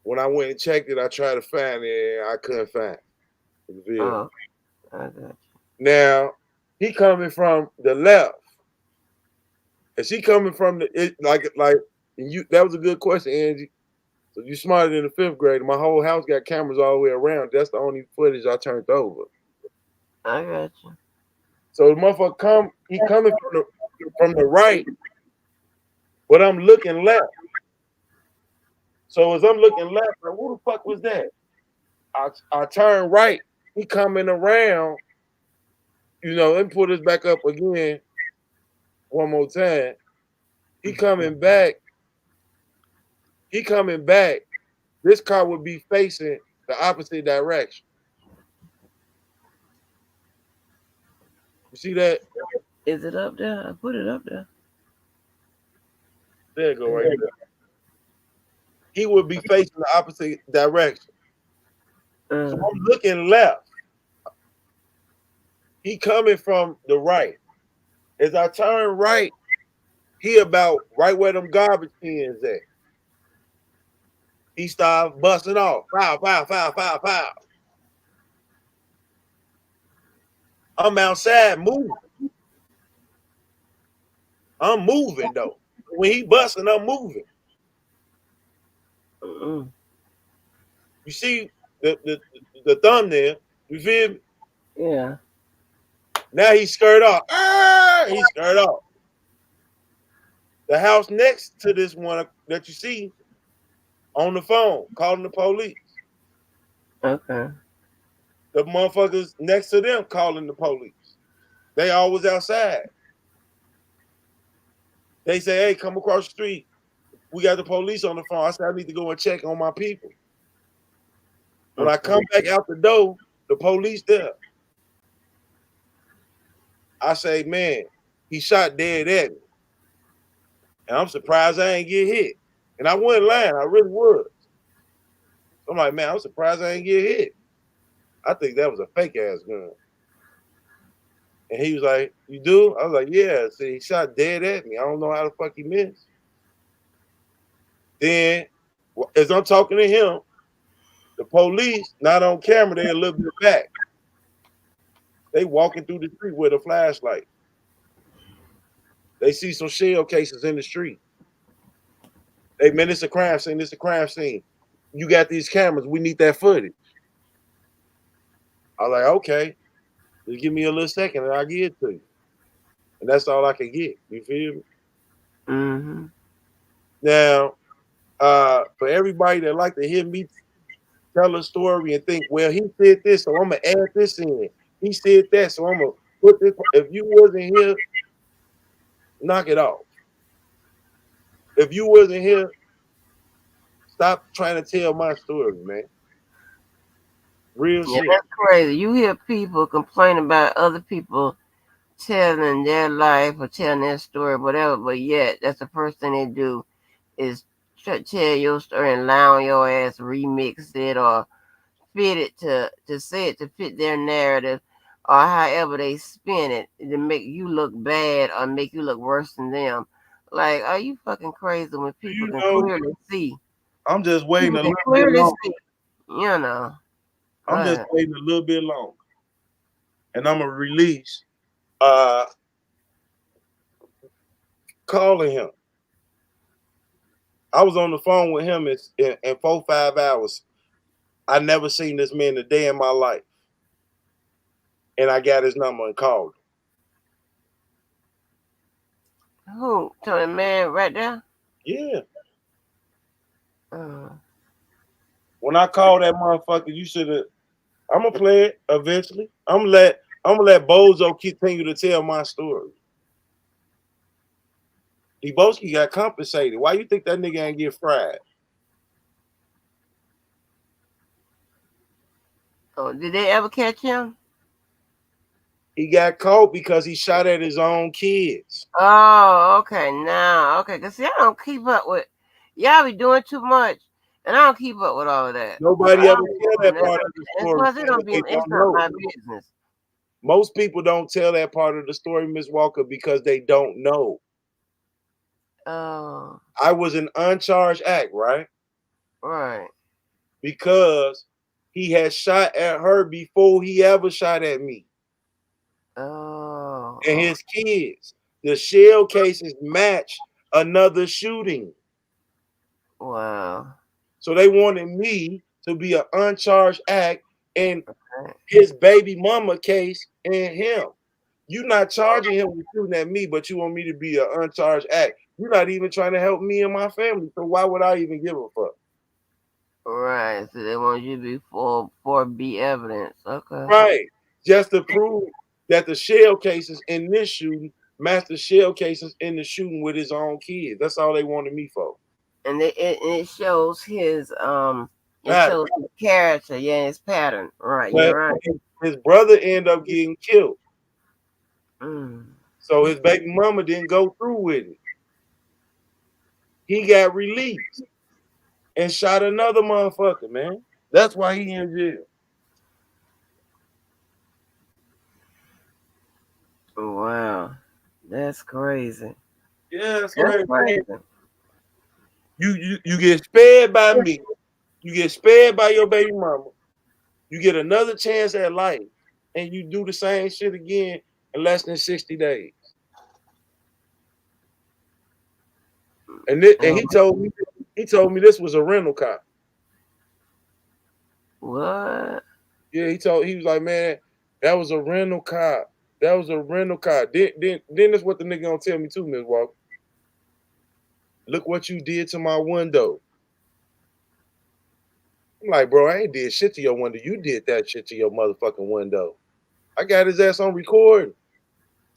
When I went and checked it, I tried to find it, and I couldn't find it. Oh, I got you. Now he coming from the left. Is he coming from like you? That was a good question, Angie. So you smarter than the 5th grade. My whole house got cameras all the way around. That's the only footage I turned over. I got you. So the motherfucker he coming from the right, but I'm looking left. So as I'm looking left, like, who the fuck was that? I turn right. He coming around. Let me pull this back up again one more time. He coming back. This car would be facing the opposite direction. You see that? Is it up there? I put it up there. There you go, right there. He would be facing the opposite direction. So I'm looking left. He coming from the right. As I turn right, he about right where them garbage cans at. He started busting off. Pow, pow, pow, pow, pow. I'm outside moving. I'm moving though. When he busting, I'm moving. You see the thumbnail? You feel me? Yeah. Now he's skirt off. He's skirt off. The house next to this one that you see on the phone, calling the police. Okay. The motherfuckers next to them calling the police. They always outside. They say, hey, come across the street. We got the police on the phone. I said, I need to go and check on my people. When I come back out the door, the police there. I say, man, he shot dead at me. And I'm surprised I ain't get hit. And I wasn't lying. I really was. I'm like, man, I'm surprised I ain't get hit. I think that was a fake ass gun. And he was like, you do? I was like, yeah. See, he shot dead at me. I don't know how the fuck he missed. Then, as I'm talking to him, the police, not on camera, they a little bit back. They walking through the street with a flashlight. They see some shell cases in the street. Hey, man, it's a crime scene. It's a crime scene. You got these cameras. We need that footage. I was like, okay. Just give me a little second and I'll give it to you. And that's all I can get. You feel me? Mm-hmm. Now, for everybody that like to hear me tell a story and think, well, he said this, so I'm gonna add this in. He said that, so I'm gonna put this. If you wasn't here, knock it off. If you wasn't here, stop trying to tell my story, man. Real Yeah, shit. that's crazy. You hear people complain about other people telling their life or telling their story, whatever, but yet that's the first thing they do is tell your story and allow your ass remix it or fit it to say it to fit their narrative or however they spin it to make you look bad or make you look worse than them. Like, are you fucking crazy when people You can know, clearly see? I'm just waiting People a can little bit clearly longer. see, you know. I'm just Right. waiting a little bit longer. And I'm gonna release calling him. I was on the phone with him in 4-5 hours. I never seen this man a day in my life. And I got his number and called him. Who? To the man right there? Yeah. Uh, When I called that motherfucker, you should have. I'm gonna play it eventually. I'm gonna let Bozo continue to tell my story. Debunking got compensated. Why you think that nigga ain't get fried? oh, did they ever catch him? He got caught because he shot at his own kids. Oh, okay, now, okay, because see, I don't keep up with, y'all be doing too much, and I don't keep up with all of that. Nobody ever tell that And part of the story. plus, it don't be, They it's don't not know. my business. Most people don't tell that part of the story, Miss Walker, because they don't know. Oh, I was an uncharged act, right? right. Because he had shot at her before he ever shot at me Oh, and his kids. The shell cases match another shooting. wow. So they wanted me to be an uncharged act in Okay. his baby mama case and him. You're not charging him with shooting at me, but you want me to be an uncharged act. You're not even trying to help me and my family. So why would I even give a fuck? Right, so they want you to be for B evidence. Okay. Right. Just to prove that the shell cases in this shooting match the shell cases in the shooting with his own kids. That's all they wanted me for. And it shows his it Pattern. shows his character, yeah, his pattern. Right, But you're right. his brother ended up getting killed. Mm. So his baby mama didn't go through with it. He got released and shot another motherfucker, man. That's why he in jail. Wow. That's crazy. Yeah, that's That's crazy. crazy. You get spared by me. You get spared by your baby mama. You get another chance at life, and you do the same shit again in less than 60 days. And he told me this was a rental car. What? Yeah, he was like, man, that was a rental car. That was a rental car. Then that's what the nigga gonna tell me too, Ms. Walker. Look what you did to my window. I'm like, bro, I ain't did shit to your window. You did that shit to your motherfucking window. I got his ass on record.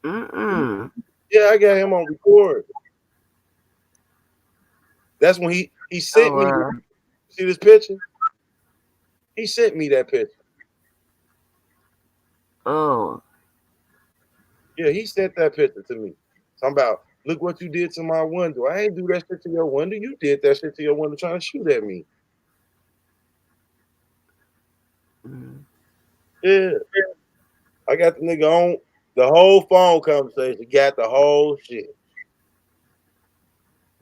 Mm-mm. Yeah, I got him on record. That's when he sent Oh, me. wow. See this picture? He sent me that picture. Oh. Yeah, he sent that picture to me. Talking about Look what you did to my window. I ain't do that shit to your window. You did that shit to your window trying to shoot at me. Yeah. I got the nigga on the whole phone conversation. Got the whole shit.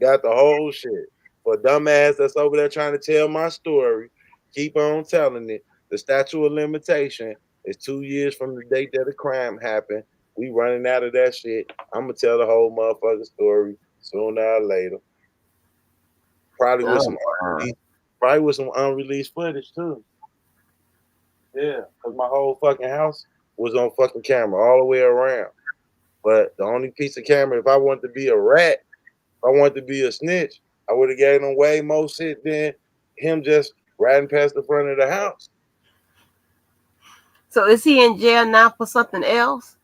Got the whole shit. For dumbass that's over there trying to tell my story, keep on telling it. The statute of limitation is 2 years from the date that the crime happened. We running out of that shit. I'm gonna tell the whole motherfucking story sooner or later. Probably with some unreleased footage too. Yeah, because my whole fucking house was on fucking camera all the way around. But the only piece of camera, if I wanted to be a rat, if I wanted to be a snitch, I would have gave him way more shit than him just riding past the front of the house. So is he in jail now for something else?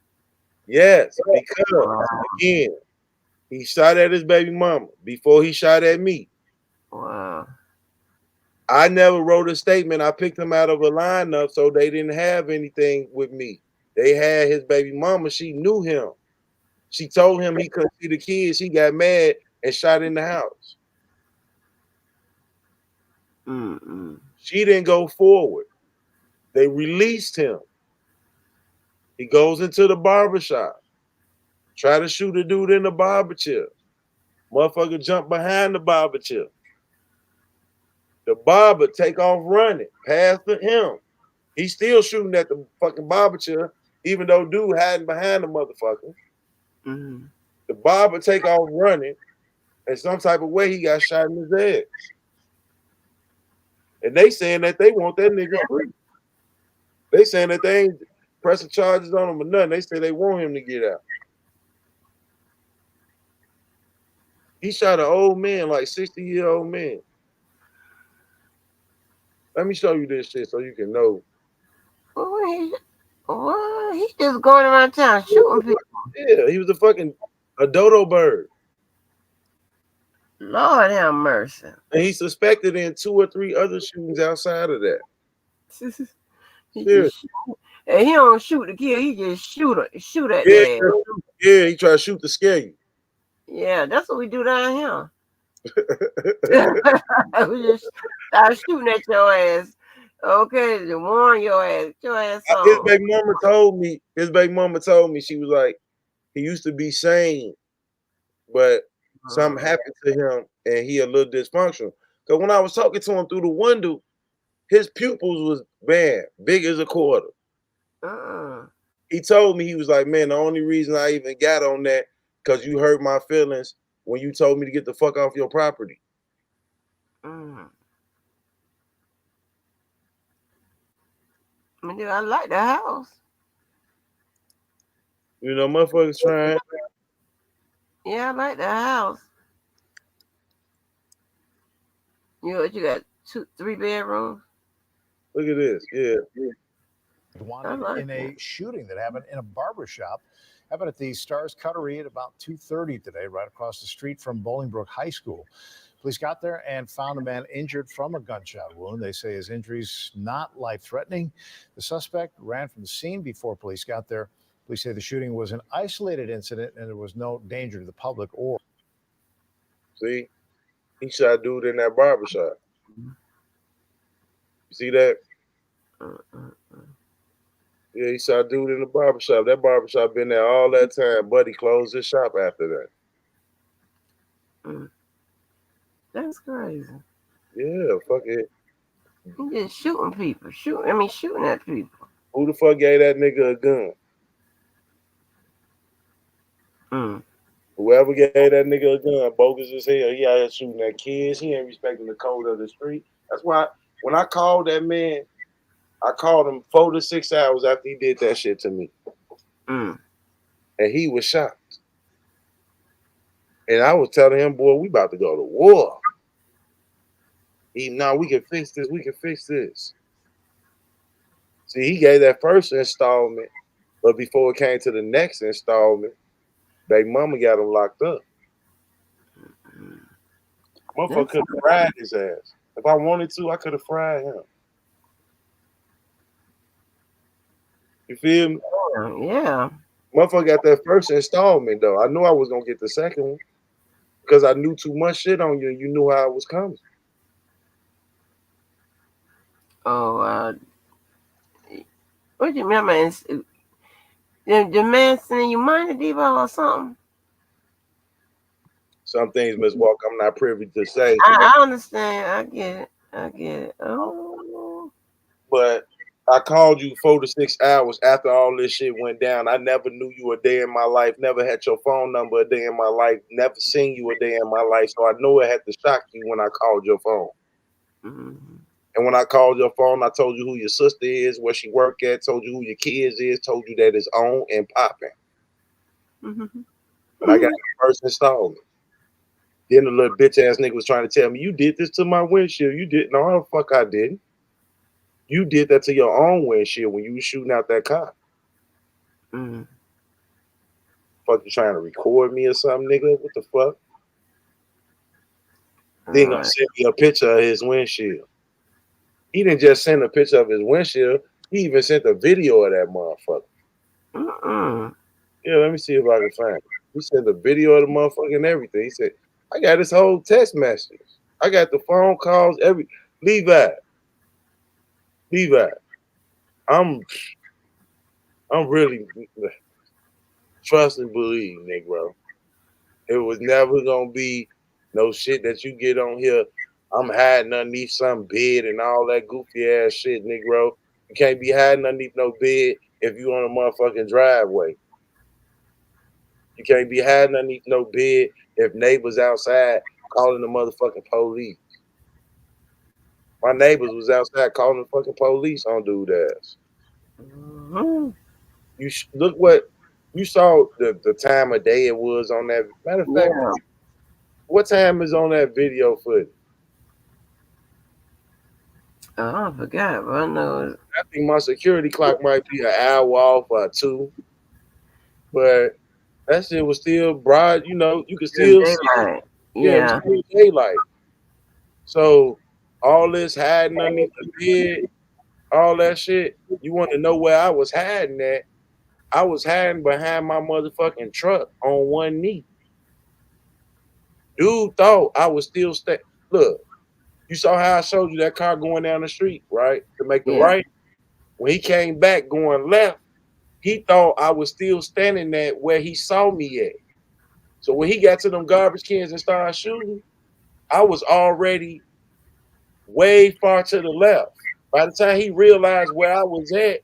Yes, because again, he shot at his baby mama before he shot at me. Wow. I never wrote a statement. I picked him out of a lineup, so they didn't have anything with me. They had his baby mama. She knew him. She told him he couldn't see the kids. He got mad and shot in the house. She didn't go forward. They released him. He goes into the barbershop. Try to shoot a dude in the barber chair. Motherfucker jump behind the barber chair. The barber take off running past him. He's still shooting at the fucking barber chair, even though dude hiding behind the motherfucker. The barber take off running, and some type of way he got shot in his head. And they saying that they want that nigga free. They saying that they ain't pressing charges on him or nothing. They say they want him to get out. He shot an old man, like 60-year-old man. Let me show you this shit so you can know. He's just going around town shooting people. Yeah, he was a dodo bird. Lord have mercy. And he's suspected in 2 or 3 other shootings outside of that. And he don't shoot the kill, he just shoot at that. Yeah, he try to shoot to scare you. Yeah, that's what we do down here. We just start shooting at your ass. Okay, to warn your ass. Your ass on. His baby mama told me, she was like, he used to be sane, but something happened to him and he a little dysfunctional. Because when I was talking to him through the window, his pupils was big as a quarter. He told me, he was like, man, the only reason I even got on that because you hurt my feelings when you told me to get the fuck off your property. I like the house. You know, motherfuckers trying. Yeah, I like the house. You got 3 bedrooms? Look at this. Yeah. Wanted in a shooting that happened in a barber shop. Happened at the Stars Cuttery at about 2:30 today, right across the street from Bolingbrook High School. Police got there and found a man injured from a gunshot wound. They say his injuries not life-threatening. The suspect ran from the scene before police got there. Police say the shooting was an isolated incident and there was no danger to the public or. See, he shot a dude in that barbershop. You see that? Yeah, he shot a dude in the barbershop. That barbershop been there all that time, but he closed his shop after that. That's crazy. Yeah, fuck it. He just shooting people. Shooting at people. Who the fuck gave that nigga a gun? Whoever gave that nigga a gun, bogus as hell. He out here shooting at kids. He ain't respecting the code of the street. That's why when I called that man, I called him 4 to 6 hours after he did that shit to me. And he was shocked. And I was telling him, boy, we about to go to war. We can fix this. We can fix this. See, he gave that first installment, but before it came to the next installment, baby mama got him locked up. Motherfucker could have fried his ass. If I wanted to, I could have fried him. You feel me? Yeah. Motherfucker got that first installment though. I knew I was gonna get the second one because I knew too much shit on you. And you knew how it was coming. Oh, what do you remember? The man sending you money, Devo, or something? Some things, Miss Walker, I'm not privy to say. I understand. I get it. Oh. But I called you 4 to 6 hours after all this shit went down. I never knew you a day in my life, never had your phone number a day in my life, never seen you a day in my life. So I know it had to shock you when I called your phone. Mm-hmm. And when I called your phone, I told you who your sister is, where she work at, told you who your kids is, told you that it's on and popping. Mm-hmm. And I got the first installment. Then the little bitch ass nigga was trying to tell me, you did this to my windshield. You didn't. No, the fuck I didn't. You did that to your own windshield when you was shooting out that car. Mm-hmm. Fuck, you trying to record me or something, nigga? What the fuck? Then gonna send me a picture of his windshield. He didn't just send a picture of his windshield. He even sent a video of that motherfucker. Mm-mm. Yeah, let me see if I can find it. He sent a video of the motherfucker and everything. He said, I got this whole text message. I got the phone calls, Levi. I'm really trust and believe, Negro. It was never gonna be no shit that you get on here. I'm hiding underneath some bed and all that goofy ass shit, Negro. You can't be hiding underneath no bed if you on a motherfucking driveway. You can't be hiding underneath no bed if neighbors outside calling the motherfucking police. My neighbors was outside calling the fucking police on dude ass. Mm-hmm. Look what you saw the time of day it was on that. Matter of fact, Yeah. what time is on that video footage? Oh, I forgot, but I know. I think my security clock might be an hour off or two, but that shit was still broad. You know, you could still see it. Daylight. Yeah, it was Yeah. still daylight. So all this hiding underneath the bed, all that shit. You want to know where I was hiding at? I was hiding behind my motherfucking truck on one knee. Dude thought I was still Look, you saw how I showed you that car going down the street, right? To make the Yeah. right. When he came back going left, he thought I was still standing there where he saw me at. So when he got to them garbage cans and started shooting, I was already way far to the left. By the time he realized where I was at,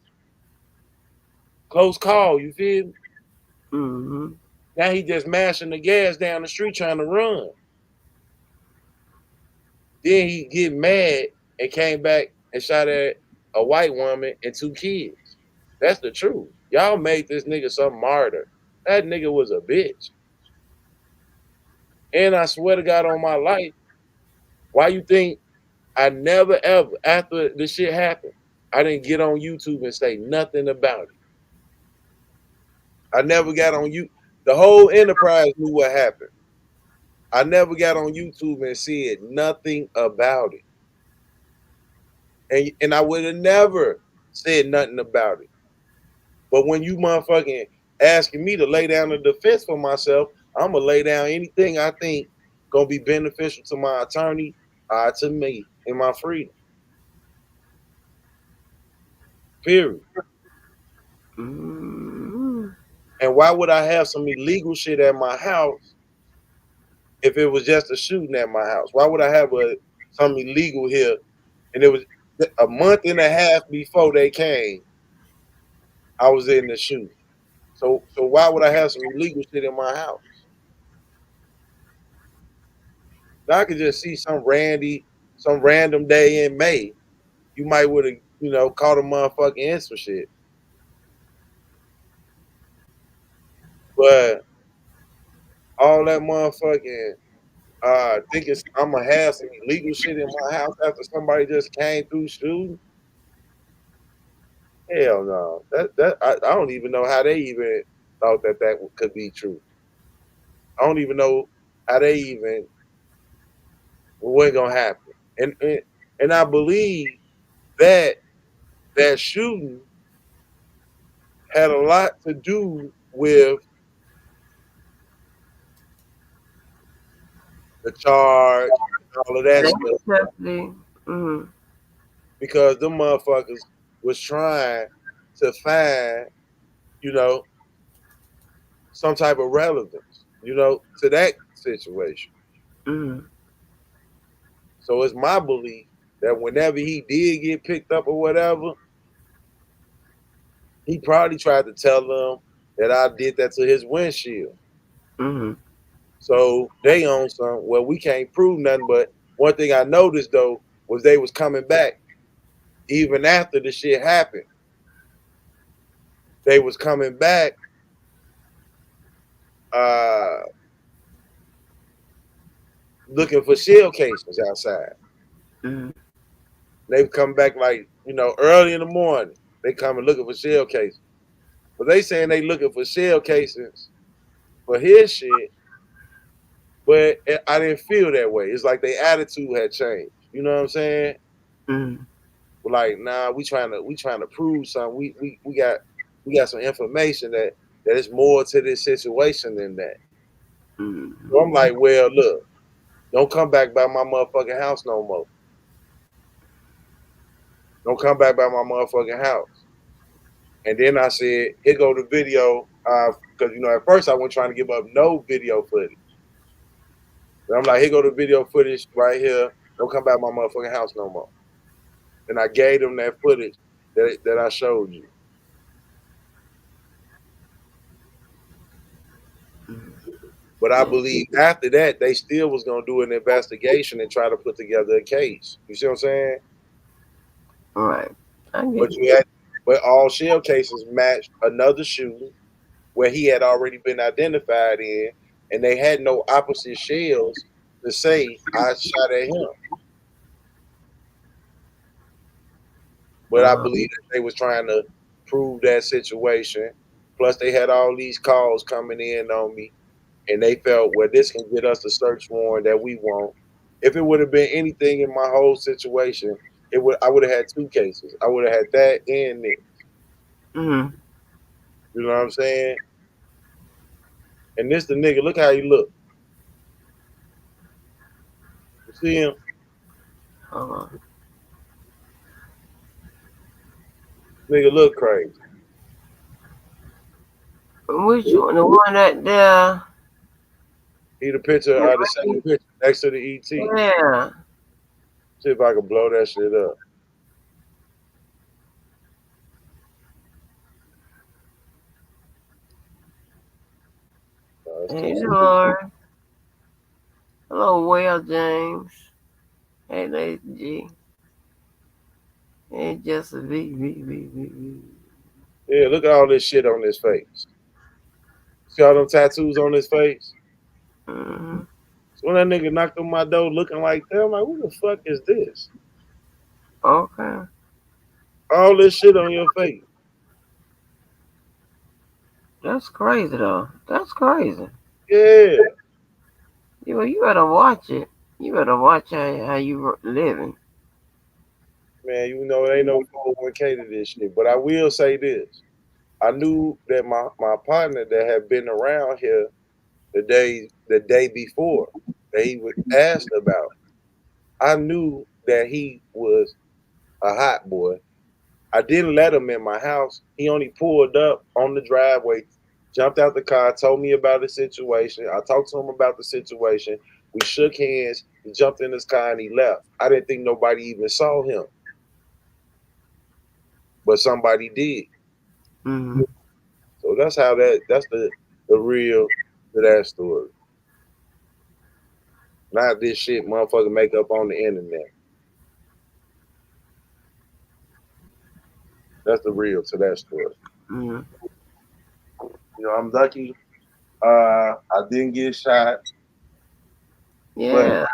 close call, you feel me? Mm-hmm. Now he just mashing the gas down the street trying to run. Then he get mad and came back and shot at a white woman and 2 kids. That's the truth. Y'all made this nigga some martyr. That nigga was a bitch. And I swear to God on my life, why you think I never ever, after the shit happened, I didn't get on YouTube and say nothing about it. I never got on you. The whole enterprise knew what happened. I never got on YouTube and said nothing about it. And I would have never said nothing about it. But when you motherfucking asking me to lay down a defense for myself, I'm gonna lay down anything I think gonna be beneficial to my attorney, to me, and my freedom. Period. Mm-hmm. And why would I have some illegal shit at my house if it was just a shooting at my house? Why would I have some illegal here? And it was a month and a half before they came, I was in the shooting. So why would I have some illegal shit in my house? Now I could just see some random day in May, you might would have, caught a motherfucking instant shit. But all that motherfucking thinking I'm gonna have some illegal shit in my house after somebody just came through shooting. Hell no. I don't even know how they even thought that could be true. I don't even know how they even what gonna happen. And I believe that shooting had a lot to do with the charge, all of that They stuff, definitely. Mm-hmm. because them motherfuckers was trying to find, you know, some type of relevance, to that situation. Mm-hmm. So it's my belief that whenever he did get picked up or whatever, he probably tried to tell them that I did that to his windshield. Mm-hmm. So they own some. Well, we can't prove nothing, but one thing I noticed though was they was coming back even after the shit happened. They was coming back uh looking for shell casings outside. Mm-hmm. They come back like, early in the morning. They coming looking for shell casings. But they saying they looking for shell casings for his shit, but I didn't feel that way. It's like their attitude had changed. You know what I'm saying? Mm-hmm. Like, nah, we trying to prove something. We got some information that is more to this situation than that. So I'm like, well, look, don't come back by my motherfucking house no more. Don't come back by my motherfucking house. And then I said, here go the video, because at first I wasn't trying to give up no video footage. And I'm like, here go the video footage right here. Don't come back to my motherfucking house no more. And I gave them that footage that I showed you. But I believe after that, they still was gonna do an investigation and try to put together a case. You see what I'm saying? All right. I get But it. but all shell cases matched another shooting where he had already been identified in, and they had no opposite shells to say I shot at him. But I believe that they was trying to prove that situation. Plus, they had all these calls coming in on me, and they felt, well, this can get us the search warrant that we want. If it would have been anything in my whole situation, I would have had two cases. I would have had that and this. Mm-hmm. You know what I'm saying? And this the nigga. Look how he look. You see him? Hold on. Nigga look crazy. Which one? The one that there? He the picture, the second picture next to the ET. Yeah. See if I can blow that shit up. Hey, Lord. Hello, Well James. Hey, Lady G. Hey, just a V. Yeah, look at all this shit on his face. See all them tattoos on his face? Mm-hmm. So when that nigga knocked on my door looking like that, I'm like, who the fuck is this? Okay. All this shit on your face. That's crazy, though. That's crazy. Yeah. You better watch it. You better watch how you living. Man, it ain't no 401k to this shit. But I will say this. I knew that my partner that had been around here the day before that he was asked about, I knew that he was a hot boy. I didn't let him in my house. He only pulled up on the driveway, jumped out the car, told me about the situation. I talked to him about the situation. We shook hands. He jumped in his car and he left. I didn't think nobody even saw him, but somebody did. Mm-hmm. So that's the real to that story. Not this shit motherfucker make up on the internet. That's the real to that story. Mm-hmm. I'm lucky. I didn't get shot, but Yeah.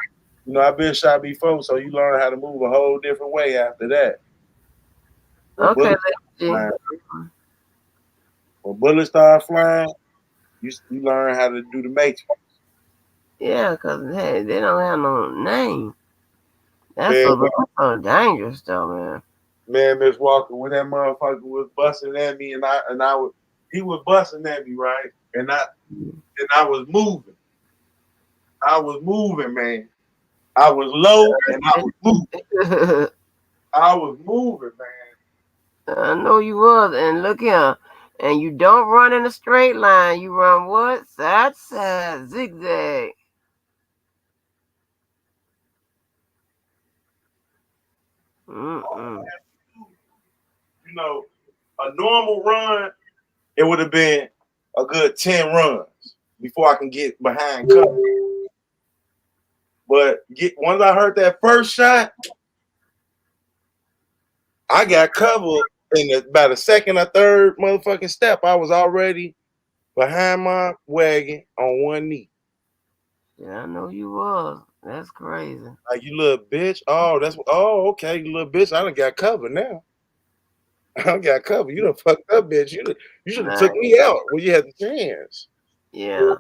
I've been shot before, so you learn how to move a whole different way after that. When Okay, bullets Lady G. flying, when bullets start flying, you learn how to do the matrix. Yeah, because, hey, they don't have no name. That's Man, so dangerous, though, man. Miss Walker, when that motherfucker was busting at me, and I was he was busting at me, right? And I was moving. I was moving, man. I was low and I was moving. I was moving, man. I know you was, and look here. And you don't run in a straight line. You run what? Side to side, zigzag. Mm-mm. You know, a normal run, it would have been a good 10 runs before I can get behind cover. But once I heard that first shot, I got covered in about a second or third motherfucking step. I was already behind my wagon on one knee. Yeah, I know you was. That's crazy. Like, you little bitch. Oh, okay, you little bitch. I done got covered now. I done got covered. You done fucked up, bitch. You should have took me out when you had the chance. Yeah,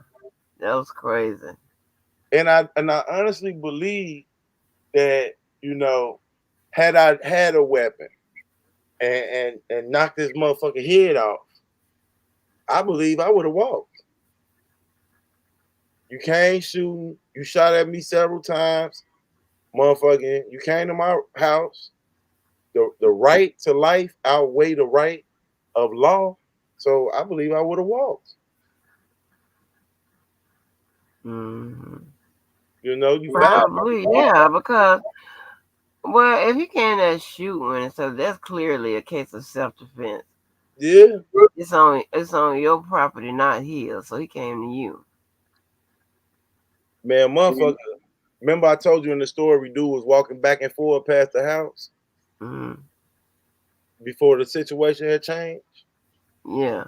that was crazy. And I honestly believe that, had I had a weapon and knocked this motherfucking head off, I believe I would have walked. You came shooting. You shot at me several times. Motherfucking, you came to my house. The right to life outweigh the right of law. So I believe I would have walked. Mm-hmm. You Probably, yeah, because well, if he came there shooting, so that's clearly a case of self-defense. Yeah. It's on your property, not his. So he came to you. Man, motherfucker. Remember I told you in the story, dude was walking back and forth past the house before the situation had changed? Yeah.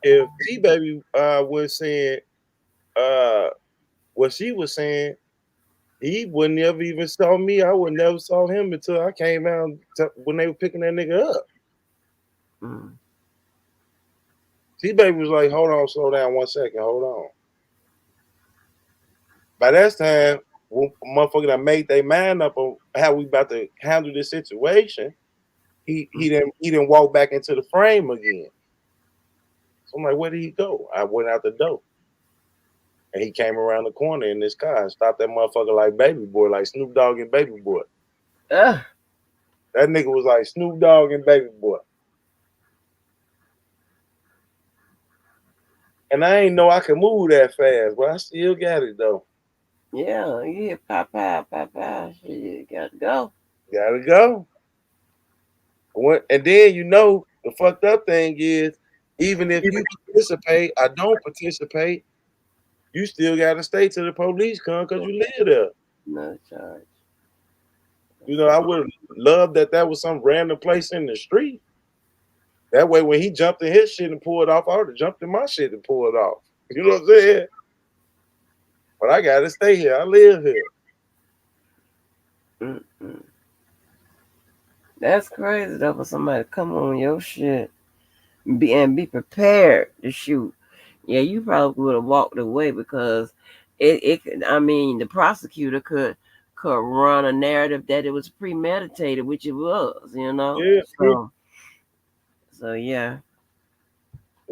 If T-Baby was saying what she was saying, he wouldn't ever even saw me. I would never saw him until I came out when they were picking that nigga up. T-Baby was like, hold on, slow down 1 second, hold on. By that time, motherfucker that made their mind up on how we about to handle this situation, he didn't walk back into the frame again. So I'm like, where did he go? I went out the door. And he came around the corner in this car and stopped that motherfucker like Baby Boy, like Snoop Dogg and Baby Boy. That nigga was like Snoop Dogg and Baby Boy. And I ain't know I could move that fast, but I still got it though. Yeah, you hear pop. Shit, gotta go. Gotta go. And then the fucked up thing is, even if you participate, I don't participate, you still gotta stay till the police come because you live there. No charge. I would have loved that was some random place in the street. That way, when he jumped in his shit and pulled off, I would have jumped in my shit and pulled off. You know what I'm saying? But I gotta stay here. I live here. Mm-mm. That's crazy though for somebody to come on your shit be prepared to shoot. Yeah, you probably would have walked away because the prosecutor could run a narrative that it was premeditated, which it was, Yeah. So yeah.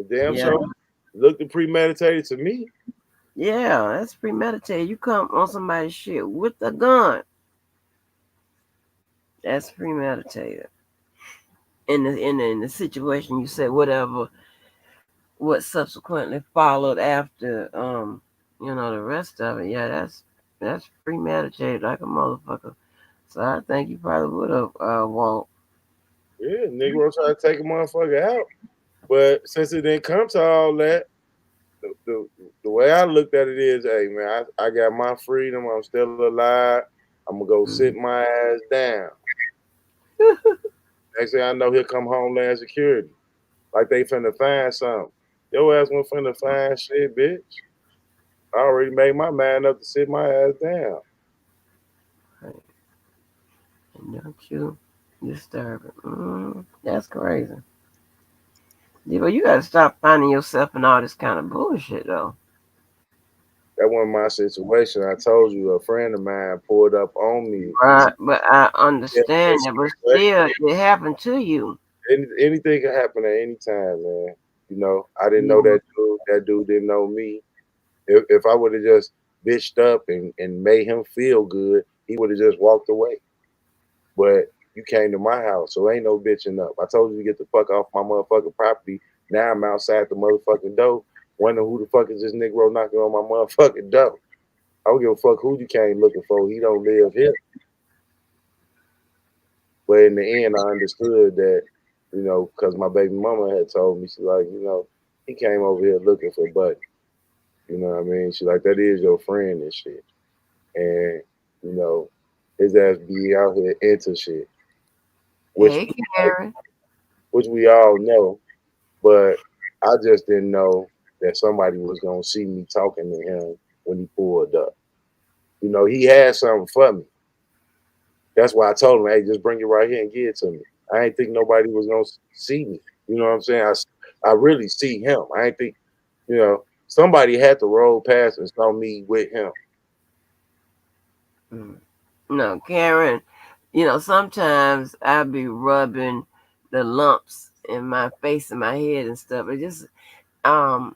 Damn sure looked premeditated to me. Yeah, that's premeditated. You come on somebody's shit with a gun. That's premeditated. In the situation you said what subsequently followed after the rest of it, yeah, that's premeditated like a motherfucker. So I think you probably would have walked. Yeah, Negro tried to take a motherfucker out. But since it didn't come to all that, the way I looked at it is, hey man, I got my freedom, I'm still alive. I'm gonna go sit my ass down. Next thing I know, he'll come Homeland Security. Like they finna find something. Your ass won't finna find shit, bitch. I already made my mind up to sit my ass down. And don't you disturb it. That's crazy. Yeah, but you gotta stop finding yourself in all this kind of bullshit though. That wasn't my situation. I told you, a friend of mine pulled up on me. Right, but I understand that, but still, it happened to you. Anything can happen at any time, man. You know, I didn't know Yeah. that dude. That dude didn't know me. If I would have just bitched up and made him feel good, he would have just walked away. But you came to my house, so ain't no bitching up. I told you to get the fuck off my motherfucking property. Now I'm outside the motherfucking door, wondering who the fuck is this Negro knocking on my motherfucking door. I don't give a fuck who you came looking for. He don't live here. But in the end, I understood that, you know, because my baby mama had told me, she's like, you know, he came over here looking for Buddy. You know what I mean? She's like, that is your friend and shit. And, you know, his ass be out here into shit, which Hey, Karen. which we all know. But I just didn't know that somebody was gonna see me talking to him when he pulled up. You know, he had something for me. That's why I told him, hey, just bring it right here and give it to me. I ain't think nobody was gonna see me. You know what I'm saying? I really see him. I ain't think, you know, somebody had to roll past and saw me with him. No, Karen, sometimes I be rubbing the lumps in my face and my head and stuff. It just, um,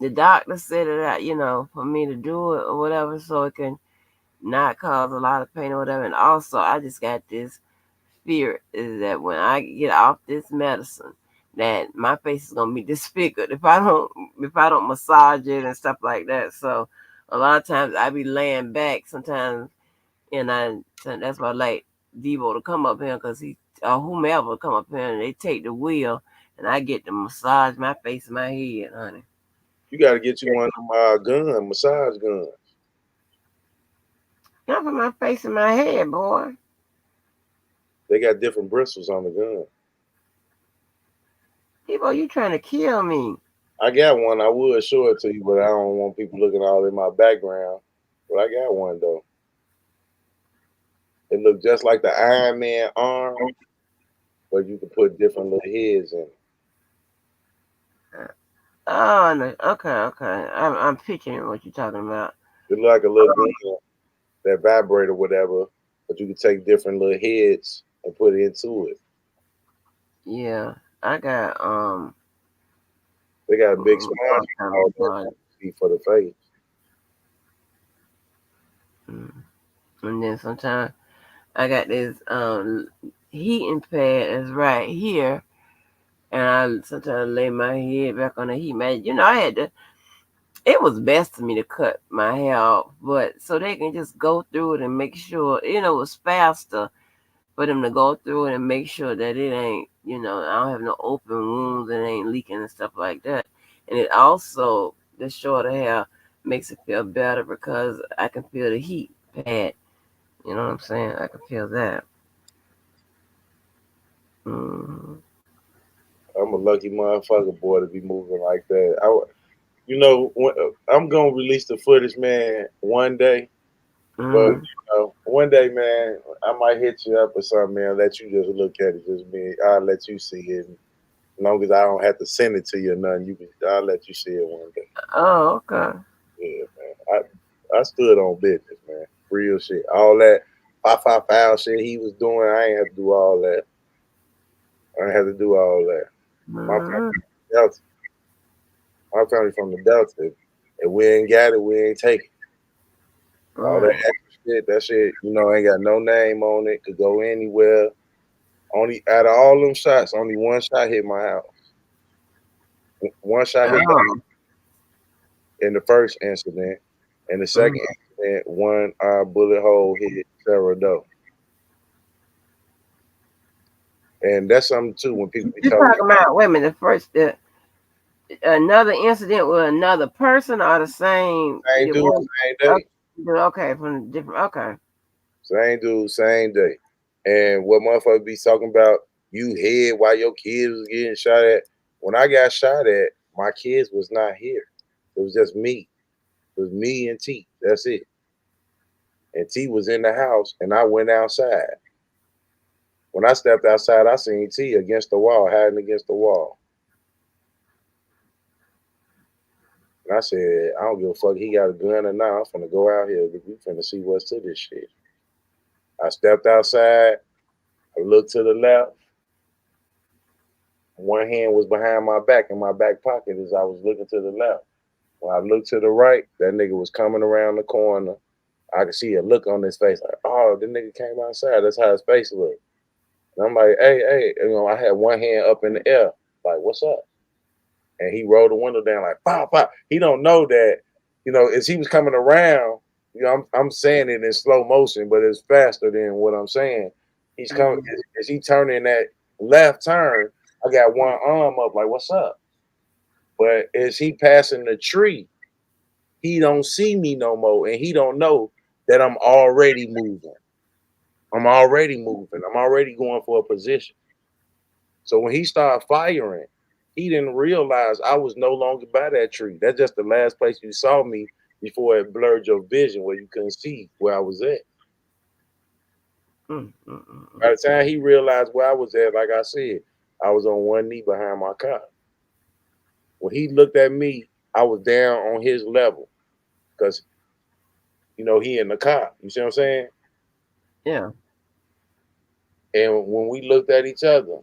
the doctor said that, for me to do it or whatever, so it can not cause a lot of pain or whatever. And also, I just got this fear is that when I get off this medicine, that my face is gonna be disfigured if I don't massage it and stuff like that. So a lot of times I be laying back sometimes, and that's why I like Devo to come up here because he or whomever come up here and they take the wheel and I get to massage my face and my head, honey. You got to get you one of them massage guns. Not for my face and my head, boy. They got different bristles on the gun. Devo, you trying to kill me? I got one. I would show it to you, but I don't want people looking all in my background. But I got one though. It looked just like the Iron Man arm, but you can put different little heads in it. Oh, no. Okay, okay. I'm picturing what you're talking about. It look like a little gun that vibrate or whatever, but you can take different little heads and put it into it. Yeah, I got They got a big all smile kind of all fun. that for the face. Mm. And then sometimes I got this heating pad that's right here, and I sometimes lay my head back on the heat pad. I had to. It was best for me to cut my hair off, but so they can just go through it and make sure it was faster for them to go through it and make sure that it ain't, I don't have no open wounds and it ain't leaking and stuff like that. And it also, the shorter hair makes it feel better because I can feel the heat pad. You know what I'm saying? I can feel that. Mm-hmm. I'm a lucky motherfucker, boy, to be moving like that. I'm gonna release the footage, man, one day. But Mm-hmm. one day, man, I might hit you up or something, man. Let you just look at it, just me. I'll let you see it. As long as I don't have to send it to you or nothing, I'll let you see it one day. Oh, okay. Yeah, man. I stood on business, man. Real shit. All that foul shit he was doing, I ain't have to do all that. I ain't have to do all that. My Mm-hmm. family from the Delta. My family from the Delta. If we ain't got it, we ain't taking it. All that Right. extra shit, that shit, ain't got no name on it. Could go anywhere. Only out of all them shots, only one shot hit my house. One shot hit Oh. in the first incident. In the second Mm-hmm. incident, one bullet hole hit Sarah Doe. And that's something too when people be You're telling me talking about, wait a minute, another incident with another person or the same? same It dude, was same day. okay from different. Okay. Same dude, same day. And what motherfuckers be talking about, you hid while your kids was getting shot at. When I got shot at, my kids was not here. It was just me. It was me and T. That's it. And T was in the house and I went outside. When I stepped outside, I seen T against the wall, hiding against the wall. And I said, I don't give a fuck. He got a gun or not. I'm finna go out here. We finna see what's to this shit. I stepped outside. I looked to the left. One hand was behind my back in my back pocket as I was looking to the left. When I looked to the right, that nigga was coming around the corner. I could see a look on his face, like, oh, the nigga came outside. That's how his face looked. And I'm like, hey, I had one hand up in the air, like, what's up? And he rolled the window down, like, pop, pop. He don't know that, as he was coming around, I'm saying it in slow motion, but it's faster than what I'm saying. He's coming, as he turning that left turn, I got one arm up, like, what's up? But as he passing the tree, he don't see me no more, and he don't know that I'm already moving. I'm already going for a position. So when he started firing, he didn't realize I was no longer by that tree. That's just the last place you saw me before it blurred your vision where you couldn't see where I was at. By the time he realized where I was at, like I said, I was on one knee behind my car. When he looked at me, I was down on his level because, he in the car. You see what I'm saying? Yeah. And when we looked at each other,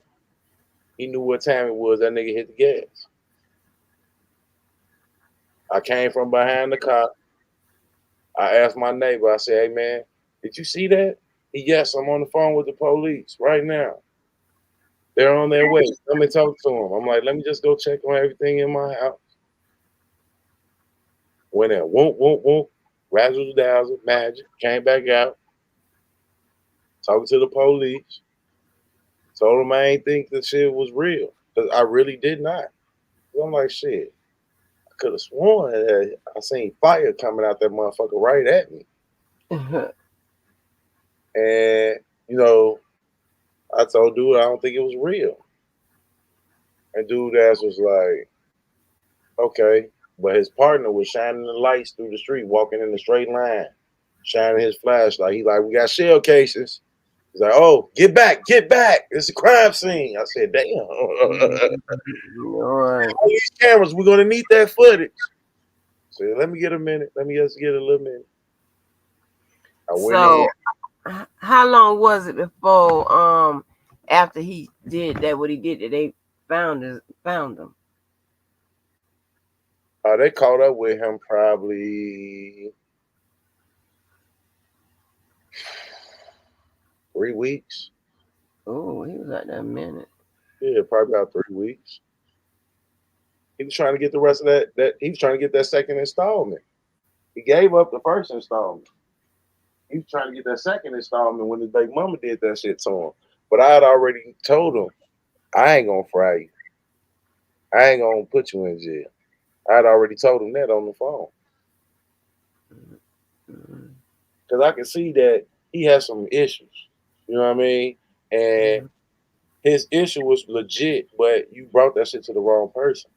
he knew what time it was. That nigga hit the gas. I came from behind the car. I asked my neighbor, I said, hey, man, did you see that? Yes, I'm on the phone with the police right now. They're on their way. Let me talk to them. I'm like, let me just go check on everything in my house. Went in, whoop, razzle dazzle, magic, came back out, talking to the police. Told them I ain't think the shit was real, because I really did not. I'm like, shit, I could have sworn that I seen fire coming out that motherfucker right at me. And, I told dude I don't think it was real. And dude ass was like, okay. But his partner was shining the lights through the street, walking in a straight line, shining his flashlight. He's like, we got shell cases. He's like, oh, get back. It's a crime scene. I said, damn. All right. All these cameras, we're going to need that footage. So let me get a minute. Let me just get a little minute. I went in. How long was it before after he did that what he did that they found him? They caught up with him probably 3 weeks. Oh, he was out there a minute. Yeah, probably about 3 weeks. He was trying to get the rest of that he was trying to get that second installment. He gave up the first installment. He was trying to get that second installment when his baby mama did that shit to him. But I had already told him, I ain't gonna fry you. I ain't gonna put you in jail. I had already told him that on the phone. Because I can see that he has some issues. You know what I mean? And his issue was legit, but you brought that shit to the wrong person.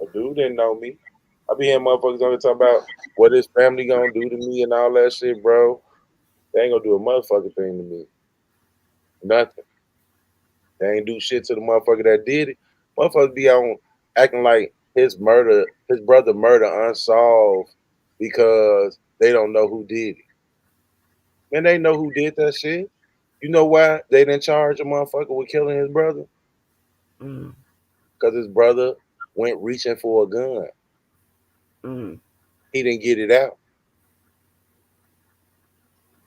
A dude didn't know me. I be hearing motherfuckers on talking about what his family gonna do to me and all that shit, bro. They ain't gonna do a motherfucking thing to me. Nothing. They ain't do shit to the motherfucker that did it. Motherfuckers be on acting like his brother murder unsolved because they don't know who did it. Man, they know who did that shit. You know why they didn't charge a motherfucker with killing his brother? Because his brother went reaching for a gun. He didn't get it out.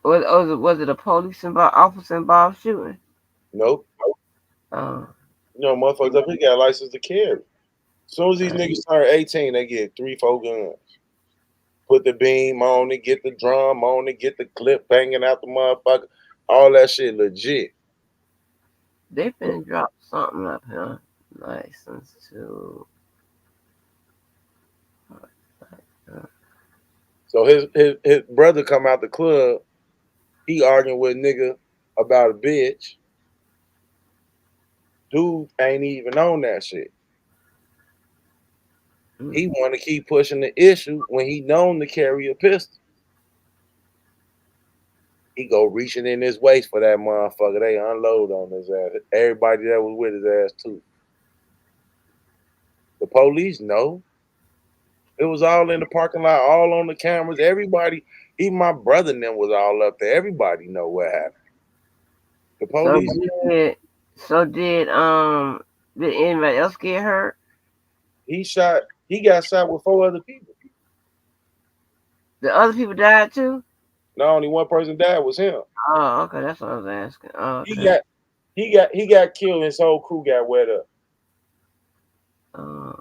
Was it a officer involved shooting? Nope. Motherfuckers up here got a license to carry. As soon as these niggas turn 18, they get 3-4 guns. Put the beam on it, get the drum on it, get the clip banging out the motherfucker. All that shit legit. They finna drop something up here. License to. So his brother come out the club. He arguing with a nigga about a bitch. Dude ain't even on that shit. He want to keep pushing the issue when he known to carry a pistol. He go reaching in his waist for that motherfucker. They unload on his ass. Everybody that was with his ass too. The police know. It was all in the parking lot, all on the cameras. Everybody, even my brother and them was all up there. Everybody know what happened. The police. Did anybody else get hurt? He got shot with 4 other people. The other people died too? No, only one person died was him. Oh, okay, that's what I was asking. Oh, He okay. got killed. His whole crew got wet up. Oh.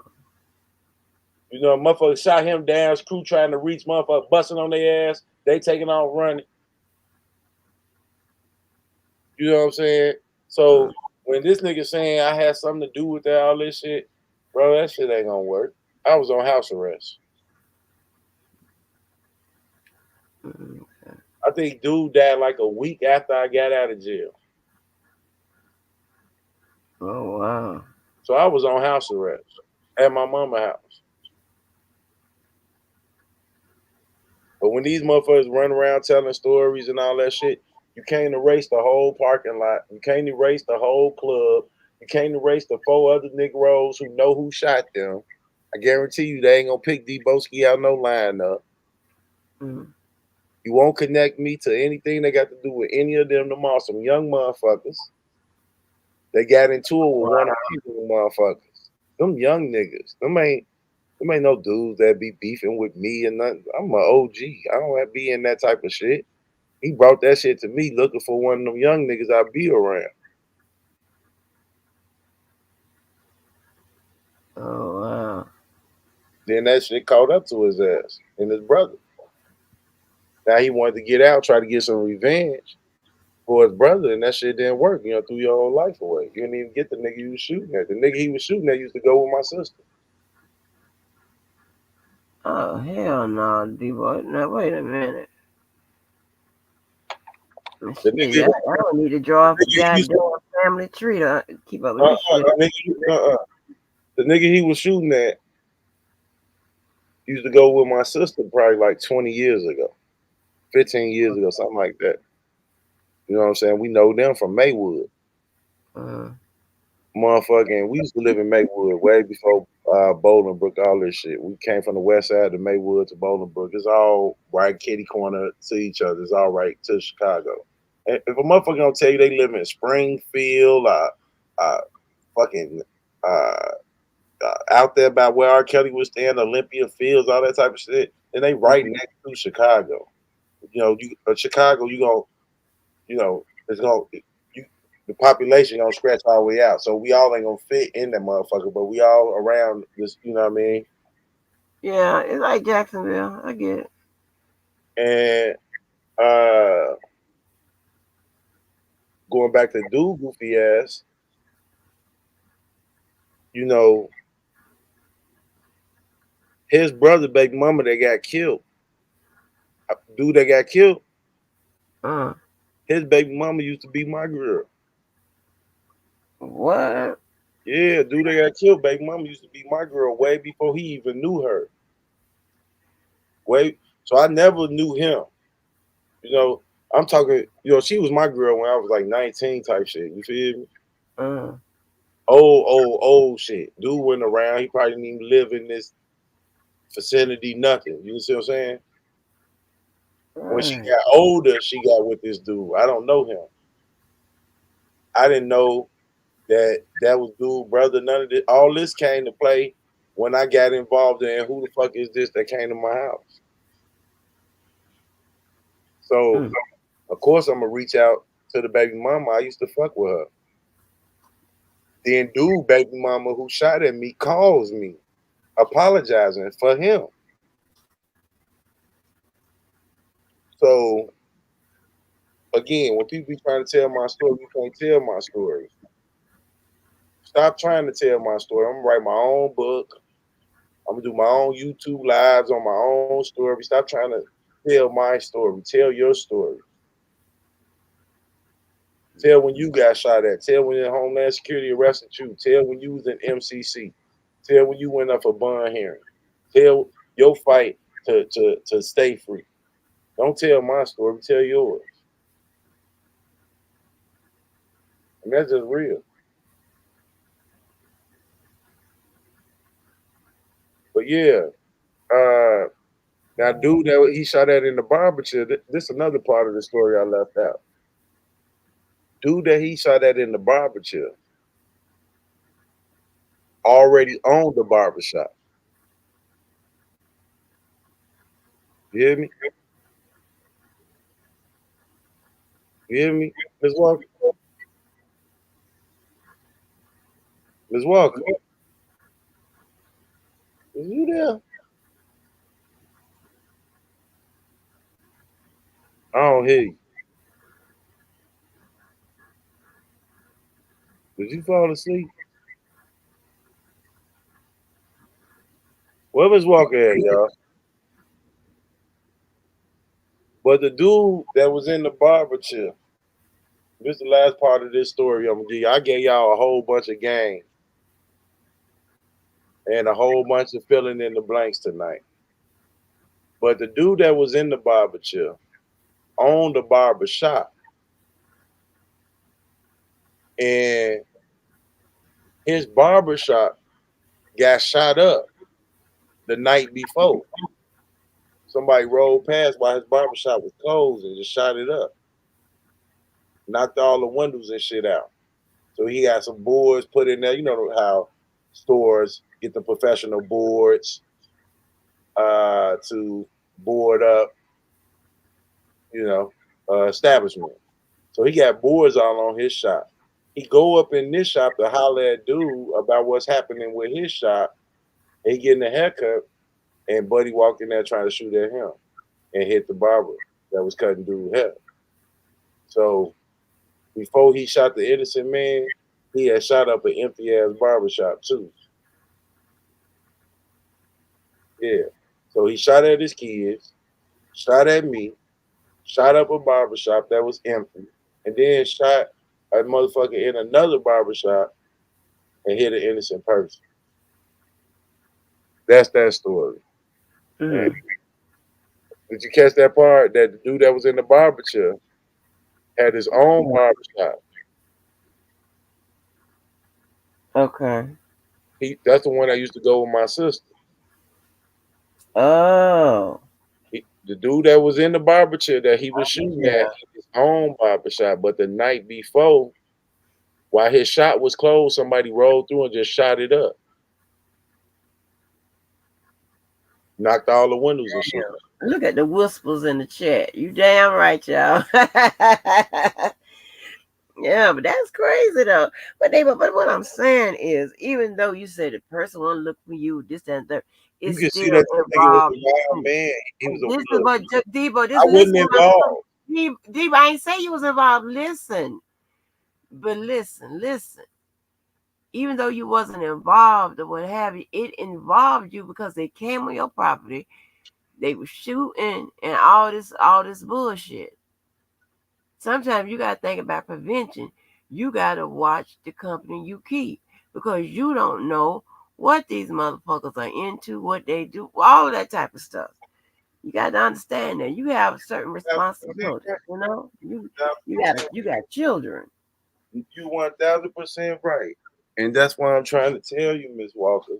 You know, motherfucker shot him down. His crew trying to reach motherfucker, busting on their ass. They taking off running. You know what I'm saying? So when this nigga saying I had something to do with that, all this shit, bro, that shit ain't gonna work. I was on house arrest. I think dude died like a week after I got out of jail. Oh wow. So I was on house arrest at my mama's house. But when these motherfuckers run around telling stories and all that shit, you can't erase the whole parking lot. You can't erase the whole club. You can't erase the 4 other Negroes who know who shot them. I guarantee you they ain't gonna pick Debunking out no lineup. You won't connect me to anything that got to do with any of them. Them all some young motherfuckers. They got into it with one of these motherfuckers. Them young niggas. Them ain't no dudes that be beefing with me and nothing. I'm an OG. I don't have to be in that type of shit. He brought that shit to me looking for one of them young niggas I be around. Oh wow. Then that shit caught up to his ass and his brother. Now he wanted to get out, try to get some revenge for his brother, and that shit didn't work. You know, threw your whole life away. You didn't even get the nigga you was shooting at. The nigga he was shooting at used to go with my sister. Oh hell no, D-boy. Now wait a minute. The nigga, I don't need to draw up a goddamn family tree to keep up with this shit. The nigga he was shooting at used to go with my sister probably like 20 years ago, 15 years ago, something like that. You know what I'm saying? We know them from Maywood. Motherfucking, we used to live in Maywood way before Bolingbrook, all this shit. We came from the west side of Maywood to Bolingbrook. It's all right kitty corner to each other. It's all right to Chicago. And if a motherfucker gonna tell you they live in Springfield, fucking out there by where R. Kelly was staying, Olympia Fields, all that type of shit, then they right next to Chicago. You know, Chicago, it's gonna the population gonna stretch all the way out. So we all ain't gonna fit in that motherfucker, but we all around this, you know what I mean? Yeah, it's like Jacksonville. I get it. And going back to dude goofy ass, you know, his brother, baby mama that got killed. Dude that got killed, his baby mama used to be my girl. What? Yeah, dude that got killed, baby mama used to be my girl way before he even knew her. So I never knew him. You know, I'm talking, she was my girl when I was like 19 type shit. You feel me? Old shit. Dude went around. He probably didn't even live in this vicinity, nothing. You see what I'm saying? When she got older, she got with this dude. I don't know him. I didn't know that was dude, brother. None of this. All this came to play when I got involved in who the fuck is this that came to my house. So, of course, I'm going to reach out to the baby mama. I used to fuck with her. Then dude, baby mama who shot at me calls me apologizing for him. So, again, when people be trying to tell my story, you can't tell my story. Stop trying to tell my story. I'm going to write my own book. I'm going to do my own YouTube lives on my own story. Stop trying to tell my story. Tell your story. Tell when you got shot at. Tell when the Homeland Security arrested you. Tell when you was in MCC. Tell when you went up for bond hearing. Tell your fight to stay free. Don't tell my story. Tell yours. And that's just real. But yeah, now dude that he shot at in the barber chair, this is another part of the story I left out. dude that he shot at in the barber chair already owned the barbershop. You hear me? You hear me? Ms. Walker? Ms. Walker? Is you there? I don't hear you. Did you fall asleep? Where Ms. Walker at, y'all? But the dude that was in the barber chair, this is the last part of this story I'm gonna give you. I gave y'all a whole bunch of game and a whole bunch of filling in the blanks tonight. But the dude that was in the barber chair owned the barber shop, and his barber shop got shot up the night before. Somebody rolled past while his barber shop was closed and just shot it up. Knocked all the windows and shit out. So he got some boards put in there. You know how stores get the professional boards to board up, establishment. So he got boards all on his shop. He go up in this shop to holler at dude about what's happening with his shop. He getting a haircut, and Buddy walked in there trying to shoot at him and hit the barber that was cutting dude's hair. So before he shot the innocent man, he had shot up an empty ass barbershop too. Yeah. So he shot at his kids, shot at me, shot up a barbershop that was empty, and then shot a motherfucker in another barbershop and hit an innocent person. That's that story. Mm. Did you catch that part? That the dude that was in the barber chair had his own barbershop. Okay. That's the one I used to go with my sister. Oh. The dude that was in the barber chair that he was shooting at had his own barbershop, but the night before, while his shop was closed, somebody rolled through and just shot it up. Knocked all the windows and shit. Look at the whispers in the chat. You damn right, y'all. Yeah, but that's crazy though. But what I'm saying is, even though you say the person won't look for you, this that, and that, You it's can see still that this nigga was involved. a wild man. He was This is what Debo. This I wasn't listen. involved. Debo, I ain't say you was involved. Listen, but listen. Even though you wasn't involved or what have you, it involved you because they came on your property. They were shooting and all this bullshit. Sometimes you gotta think about prevention. You gotta watch the company you keep because you don't know what these motherfuckers are into, what they do, all of that type of stuff. You got to understand that you have a certain responsibility. You know, you got children. You 1000% right, and that's why I'm trying to tell you, Miss Walker.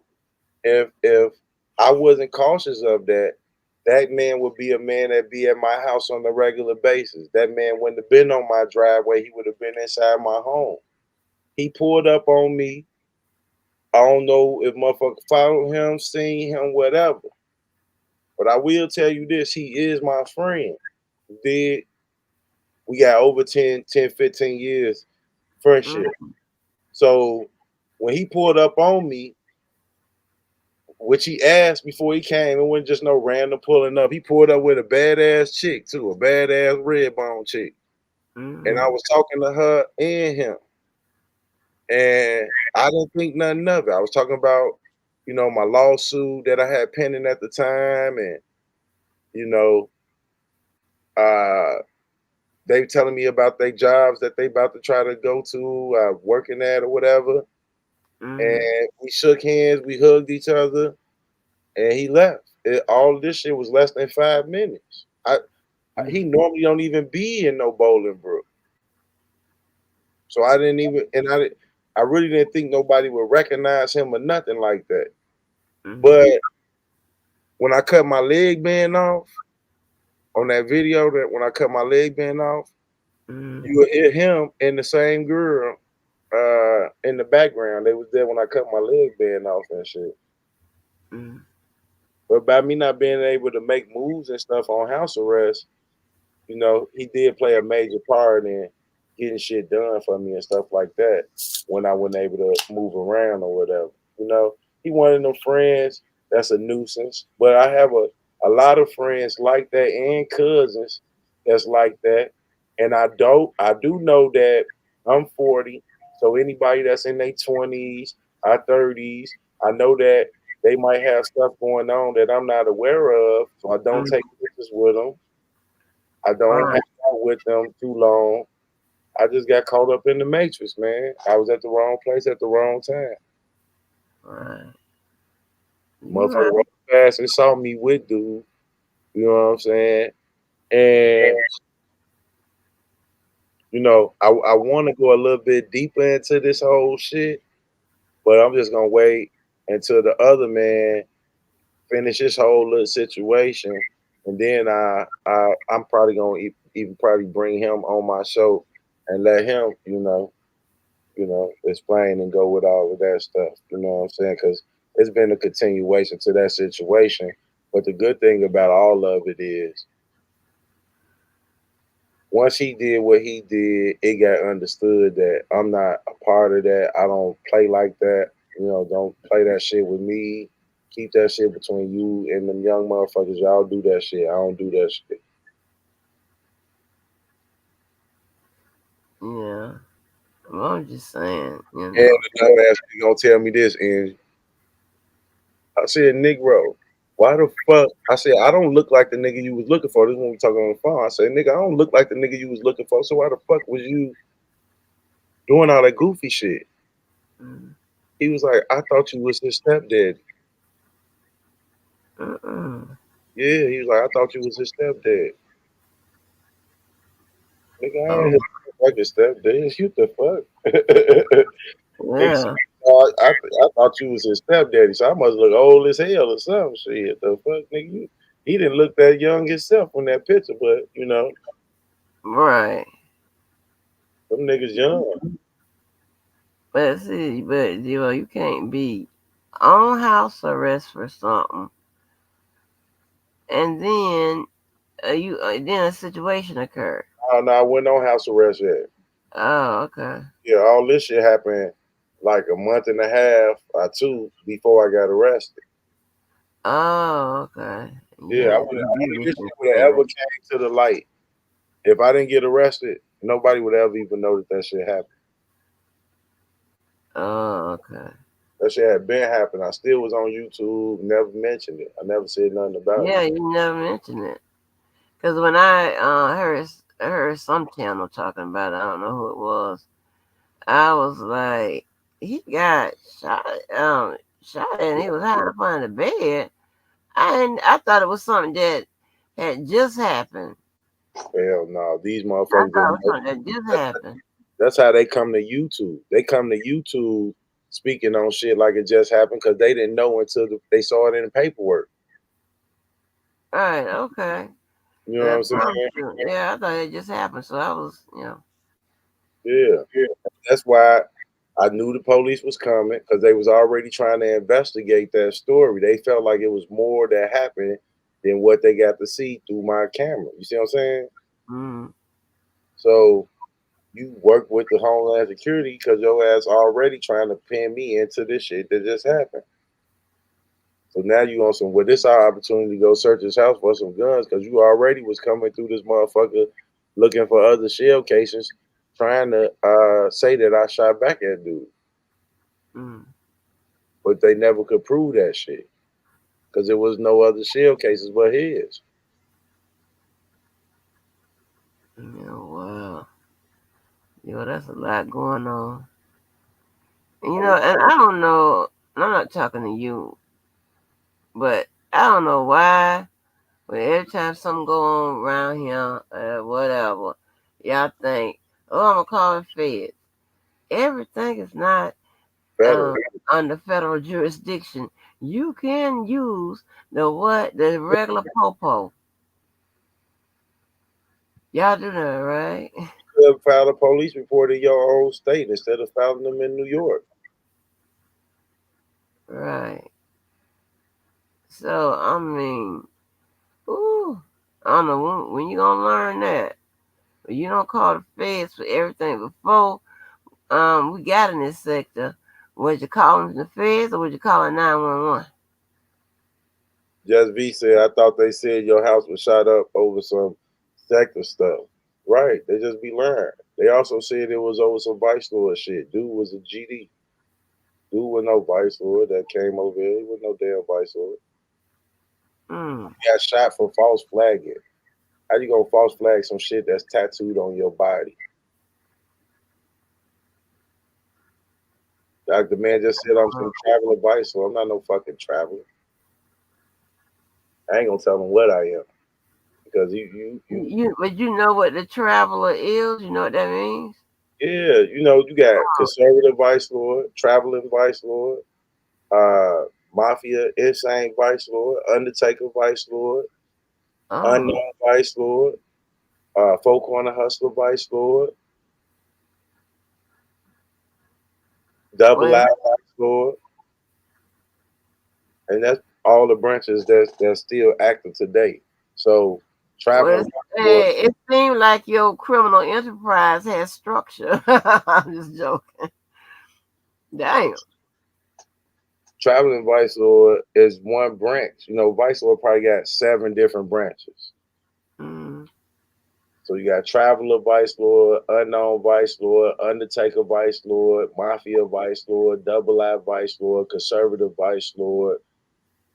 If I wasn't cautious of that, that man would be a man that be at my house on a regular basis. That man wouldn't have been on my driveway. He would have been inside my home. He pulled up on me. I don't know if motherfucker followed him, seen him, whatever. But I will tell you this, he is my friend. We got over 10, 15 years friendship. So when he pulled up on me, which he asked before he came, it wasn't just no random pulling up. He pulled up with a badass chick too, a badass red bone chick. And I was talking to her and him. And I didn't think nothing of it. I was talking about, my lawsuit that I had pending at the time, and they telling me about their jobs that they about to try to go to, working at or whatever. And we shook hands, we hugged each other, and he left. All this shit was less than 5 minutes. He normally don't even be in no Bolingbrook. So I didn't even, and I really didn't think nobody would recognize him or nothing like that. But when I cut my leg band off on that video, that when I cut my leg band off, You would hear him and the same girl in the background. They was there when I cut my leg band off and shit. But by me not being able to make moves and stuff on house arrest, you know, he did play a major part in getting shit done for me and stuff like that when I wasn't able to move around or whatever. You know, he one of them friends that's a nuisance. But I have a lot of friends like that and cousins that's like that. And I do know that I'm 40. So anybody that's in their 20s or 30s, I know that they might have stuff going on that I'm not aware of. So I don't take pictures with them. I don't hang out with them too long. I just got caught up in the matrix, man. I was at the wrong place at the wrong time. Right. Motherfucker rolled fast and saw me with dude. You know what I'm saying? And you know, I want to go a little bit deeper into this whole shit, but I'm just gonna wait until the other man finish his whole little situation, and then I'm probably gonna even probably bring him on my show and let him, explain and go with all of that stuff. You know what I'm saying? Because it's been a continuation to that situation. But the good thing about all of it is, once he did what he did, it got understood that I'm not a part of that. I don't play like that. You know, don't play that shit with me. Keep that shit between you and them young motherfuckers. Y'all do that shit. I don't do that shit. Yeah. Well, I'm just saying, you And know. the dumbass gonna tell me this, and I said, Negro, why the fuck? I said, I don't look like the nigga you was looking for. This is when we talking on the phone. I said, nigga, I don't look like the nigga you was looking for. So why the fuck was you doing all that goofy shit? He was like, I thought you was his stepdad. Yeah, he was like, I thought you was his stepdad. Nigga, I ain't his fucking stepdad. You the fuck? Yeah. I thought you was his stepdaddy, so I must look old as hell or something. Shit, the fuck, nigga? He didn't look that young himself in that picture, but you know, Right. them niggas young. But see, you can't be on house arrest for something, and then then a situation occurred. No, I went on house arrest yet. Oh, okay. Yeah, all this shit happened like a month and a half or two before I got arrested. Oh, okay. Yeah, Yeah, this shit would have ever came to the light if I didn't get arrested. Nobody would ever even know that shit happened. Oh, okay. That shit had been happening. I still was on YouTube, never mentioned it. I never said nothing about Yeah, it. you never mentioned it. Because when I heard some channel talking about it, I don't know who it was. I was like, he got shot and he was hiding up under the bed. I thought it was something that had just happened. Hell no, these I motherfuckers thought it didn't was know. something that just happened. That's how they come to YouTube. They come to YouTube speaking on shit like it just happened because they didn't know until they saw it in the paperwork. Right, okay. You know what I'm That's saying? true. Yeah, I thought it just happened. So I was, Yeah. That's why I knew the police was coming because they was already trying to investigate that story. They felt like it was more that happened than what they got to see through my camera. You see what I'm saying? So you work with the Homeland Security because your ass already trying to pin me into this shit that just happened. So now you on some, well, this our opportunity to go search his house for some guns because you already was coming through this motherfucker looking for other shell cases, trying to say that I shot back at dude. But they never could prove that shit because there was no other shell cases but his. wow. That's a lot going on. And I don't know, and I'm not talking to you, but I don't know why, but every time something go on around here, whatever, y'all think, oh, I'm going to call the feds. Everything is not Federal. under federal jurisdiction. You can use the regular popo. Y'all do that, right? to file a police report in your own state instead of filing them in New York. Right. So I mean, ooh, I don't know when you gonna learn that. You don't call the feds for everything before. We got in this sector. Was you calling the feds or was you calling 911? Just V said, I thought they said your house was shot up over some sector stuff. Right. They just be lying. They also said it was over some vice lord shit. Dude was a GD. Dude was no vice lord that came over here. He was no damn vice lord. He got shot for false flagging. How you gonna false flag some shit that's tattooed on your body? Like the man just said, I'm some traveling vice lord. I'm not no fucking traveler. I ain't gonna tell him what I am. Because But you know what the traveler is? You know what that means? Yeah, you got conservative vice lord, traveling vice lord, mafia, insane vice lord, undertaker vice lord, unknown vice lord, folk on the hustler vice lord, double out vice lord, and that's all the branches that's still active today. So traveling vice lord, it seems like your criminal enterprise has structure. I'm just joking. Damn. traveling vice lord is one branch. Vice lord probably got 7 different branches. So you got traveler vice lord, unknown vice lord, undertaker vice lord, mafia vice lord, double I vice lord, conservative vice lord,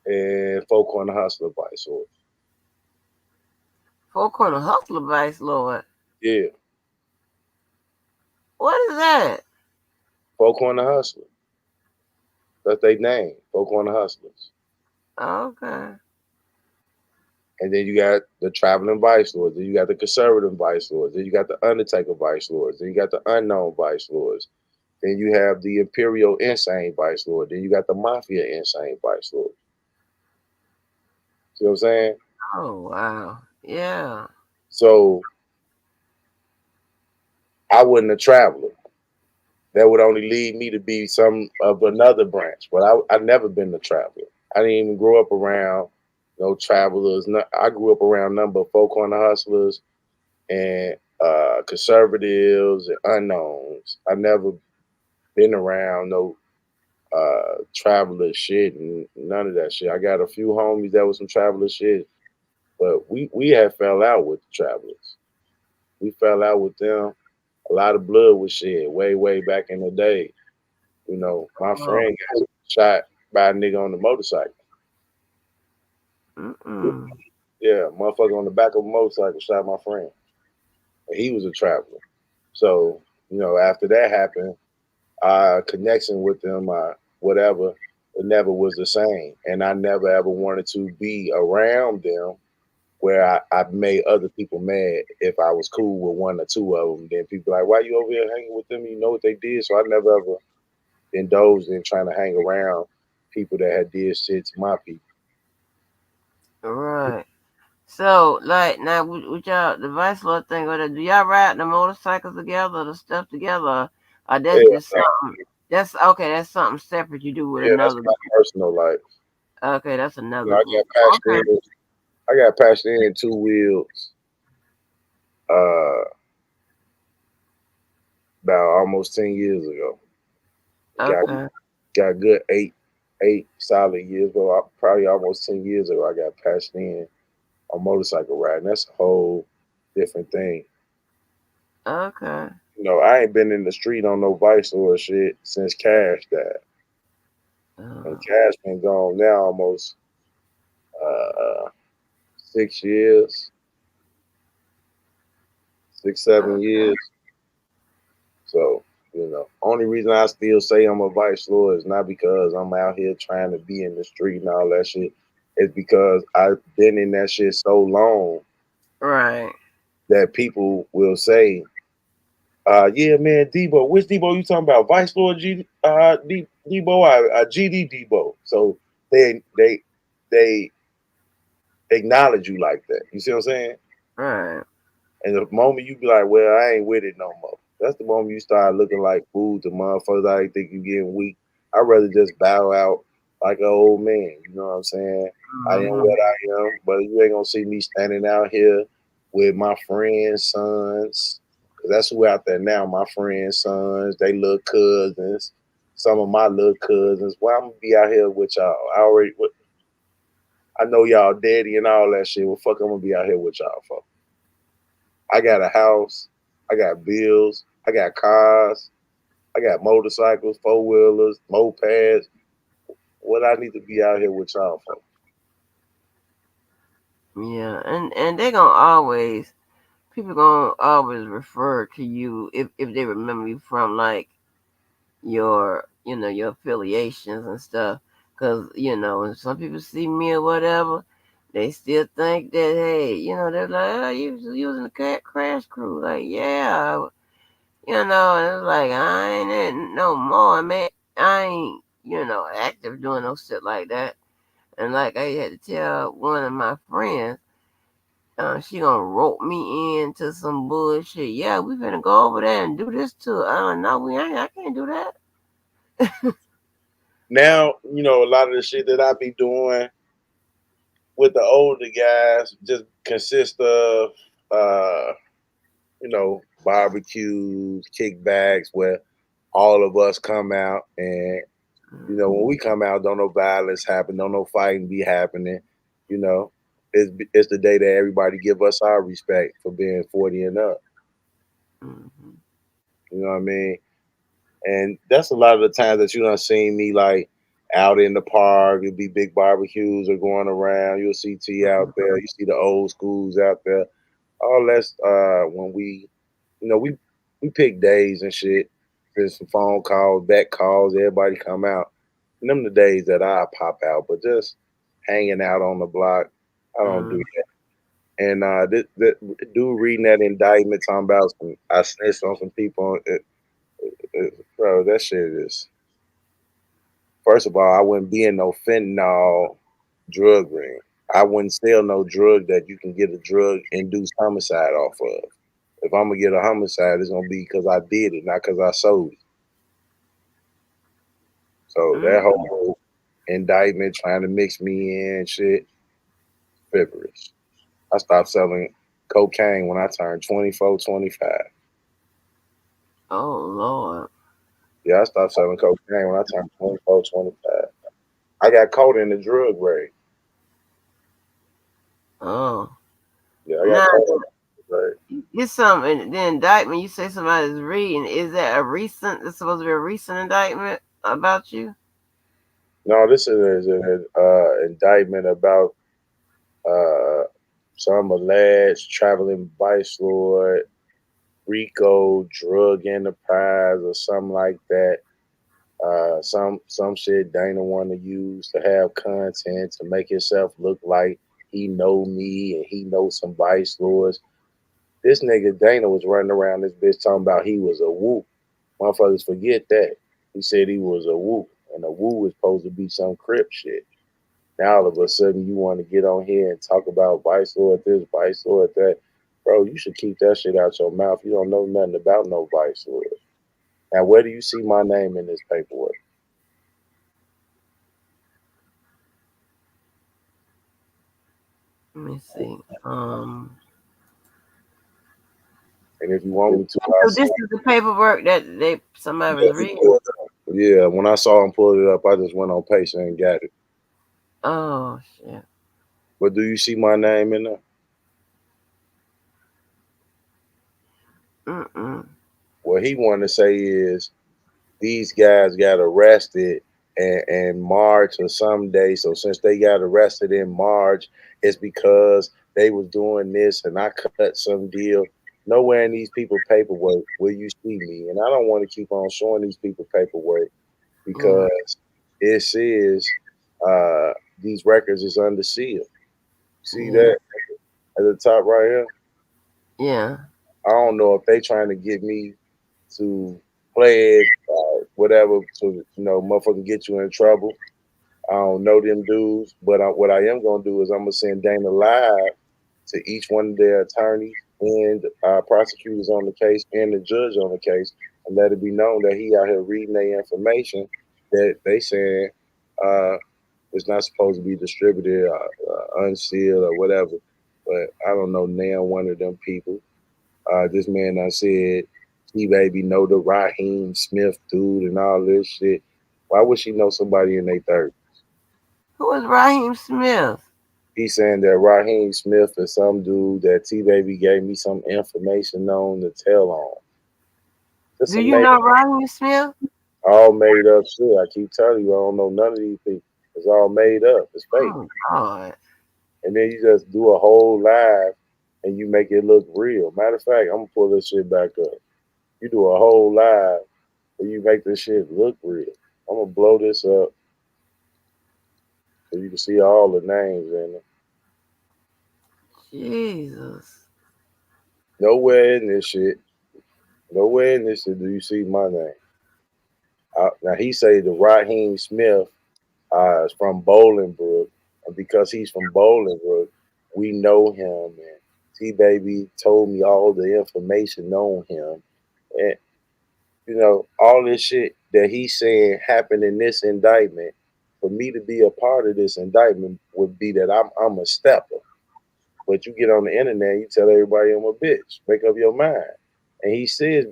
and folk on the hustler vice lord. Folk on the hustler vice lord. Yeah. What is that? Folk on the hustler. That's their name. Folk on the hustlers. Okay. And then you got the traveling vice lords. Then you got the conservative vice lords. Then you got the undertaker vice lords. Then you got the unknown vice lords. Then you have the imperial insane vice lord. Then you got the mafia insane vice lord. See what I'm saying? Oh wow. Yeah. So I wasn't a traveler. That would only lead me to be some of another branch. But I never been a traveler. I didn't even grow up around no travelers. I grew up around a number of folk on the hustlers and conservatives and unknowns. I never been around no traveler shit and none of that shit. I got a few homies that was some traveler shit, but we had fell out with the travelers. We fell out with them. A lot of blood was shed way back in the day. My friend got shot by a nigga on the motorcycle. Yeah, motherfucker on the back of a motorcycle shot my friend. And he was a traveler. So, after that happened, our connection with them, whatever, it never was the same. And I never ever wanted to be around them where I made other people mad if I was cool with 1 or 2 of them. Then people like, why you over here hanging with them? You know what they did? So I never ever indulged in trying to hang around people that had did shit to my people. Right. So, like, now with y'all, the vice lord thing, do y'all ride the motorcycles together, the stuff together, or that's just something? That's okay. That's something separate you do with another. That's my personal life. Okay, that's another. I got patched in 2 wheels. About almost 10 years ago. Got good 8 solid years ago. Probably almost 10 years ago, I got patched in on motorcycle riding. That's a whole different thing. Okay. I ain't been in the street on no vice or shit since Cash died. And Cash been gone now almost 6 years, 6, 7 years. So, only reason I still say I'm a vice lord is not because I'm out here trying to be in the street and all that shit. It's because I've been in that shit so long. Right. That people will say, yeah, man, Debo, which Debo you talking about? Vice Lord Debo, GD Debo. So they acknowledge you like that. You see what I'm saying? Right. And the moment you be like, well, I ain't with it no more. That's the moment you start looking like food to motherfuckers. I think you getting weak. I'd rather just bow out like an old man. You know what I'm saying? I am what I am, but you ain't gonna see me standing out here with my friends' sons. Cause that's who out there now. My friends' sons, they little cousins, some of my little cousins. Why I'm gonna be out here with y'all? I know y'all daddy and all that shit. Well, fuck, I'm gonna be out here with y'all for. I got a house, I got bills, I got cars, I got motorcycles, four wheelers, mopeds. What I need to be out here with y'all for? Yeah, and they're gonna always people gonna always refer to you if they remember you from like your your affiliations and stuff. Cause when some people see me or whatever, they still think that hey, they're like, oh, you was in the crash crew, like yeah, and it's like I ain't in no more, man. I ain't active doing no shit like that. And like I had to tell one of my friends, she gonna rope me into some bullshit. Yeah, we finna go over there and do this too. No, we ain't. I can't do that. Now, a lot of the shit that I be doing with the older guys just consist of barbecues, kickbacks where all of us come out and when we come out, don't no violence happen, don't no fighting be happening. You know, it's the day that everybody give us our respect for being 40 and up. Mm-hmm. You know what I mean? And that's a lot of the times that you done seen me like out in the park. It'll be big barbecues are going around. You'll see T out there. You see the old schools out there. All that's when we pick days and shit. There's some phone calls, back calls. Everybody come out. And them the days that I pop out. But just hanging out on the block, I don't do that. And this dude reading that indictment talking about I snitched on some people. Bro, that shit is. First of all, I wouldn't be in no fentanyl drug ring. I wouldn't sell no drug that you can get a drug induced homicide off of. If I'm gonna get a homicide, it's gonna be because I did it, not because I sold it. So that whole indictment trying to mix me in shit, frivolous. I stopped selling cocaine when I turned 24, 25. Oh Lord. Yeah, I stopped selling cocaine when I turned 24, 25. I got caught in the drug raid. Oh. Yeah, I got Now, caught in the drug raid. it's something. The indictment. You say somebody's reading. Is that a recent? It's supposed to be a recent indictment about you. No, this is an indictment about uh, some alleged traveling vice lord, Rico drug enterprise, or something like that. Some shit Dana want to use to have content to make himself look like he know me and he know some vice lords. This nigga Dana was running around this bitch talking about he was a whoop. Motherfuckers forget that. He said he was a whoop, and a woo is supposed to be some crip shit. Now all of a sudden you want to get on here and talk about vice lord this, vice lord that. Bro, you should keep that shit out your mouth. You don't know nothing about no vice lord. Now where do you see my name in this paperwork? Let me see. And if you want me to, So this is the paperwork that somebody was reading. yeah, when I saw him pull it up, I just went on pace and got it. Oh shit. But do you see my name in there? What he wanted to say is these guys got arrested in March or some day. So since they got arrested in March, it's because they was doing this and I cut some deal. Nowhere in these people paperwork will you see me. And I don't want to keep on showing these people paperwork because it says these records is under seal. See that at the top right here? Yeah. I don't know if they trying to get me to play it, whatever, so motherfucker get you in trouble. I don't know them dudes, but what I am gonna do is I'm gonna send Dana live to each one of their attorneys and prosecutors on the case and the judge on the case, and let it be known that he out here reading their information that they saying it's not supposed to be distributed, unsealed or whatever. But I don't know now one of them people. This man done said, T baby know the Raheem Smith dude and all this shit. Why would she know somebody in their 30s? Who is Raheem Smith? He's saying that Raheem Smith is some dude that T baby gave me some information on to tell on. Just Do some you know Raheem Smith? all made up shit. I keep telling you, I don't know none of these people. It's all made up. It's fake. Oh God. And then you just do a whole live and you make it look real. Matter of fact, I'm gonna pull this shit back up. You do a whole live and you make this shit look real. I'm gonna blow this up so you can see all the names in it. Jesus. Nowhere in this shit, nowhere in this shit do you see my name. Now he say the Raheem Smith is from Bolingbrook, and because he's from Bolingbrook, we know him. And T Baby told me all the information on him, and you know all this shit that he's saying happened in this indictment. For me to be a part of this indictment would be that I'm a stepper. But you get on the internet, you tell everybody I'm a bitch. Make up your mind. And he says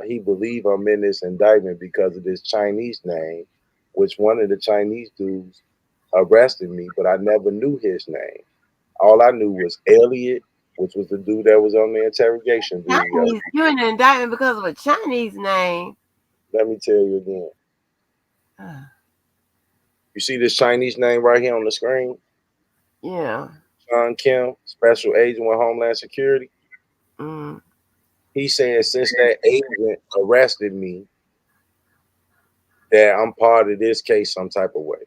he believe I'm in this indictment because of this Chinese name, which one of the Chinese dudes arrested me, but I never knew his name. All I knew was Elliot, which was the dude that was on the interrogation video. Chinese. You in an indictment because of a Chinese name. Let me tell you again. Uh, You see this Chinese name right here on the screen? yeah. Sean Kim, special agent with Homeland Security. Mm. He's saying since that agent arrested me, that I'm part of this case some type of way.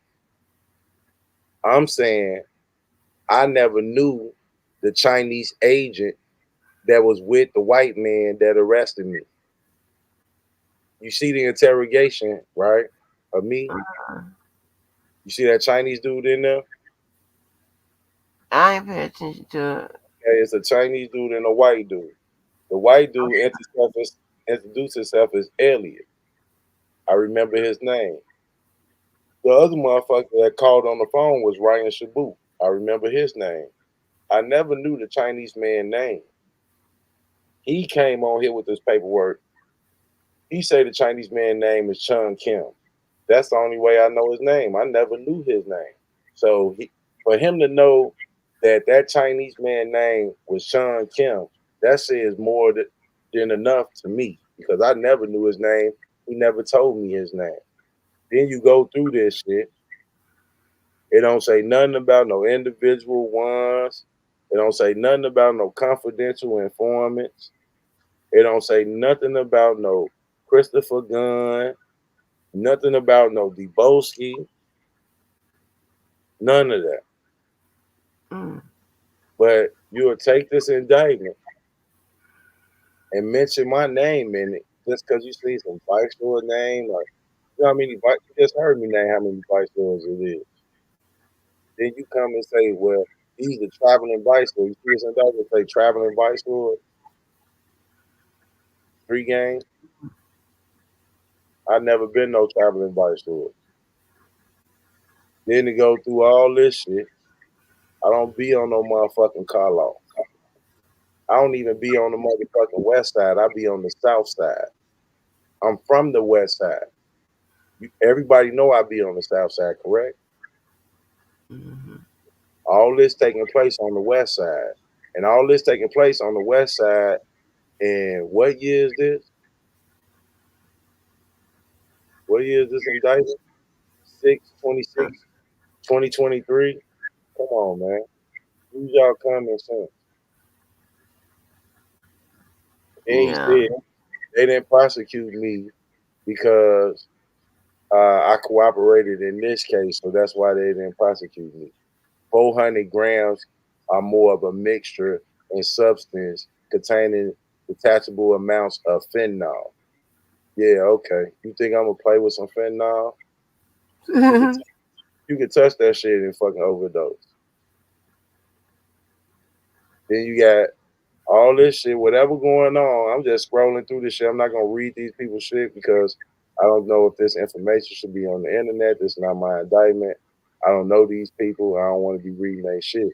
I'm saying I never knew the Chinese agent that was with the white man that arrested me. You see the interrogation, right? Of me. Uh, You see that Chinese dude in there? I ain't pay attention to it. Okay, it's a Chinese dude and a white dude. The white dude introduced himself as Elliot. I remember his name. The other motherfucker that called on the phone was Ryan Shaboot. I remember his name. I never knew the Chinese man name. He came on here with this paperwork. He said the Chinese man name is Chung Kim. That's the only way I know his name. I never knew his name. So for him to know that that Chinese man name was Chung Kim, that says more than enough to me because I never knew his name. He never told me his name. Then you go through this shit. It don't say nothing about no individual ones. It don't say nothing about no confidential informants. It don't say nothing about no Christopher Gunn, nothing about no Debowski, none of that. Mm. But you will take this indictment and mention my name in it just because you see some vice lord name, or you know how many vice, you just heard me name how many vice lords it is. Then you come and say, well, he's the traveling vice lord. You see this indictment say traveling vice lord, 3 games. I've never been no traveling vice lord. Then to go through all this shit, I don't be on no motherfucking car law. I don't even be on the motherfucking west side. I be on the south side. I'm from the west side. Everybody know I be on the south side, correct? Mm-hmm. All this taking place on the west side. And all this taking place on the west side. And what year is this? What year is this indictment? 6/26, 2023. Come on, man. Use y'all common sense. And he Yeah. said they didn't prosecute me because I cooperated in this case, so that's why they didn't prosecute me. 400 grams are more of a mixture and substance containing detachable amounts of fentanyl. Yeah, okay. You think I'm gonna play with some fentanyl? You can touch that shit and fucking overdose. Then you got all this shit, whatever going on, I'm just scrolling through this shit. I'm not gonna read these people's shit because I don't know if this information should be on the internet. This is not my indictment. I don't know these people. I don't want to be reading their shit.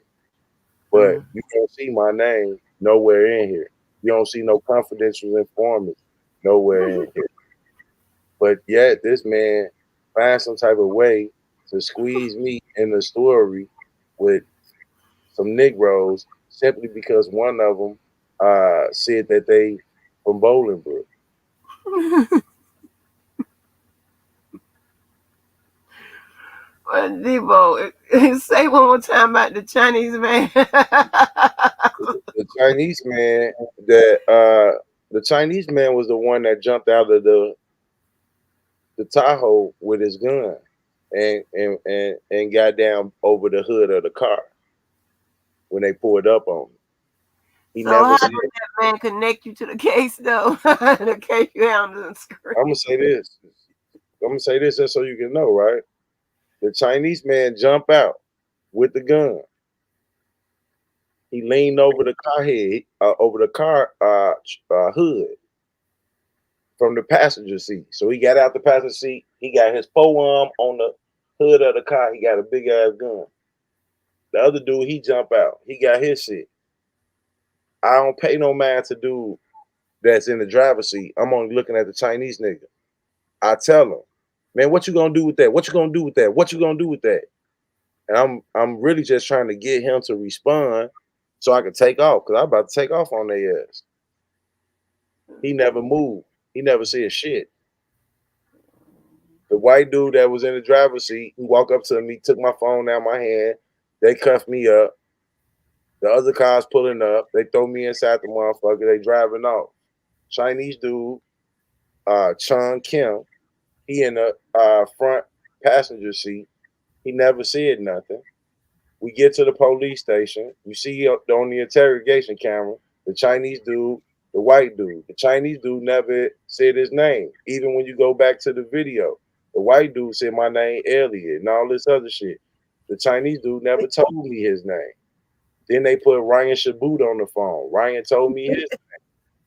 But you don't see my name nowhere in here. You don't see no confidential informants nowhere in here. But yet this man finds some type of way to squeeze me in the story with some Negroes simply because one of them said that they from Bolingbrook. Debo, say one more time about the Chinese man. The Chinese man the Chinese man was the one that jumped out of the Tahoe with his gun and got down over the hood of the car when they pulled up on him. He So never how said, did that man connect you to the case, though? The case you handled in screen. I'm gonna say this. I'm gonna say this just so you can know, right? The Chinese man jump out with the gun. He leaned over the car head, over the car hood from the passenger seat. So he got out the passenger seat. He got his forearm on the hood of the car. He got a big ass gun. The other dude, he jump out. He got his shit. I don't pay no mind to dude that's in the driver's seat. I'm only looking at the Chinese nigga. I tell him, man, what you gonna do with that? What you gonna do with that? What you gonna do with that? And I'm really just trying to get him to respond so I can take off because I'm about to take off on their ass. He never moved. He never said shit. The white dude that was in the driver's seat, he walked up to me, took my phone out of my hand. They cuffed me up. The other cars pulling up. They throw me inside the motherfucker. They driving off. Chinese dude, Chung Kim, he in the front passenger seat. He never said nothing. We get to the police station. You see on the interrogation camera, the Chinese dude, the white dude. The Chinese dude never said his name. Even when you go back to the video, the white dude said my name Elliot and all this other shit. The Chinese dude never told me his name. Then they put Ryan Shabut on the phone. Ryan told me his name.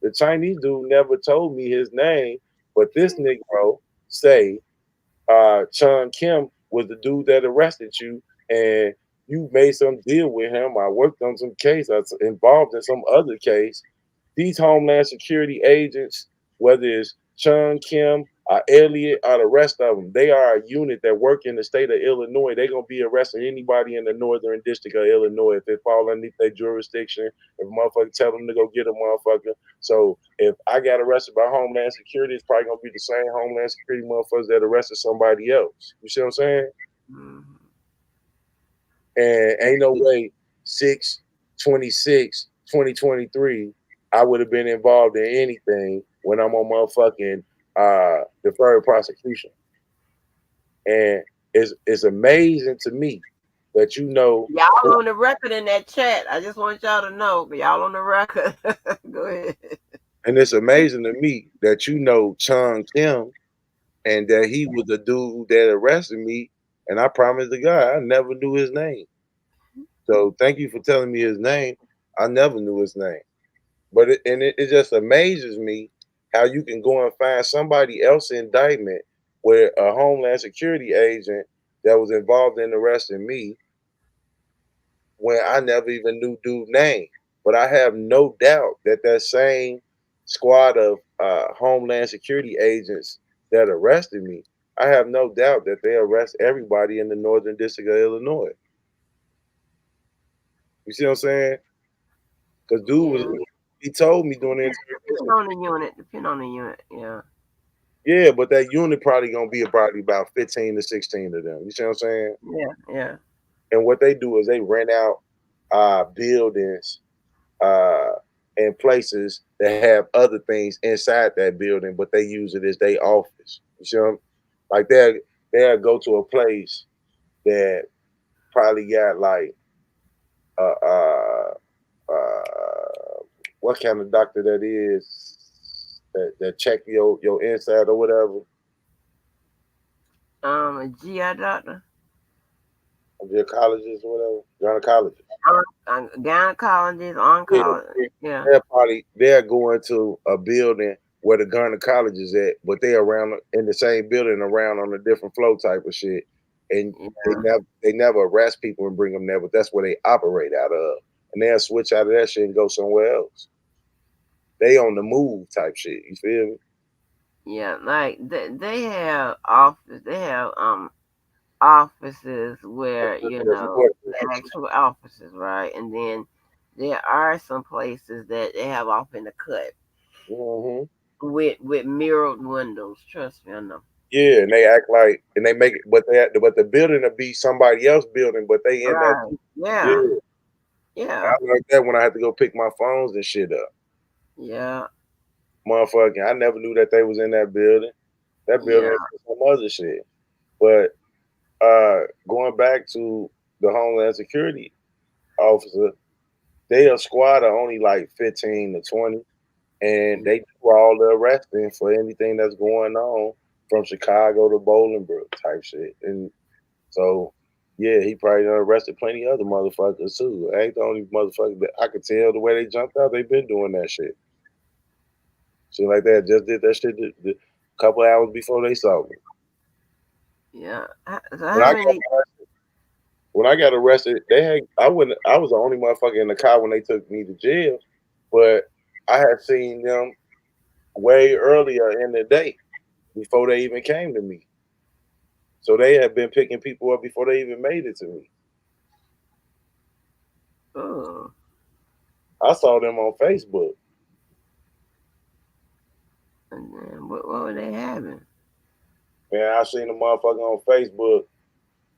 The Chinese dude never told me his name, but this Negro say Chun Kim was the dude that arrested you, and you made some deal with him. I worked on some case. I was involved in some other case. These Homeland Security agents, whether it's Chun Kim or Elliot or the rest of them, they are a unit that work in the state of Illinois. They're gonna be arresting anybody in the northern district of Illinois if it fall underneath their jurisdiction. If a motherfucker tell them to go get a motherfucker. So if I got arrested by Homeland Security, it's probably gonna be the same Homeland Security motherfuckers that arrested somebody else. You see what I'm saying? Mhm. And ain't no way 6/26/2023 I would have been involved in anything when I'm on motherfucking deferred prosecution. And it's amazing to me that you know. Y'all on the record in that chat. I just want y'all to know. Y'all on the record. Go ahead. And it's amazing to me that you know Chung Kim and that he was the dude that arrested me. And I promise to God, I never knew his name. So thank you for telling me his name. I never knew his name. But it just amazes me how you can go and find somebody else's indictment where a Homeland Security agent that was involved in arresting me when I never even knew dude's name. But I have no doubt that that same squad of Homeland Security agents that arrested me, I have no doubt that they arrest everybody in the Northern District of Illinois. You see what I'm saying? Because dude was, Yeah. he told me during the Depending interrogation. on the unit. Depending on the unit. Yeah. Yeah, but that unit probably gonna be probably about 15 to 16 of them. You see what I'm saying? Yeah. Yeah. And what they do is they rent out buildings uh and places that have other things inside that building, but they use it as their office. You see what I'm, like they'll go to a place that probably got like uh uh what kind of doctor that is that check your inside or whatever. A GI doctor. Gynecologists or whatever. Gynecologists. Gynecologists, Yeah, oncologists. Yeah. they're going to a building where the gynecologist at, but they around in the same building around on a different flow type of shit. And Yeah. they never arrest people and bring them there, but that's where they operate out of. And they'll switch out of that shit and go somewhere else. They on the move type shit. You feel me? Yeah, like they have office. They have offices where the actual offices, right? And then there are some places that they have off in the cut Mm-hmm. with mirrored windows. Trust me, I know. Yeah, and they act like and they make it, but the building will be somebody else's building, but they in that. Right. Yeah, Yeah. Yeah. I like that when I had to go pick my phones and shit up. Yeah. Motherfucking, I never knew that they was in that building. That building Yeah. is some other shit. But going back to the Homeland Security officer, they a squad of only like 15 to 20, and they do all the arresting for anything that's going on from Chicago to Bolingbrook type shit. And so, yeah, he probably done arrested plenty of other motherfuckers too. I ain't the only motherfucker that I could tell the way they jumped out. They been doing that shit. Shit like that. Just did that shit the couple hours before they saw me. Yeah. So When how I many? when I got arrested, I was the only motherfucker in the car when they took me to jail, but I had seen them way earlier in the day before they even came to me. So they had been picking people up before they even made it to me. Oh, I saw them on Facebook. and then what were they having? Man, I seen the motherfucker on Facebook.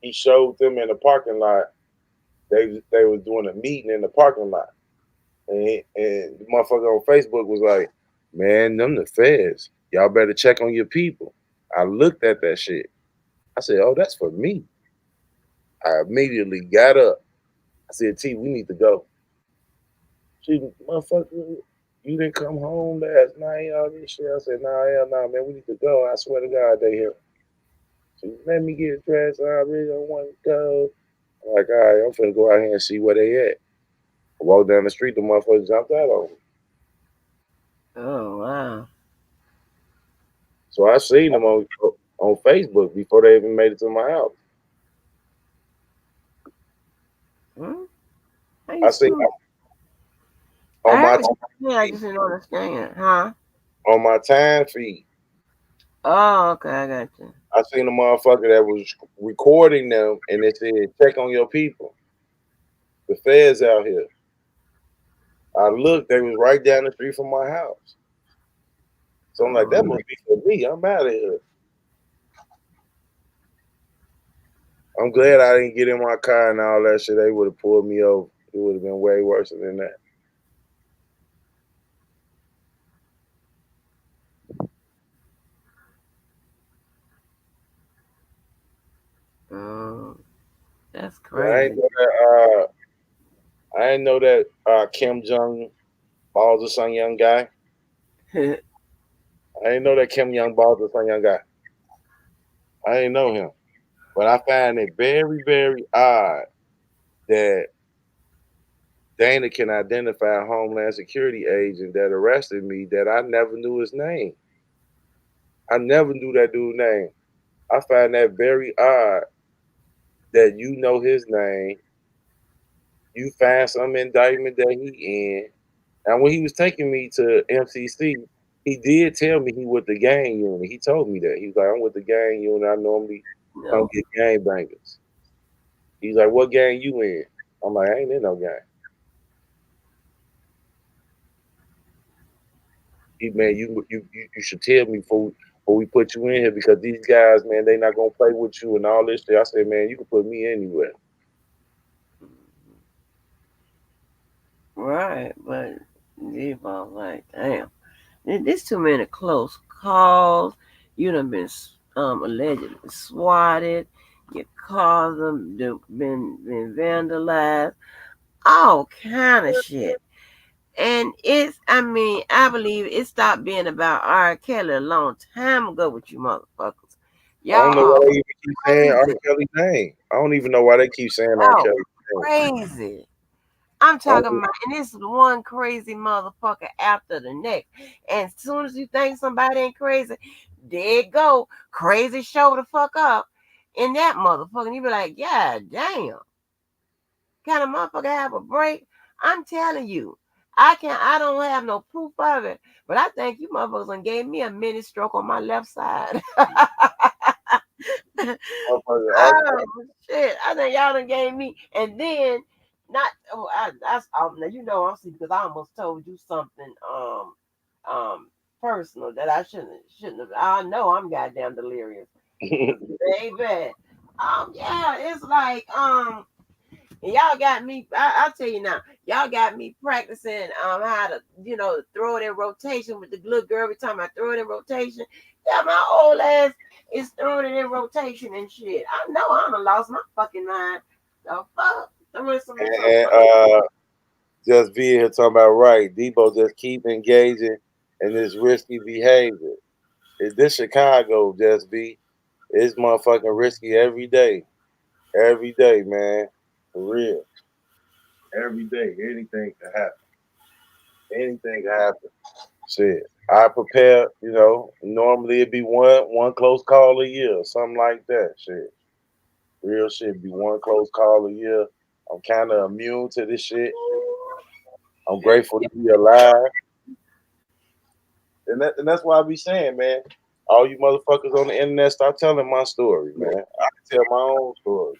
He showed them in the parking lot. They was doing a meeting in the parking lot. And the motherfucker on Facebook was like, man, them the feds. Y'all better check on your people. I looked at that shit. I said, oh, that's for me. I immediately got up. I said, T, we need to go. She, motherfucker, you didn't come home last night, all this shit. I said, nah, hell nah, man, we need to go. I swear to God, they here. She let me get dressed. I really don't want to go. I'm like, all right, I'm finna go out here and see where they at. I walked down the street, the motherfucker jumped out on me. Oh wow. So I seen them on Facebook before they even made it to my house. Hmm? How I you seen spell? on my Yeah, I just didn't understand, huh? on my time feed. Oh, okay, I got you. I seen a motherfucker that was recording them, and it said, "Check on your people. The feds out here." I looked; they was right down the street from my house. So I'm like, "That must be for me. I'm out of here." I'm glad I didn't get in my car and all that shit. They would have pulled me over. It would have been way worse than that. Oh, that's But I ain't crazy. know that. I didn't know that Kim Jong Balls is some young guy. I didn't know that Kim Young Balls is some young guy. I didn't know him, but I find it very, very odd that Dana can identify a Homeland Security agent that arrested me that I never knew his name. I never knew that dude's name. I find that very odd that you know his name. You find some indictment that he in. Now, when he was taking me to MCC, he did tell me he with the gang unit. He told me that. He was like, I'm with the gang unit. I normally come No. get gang bangers. He's like, what gang you in? I'm like, I ain't in no gang. He, man, you should tell me before we put you in here because these guys, man, they not gonna play with you and all this shit. I said, man, you can put me anywhere. Right, but Default like, damn, this too many close calls. You done been allegedly swatted. Your cars been vandalized. All kind of shit. And I mean, I believe it stopped being about R. Kelly a long time ago with you motherfuckers. I don't know why they even keep saying R. crazy. Kelly's name. I don't even know why they keep saying R. Oh, Kelly's name. crazy. I'm talking Oh. about, and it's one crazy motherfucker after the next. And as soon as you think somebody ain't crazy, there it go. Crazy show the fuck up in that motherfucker. And you be like, yeah, damn. Can a motherfucker have a break? I'm telling you. I don't have no proof of it. But I think you motherfuckers done gave me a mini stroke on my left side. Oh shit! I think y'all done gave me, and then not. Oh, now you know I'm see because I almost told you something personal that I shouldn't have. I know I'm goddamn delirious, baby. Yeah, it's like and y'all got me. I'll tell you now. Y'all got me practicing how to throw it in rotation with the little girl. Every time I throw it in rotation, yeah, my old ass is throwing it in rotation and shit. I know I done lost my fucking mind. The fuck? And just being here talking about right. Debo just keep engaging in this risky behavior. Is this Chicago, just be? It's motherfucking risky every day. Every day, man. For real. Every day. Anything can happen. Anything can happen. Shit. I prepare, normally it'd be one close call a year or something like that. Shit. Real shit be one close call a year. I'm kind of immune to this shit. I'm grateful to be alive. And that's why I be saying, man, all you motherfuckers on the internet, start telling my story, man. I can tell my own story.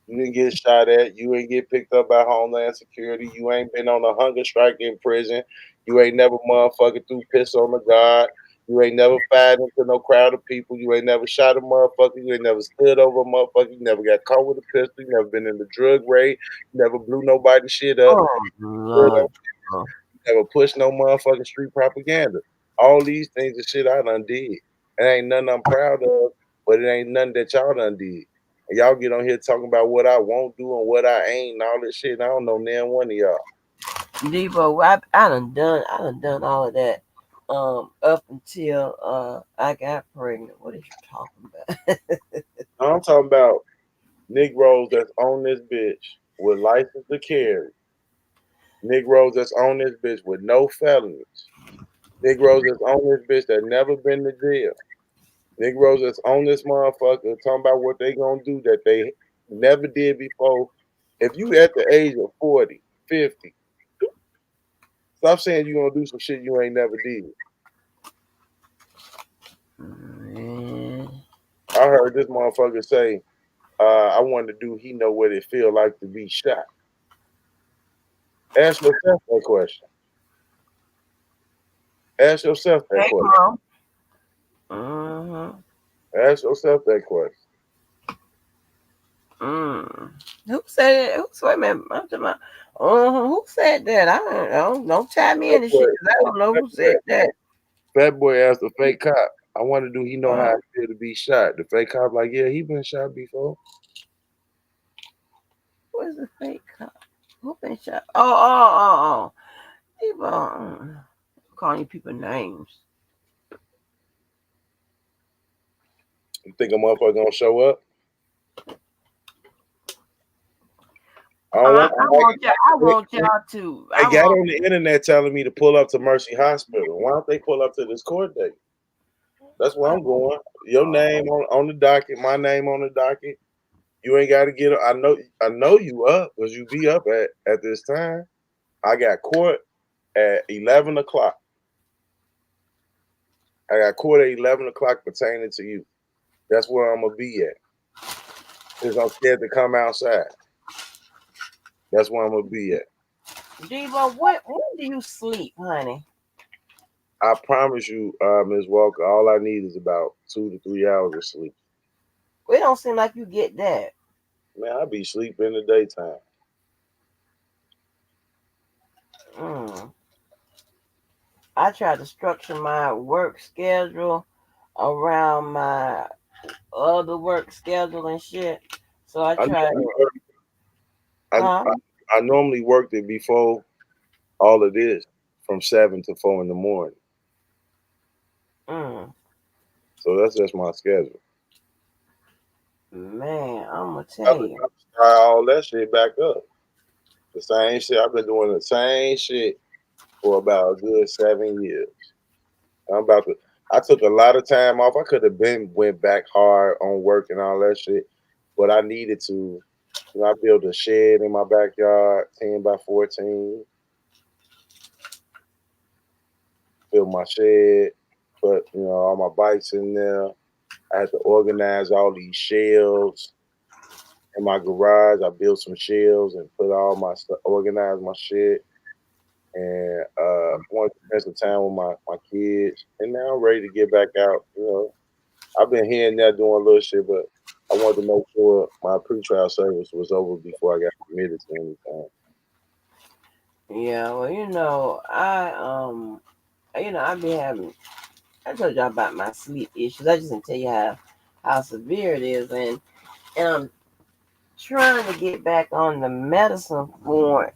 You didn't get shot at. You ain't get picked up by Homeland Security. You ain't been on a hunger strike in prison. You ain't never motherfucking threw piss on the guard. You ain't never fired into no crowd of people. You ain't never shot a motherfucker. You ain't never stood over a motherfucker. You never got caught with a pistol. You never been in the drug raid. You never blew nobody's shit up. Oh Lord. You never pushed no motherfucking street propaganda. All these things and shit I done did. It ain't nothing I'm proud of, but it ain't nothing that y'all done did. And y'all get on here talking about what I won't do and what I ain't and all this shit. And I don't know none one of y'all. Debo, I done done all of that. Up until I got pregnant. What are you talking about? I'm talking about Negroes that's on this bitch with license to carry. Negroes that's on this bitch with no felonies. Negroes that's on this bitch that never been to jail. Negroes that's on this motherfucker talking about what they gonna do that they never did before. If you at the age of 40, 50, stop saying you gonna do some shit you ain't never did. I heard this motherfucker say, I want to do he know what it feel like to be shot. Ask yourself that question. Ask yourself that question. Ask yourself that question. Who said it? Wait a minute. I'm talking about, who said that? Don't tie me into shit because I don't know who said that. Fat boy asked the fake cop, I want to do he know how it feel to be shot. The fake cop like, yeah, he been shot before. Where's the fake cop? Who been shot? Oh. People calling people names. You think a motherfucker gonna show up? I want y'all to. They got on the internet telling me to pull up to Mercy Hospital. Why don't they pull up to this court date? That's where I'm going. Your name on the docket, my name on the docket. You ain't got to get up. I know you up because you be up at this time. I got court at 11 o'clock. I got court at 11 o'clock pertaining to you. That's where I'm going to be at. Because I'm scared to come outside. That's where I'm going to be at. Devo, when do you sleep, honey? I promise you, Ms. Walker, all I need is about 2 to 3 hours of sleep. It don't seem like you get that. Man, I be sleeping in the daytime. I try to structure my work schedule around my other work schedule and shit. So I try I normally worked it before all of this from 7 to 4 in the morning. So that's just my schedule. Man, I'm gonna I tell you. start all that shit back up. The same shit. I've been doing the same shit for about a good 7 years. I'm about to. I took a lot of time off. I could have went back hard on work and all that shit, but I needed to. You know, I built a shed in my backyard, 10 by 14. Built my shed, put all my bikes in there. I had to organize all these shelves in my garage. I built some shelves and put all my stuff, organized my shit, and wanted to spend some time with my kids. And now I'm ready to get back out. I've been here and there doing a little shit, but I wanted to make sure my pre-trial service was over before I got committed to anything. Yeah, well, I be having. I told y'all about my sleep issues. I just didn't tell you how severe it is, and I'm trying to get back on the medicine for it.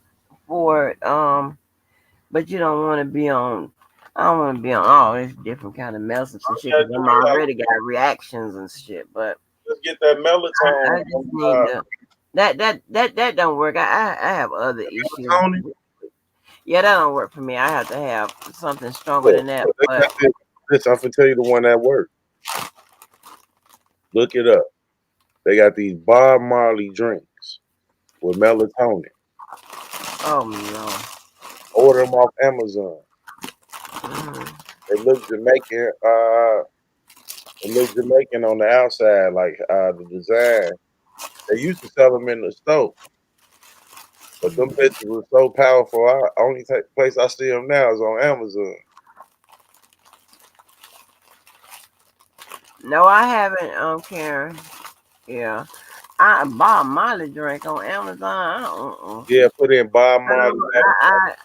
But you don't want to be on. I don't want to be on all this different kind of medicines and shit because I'm already got reactions and shit. But just get that melatonin. I just need to. That don't work. I have other issues. Yeah, that don't work for me. I have to have something stronger than that. But I'm gonna tell you the one that works. Look it up. They got these Bob Marley drinks with melatonin. oh no. Order them off Amazon. Mm-hmm. They look Jamaican. It looks Jamaican on the outside, like the design. They used to sell them in the store, but them bitches were so powerful. Only place I see them now is on Amazon. No, I haven't, Karen. Yeah. I bought Molly drink on Amazon. Yeah, put in Bob Marley.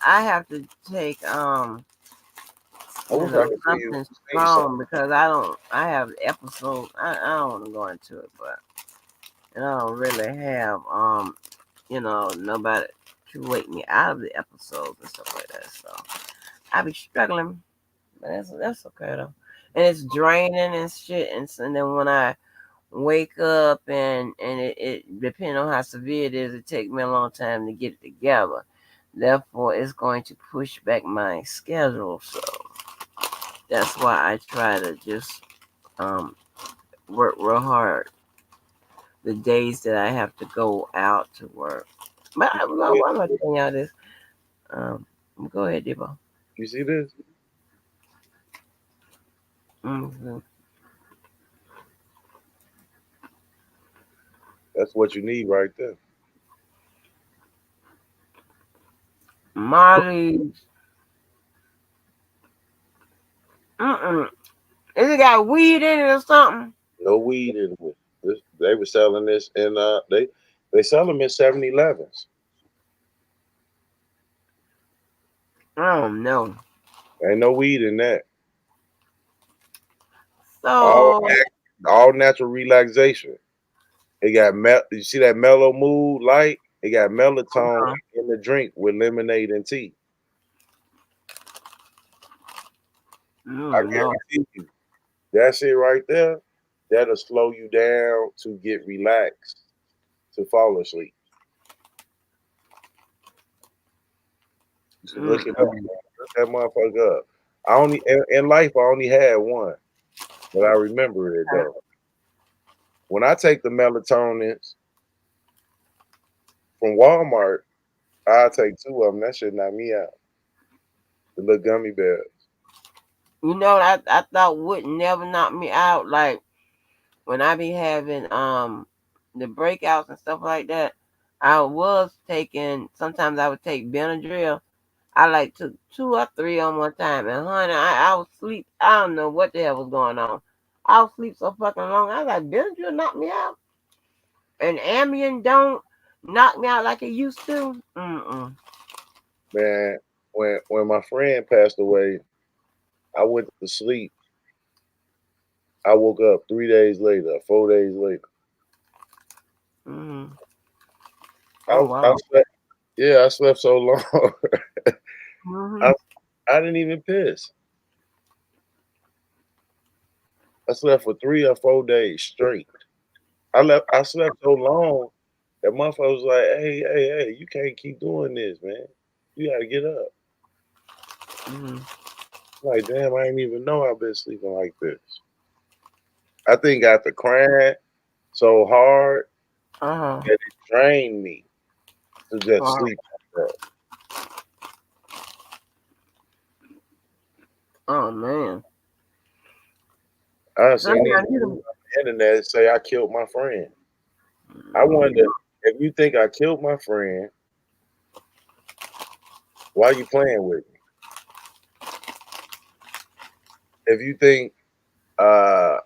I have to take I wish I could see you something strong because I have episodes. I don't want to go into it, but and I don't really have nobody to wake me out of the episodes and stuff like that. So I be struggling, but that's okay though. And it's draining and shit, and then when I wake up and it depending on how severe it is, it takes me a long time to get it together. Therefore, it's going to push back my schedule. So that's why I try to just work real hard the days that I have to go out to work. But I'm gonna tell y'all this. Go ahead, Debo. You see this? Mm-hmm. That's what you need right there. Molly's. Is it got weed in it or something? No weed in it. They were selling this in they sell them in 7-Elevens. I don't know. Ain't no weed in that. So All natural relaxation. It got you see that mellow mood light? It got melatonin in the drink with lemonade and tea. I guarantee you, that shit right there, that'll slow you down to get relaxed, to fall asleep. So look it up. Look that motherfucker up. In life I only had one, but I remember it though. When I take the melatonins from Walmart, I'll take 2 of them. That shit knock me out. The little gummy bears. I thought would never knock me out. Like when I be having the breakouts and stuff like that, I was taking. Sometimes I would take Benadryl. I like took 2 or 3 on one time, and honey, I would sleep. I don't know what the hell was going on. I would sleep so fucking long. I was like, Benadryl knocked me out, and Ambien don't knock me out like it used to. Man, when my friend passed away, I went to sleep. I woke up 3 days later, 4 days later. Mm-hmm. Oh, wow. I slept so long. I didn't even piss. I slept for 3 or 4 days straight. I slept so long that motherfucker was like, hey, you can't keep doing this, man. You gotta get up. Mm-hmm. Like, damn, I didn't even know I've been sleeping like this. I think after crying so hard Uh-huh. that it drained me to just Wow. sleep like that. Oh man. I seen these Sometimes niggas you on the internet say I killed my friend. I wonder if you think I killed my friend, why are you playing with me? If you think I'm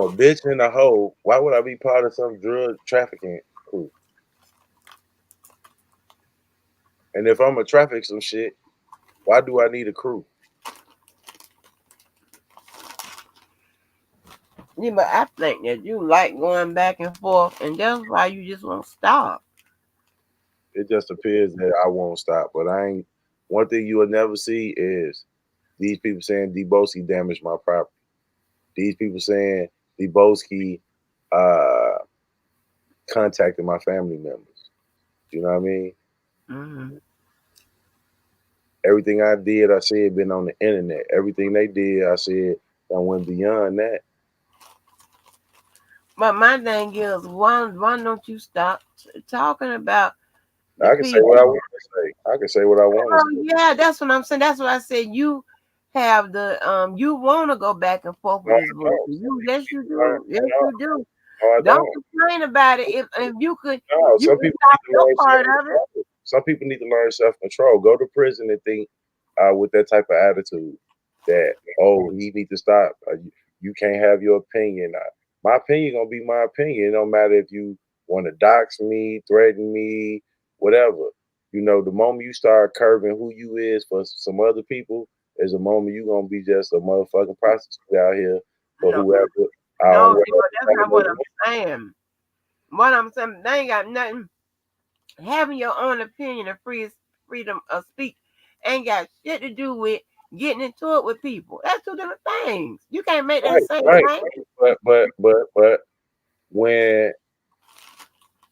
a bitch and a hoe, why would I be part of some drug trafficking crew? And if I'm a traffic some shit, why do I need a crew? yeah, but I think that you like going back and forth, and that's why you just won't stop. It just appears that I won't stop. But I ain't. One thing you will never see is these people saying Debosky damaged my property. These people saying Debosky uh, contacted my family members. You know what I mean? Mm-hmm. Everything I did, I said, been on the internet. Everything they did, I said, I went beyond that. But my thing is, why don't you stop talking about the I can say what I people? want to say. I can say what I want to Oh say. yeah, that's what I'm saying. That's what I said. You have the you want to go back and forth No, with I this bullshit. don't. Some You people yes need you to learn. do. Yes No, you do. no, I Don't don't. complain about it. If you could, No, you some can people stop need to your learn part self of it. control. Some people need to learn self control. Go to prison and think with that type of attitude that he need to stop. You can't have your opinion. My opinion gonna be my opinion. It don't matter if you want to dox me, threaten me, whatever. You know, the moment you start curving who you is for some other people, is a moment you gonna be just a motherfucking prostitute out here for No, whoever. no, that's not what Whatever. I'm saying. What I'm saying, they ain't got nothing. Having your own opinion and freedom of speech ain't got shit to do with getting into it with people. That's two different things. You can't make that Right, same right. thing. But when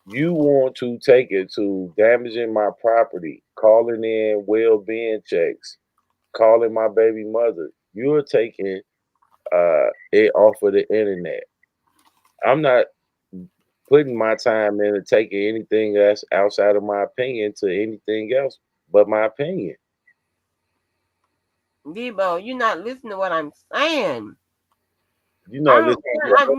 you want to take it to damaging my property, calling in well-being checks, calling my baby mother, you're taking it off of the internet. I'm not putting my time into taking anything that's outside of my opinion to anything else but my opinion. Debo, you're not listening to what I'm saying. You know, listen,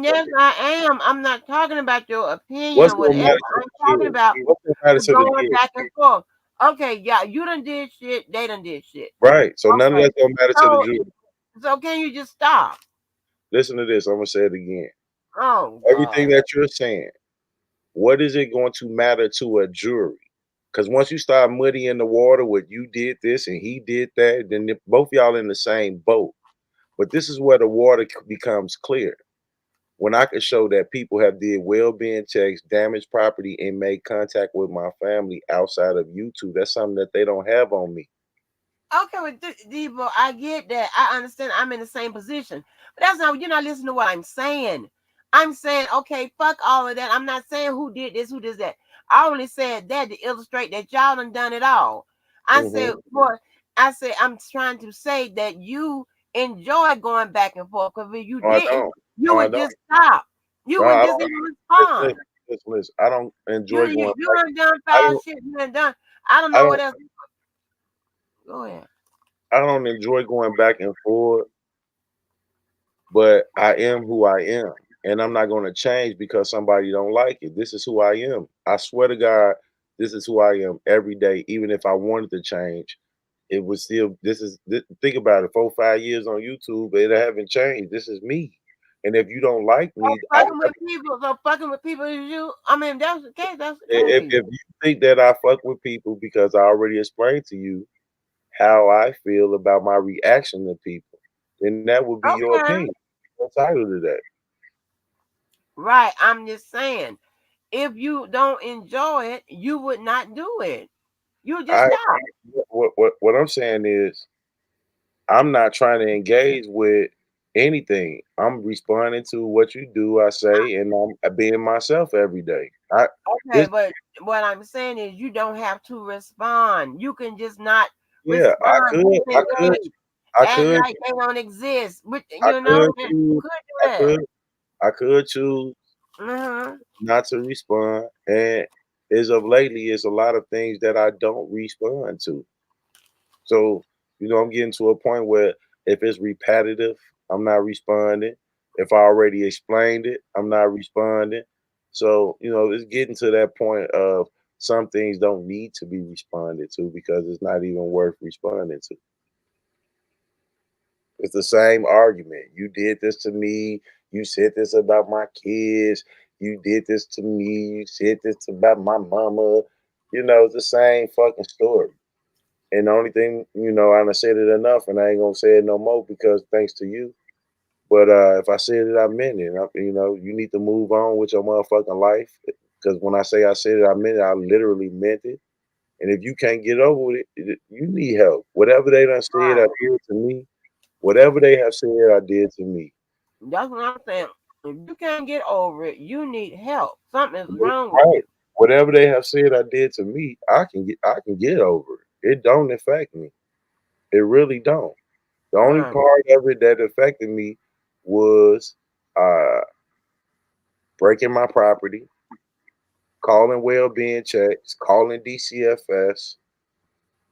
Yes, I am. I'm not talking about your opinion what's or gonna whatever. matter to I'm the talking kid? about What's gonna matter to the going kid? back and forth. Okay, yeah, you done did shit. They done did shit. Right. So none of Okay, that's gonna matter to the so jury. so can you just stop? Listen to this. I'm gonna say it again. Oh Everything God. that you're saying, what is it going to matter to a jury? Because once you start muddying the water with you did this and he did that, then both y'all in the same boat. But this is where the water becomes clear. When I can show that people have did well-being checks, damaged property, and made contact with my family outside of YouTube, that's something that they don't have on me. Okay, with Debo, I get that. I understand. I'm in the same position, but that's not. You're not listening to what I'm saying. I'm saying, okay, fuck all of that. I'm not saying who did this, who does that. I only said that to illustrate that y'all done it all. I said, Mm-hmm. boy, I said I'm trying to say that you enjoy going back and forth. Because if you No, I didn't, don't. you No, I would don't. just stop. You No, would I just don't. even Listen, respond. listen. I don't You enjoy you, going you back. done I foul don't. shit. You done. I don't I know what don't. else. Go ahead. I don't enjoy going back and forth, but I am who I am, and I'm not going to change because somebody don't like it. This is who I am. I swear to God, this is who I am every day. Even if I wanted to change, it would still. Think about it. 4, 5 years on YouTube, it haven't changed. This is me, and if you don't like me, So fucking with people is you. I mean, that's the case. That's the case. if you think that I fuck with people because I already explained to you how I feel about my reaction to people, then that would be your Okay. opinion. You're entitled to that. Right. I'm just saying, if you don't enjoy it, you would not do it. You just I stop. what I'm saying is I'm not trying to engage with anything. I'm responding to what you do, I say, and I'm being myself every day. Okay, This but what I'm saying is you don't have to respond. You can just not yeah, respond. You can just I act could, like they don't exist. But I you know, could you choose, could do I that. could, I could choose Uh-huh. not to respond. And as of lately, it's a lot of things that I don't respond to. So, I'm getting to a point where if it's repetitive, I'm not responding. If I already explained it, I'm not responding. So, it's getting to that point of some things don't need to be responded to because it's not even worth responding to. It's the same argument. You did this to me. You said this about my kids. You did this to me. You said this about my mama. It's the same fucking story. And the only thing, I done said it enough and I ain't gonna say it no more because thanks to you. But if I said it, I meant it. You need to move on with your motherfucking life. Because when I say I said it, I meant it. I literally meant it. And if you can't get over you need help. Whatever they done said, I Right. did to me. Whatever they have said, I did to me. That's what I'm saying. If you can't get over it, you need help. Something is wrong with Right. you. Whatever they have said I did to me, I can get over it. It don't affect me. It really don't. The only Right. part of it that affected me was uh, breaking my property, calling well-being checks, calling DCFS,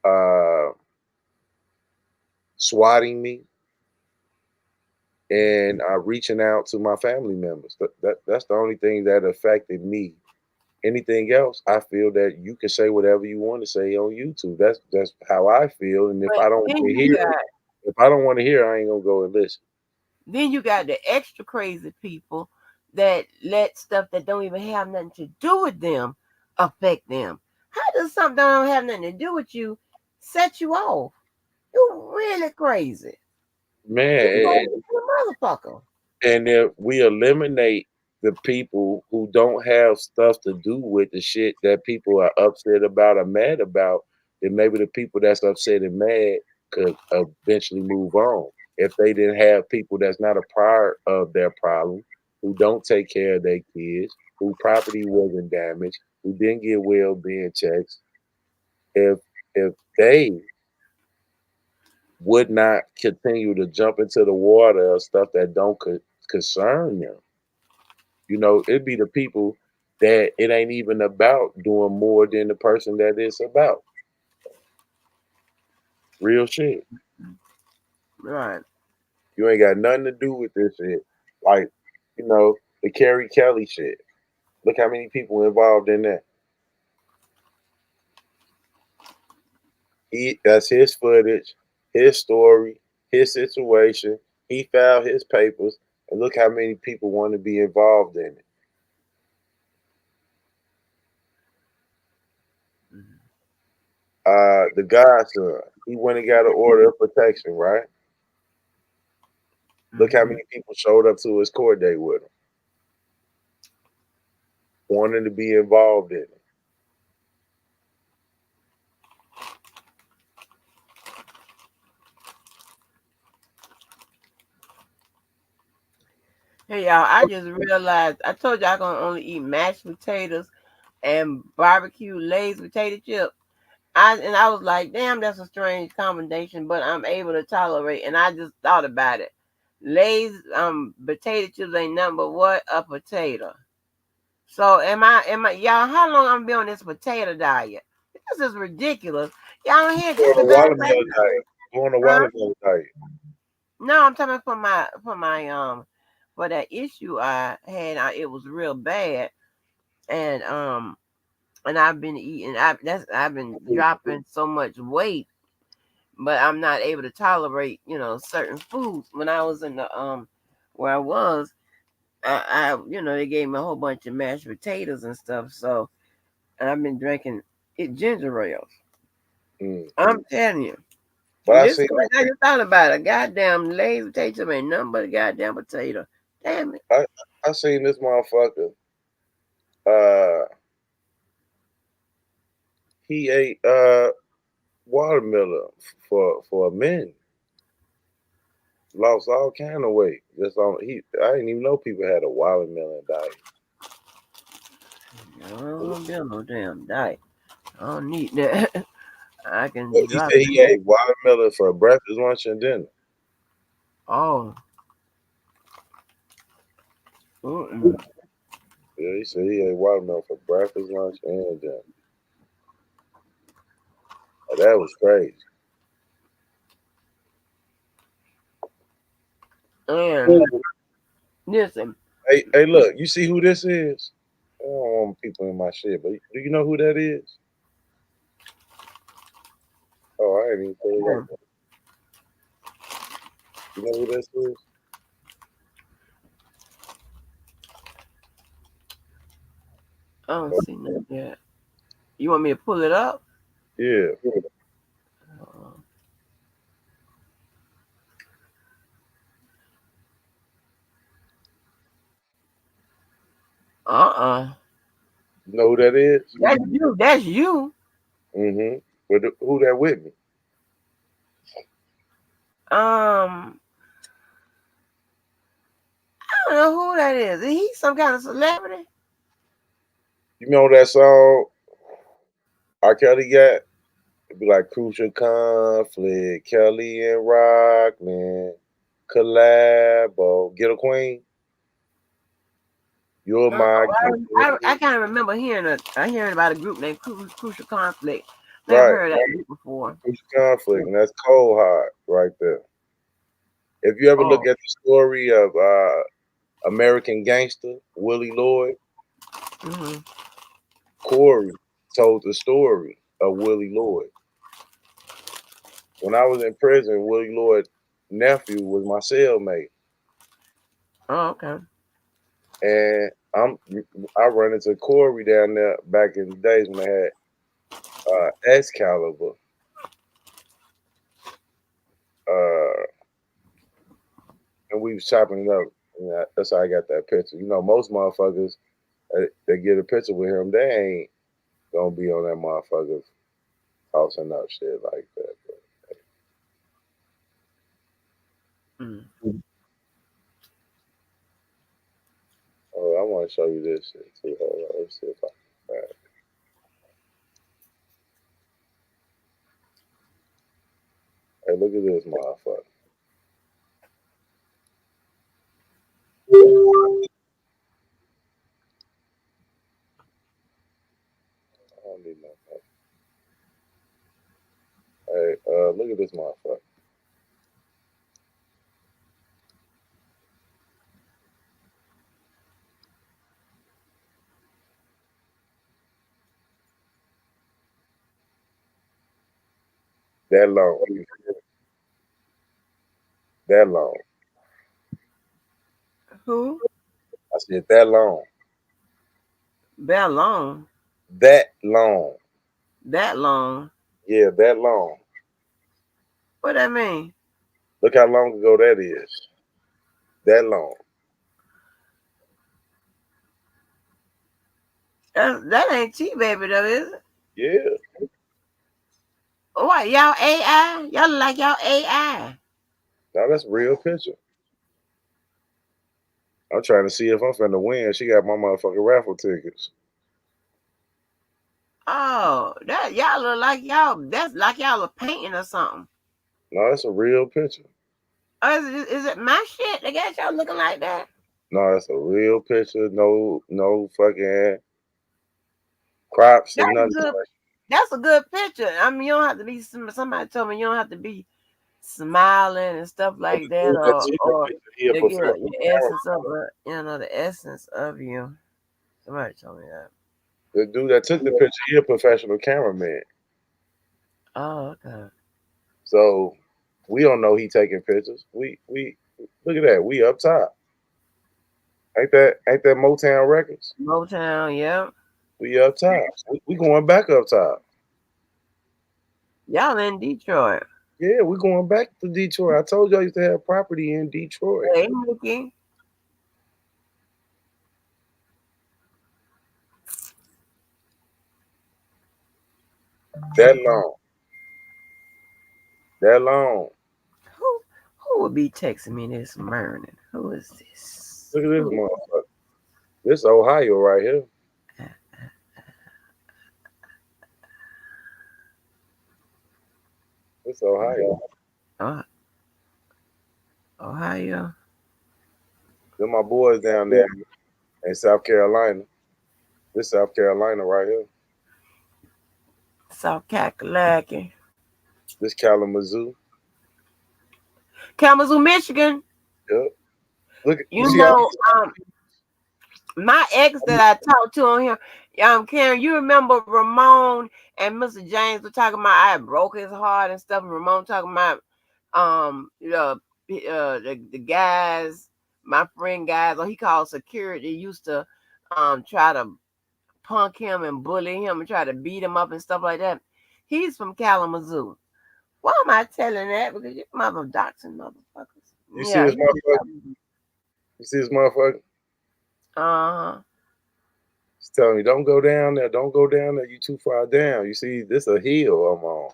uh, swatting me, and reaching out to my family members. That's the only thing that affected me. Anything else, I feel that you can say whatever you want to say on YouTube. That's how I feel. And if But I don't want then to you hear it, got if I don't want to hear, I ain't gonna go and listen. the extra crazy people that let stuff that don't even have nothing to do with them affect them. How does something that don't have nothing to do with you set you off? You really crazy. You Man, crazy to a motherfucker. and if we eliminate the people who don't have stuff to do with the shit that people are upset about or mad about, then maybe the people that's upset and mad could eventually move on. If they didn't have people that's not a part of their problem, who don't take care of their kids, who property wasn't damaged, who didn't get well-being checks, if if they would not continue to jump into the water of stuff that don't concern them, it'd be the people that it ain't even about doing more than the person that it's about. Real shit. Right. You ain't got nothing to do with this shit. Like, the Carrie Kelly shit. Look how many people involved in that. That's his footage, his story, his situation. He filed his papers, and look how many people want to be involved in it. The godson, he went and got an order of protection, right? Look how Mm-hmm. many people showed up to his court date with him, wanting to be involved in it. Hey y'all, I just realized I told you I gonna only eat mashed potatoes and barbecue Lay's potato chips. I was like, damn, that's a strange combination, but I'm able to tolerate. And I just thought about it. Lay's potato chips ain't nothing but what, a potato. So am I y'all? How long I'm be on this potato diet? This is ridiculous. Y'all don't hear this On the a bad thing. watermelon diet. On a Huh? watermelon diet. No, I'm talking for my for that issue I had. It was real bad, and I've been eating. I've been dropping so much weight, but I'm not able to tolerate certain foods. When I was in the where I was, they gave me a whole bunch of mashed potatoes and stuff. So I've been drinking ginger ale. Mm. I'm telling you. But I This see, quick, I just thought about it. Goddamn lazy potato ain't nothing but a goddamn potato. Damn it. I seen this motherfucker. Uh, he ate watermelon for a minute. lost all kind of weight. Just on I didn't even know people had a watermelon diet. I don't do no damn diet. I don't need that. I can He drop said he it. ate watermelon for breakfast, lunch, and dinner. Oh. Mm-mm. Yeah, he said he ate watermelon for breakfast, lunch, and dinner. Oh, that was crazy. And listen, Hey, look, you see who this is? I don't want people in my shit, but do you know who that is? Oh, I ain't even put it up. You know who this is? I don't see nothing yet. You want me to pull it up? Yeah. You know who that is? That's you. That's you. Mm-hmm. But who that with me? I don't know who that is. Is he some kind of celebrity? You know that song R. Kelly got? It'd be like Crucial Conflict, Kelly and Rockman, Collabo, Get a Queen. You're my I can't remember hearing about a group named Crucial Conflict. Never right. heard that group before. Crucial Conflict, and that's cold hard right there. If you ever Oh. look at the story of American Gangster, Willie Lloyd, Mm-hmm. Corey told the story of Willie Lloyd. When I was in prison, Willie Lloyd's nephew was my cellmate. Oh, okay. And I run into Corey down there back in the days when they had Excalibur. And we was chopping it up. And that's how I got that picture. You know, most motherfuckers they get a picture with him, they ain't gonna be on that motherfucker's tossing up shit like that. Mm. Oh, I want to show you this shit too. Hold on, let's see if I can find it. Hey, look at this motherfucker. I don't need no fuck. Hey, look at this motherfucker. That long. That long. Who? I said that long. That long. That long. That long. Yeah, that long. What that mean? Look how long ago that is. That long. That ain't T-Baby though, is it? Yeah. What, y'all AI? Y'all look like y'all AI. Now that's a real picture. I'm trying to see if I'm finna win. She got my motherfucking raffle tickets. Oh, that y'all look like y'all. That's like y'all are painting or something. No, that's a real picture. Oh, is it my shit that got y'all looking like that? No, that's a real picture. No fucking crops and nothing. That's a good picture. I mean, you don't have to be. Somebody told me you don't have to be smiling and stuff like that, or the essence of the essence of you. Somebody told me that. The dude that took the picture, he a professional cameraman. Oh, okay. So we don't know he taking pictures. We look at that. We up top. Ain't that Motown Records? Motown, yeah. We up top. We going back up top. Y'all in Detroit. Yeah, we going back to Detroit. I told you I used to have property in Detroit. Hey, Mickey. That long. That long. Who Who would be texting me this morning? Who is this? Look at this motherfucker. This Ohio right here. It's Ohio. Ohio. They're my boys down there in South Carolina. This South Carolina right here. South Kakalaki. This Kalamazoo. Kalamazoo, Michigan. Yep. Look, You see know, my ex that I talked to on here, Karen, you remember Ramon and Mr. James were talking about I broke his heart and stuff, and Ramon talking about the guys, my friend guys, or he called security, used to try to punk him and bully him and try to beat him up and stuff like that. He's from Kalamazoo. Why am I telling that? Because you mother doxing motherfuckers. You see this motherfucker? You see this motherfucker? He's telling me, don't go down there. Don't go down there. You too far down. You see, this a hill I'm on.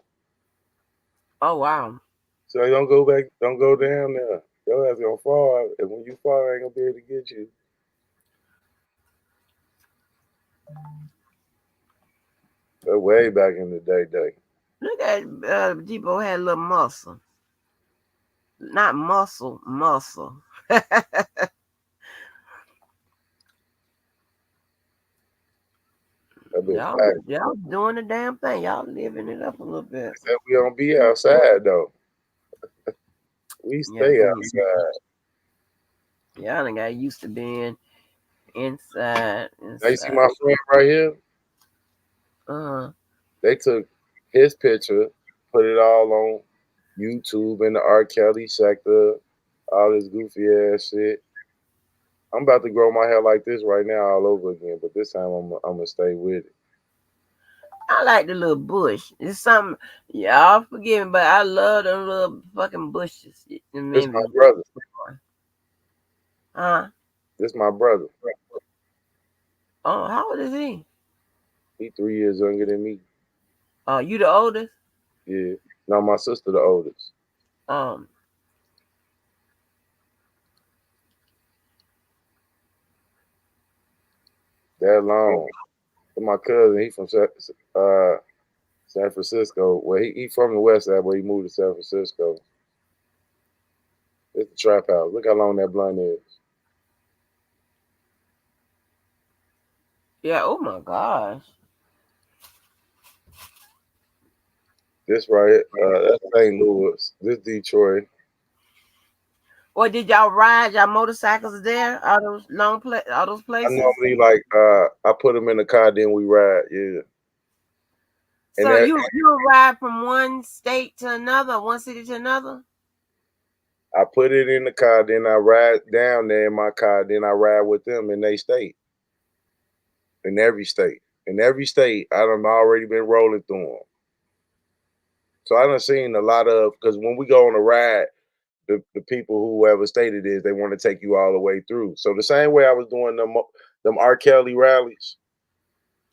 Oh, wow. So don't go back. Don't go down there. Your ass gonna fall. And when you fall, I ain't gonna be able to get you. That's way back in the day. Look at Debo had a little muscle. Not muscle. Y'all doing the damn thing. Y'all living it up a little bit. Except we don't be outside though. We stay outside. Y'all done got used to being inside. Now you see my friend right here? They took his picture, put it all on YouTube in the R. Kelly sector, all this goofy ass shit. I'm about to grow my hair like this right now all over again, but this time I'm gonna stay with it. I like the little bush. It's something, y'all forgive me, but I love the little fucking bushes. This my brother. This my brother. Oh, how old is he? He 3 years younger than me. Oh, you the oldest? Yeah. No, my sister the oldest. That long. My cousin, he from San Francisco. Well, he from the west side, but he moved to San Francisco. It's the trap house. Look how long that blunt is. Yeah, oh my gosh. This right here, that's St. Louis. This Detroit. Well, did y'all ride y'all motorcycles there? All those all those places? I normally I put them in the car, then we ride, yeah. So you ride from one state to another, one city to another? I put it in the car, then I ride down there in my car, then I ride with them in their state. In every state. In every state, I done already been rolling through them. So I done seen a lot of, because when we go on a ride, the people, whoever state it is, they want to take you all the way through. So the same way I was doing them R. Kelly rallies,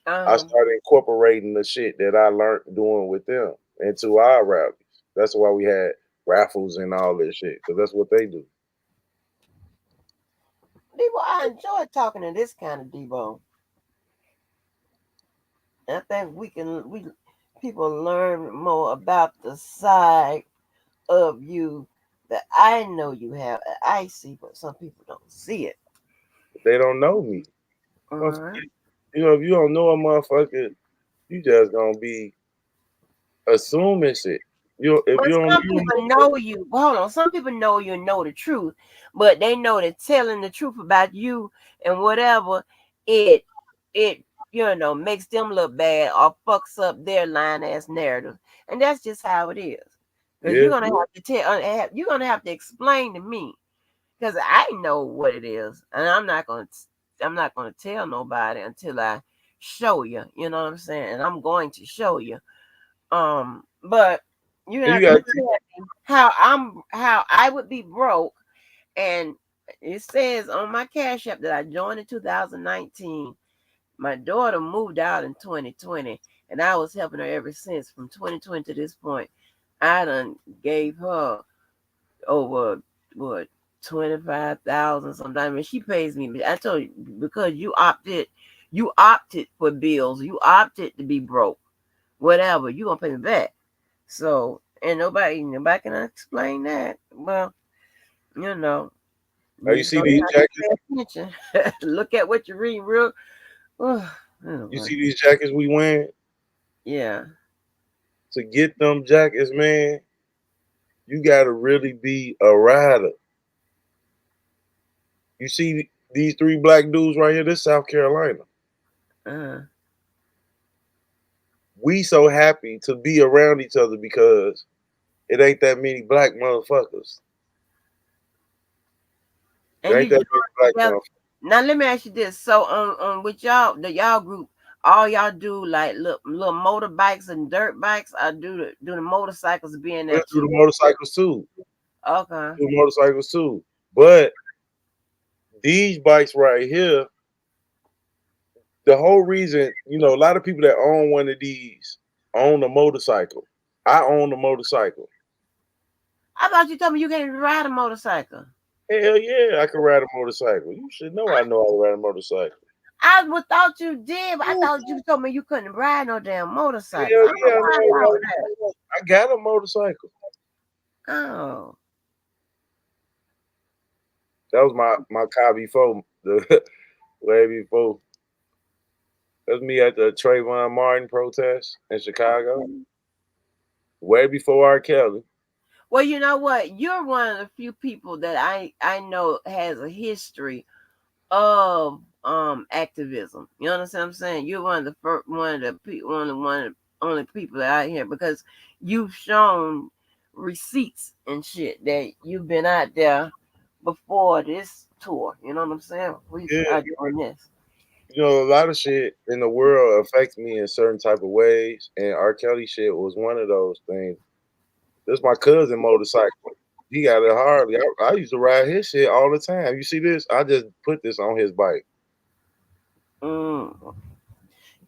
I started incorporating the shit that I learned doing with them into our rallies. That's why we had raffles and all this shit, because that's what they do. Debo, I enjoy talking to this kind of Debo. I think people learn more about the side of you that I know you have, I see, but some people don't see it. They don't know me. You know, if you don't know a motherfucker, you just gonna be assuming shit. Some people know you. Hold on, some people know you and know the truth, but they know that telling the truth about you and whatever it makes them look bad or fucks up their line ass narrative, and that's just how it is. Because you're gonna have to you're gonna have to explain to me, because I know what it is, and I'm not gonna tell nobody until I show you. You know what I'm saying? And I'm going to show you. But you have to tell me how I would be broke, and it says on my Cash App that I joined in 2019. My daughter moved out in 2020, and I was helping her ever since from 2020 to this point. I done gave her over what 25,000 sometimes. And she pays me. I told you because you opted for bills. You opted to be broke. Whatever you gonna pay me back. So and nobody can explain that. Well, you know, Now you you just see gonna these have to jackets. pay attention. Look at what you read real. You see these jackets we wearing. Yeah. To get them jackets, man, you gotta really be a rider. You see these three black dudes right here. This South Carolina. Uh, We so happy to be around each other because it ain't that many black motherfuckers. It and ain't you that many black well, motherfuckers. now let me ask you this. So on with y'all group, all y'all do like little motorbikes and dirt bikes. I do the motorcycles being We'll there do the too. motorcycles too. Okay. Do motorcycles too. But these bikes right here, the whole reason, a lot of people that own one of these own a motorcycle. I own a motorcycle. I thought you told me you can't even ride a motorcycle. Hell yeah, I can ride a motorcycle. You should know I know how to ride a motorcycle. I would thought you did, but I thought you told me you couldn't ride no damn motorcycle. Hell I don't yeah, know I why I know how to thought ride a motorcycle. I got a motorcycle. that. Oh. That was my car before the way before. That was me at the Trayvon Martin protest in Chicago. Way before R. Kelly. Well, you know what? You're one of the few people that I know has a history of activism. You understand what I'm saying? You're one of the first, one of the only people that out here because you've shown receipts and shit that you've been out there before this tour. You know what I'm saying? We Yeah. are doing this. A lot of shit in the world affects me in certain type of ways, and R. Kelly shit was one of those things. This my cousin motorcycle. He got a Harley. I used to ride his shit all the time. You see this? I just put this on his bike. Mm.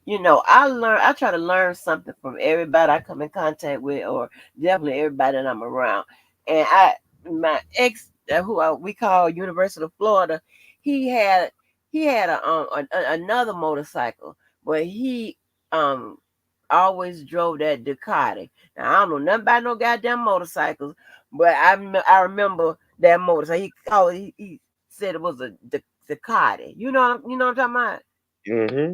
I try to learn something from everybody I come in contact with, or definitely everybody that I'm around. And my ex, we call University of Florida, he had another motorcycle, but he um always drove that Ducati. Now I don't know nothing about no goddamn motorcycles, but I remember that motorcycle. He said it was a Ducati. You know what I'm talking about? Mm-hmm.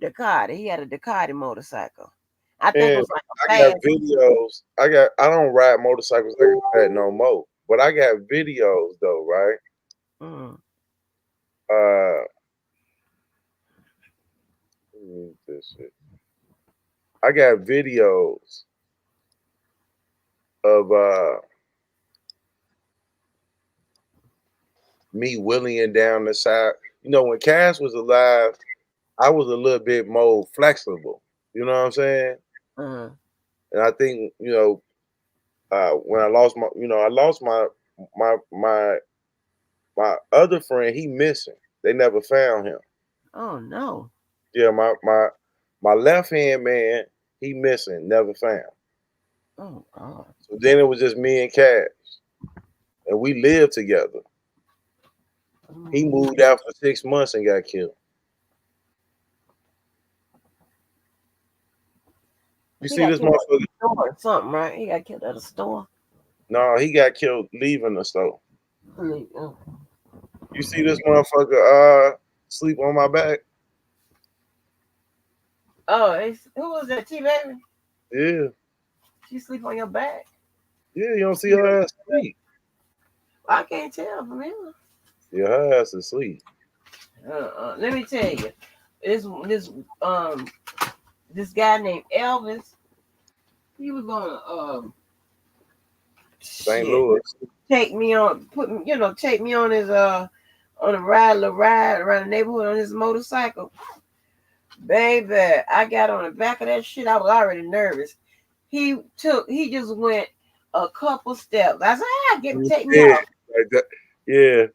Ducati. He had a Ducati motorcycle. I think it And was like a I got fast. videos. I don't ride motorcycles like that no more. But I got videos though, right? Mm. Let me use this shit. I got videos of me wheeling down the side. When Cass was alive, I was a little bit more flexible. You know what I'm saying? Uh, And I think when I lost my my my other friend. He missing. They never found him. oh no. Yeah, my left hand man. He missing. Never found. Oh God. So then it was just me and Cash, and we lived together. He moved out for 6 months and got killed. You He see got this killed at motherfucker? the store or something, right? He got killed at a store. No, he got killed leaving the store. Oh, You see this motherfucker sleep on my back? who was that? T baby? Yeah. She sleep on your back? Yeah, you don't see her ass sleep. I can't tell from here. Yeah, her ass is asleep. Let me tell you, this um this guy named Elvis. He was gonna St. shit Louis. take me on his on a ride around the neighborhood on his motorcycle. Baby, I got on the back of that shit. I was already nervous. He just went a couple steps. I said, take me Yeah, off. like that. Yeah.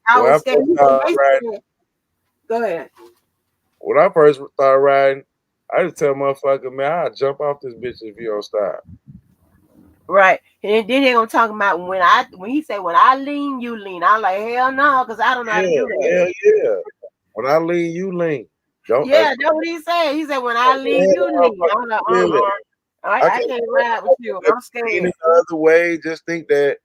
I When I was scared. first started riding, Go ahead. when I first started riding, I just tell motherfucker, man, I'll jump off this bitch if you don't stop. Right. And then they're gonna talk about when he said when I lean, you lean. I'm like, hell no, because I don't know how to Yeah, do that. hell yeah. When I lean, you lean. Don't Yeah, that's what he said. He said, when I lean, you lean. I'm like, really. I I can't can't ride with you. I'm lean scared. the other way. Just think that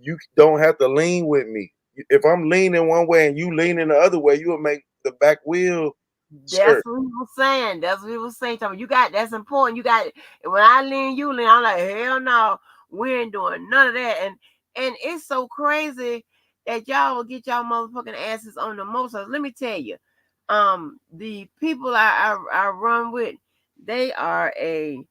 you don't have to lean with me. If I'm leaning one way and you leaning the other way, you will make the back wheel That's skirt. what he was saying. That's what he was saying. You got that's important. You got when I lean, you lean. I'm like, hell no, we ain't doing none of that. And it's so crazy that y'all will get y'all motherfucking asses on the motorcycles. Let me tell you, the people I run with, they are a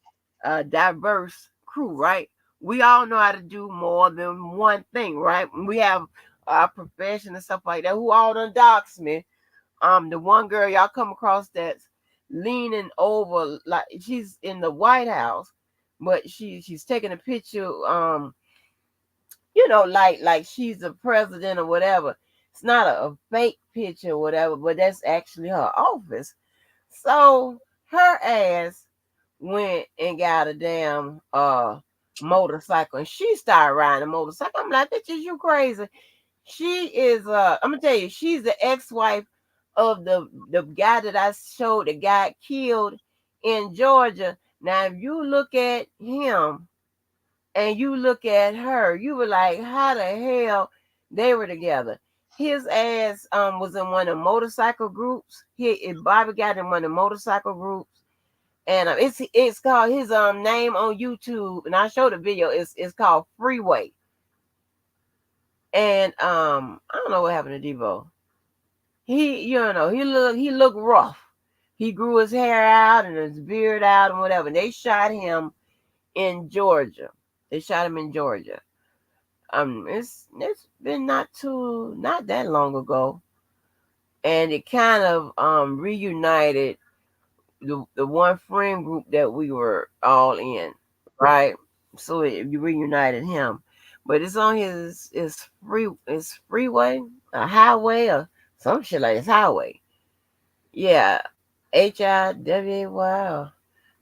diverse crew, right? We all know how to do more than one thing, right? We have our profession and stuff like that. Who all done docs me? The one girl y'all come across that's leaning over like she's in the White House, but she's taking a picture, like she's the president or whatever. It's not a fake picture or whatever, but that's actually her office. So her ass went and got a damn motorcycle, and she started riding a motorcycle. I'm like, bitch, is you crazy? She is I'm gonna tell you, she's the ex-wife of the guy that I showed that got killed in Georgia. Now if you look at him and you look at her, you were like, how the hell they were together? His ass was in one of the motorcycle groups. Bobby got in one of the motorcycle groups. And it's called his name on YouTube, and I showed the video. It's called Freeway. And I don't know what happened to Devo. He looked rough. He grew his hair out and his beard out and whatever. They shot him in Georgia. They shot him in Georgia. It's been not that long ago, and it kind of reunited the one friend group that we were all in, right? So it reunited him, but it's on his freeway, a highway, or some shit like this highway. Yeah, Hiway, or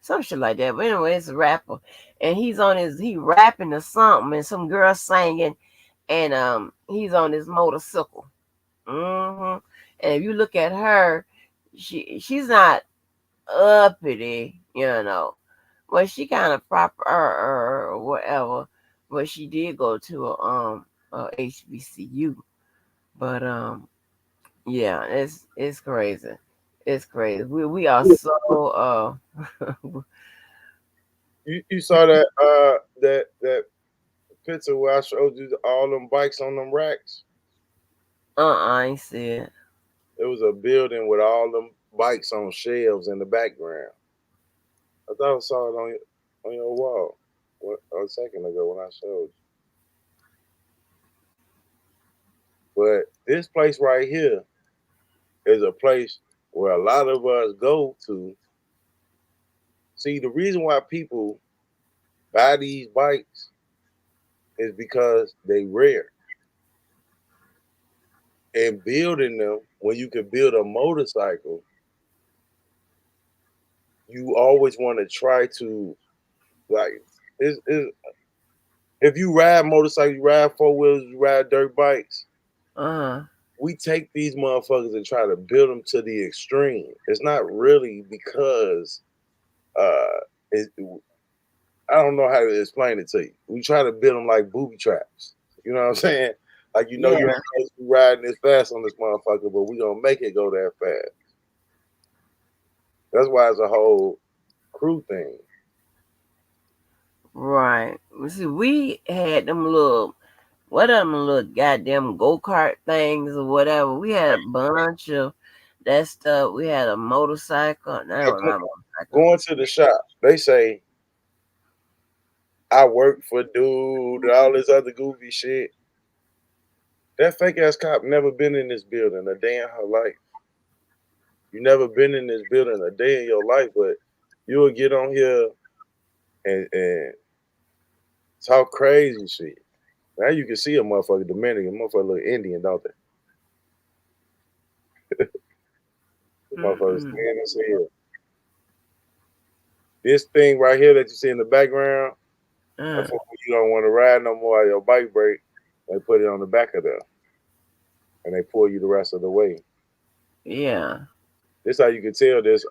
some shit like that. But anyway, it's a rapper, and he rapping or something, and some girl singing, and he's on his motorcycle. hmm And if you look at her, she's not uppity, but she kind of proper or whatever. But she did go to a HBCU. But yeah, it's crazy. It's crazy. We are so You saw that that picture where I showed you all them bikes on them racks? I ain't see it. It was a building with all them bikes on shelves in the background. I thought I saw it on your wall a second ago when I showed you. But this place right here is a place where a lot of us go to. See, the reason why people buy these bikes is because they rare. And building them, when you can build a motorcycle, you always want to try to like if you ride motorcycles, you ride four wheels, you ride dirt bikes. Uh-huh. We take these motherfuckers and try to build them to the extreme. It's not really because it, I don't know how to explain it to you. We try to build them like booby traps. You know what I'm saying? Like you Yeah. ain't supposed to be riding this fast on this motherfucker, but we gonna make it go that fast. That's why it's a whole crew thing. Right. See, we had them little goddamn go-kart things or whatever. We had a bunch of that stuff. We had a motorcycle. No, not motorcycle. Going to the shop, they say I work for dude and all this other goofy shit. That fake ass cop never been in this building a day in her life. You never been in this building a day in your life, but you'll get on here and talk crazy shit. Now you can see a motherfucker Dominican, motherfucker look Indian, don't they? Motherfuckers stand and say, this thing right here that you see in the background, Uh, that's what we you don't want to ride no more, your bike brake, they put it on the back of there, and they pull you the rest of the way. Yeah. This how you can tell this.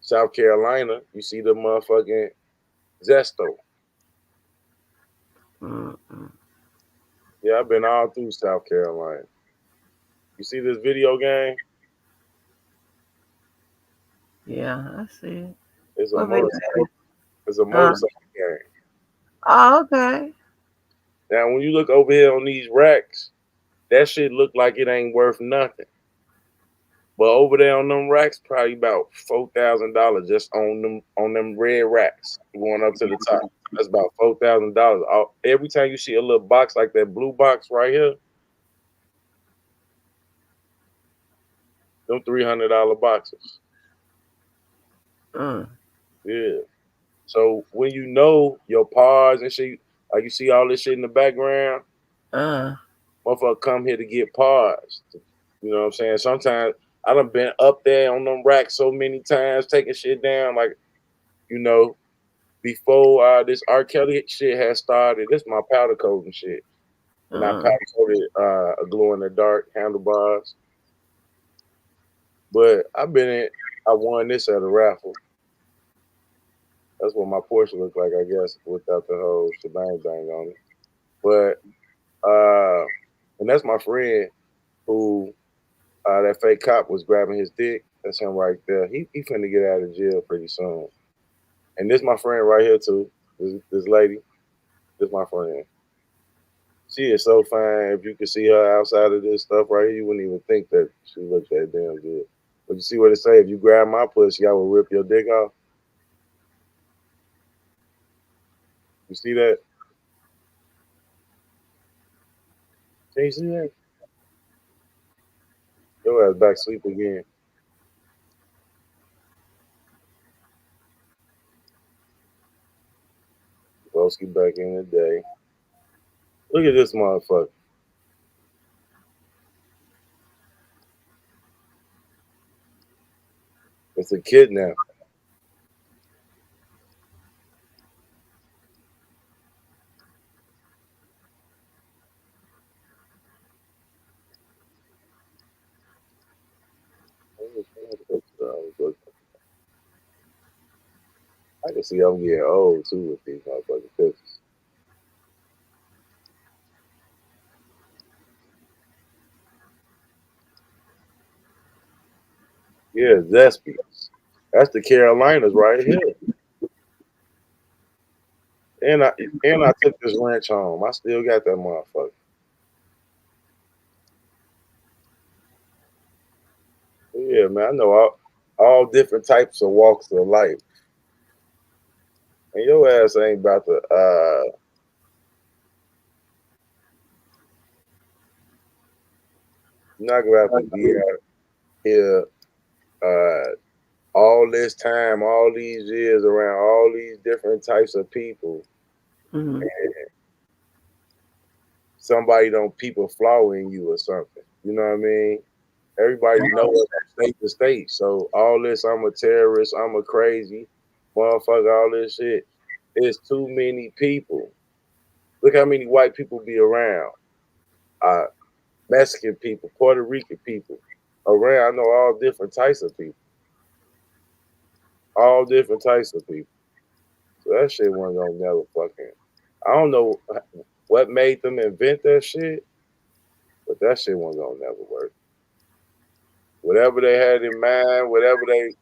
South Carolina, you see the motherfucking Zesto. Mm-mm. Yeah, I've been all through South Carolina. You see this video game? Yeah, I see it. It's a What video? motorcycle. It's a Huh? motorcycle game. Oh, okay. Now, when you look over here on these racks, that shit look like it ain't worth nothing. But over there on them racks, probably about $4,000 just on them red racks going up to the top. That's about $4,000. Every time you see a little box like that blue box right here, them $300 boxes. Mm. Yeah. So when you know your pars and shit, like you see all this shit in the background, Uh. motherfucker come here to get pars. You know what I'm saying? Sometimes I done been up there on them racks so many times taking shit down. Like, you know, before this R. Kelly shit had started, this my powder coating shit. And I powder coated a glow in the dark handlebars. But I won this at a raffle. That's what my Porsche looked like, I guess, without the whole shebang bang on it. But and that's my friend who that fake cop was grabbing his dick. That's him right there. He finna get out of jail pretty soon. And this my friend right here too. This lady, this my friend. She is so fine. If you could see her outside of this stuff right here, you wouldn't even think that she looked that damn good. But you see what it say? If you grab my pussy, I will rip your dick off. You see that? Can you see that? Your ass back asleep again. Broski back in the day. Look at this motherfucker. It's a kidnap. I can see I'm getting old too with these motherfucking pictures. Yeah, Zespies. That's the Carolinas right here. And I took this ranch home. I still got that motherfucker. Yeah, man. I know all different types of walks of life. And your ass ain't about to you're not gonna have to be out here all this time, all these years around all these different types of people. Mm-hmm. Somebody don't people flaw in you or something. You know what I mean? Everybody knows state to state. So all this, I'm a terrorist, I'm a crazy motherfucker, all this shit. It's too many people. Look how many white people be around. Mexican people, Puerto Rican people around. I know all different types of people. All different types of people. So that shit wasn't gonna never fucking. I don't know what made them invent that shit, but that shit wasn't gonna never work. Whatever they had in mind, whatever they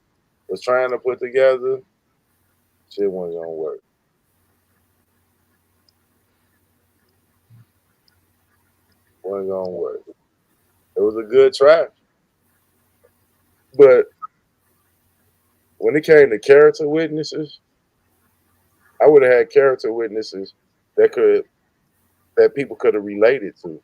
was trying to put together, shit wasn't gonna work. Wasn't gonna work. It was a good try, but when it came to character witnesses, I would have had character witnesses that people could have related to.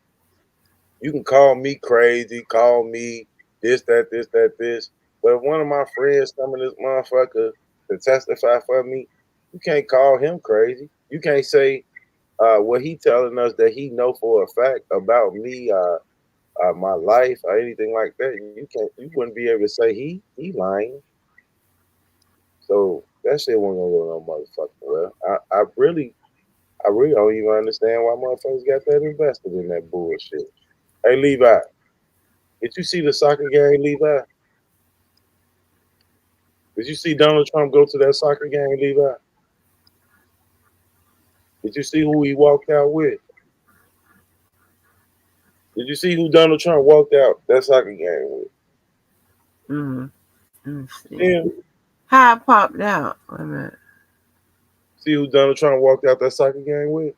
You can call me crazy, call me this, that, this, that, this. But if one of my friends come in this motherfucker to testify for me, you can't call him crazy. You can't say what he telling us that he know for a fact about me, my life, or anything like that. You wouldn't be able to say he lying. So that shit wasn't gonna go no motherfucking well. I really I really don't even understand why motherfuckers got that invested in that bullshit. Hey, Levi, did you see the soccer game, Levi? Did you see Donald Trump go to that soccer game, Levi? Did you see who he walked out with? Did you see who Donald Trump walked out that soccer game with? See. How it popped out? Wait a minute. See who Donald Trump walked out that soccer game with?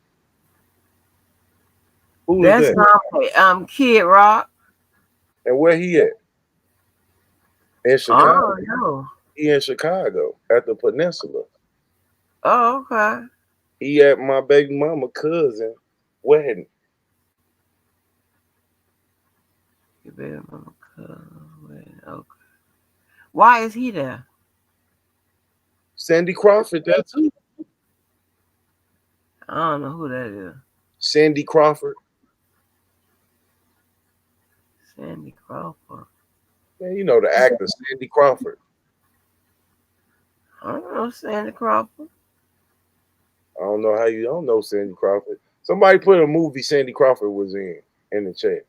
Who is That's that? Kid Rock. And where he at? In Chicago. Oh no. He in Chicago at the Peninsula. Oh, okay. He at my baby mama cousin wedding. Your baby mama cousin wedding. Okay. Why is he there? Sandy Crawford there too. I don't know who that is. Sandy Crawford. Sandy Crawford. Man, you know the actor Sandy Crawford. I don't know Sandy Crawford. I don't know how you don't know Sandy Crawford. Somebody put a movie Sandy Crawford was in the chat.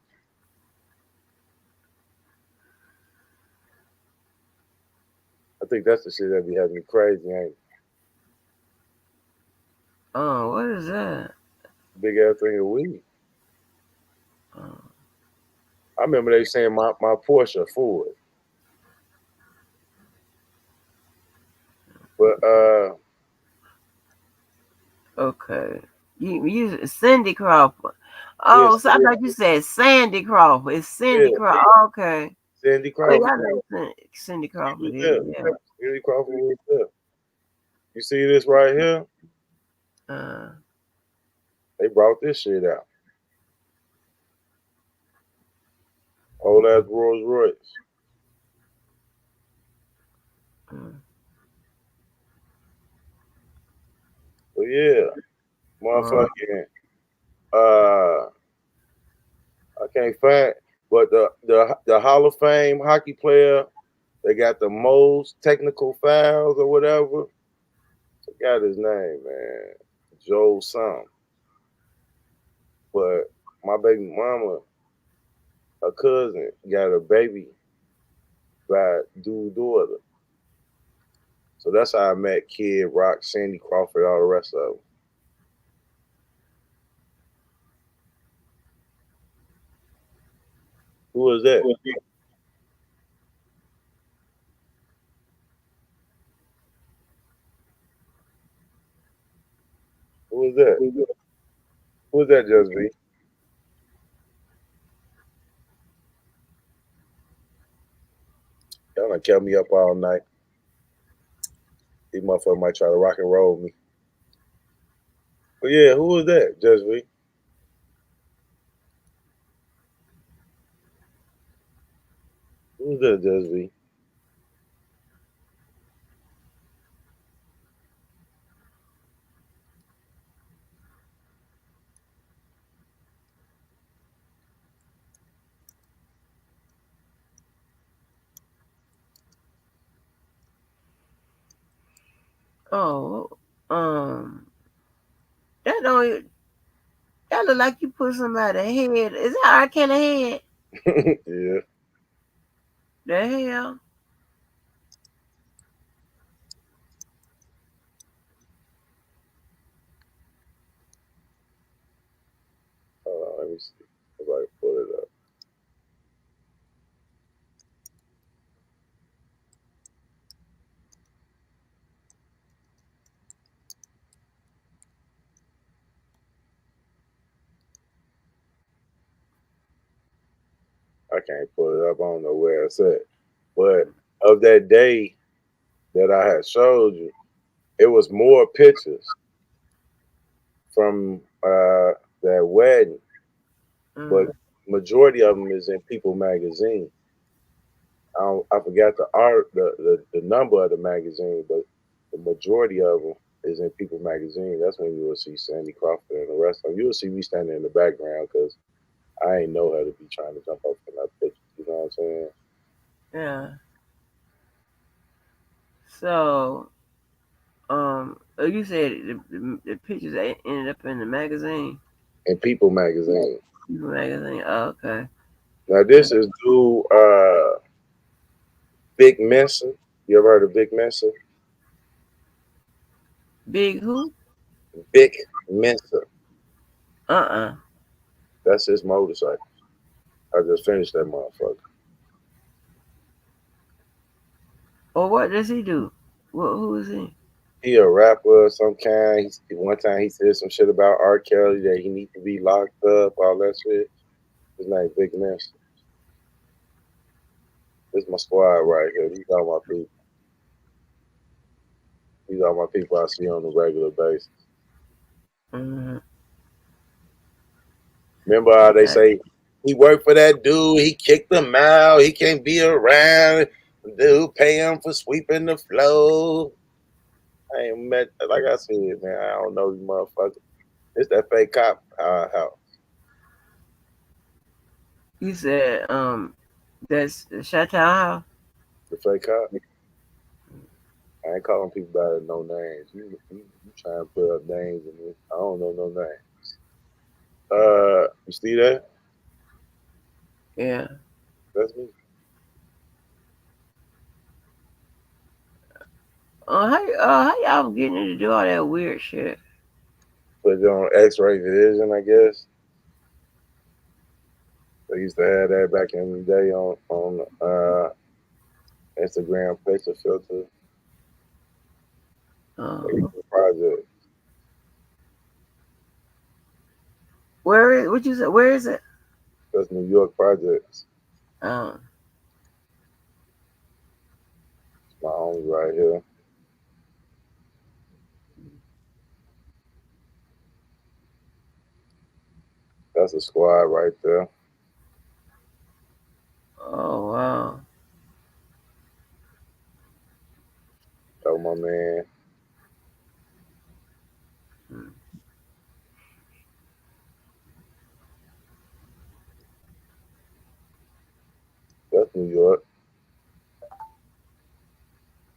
I think that's the shit that be having me crazy, ain't it? Oh, what is that? Big ass thing of weed. Oh. I remember they saying my Porsche Ford. But Okay. You Cindy Crawford. Oh, yes, so I thought you said Sandy Crawford. It's Cindy Crawford. Oh, okay. Sandy Oh, yeah, Crawford. I know Cindy Crawford. Yeah. Yeah. Sandy Crawford was there. You see this right here? They brought this shit out. Old ass Rolls Royce. But yeah, motherfucking I can't find, but the Hall of Fame hockey player, they got the most technical fouls or whatever. I forgot his name, man. Joe something. But my baby mama, her cousin, got a baby by dude's daughter. So that's how I met Kid Rock, Sandy Crawford, all the rest of them. Who was that? Who was that? Who was that, Just B? Y'all done kept me up all night. These motherfuckers might try to rock and roll me. But yeah, who was that, Just B? Who was that, Just B? Oh, that don't. That look like you put somebody's head. Is that R. Kelly head? Yeah. The hell? Let me see if I can pull it up. I can't pull it up. I don't know where it's at. But of that day that I had showed you, it was more pictures from that wedding, but majority of them is in People magazine. I forgot the art, the number of the magazine, but the majority of them is in People magazine. That's when you will see Sandy Crawford and the rest of them. You will see me standing in the background because I ain't know how to be trying to jump up in that picture. You know what I'm saying? Yeah. So, Oh, you said the pictures ended up in the magazine. in People magazine. People magazine. Oh, okay. Now this is dude Big Mensa. You ever heard of Big Mensa? Big who? Big Mensa. Uh-uh. That's his motorcycle. I just finished that motherfucker. Or what does he do? Who is he? He a rapper of some kind. One time he said some shit about R. Kelly that he need to be locked up, all that shit. His name Big Mensa. This is my squad right here. These are my people. These are my people I see on a regular basis. Mm-hmm. Remember how they Okay. say he worked for that dude, he kicked him out, he can't be around. Dude pay him for sweeping the floor. I ain't met, like I said, man, I don't know these motherfuckers. It's that fake cop house. You said that's the Chateau House. The fake cop. I ain't calling people by no names. You trying to put up names and I don't know no names. You see that? Yeah. That's me. How y'all getting to do all that weird shit? Put it on X-ray vision, I guess. They used to have that back in the day on Instagram picture filter. Project. Where is what you said? Where is it? That's New York projects. Um, My homie right here. That's a squad right there. oh wow. That was my man. Hmm. That's New York.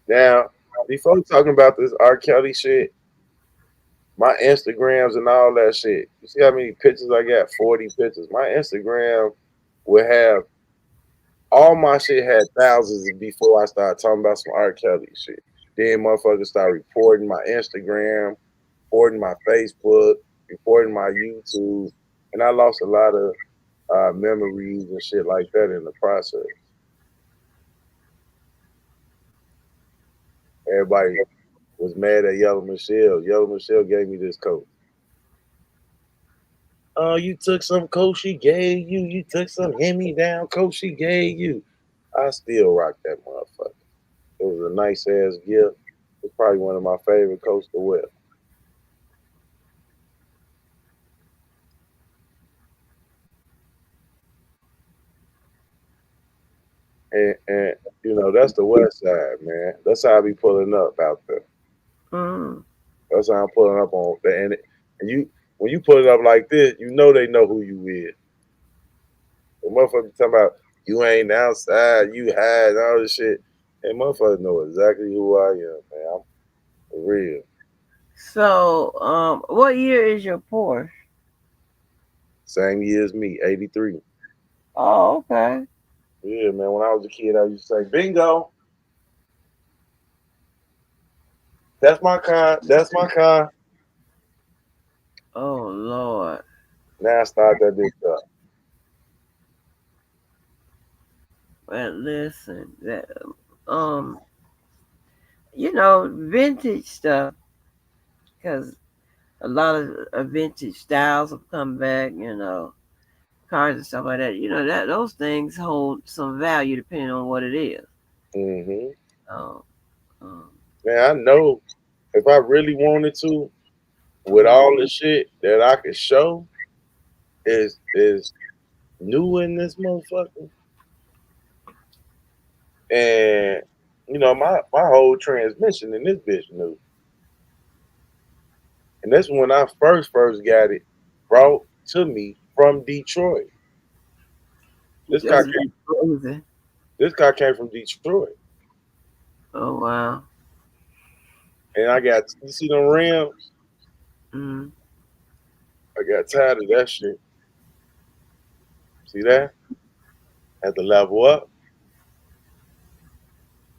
Now, before talking about this R. Kelly shit, my Instagrams and all that shit. You see how many pictures I got? 40 pictures. My Instagram would have all my shit had thousands before I started talking about some R. Kelly shit. Then motherfuckers start reporting my Instagram, reporting my Facebook, reporting my YouTube, and I lost a lot of memories and shit like that in the process. Everybody was mad at Yellow Michelle. Yellow Michelle gave me this coat. Oh, you took some coat she gave you. You took some hand-me-down coat she gave you. I still rock that motherfucker. It was a nice ass gift. It's probably one of my favorite coats to wear. And you know, that's the west side, man. That's how I be pulling up out there. Mm. That's how I'm pulling up on there. And you when you put it up like this, you know they know who you is. The motherfucker talking about you ain't outside, you hide and all this shit. And motherfuckers know exactly who I am, man. I'm for real. So, what year is your Porsche? Same year as me, 83. Oh, okay. Yeah, man. When I was a kid, I used to say, bingo. That's my car. That's my car. Oh Lord. Now I start that bitch up. Well, listen, um, vintage stuff, because a lot of vintage styles have come back. Cars and stuff like that. That those things hold some value depending on what it is. Hmm. Um, um, Man, I know if I really wanted to, with mhm. all the shit that I could show, is new in this motherfucker. And my whole transmission in this bitch new. And that's when I first got it brought to me from Detroit. This car That's came crazy. this car came from Detroit. Oh wow. And I got, you see them rims? Mm. I got tired of that shit. See that? Had to level up.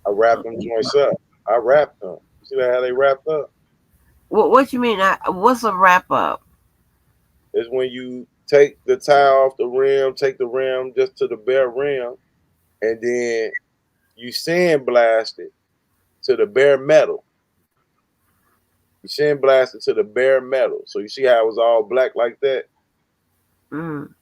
I wrapped them joints up. I wrapped them. See that how they wrapped up? What you mean? What's a wrap up? It's when you take the tire off the rim, take the rim just to the bare rim, and then you sandblast it to the bare metal. You sandblast it to the bare metal. So you see how it was all black like that? Mm.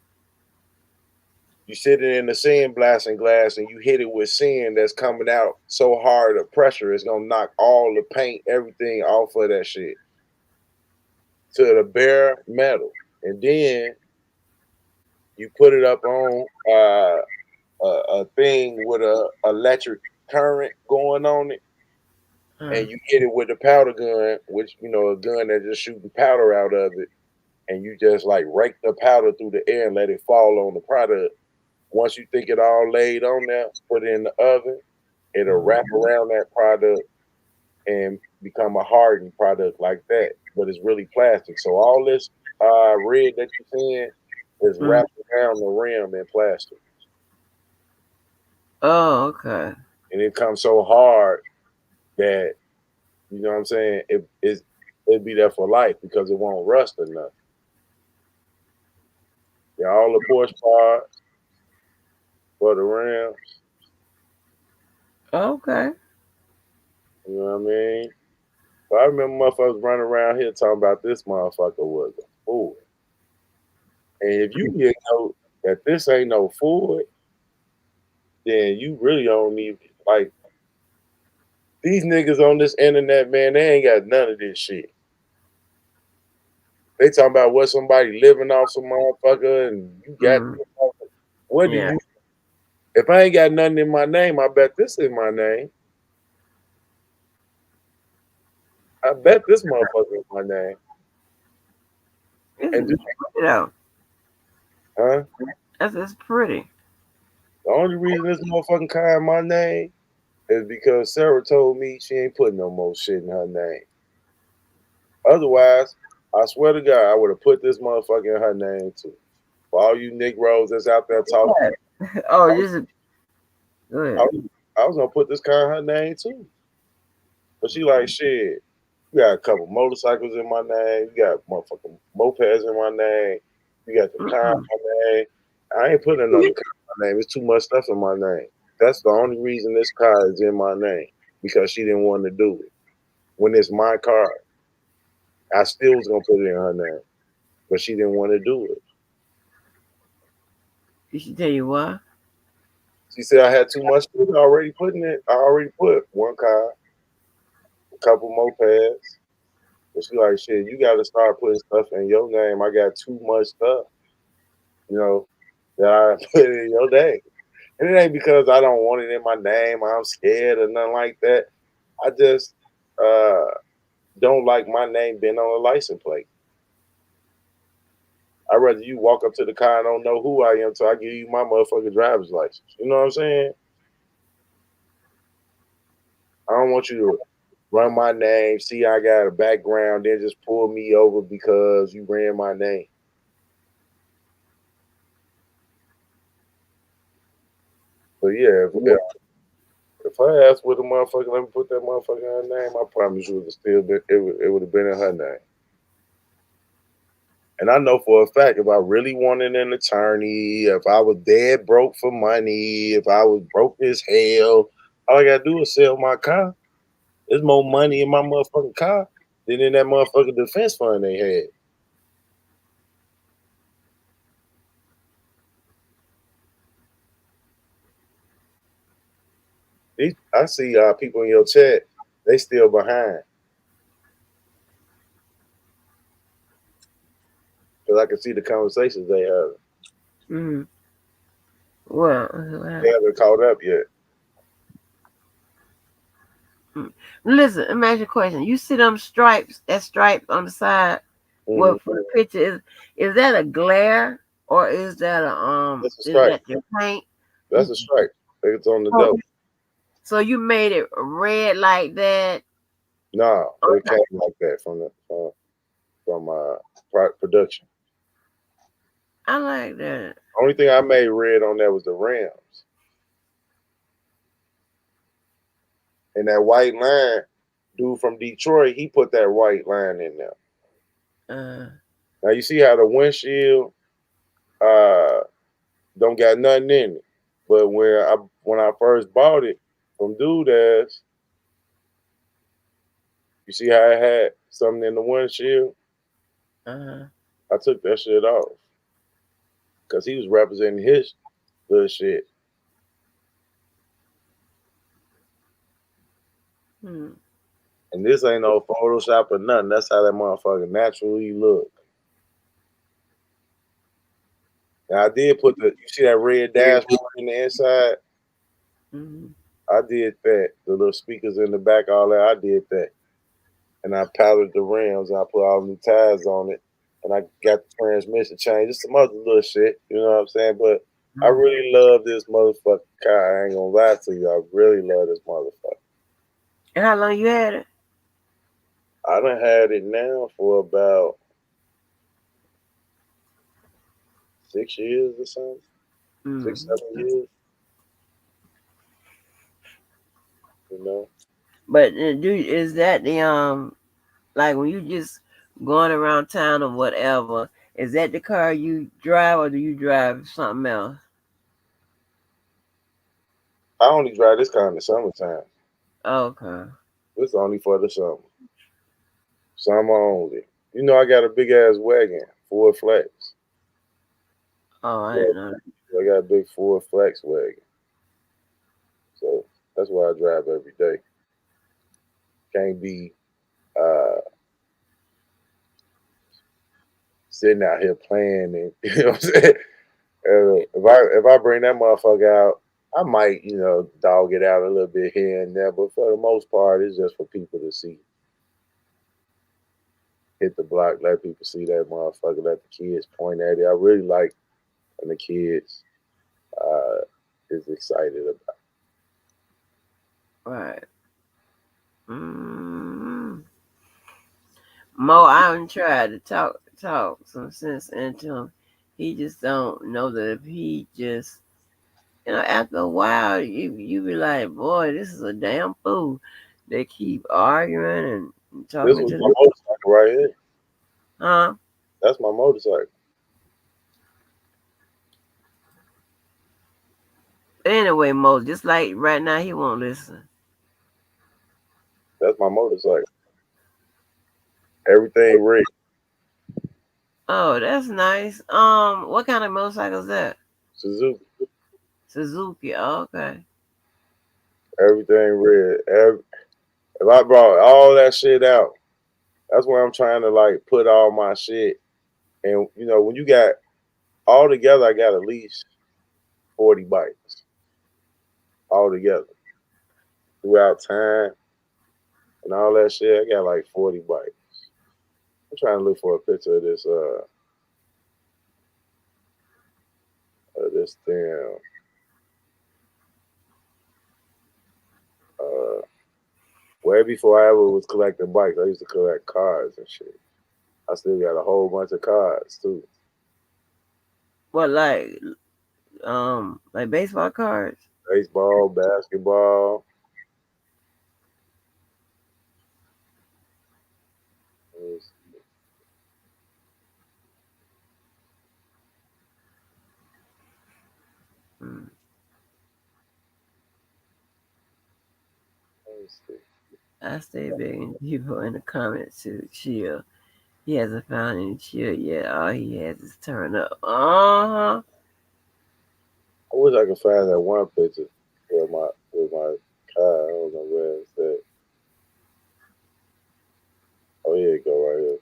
You sit it in the sandblasting glass and you hit it with sand that's coming out so hard, the pressure is gonna knock all the paint, everything off of that shit to the bare metal. And then you put it up on a thing with a electric current going on it, and you hit it with a powder gun, which you know a gun that just shooting powder out of it, and you just like rake the powder through the air and let it fall on the product. Once you think it all laid on there, put it in the oven. It'll wrap around that product and become a hardened product like that, but it's really plastic. So all this red that you're seeing is wrapped around the rim in plastic. Oh, okay. And it comes so hard that, you know what I'm saying, it'll be there for life because it won't rust enough. Yeah, all the Porsche parts for the rims. Okay. You know what I mean? But I remember motherfuckers running around here talking about this motherfucker was a Ford. And if you get know that this ain't no Ford, then you really don't need, like, these niggas on this internet, man, they ain't got none of this shit. They talking about what somebody living off some motherfucker and you got what do you, if I ain't got nothing in my name, I bet this is my name. I bet this motherfucker is my name. It's pretty though. Huh? It's pretty. The only reason this motherfucking car in my name is because Sarah told me she ain't putting no more shit in her name. Otherwise, I swear to God, I would have put this motherfucker in her name too. For all you Negroes that's out there talking. Oh, go ahead. I was gonna put this car in her name too. But she like, shit, you got a couple motorcycles in my name, you got motherfucking mopeds in my name, you got the car in my name. I ain't putting another car in my name. It's too much stuff in my name. That's the only reason this car is in my name, because she didn't want to do it. When it's my car, I still was gonna put it in her name, but she didn't want to do it. Did she tell you why? She said I had too much stuff already putting it. I already put one car, a couple mopeds. But she like, shit, you got to start putting stuff in your name. I got too much stuff, you know, that I put in your name. And it ain't because I don't want it in my name. I'm scared or nothing like that. I just don't like my name being on a license plate. I'd rather you walk up to the car and don't know who I am till I give you my motherfucking driver's license. You know what I'm saying? I don't want you to run my name, see I got a background, then just pull me over because you ran my name. But yeah, if I asked with a motherfucker, let me put that motherfucker in her name, I promise you it would have been in her name. And I know for a fact, if I really wanted an attorney, if I was dead broke for money, if I was broke as hell, all I gotta do is sell my car. There's more money in my motherfucking car than in that motherfucking defense fund they had. I see people in your chat, they still behind. Because I can see the conversations they have. Mm-hmm. Well, They haven't caught up yet. Listen, let me ask you a question. You see them stripes, that stripe on the side? Well, for the picture, is that a glare or is that That's a stripe. is that your paint? That's a stripe. It's on the dope. So you made it red like that? No, it came like that from the production. I like that. Only thing I made red on that was the rims. And that white line, dude from Detroit, he put that white line in there. Now you see how the windshield don't got nothing in it. But when I first bought it from Dude Ass, you see how it had something in the windshield? I took that shit off. Because he was representing his little shit. And this ain't no Photoshop or nothing. That's how that motherfucker naturally look. Now I did put you see that red dashboard in the inside? I did that. The little speakers in the back, all that, I did that. And I powdered the rims. I put all new tires on it. And I got the transmission changed. Just some other little shit. You know what I'm saying? But I really love this motherfucking car. I ain't gonna lie to you. I really love this motherfucker. And how long you had it? I done had it now for about 6 years or something. 6, 7 years. You know? But dude, is that the like when you just going around town or whatever, is that the car you drive or do you drive something else? I only drive this car in the summertime. Okay. It's only for the summer. Summer only. You know, I got a big ass wagon, Ford Flex. Oh, I didn't know that. I got a big Ford Flex wagon. So that's why I drive every day. Can't be sitting out here playing and you know what I'm saying? If I bring that motherfucker out, I might, you know, dog it out a little bit here and there, but for the most part, it's just for people to see. Hit the block, let people see that motherfucker, let the kids point at it. I really like when the kids is excited about it. Right. Mo, I done tried to talk some sense into him. He just don't know that if he just, after a while, you be like, boy, this is a damn fool. They keep arguing and talking This was to my motorcycle right here. Huh? That's my motorcycle. Anyway, Mo, just like right now, he won't listen. That's my motorcycle. Everything red. Oh, that's nice. What kind of motorcycle is that? Suzuki. Suzuki. Oh, okay. Everything red. If I brought all that shit out, that's where I'm trying to like put all my shit. And you know, when you got all together, I got at least 40 bikes all together throughout time and all that shit. I got like 40 bikes. I'm trying to look for a picture of this damn way before I ever was collecting bikes. I used to collect cars and shit. I still got a whole bunch of cars too. What, like baseball cards? Baseball, basketball. I stay begging people in the comments to chill. He hasn't found any chill yet. All he has is turn up. I wish I could find that one picture with my car. I don't know where it's at. Oh, here it go right here.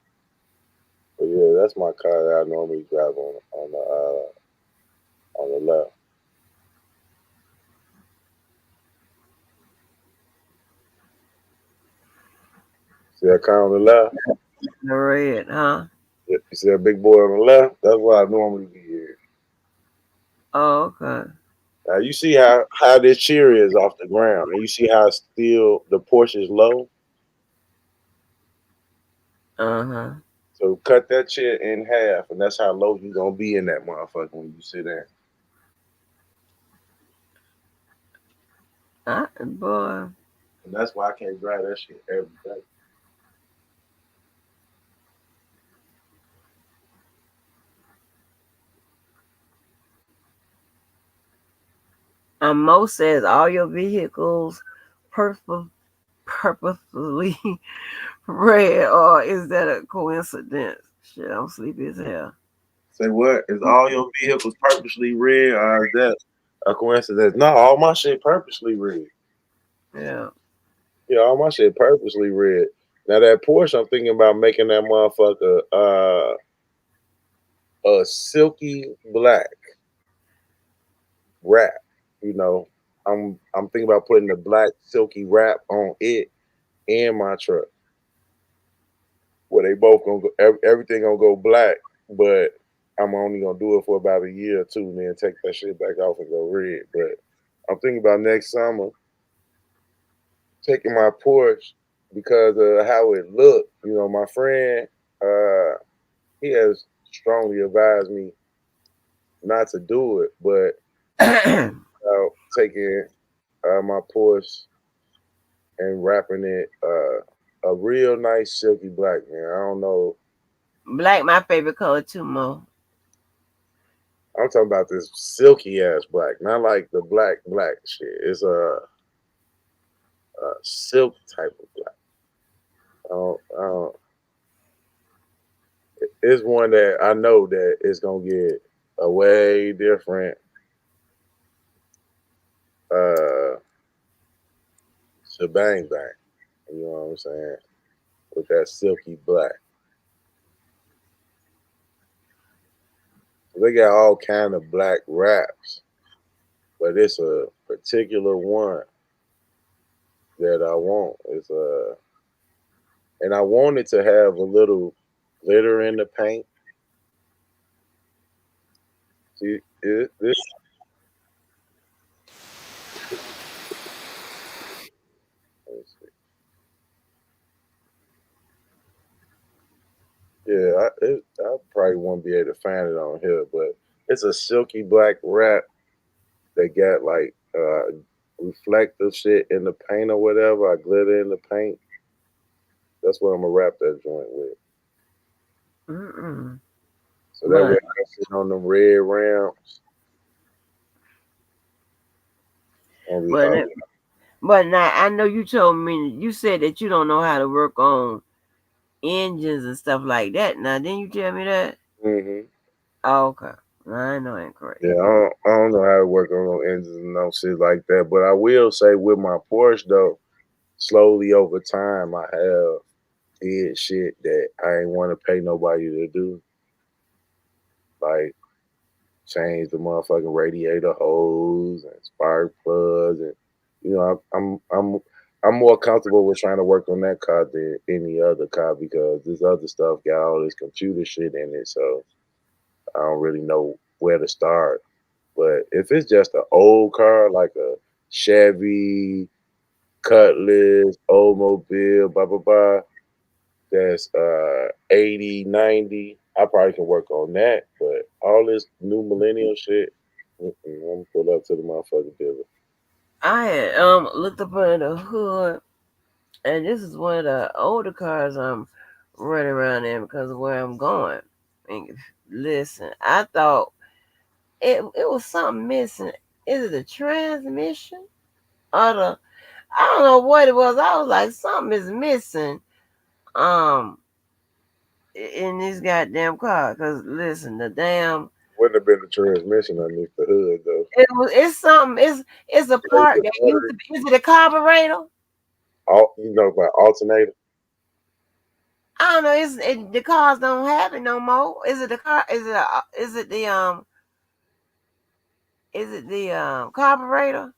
But yeah, that's my car that I normally drive on the left. See that car on the left? The red, huh? You see that big boy on the left? That's where I normally be here. Oh, okay. Now you see how this chair is off the ground, and you see how still the Porsche is low. Uh-huh. So cut that shit in half, and that's how low you gonna be in that motherfucker when you sit down. Boy. And that's why I can't drive that shit every day. Mo says all your vehicles purposefully red, or is that a coincidence? Shit, I'm sleepy as hell. Say what? Is all your vehicles purposely red, or is that a coincidence? No, all my shit purposely red. Yeah. Yeah, all my shit purposely red. Now that Porsche, I'm thinking about making that motherfucker a silky black wrap. You know, I'm thinking about putting the black silky wrap on it and my truck, where they both gonna go, everything gonna go black, but I'm only gonna do it for about a year or two, and then take that shit back off and go red. But I'm thinking about next summer taking my Porsche because of how it looked. You know, my friend, he has strongly advised me not to do it, but taking my Porsche and wrapping it a real nice silky black, man. I don't know. Black, my favorite color too, Mo. I'm talking about this silky ass black, not like the black shit. It's a silk type of black. It's one that I know that it's gonna get a way different uh shebang bang. You know what I'm saying? With that silky black. They got all kind of black wraps, but it's a particular one that I want. It's and I want it to have a little glitter in the paint. See, this. Yeah, I probably won't be able to find it on here, but it's a silky black wrap that got like reflective shit in the paint or whatever. I glitter in the paint. That's what I'm gonna wrap that joint with. Mm-mm. So that way But I can sit on them red rounds. but but now I know you told me, you said that you don't know how to work on engines and stuff like that. Now didn't you tell me that? Mm-hmm. Oh, okay. I know ain't correct. Yeah, I don't know how to work on no engines and no shit like that. But I will say with my Porsche though, slowly over time I have did shit that I ain't want to pay nobody to do. Like change the motherfucking radiator hose and spark plugs, and you know I'm more comfortable with trying to work on that car than any other car because this other stuff got all this computer shit in it, so I don't really know where to start. But if it's just an old car like a Chevy, Cutlass, Oldsmobile, blah blah blah, that's 80, 90, I probably can work on that. But all this new millennial shit, I'm gonna pull up to the motherfucking dealer. I had looked up under the hood, and this is one of the older cars I'm running around in because of where I'm going. And listen, I thought it was something missing. Is it the transmission or the? I don't know what it was. I was like, something is missing. Um, in this goddamn car. Cause listen, the damn Wouldn't have been the transmission underneath the hood though. it's something. It's a Maybe part the that used battery, to be. Is it a carburetor? you know about alternator. I don't know. The cars don't have it no more. Is it the car? Is it the Is it the carburetor?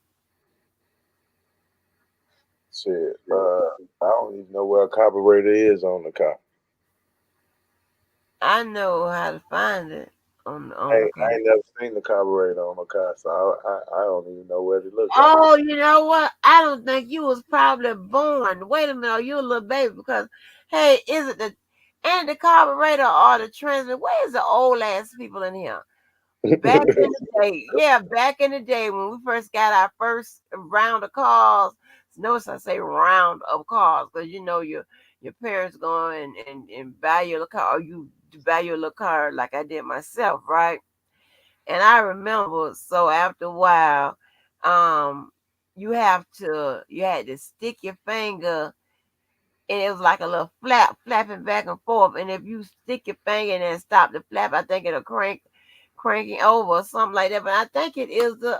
Shit, I don't even know where a carburetor is on the car. I know how to find it I on the ain't, car. I ain't never seen the carburetor on the car, so I don't even know what it looks like. Oh, you know what? I don't think you was probably born. Wait a minute, are you a little baby? Because hey, is it the and the carburetor or the transmission. Where's the old ass people in here? Back in the day, back in the day when we first got our first round of cars. Notice I say round of cars because you know your parents go and buy your little car, or you buy your little car like I did myself, right? And I remember, so after a while, you had to stick your finger, and it was like a little flapping back and forth. And if you stick your finger and then stop the flap, I think it'll cranking over or something like that. But I think it is the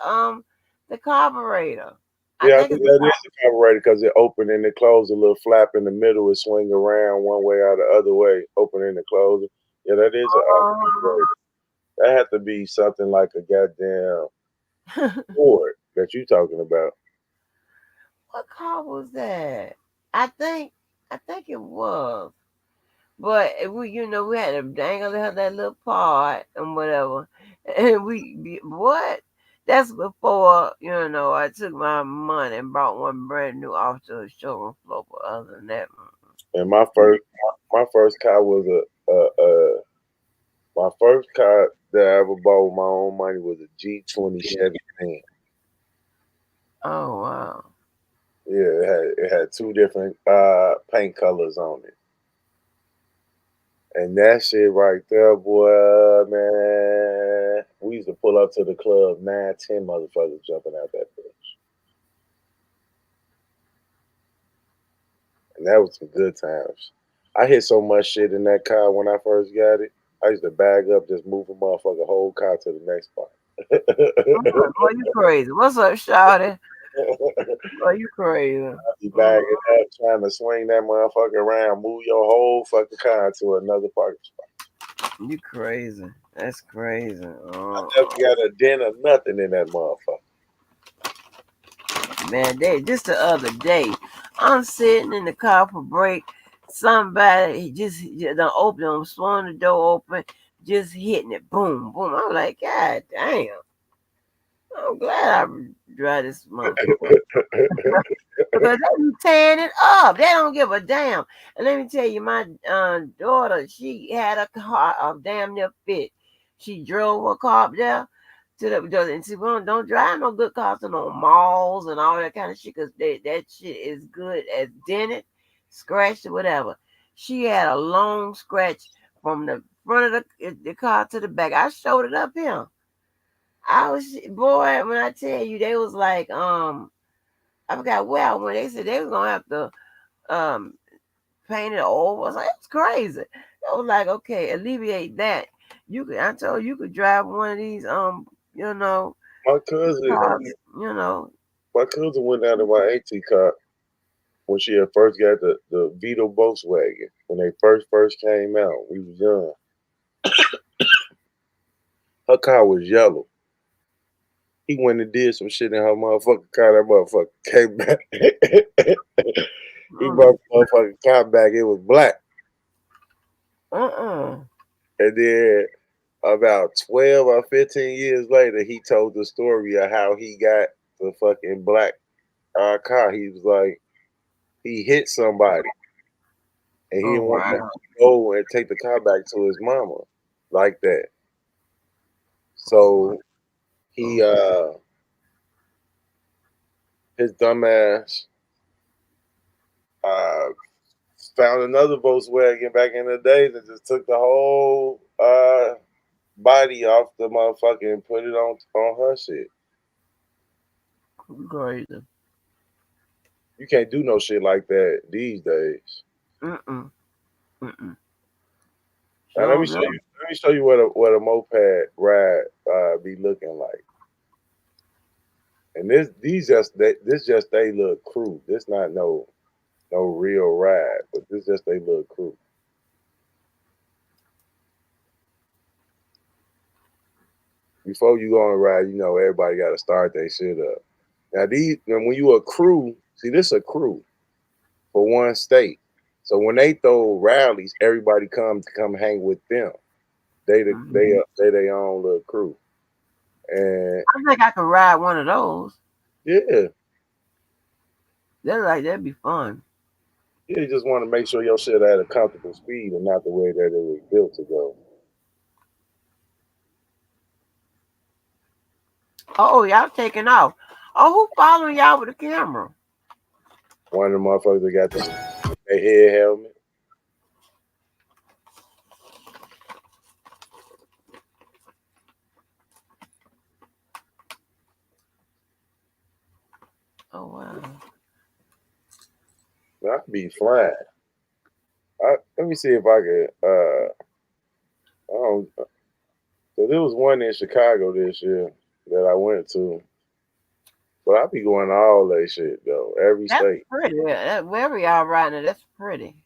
carburetor. I Yeah, I think think it's that is the carburetor because it open and it close, a little flap in the middle, it swing around one way or the other way, open and close. Yeah, that is a carburetor. That had to be something like a goddamn Ford that you talking about. what car was that? I think I think it was. But we had to dangle that little part and whatever. And what? That's before, I took my money and bought one brand new off to the showroom floor. But other than that, And my first car was my first car that I ever bought with my own money was a G20 Chevy Van. oh wow. Yeah, it had two different paint colors on it. And that shit right there, boy, man. We used to pull up to the club, 9, 10 motherfuckers jumping out that bitch. And that was some good times. I hit so much shit in that car when I first got it. I used to bag up, just move a motherfucker whole car to the next spot. Boy, you crazy. What's up, Shawty? Boy, you crazy. You bagging up, trying to swing that motherfucker around, move your whole fucking car to another parking spot. You crazy. That's crazy. I never got a dent or nothing in that motherfucker. Man, just the other day, I'm sitting in the car for break. Somebody just done open them, swung the door open, just hitting it, boom, boom. I'm like, God damn. I'm glad I drive this motherfucker. Because they be tearing it up. They don't give a damn. And let me tell you, my daughter, she had a car, a damn near fit. She drove her car up there to and see, we don't drive no good cars to no malls and all that kind of shit, because that shit is good as dented, scratched, or whatever. She had a long scratch from the front of the car to the back. I showed it up here. Boy, when I tell you, they was like, I forgot where I went. They said they was gonna have to um paint it over. I was like, that's crazy. I was like, okay, alleviate that. I told you could drive one of these My cousin, cars, you know. my cousin went down to my auntie car when she had first got the Vito Volkswagen when they first came out. We was young. Her car was yellow. He went and did some shit in her motherfucking car. That motherfucker came back. He brought the motherfucking car back. It was black. And then about 12 or 15 years later, he told the story of how he got the fucking black car. He was like, he hit somebody. And he Oh didn't want to wow. go and take the car back to his mama like that. So he his dumbass uh found another Volkswagen back in the days and just took the whole body off the motherfucker and put it on her shit. Crazy. You can't do no shit like that these days. Mm-mm. Now let me show you. Let me show you what a moped ride be looking like. And this just they little crew. This not no real ride, but this just they little crew. Before you go on a ride, everybody got to start their shit up. Now when you a crew, see this a crew for one state. So when they throw rallies, everybody come hang with them. They their own little crew. And I think I could ride one of those. yeah, That'd be fun. You just want to make sure your shit at a comfortable speed and not the way that it was built to go. Oh, y'all taking off. Oh, who following y'all with the camera? One of the motherfuckers that got their head helmet. Oh wow. I'd be flying. Let me see if I could. I don't. So there was one in Chicago this year that I went to, but I be going to all that shit though. Every That's state, pretty. Wherever y'all riding, that's pretty.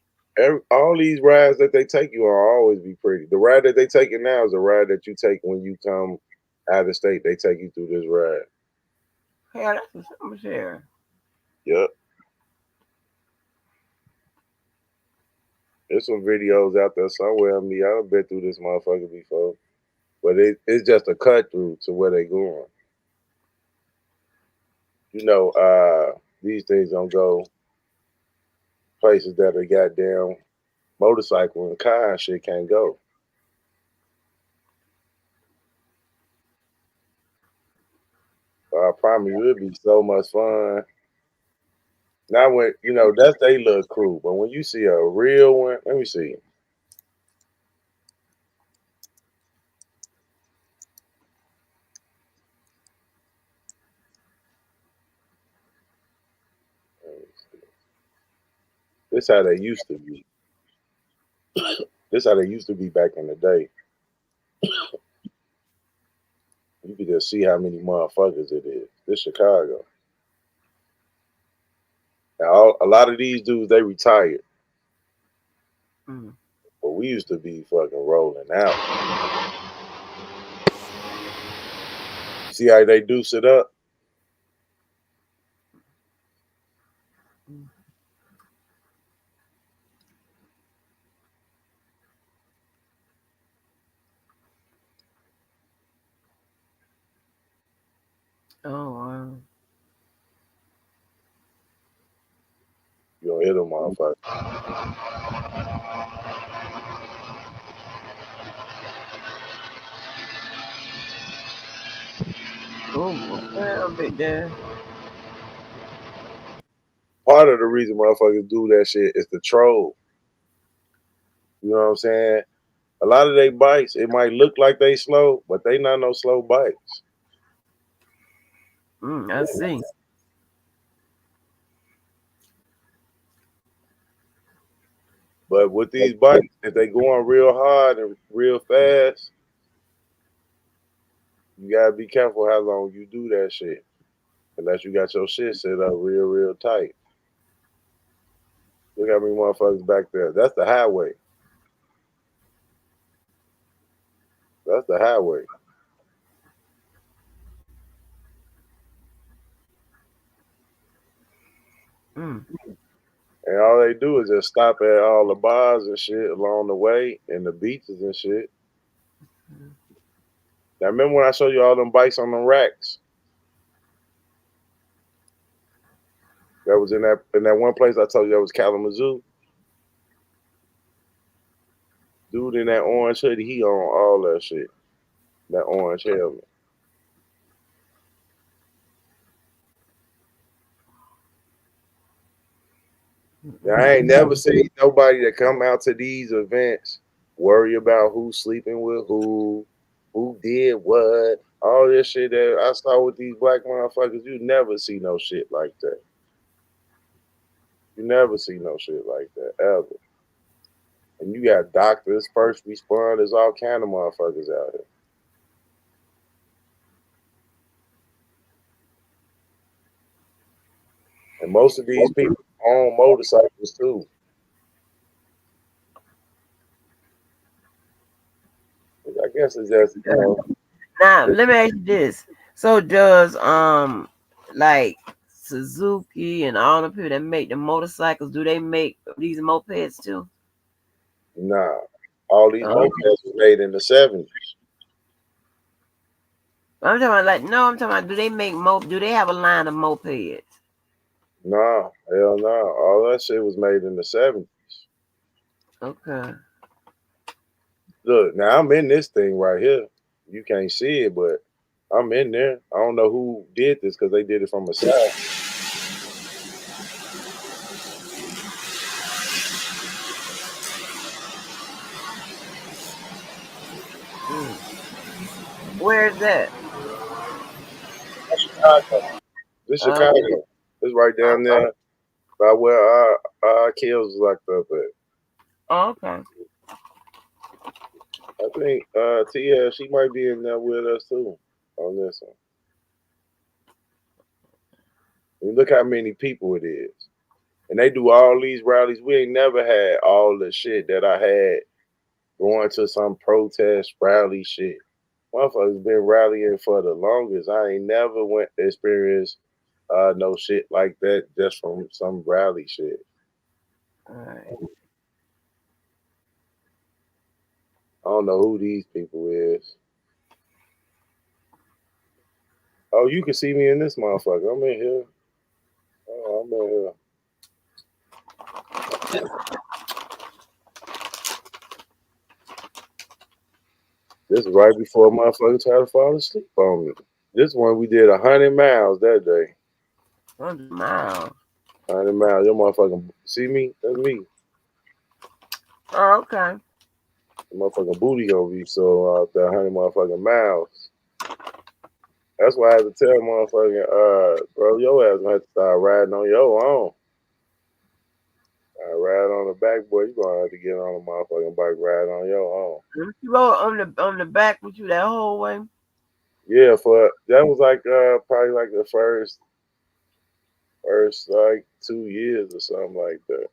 all these rides that they take you on always be pretty. The ride that they taking now is the ride that you take when you come out of state. They take you through this ride. Yeah, that's the summer here. Yep. There's some videos out there somewhere of me. I've been through this motherfucker before. But it's just a cut through to where they going. You know, these things don't go places that a goddamn motorcycle and car and shit can't go. I promise you it'd be so much fun. Now when you know that's they little crew, but when you see a real one, let me see. This how they used to be. This how they used to be back in the day. You could just see how many motherfuckers it is. This Chicago. Now a lot of these dudes they retired, Mm. but we used to be fucking rolling out. You see how they deuce it up? Oh wow. You gonna hit them motherfuckers. Oh, well, big there. Part of the reason motherfuckers do that shit is to troll. You know what I'm saying? A lot of they bikes, it might look like they slow, but they not no slow bikes. I see. But with these bikes, if they going real hard and real fast, you gotta be careful how long you do that shit. Unless you got your shit set up real, real tight. Look how many motherfuckers back there. That's the highway. That's the highway. Mm. And all they do is just stop at all the bars and shit along the way and the beaches and shit. Now remember when I showed you all them bikes on them racks? That was in that one place I told you that was Kalamazoo. Dude in that orange hoodie, he on all that shit. That orange helmet. Now, I ain't never seen nobody that come out to these events worry about who's sleeping with who did what, all this shit that I saw with these black motherfuckers. You never see no shit like that. You never see no shit like that ever. And you got doctors, first responders, all kind of motherfuckers out here. And most of these people own motorcycles too. I guess it's just, you know. Now let me ask you this. So does like Suzuki and all the people that make the motorcycles, do they make these mopeds too? Nah. All these mopeds were made in the 70s. I'm talking about I'm talking about do they make do they have a line of mopeds? No, hell no. All that shit was made in the 70s. Okay. Look, now I'm in this thing right here. You can't see it, but I'm in there. I don't know who did this because they did it from a side. Where's that? Chicago. This Chicago. It's right down there by where our kills was locked up at. Okay. I think Tia, she might be in there with us too on this one. And look how many people it is. And they do all these rallies. We ain't never had all the shit that I had going to some protest rally shit. Motherfuckers been rallying for the longest. I ain't never went experience no shit like that just from some rally shit. All right. I don't know who these people is. Oh, you can see me in this motherfucker. I'm in here. Oh, I'm in here. This is right before motherfucker tried to fall asleep on me. This one we did 100 miles that day. 100 miles. 100 miles. Your motherfucking see me? That's me. Oh, okay. The motherfucking booty gonna be so out there 100 motherfucking miles. That's why I had to tell motherfucking bro, your ass gonna have to start riding on your own. Ride on the back, boy. You gonna have to get on a motherfucking bike, ride on your own. You rode on the back with you that whole way? Yeah, for that was like probably like the first like 2 years or something like that.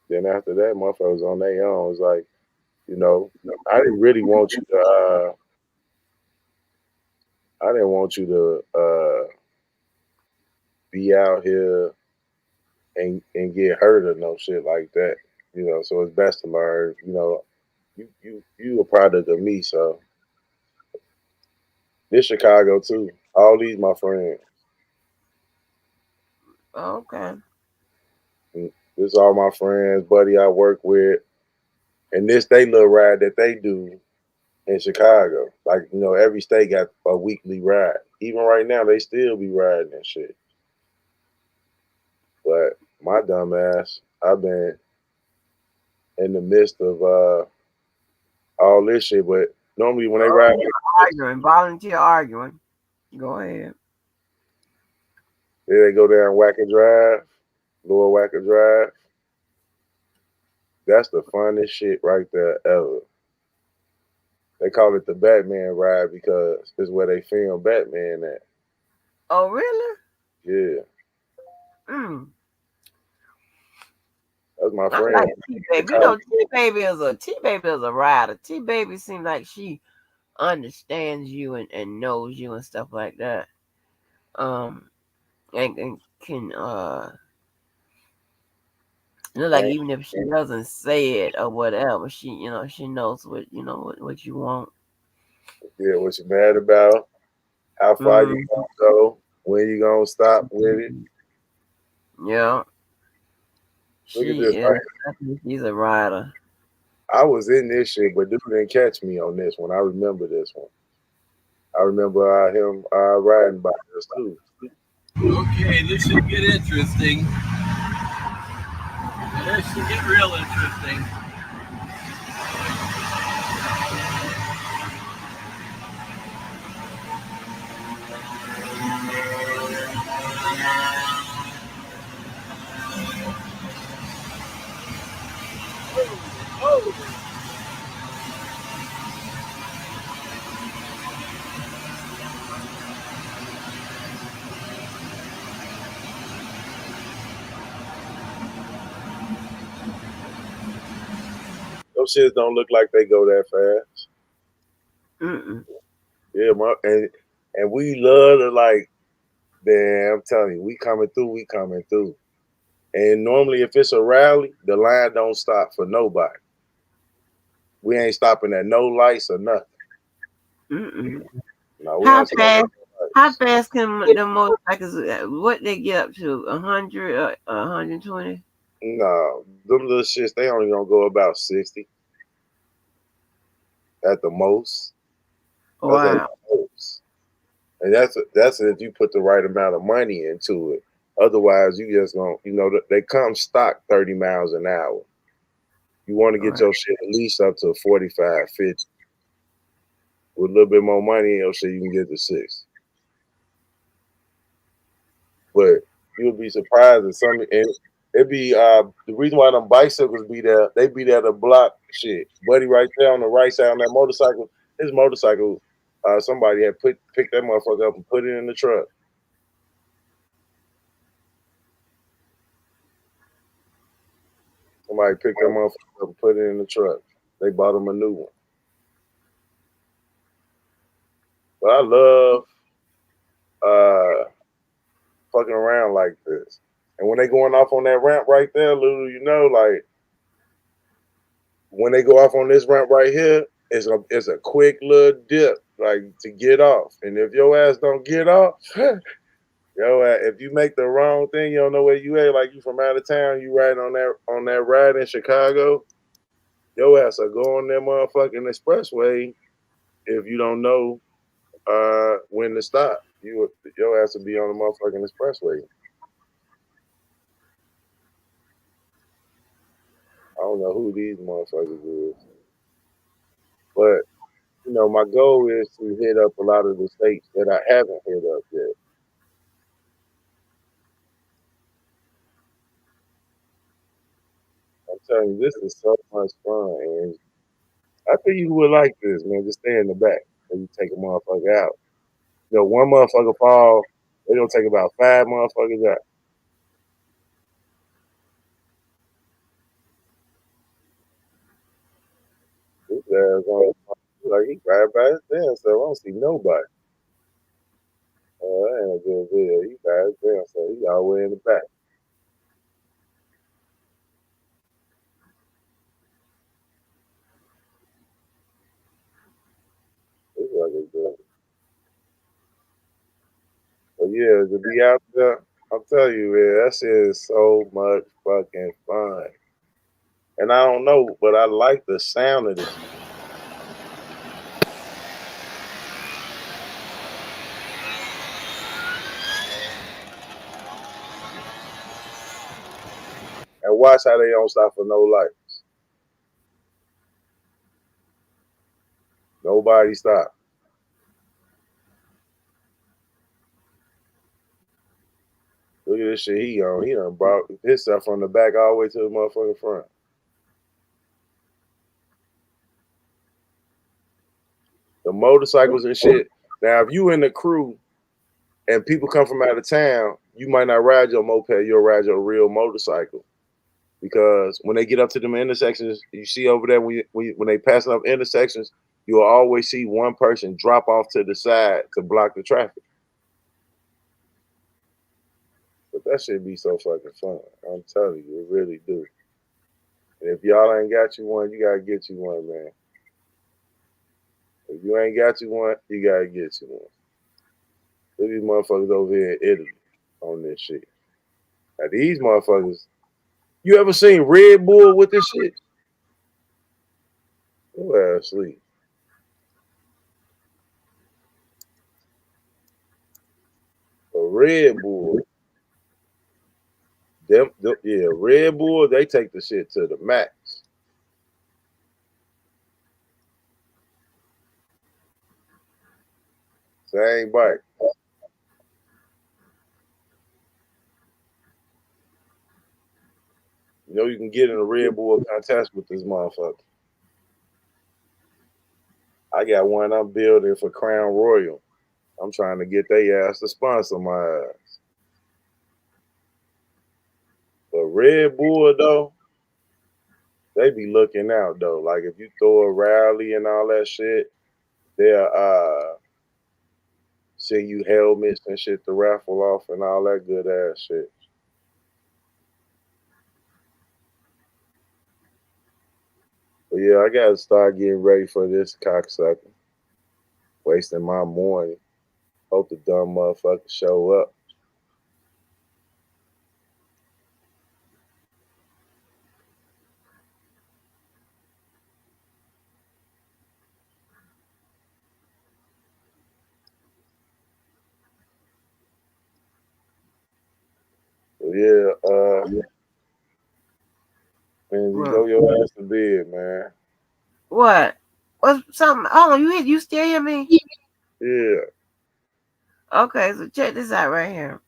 Then after that, motherfuckers on their own. It's like, you know, I didn't really want you to. I didn't want you to be out here and get hurt or no shit like that. You know, so it's best to learn. You know, you a product of me. So this Chicago too. All these my friends. Oh, okay. And this all my friends, buddy I work with, and this they little ride that they do in Chicago. Like, you know, every state got a weekly ride. Even right now, they still be riding and shit. But my dumb ass, I've been in the midst of all this shit. But normally when they ride, Arguing, volunteer arguing. Go ahead. they go down Wacker Drive, Lower Wacker Drive. That's the funnest shit right there ever. They call it the Batman ride because it's where they film Batman at. Oh, really? Yeah. That's my I friend. like T-Baby. You know, T-Baby is a rider. T-Baby seems like she understands you and knows you and stuff like that. And can you know, like even if she doesn't say it or whatever, she knows what you want. Yeah, what you mad about? How far you gonna go? When you gonna stop with it? Yeah. Look at this. I think she's a rider. I was in this shit, but dude didn't catch me on this one. I remember this one. I remember him riding by us too. Okay, this should get interesting. This should get real interesting. Those shits don't look like they go that fast. Yeah, and we love to like, damn, I'm telling you, we coming through. And normally if it's a rally, the line don't stop for nobody. We ain't stopping at no lights or nothing. No, How fast? How fast can the motorcycles? What they get up to? 100, 120? No, them little shits, they only gonna go about 60 at the most. That's at Wow. the most. And that's if you put the right amount of money into it. Otherwise, you just gonna, they come stock 30 miles an hour. You want to get Right. your shit at least up to 45, 50. With a little bit more money in your shit, you can get to 6. But you'll be surprised at some, and it'd be the reason why them bicycles be there, they be there to block shit. Buddy right there on the right side on that motorcycle, his motorcycle, somebody had picked that motherfucker up and put it in the truck. Somebody picked that motherfucker up and put it in the truck. They bought him a new one. But I love fucking around like this. And when they going off on that ramp right there, little like when they go off on this ramp right here, it's a quick little dip, like to get off. And if your ass don't get off, if you make the wrong thing, you don't know where you at. Like you from out of town, you riding on that ride in Chicago, your ass will go on that motherfucking expressway if you don't know when to stop. Your ass will be on the motherfucking expressway. I don't know who these motherfuckers is, but my goal is to hit up a lot of the states that I haven't hit up yet. I'm telling you, this is so much fun, and I think you would like this, man. Just stay in the back and you take a motherfucker out. One motherfucker fall, they gonna take about 5 motherfuckers out. This ass on like he right by his damn self. I don't see nobody. Oh, that ain't a good video. He by his damn self. He all the way in the back. This like a good. But yeah, to be out there, I'm telling you, man, that shit is so much fucking fun. And I don't know, but I like the sound of this. And watch how they don't stop for no light. Nobody stop. Look at this shit he on. He done brought his stuff from the back all the way to the motherfucking front. The motorcycles and shit. Now, if you in the crew and people come from out of town, you might not ride your moped. You'll ride your real motorcycle. Because when they get up to them intersections, you see over there when they passing up intersections, you'll always see one person drop off to the side to block the traffic. But that shit be so fucking fun. I'm telling you, it really do. And if y'all ain't got you one, you gotta get you one, man. If you ain't got you one, you gotta get you one. Look at these motherfuckers over here in Italy on this shit. Now these motherfuckers, you ever seen Red Bull with this shit? Your ass sleep. A Red Bull, Red Bull, they take the shit to the max. Same bike. You can get in a Red Bull contest with this motherfucker. I got one I'm building for Crown Royal. I'm trying to get their ass to sponsor my ass. But Red Bull though, they be looking out though. Like if you throw a rally and all that shit, they'll send you helmets and shit to raffle off and all that good ass shit. But yeah, I gotta start getting ready for this cocksucker. Wasting my morning. Hope the dumb motherfuckers show up. Yeah, man, you go your ass to bed, man. What? What's something? Hold on, you still hear me? Yeah. Okay, so check this out right here.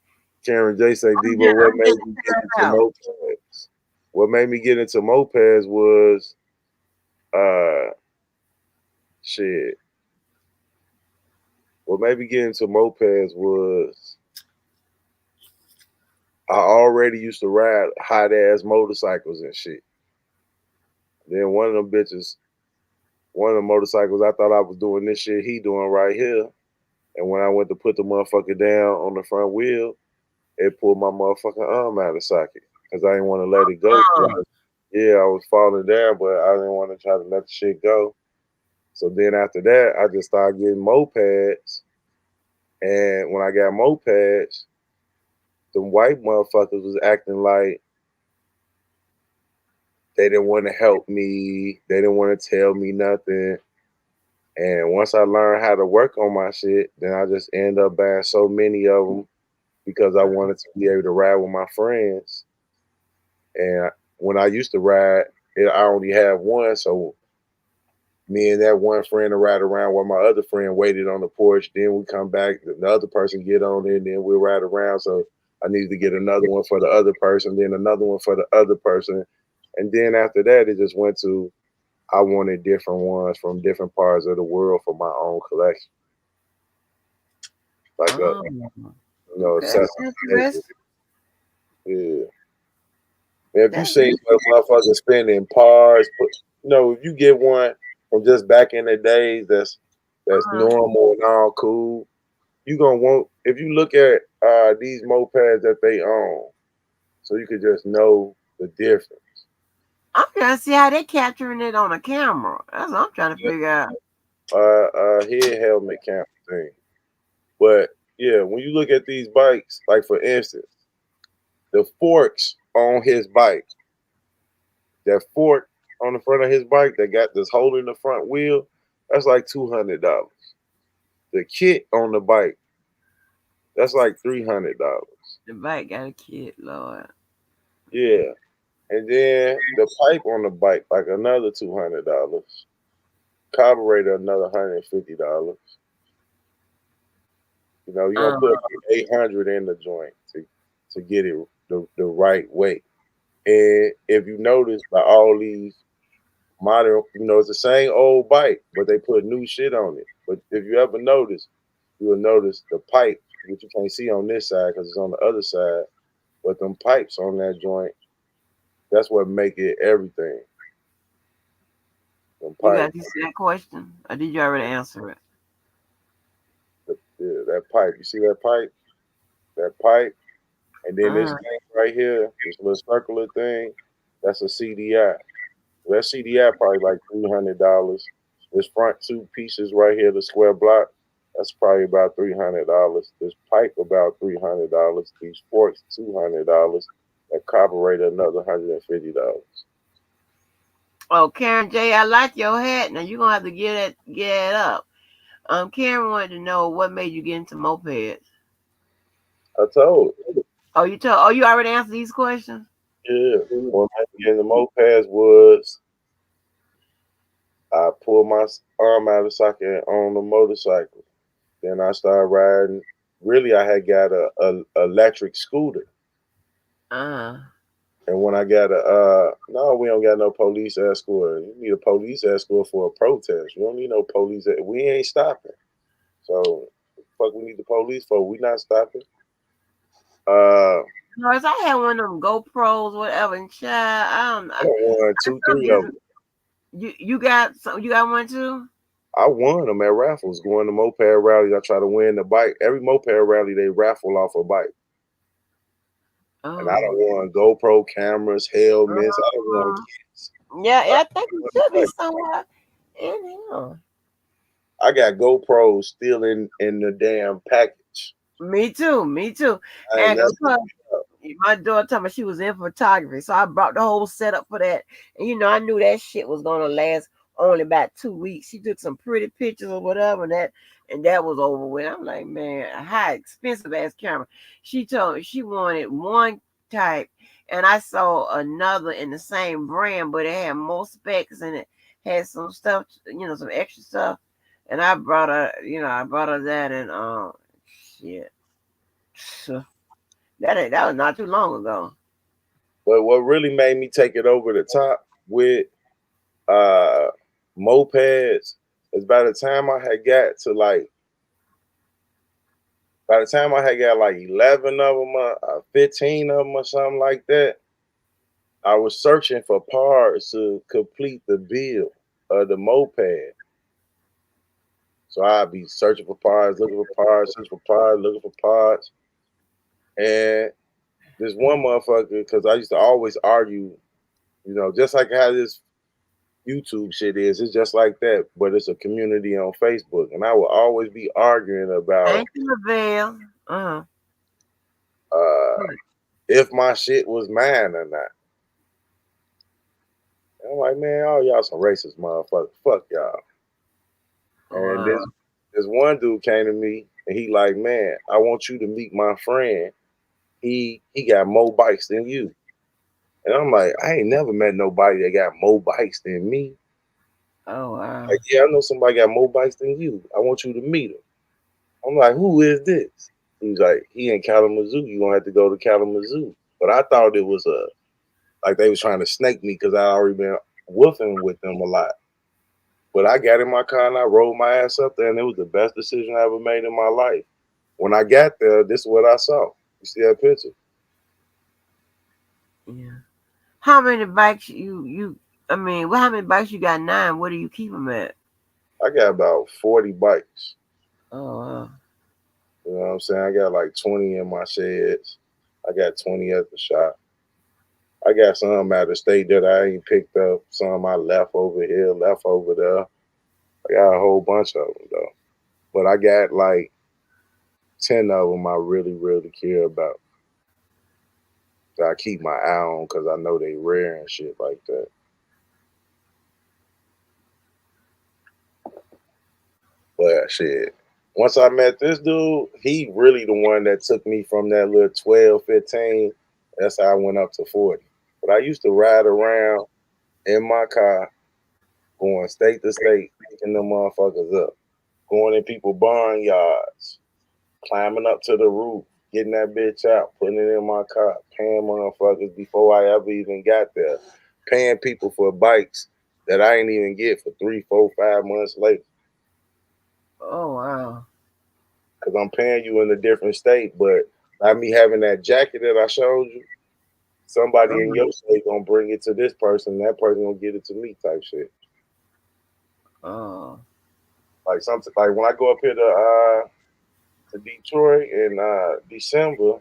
Karen J say, Debo, what made me get into mopeds? What made me get into mopeds was shit. What made me get into mopeds was I already used to ride hot ass motorcycles and shit. Then one of them bitches, one of the motorcycles, I thought I was doing this shit he doing right here. And when I went to put the motherfucker down on the front wheel, it pulled my motherfucking arm out of socket because I didn't want to let it go. Yeah, I was falling down, but I didn't want to try to let the shit go. So then after that, I just started getting mopeds. And when I got mopeds, them white motherfuckers was acting like they didn't want to help me. They didn't want to tell me nothing. And once I learned how to work on my shit, then I just ended up buying so many of them because I wanted to be able to ride with my friends. And when I used to ride, I only had one. So me and that one friend would ride around while my other friend waited on the porch. Then we come back, the other person get on it, and then we ride around. So I needed to get another one for the other person, then another one for the other person. And then after that, it just went to I wanted different ones from different parts of the world for my own collection. Like yeah. If you seen motherfuckers spending parts, but if you get one from just back in the days that's normal and all cool, you gonna want if you look at these mopeds that they own, so you could just know the difference. I'm trying to see how they capturing it on a camera. That's what I'm trying to figure out. Head helmet camera thing. But yeah, when you look at these bikes, like for instance, the forks on his bike, that fork on the front of his bike that got this hole in the front wheel, that's like $200. The kit on the bike, that's like $300. The bike got a kit, Lord. Yeah. And then the pipe on the bike, like another $200. Carburetor, another $150. You know, you're gonna put $800 in the joint to get it the right way. And if you notice by all these modern, it's the same old bike, but they put new shit on it. But if you ever notice, you will notice the pipe, which you can't see on this side because it's on the other side, but them pipes on that joint, that's what make it everything. You got to see that question, or did you already answer it? Yeah, that pipe. You see that pipe? That pipe, and then this thing right here, this little circular thing, that's a CDI. That CDI probably like $300. This front two pieces right here, the square block, that's probably about $300. This pipe about $300. These forks $200. That carburetor another $150. Oh, Karen J, I like your hat. Now you're gonna have to get it up. Karen wanted to know what made you get into mopeds. I told. Oh, you already answered these questions? Yeah. What made me get into mopeds was I pulled my arm out of socket on the motorcycle. Then I started riding. Really, I had got a electric scooter. And when I got no, we don't got no police escort. You need a police escort for a protest. You don't need no police. We ain't stopping. So, fuck, we need the police for. We not stopping. No, I had one of them GoPros, whatever, and child, I won 2, 3 of them. You got one too? I won them at raffles. Going to moped rallies, I try to win the bike. Every moped rally, they raffle off a bike. And I don't want GoPro cameras, helmets. I don't want kids. Yeah, I think it should be somewhere in here. I got GoPros still in the damn package. Me too. I ain't And never my daughter told me she was in photography, so I brought the whole setup for that. And I knew that shit was gonna last only about 2 weeks. She took some pretty pictures or whatever, and that was over with. I'm like, man, a high expensive ass camera. She told me she wanted one type, and I saw another in the same brand, but it had more specs and it had some stuff, some extra stuff. And I brought her, that, and shit. So that was not too long ago. But what really made me take it over the top with mopeds is by the time I had got like 11 of them, 15 of them or something like that, I was searching for parts to complete the build of the moped. So I'd be searching for parts, looking for parts, searching for parts, looking for parts. And this one motherfucker, because I used to always argue, just like how this YouTube shit is, it's just like that, but it's a community on Facebook. And I will always be arguing about Thank you, Lavelle. if my shit was mine or not. And I'm like, man, all y'all some racist motherfuckers. Fuck y'all. And this one dude came to me and he like, man, I want you to meet my friend. He got more bikes than you. And I'm like, I ain't never met nobody that got more bikes than me. Oh, wow. Like, yeah, I know somebody got more bikes than you. I want you to meet him. I'm like, who is this? He's like, he in Kalamazoo. You gonna have to go to Kalamazoo. But I thought it was like they was trying to snake me because I already been woofing with them a lot. But I got in my car and I rolled my ass up there, and it was the best decision I ever made in my life. When I got there, this is what I saw. You see that picture? Yeah. How many bikes how many bikes you got now? Where do you keep them at? I got about 40 bikes. Oh, wow. You know what I'm saying? I got like 20 in my sheds. I got 20 at the shop. I got some out of state that I ain't picked up. Some I left over here, left over there. I got a whole bunch of them though. But I got like 10 of them I really, really care about. That I keep my eye on because I know they rare and shit like that. But shit, once I met this dude, he really the one that took me from that little 12, 15. That's how I went up to 40. But I used to ride around in my car, going state to state, picking them motherfuckers up, going in people's barnyards, climbing up to the roof, getting that bitch out, putting it in my car, paying motherfuckers before I ever even got there, paying people for bikes that I ain't even get for 3, 4, 5 months later. Oh, wow. Because I'm paying you in a different state, but by me having that jacket that I showed you, somebody in your state gonna bring it to this person, that person gonna get it to me type shit. Oh. Like something like when I go up here to Detroit in December,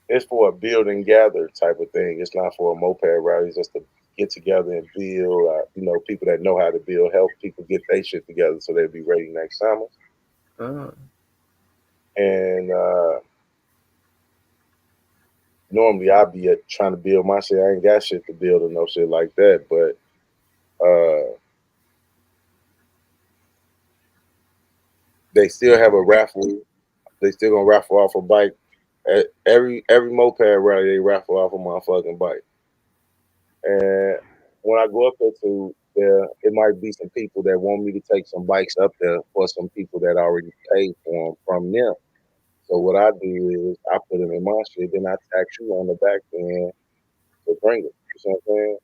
it's for a build and gather type of thing. It's not for a moped rally. It's just to get together and build. People that know how to build, help people get their shit together so they'll be ready next summer. And normally I'd be trying to build my shit. I ain't got shit to build or no shit like that. But they still have a raffle. They still gonna raffle off a bike. At every moped rally, they raffle off a motherfucking bike. And when I go up there it might be some people that want me to take some bikes up there for some people that already paid for them from them. So what I do is I put them in my shit, then I tax you on the back end to bring it. You see what I'm saying?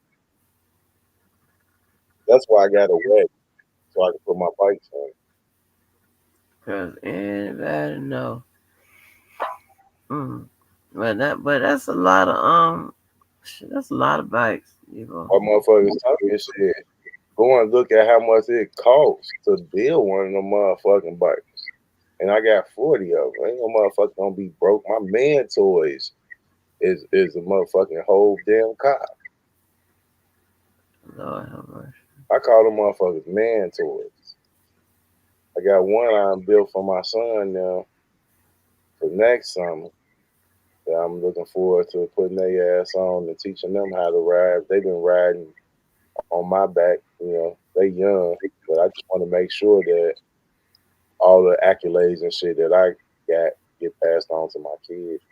That's why I got a wagon, so I can put my bikes on. Cause anybody know. But that's a lot of that's a lot of bikes, Our motherfuckers talking shit. Go and look at how much it costs to build one of them motherfucking bikes. And I got 40 of them. Ain't no motherfucker gonna be broke. My man toys is a motherfucking whole damn car. Lord have mercy. I call them motherfuckers man toys. I got one I'm built for my son now for next summer that I'm looking forward to putting their ass on and teaching them how to ride. They've been riding on my back, they young, but I just want to make sure that all the accolades and shit that I got get passed on to my kids.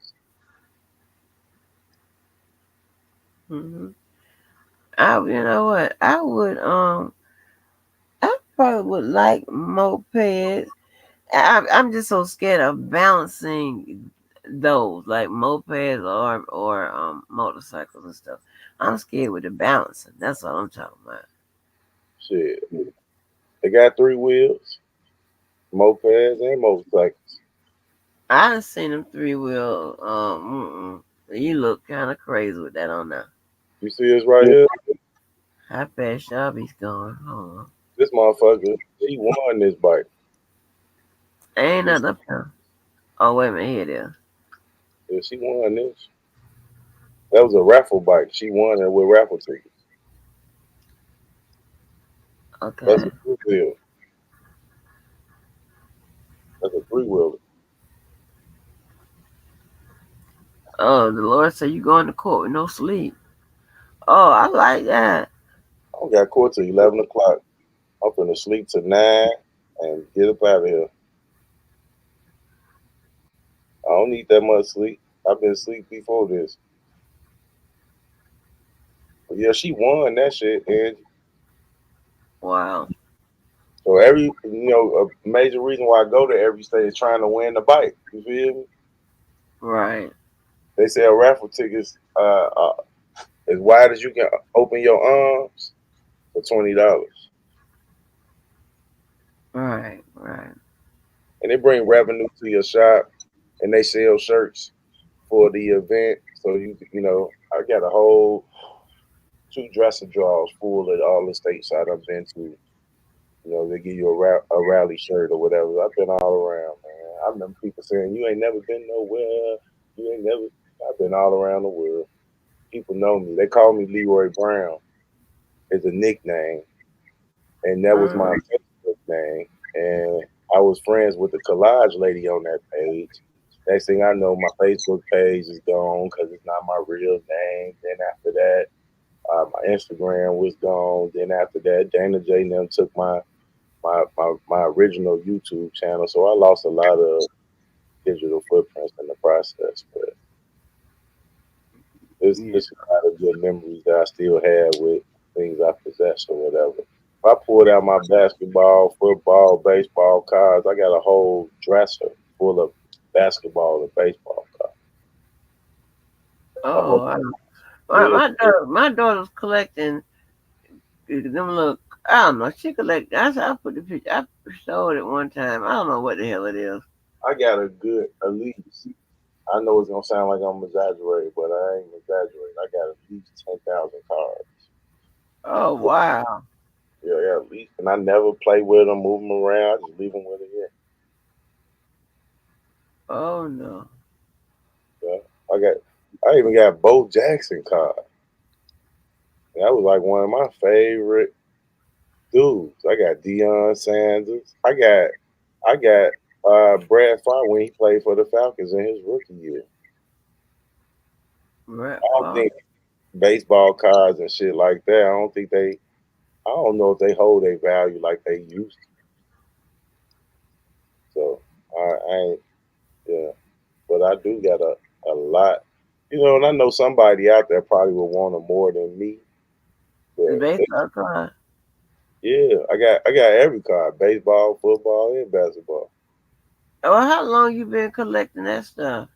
Hmm. You know what? I probably would like mopeds. I'm just so scared of balancing those, like mopeds or motorcycles and stuff. I'm scared with the balancing. That's what I'm talking about. Shit, they got three wheels, mopeds and motorcycles. I done seen them three wheel. You look kind of crazy with that on now. You see this right here? How fast Shelby's going? Hold on. This motherfucker, she won this bike. Ain't nothing up there. Oh wait a minute, here it is. Yeah, she won this. That was a raffle bike. She won it with raffle tickets. That's a Okay. three wheel. That's a three wheeler. Oh, the Lord said you going to court with no sleep. Oh, I like that. I don't got court till 11 o'clock. I'm finna sleep till 9 and get up out of here. I don't need that much sleep. I've been asleep before this. But yeah, she won that shit, and Wow. so a major reason why I go to every state is trying to win the bike. You feel me? Right. They sell raffle tickets as wide as you can open your arms for $20, Right. Right. and they bring revenue to your shop, and they sell shirts for the event. So I got a whole two dresser drawers full of all the states I've been to. They give you a rally shirt or whatever. I've been all around, man. I remember people saying, "You ain't never been nowhere. You ain't never." I've been all around the world. People know me. They call me Leroy Brown. It's a nickname, and that was my Mm. Facebook name. And I was friends with the collage lady on that page. Next thing I know, my Facebook page is gone because it's not my real name. Then after that, my Instagram was gone. Then after that, Dana J and them took my original YouTube channel, so I lost a lot of digital footprints in the process. But Yeah. it's a lot of good memories that I still have with things I possess or whatever. If I pulled out my basketball, football, baseball cards, I got a whole dresser full of basketball and baseball cards. I Oh, hope, wow. yeah, My daughter's collecting them little. I don't know. She collect. I put the picture. I showed it one time. I don't know what the hell it is. I got a good at least. I know it's gonna sound like I'm exaggerating, but I ain't exaggerating. I got at least 10,000 cards. Oh wow. Yeah, yeah, at least. And I never play with them, move them around. I just leave them with it. Oh no. Yeah, I even got Bo Jackson card. That was like one of my favorite dudes. I got Deion Sanders. I got Brad Favre when he played for the Falcons in his rookie year. Red I don't Paul. think baseball cards and shit like that. I don't think they. I don't know if they hold their value like they used to. So I ain't. Yeah, but I do got a lot. And I know somebody out there probably would want them more than me. The But baseball card. yeah, I got every card: baseball, football, and basketball. Oh, how long you been collecting that stuff?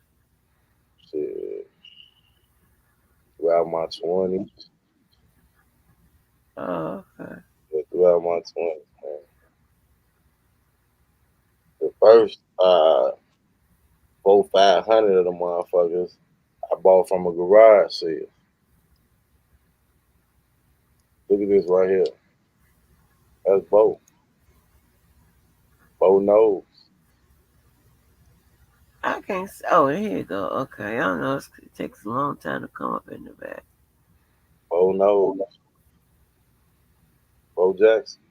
Shit, throughout my 20s, Oh, okay. yeah, throughout my 20s, man. The first 400, 500 of the motherfuckers I bought from a garage sale. Look at this right here. That's Bo. Bo knows. I can't. Oh, here you go. Okay. I don't know. It takes a long time to come up in the back. Bo knows. Bo Jackson.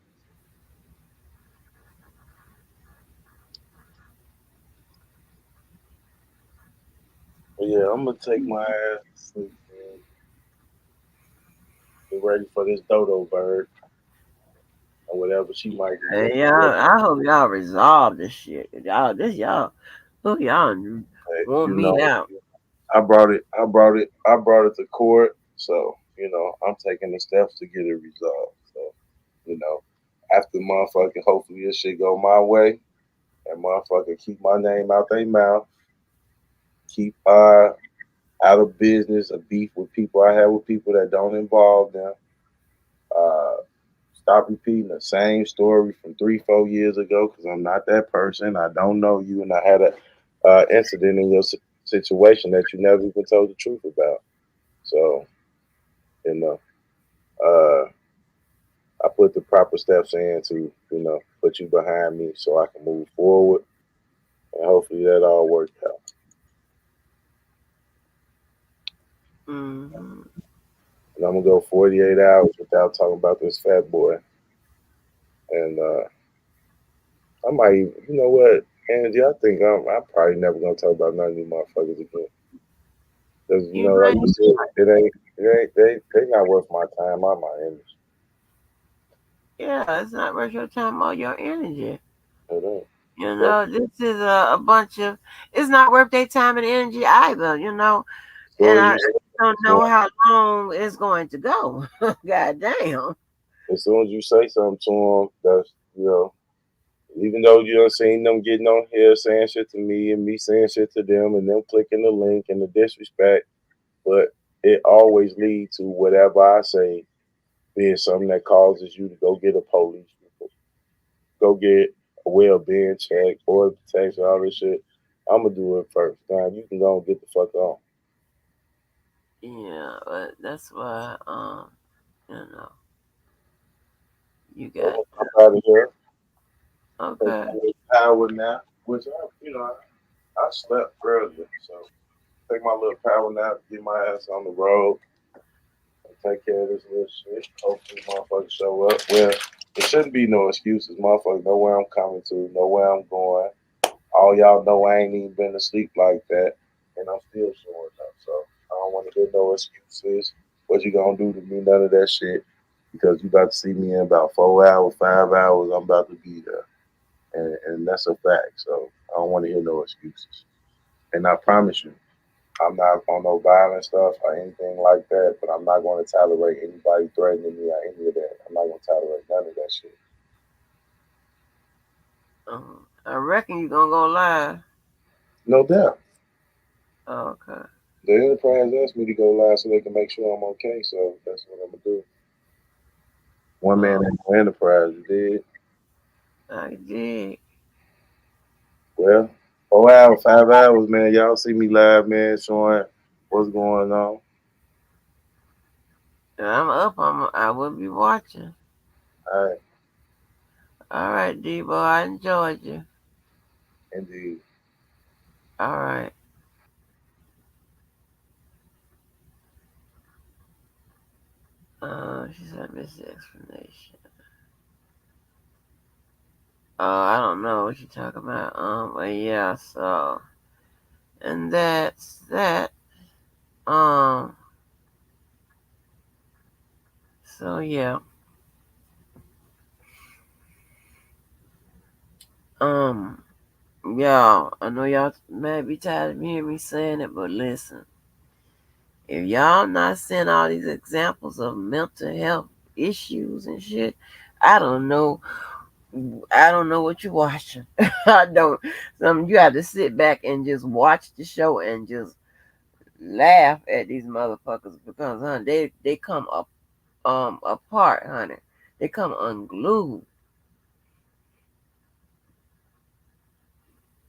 yeah, I'm gonna take my ass to sleep, man. Get ready for this dodo bird or whatever she might be Hey, doing. I hope y'all resolve this shit. Who y'all Hey, want me out? I brought it to court. So, I'm taking the steps to get it resolved. So, you know, after motherfucking hopefully this shit go my way and motherfucker keep my name out their mouth, keep out of business a beef with people I have with people that don't involve them. Uh Stop repeating the same story from 3, 4 years ago because I'm not that person. I don't know you, and I had a incident in your situation that you never even told the truth about. So, you know, uh, I put the proper steps in to, put you behind me so I can move forward, and hopefully that all worked out. Mm-hmm. And I'm gonna go 48 hours without talking about this fat boy, and I might, you know what, Angie, I think I'm probably never gonna talk about none of these motherfuckers again. Because You like right. you said, they not worth my time or my energy. Yeah, it's not worth your time or your energy. It ain't. You But know, this is a bunch of. It's not worth their time and energy either. as And soon as I you say, don't so, know how long it's going to go. God damn. as soon as you say something to them, that's even though you done seen them getting on here saying shit to me and me saying shit to them and them clicking the link and the disrespect, but it always leads to whatever I say being something that causes you to go get a police report, go get a well-being check or protection, all this shit. I'm gonna do it first. Now you can go and get the fuck on. Yeah, but that's why, you know, you So got I'm out of here. Take okay. my little power nap, which I slept earlier, so take my little power nap, get my ass on the road, and take care of this little shit. Hopefully, motherfuckers show up. Well, there shouldn't be no excuses. Motherfuckers know where I'm coming to, know where I'm going. All y'all know I ain't even been asleep like that, and I'm still showing up. So I don't want to hear no excuses. What you gonna do to me? None of that shit. Because you about to see me in about 4 hours, 5 hours. I'm about to be there, and that's a fact. So I don't want to hear no excuses. And I promise you, I'm not on no violent stuff or anything like that. But I'm not going to tolerate anybody threatening me or any of that. I'm not going to tolerate none of that shit. I reckon you gonna go live. No doubt. Okay. The enterprise asked me to go live so they can make sure I'm okay. So that's what I'm gonna do. One man Oh, ain't no enterprise, you did. I did. Well, 4 hours, 5 hours, man. Y'all see me live, man, showing what's going on. I'm up. I will be watching. All right, All right, Debo. I enjoyed you. indeed. All right. She sent me the explanation. I don't know what you're talking about. But yeah. So, and that's that. Um. So yeah. Um. Y'all. I know y'all may be tired of hearing me saying it, but listen. If y'all not seeing all these examples of mental health issues and shit, I don't know. I don't know what you're watching. I don't. You have to sit back and just watch the show and just laugh at these motherfuckers because, honey, they come up apart, honey. They come unglued.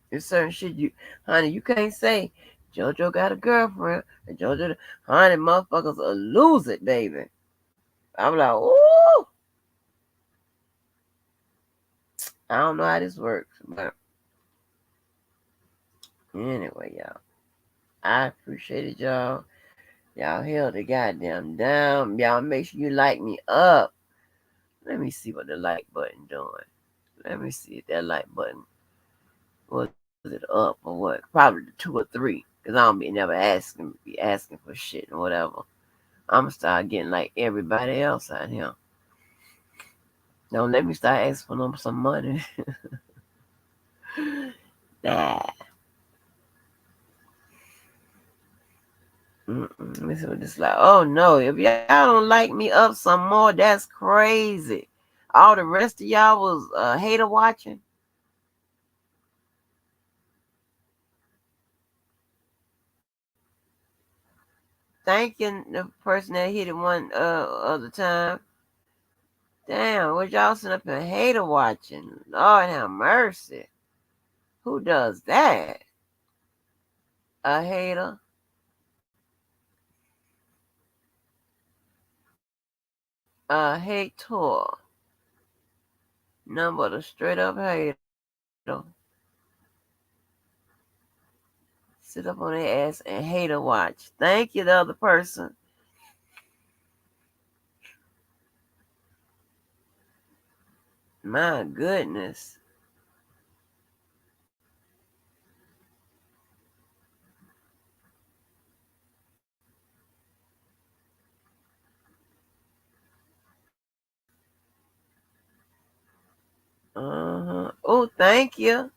There's certain shit honey, you can't say JoJo got a girlfriend and JoJo, honey, motherfuckers will lose it, baby. I'm like, ooh, I don't know how this works, but anyway, y'all, I appreciated y'all. Y'all held it goddamn down. Y'all make sure you like me up. Let me see what the like button doing. Let me see if that like button was it up or what? Probably the 2 or 3. Cause I don't be never asking for shit or whatever. I'ma start getting like everybody else out here. Don't let me start asking for them some money. Nah. This is just like, oh no, if y'all don't like me up some more, that's crazy. All the rest of y'all was hater watching. Thanking the person that hit it one other time. Damn, was y'all sitting up and hater watching? Lord have mercy. Who does that? A hater? A hater. None but a straight up hater. Sit up on their ass and hater watch. Thank you, the other person. My goodness. Oh, thank you.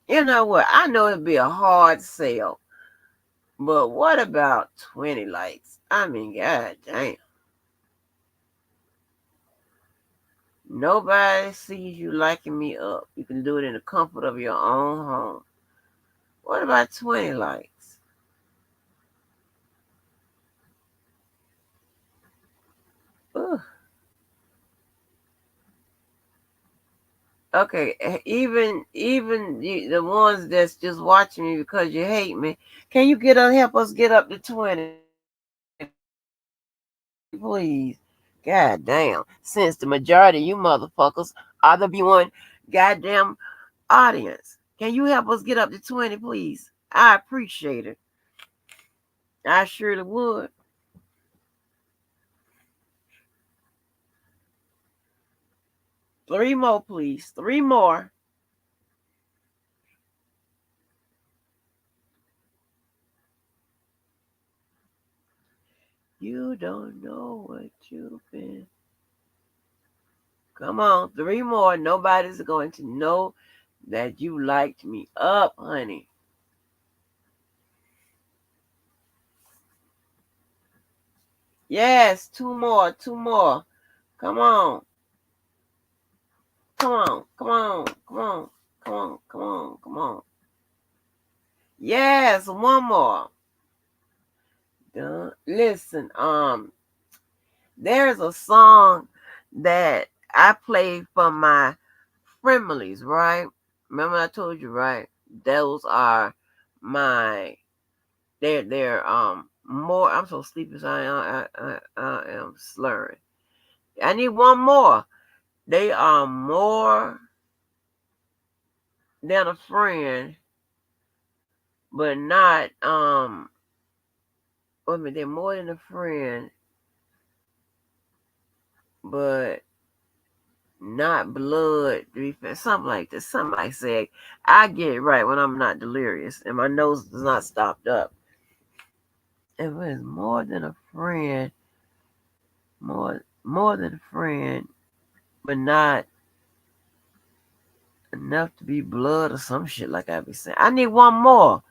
You know what? I know it'd be a hard sell, but what about 20 likes? I mean, god damn. Nobody sees you liking me up. You can do it in the comfort of your own home. What about 20 likes? Ugh. Okay, even the ones that's just watching me because you hate me, can you help us get up to 20, please? God damn. Since the majority of you motherfuckers are the viewing goddamn audience, can you help us get up to 20, please? I appreciate it. I surely would. Three more, please. Three more. You don't know what you've been. Come on, three more. Nobody's going to know that you liked me up, honey. Yes, two more, two more. Come on. Come on, come on, come on, come on, come on, come on. Yes, one more. Listen, there's a song that I play for my families, right? Remember I told you, right? Those are my they're more. I'm so sleepy, so I am slurring. I need one more. They are more than a friend, but not wait a minute, they're more than a friend, but not blood. Something like this. Somebody said I get it right when I'm not delirious and my nose is not stopped up. If it's more than a friend, more than a friend, but not enough to be blood or some shit like I be saying. I need one more.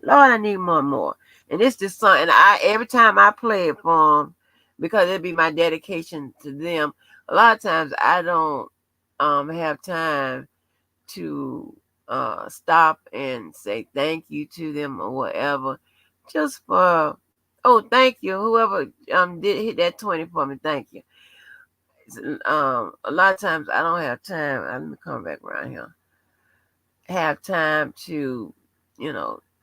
Lord, I need one more. And it's just something every time I play it for them, because it'd be my dedication to them. A lot of times I don't have time to stop and say thank you to them or whatever. Just for thank you. Whoever did hit that 20 for me, thank you. A lot of times I don't have time. Let me come back around here. Have time to,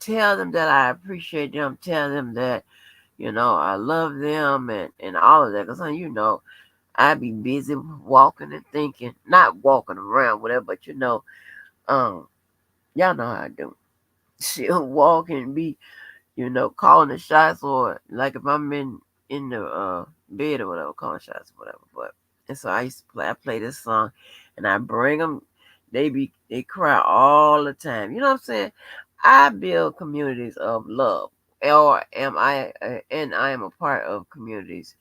tell them that I appreciate them, tell them that, I love them and all of that. Because, I be busy walking and thinking, not walking around, whatever, but, y'all know how I do. She'll walk and be, calling the shots, or like if I'm in the bed or whatever, calling shots or whatever. But and so I play this song, and I bring them. They cry all the time. You know what I'm saying? I build communities of love, or and I am a part of communities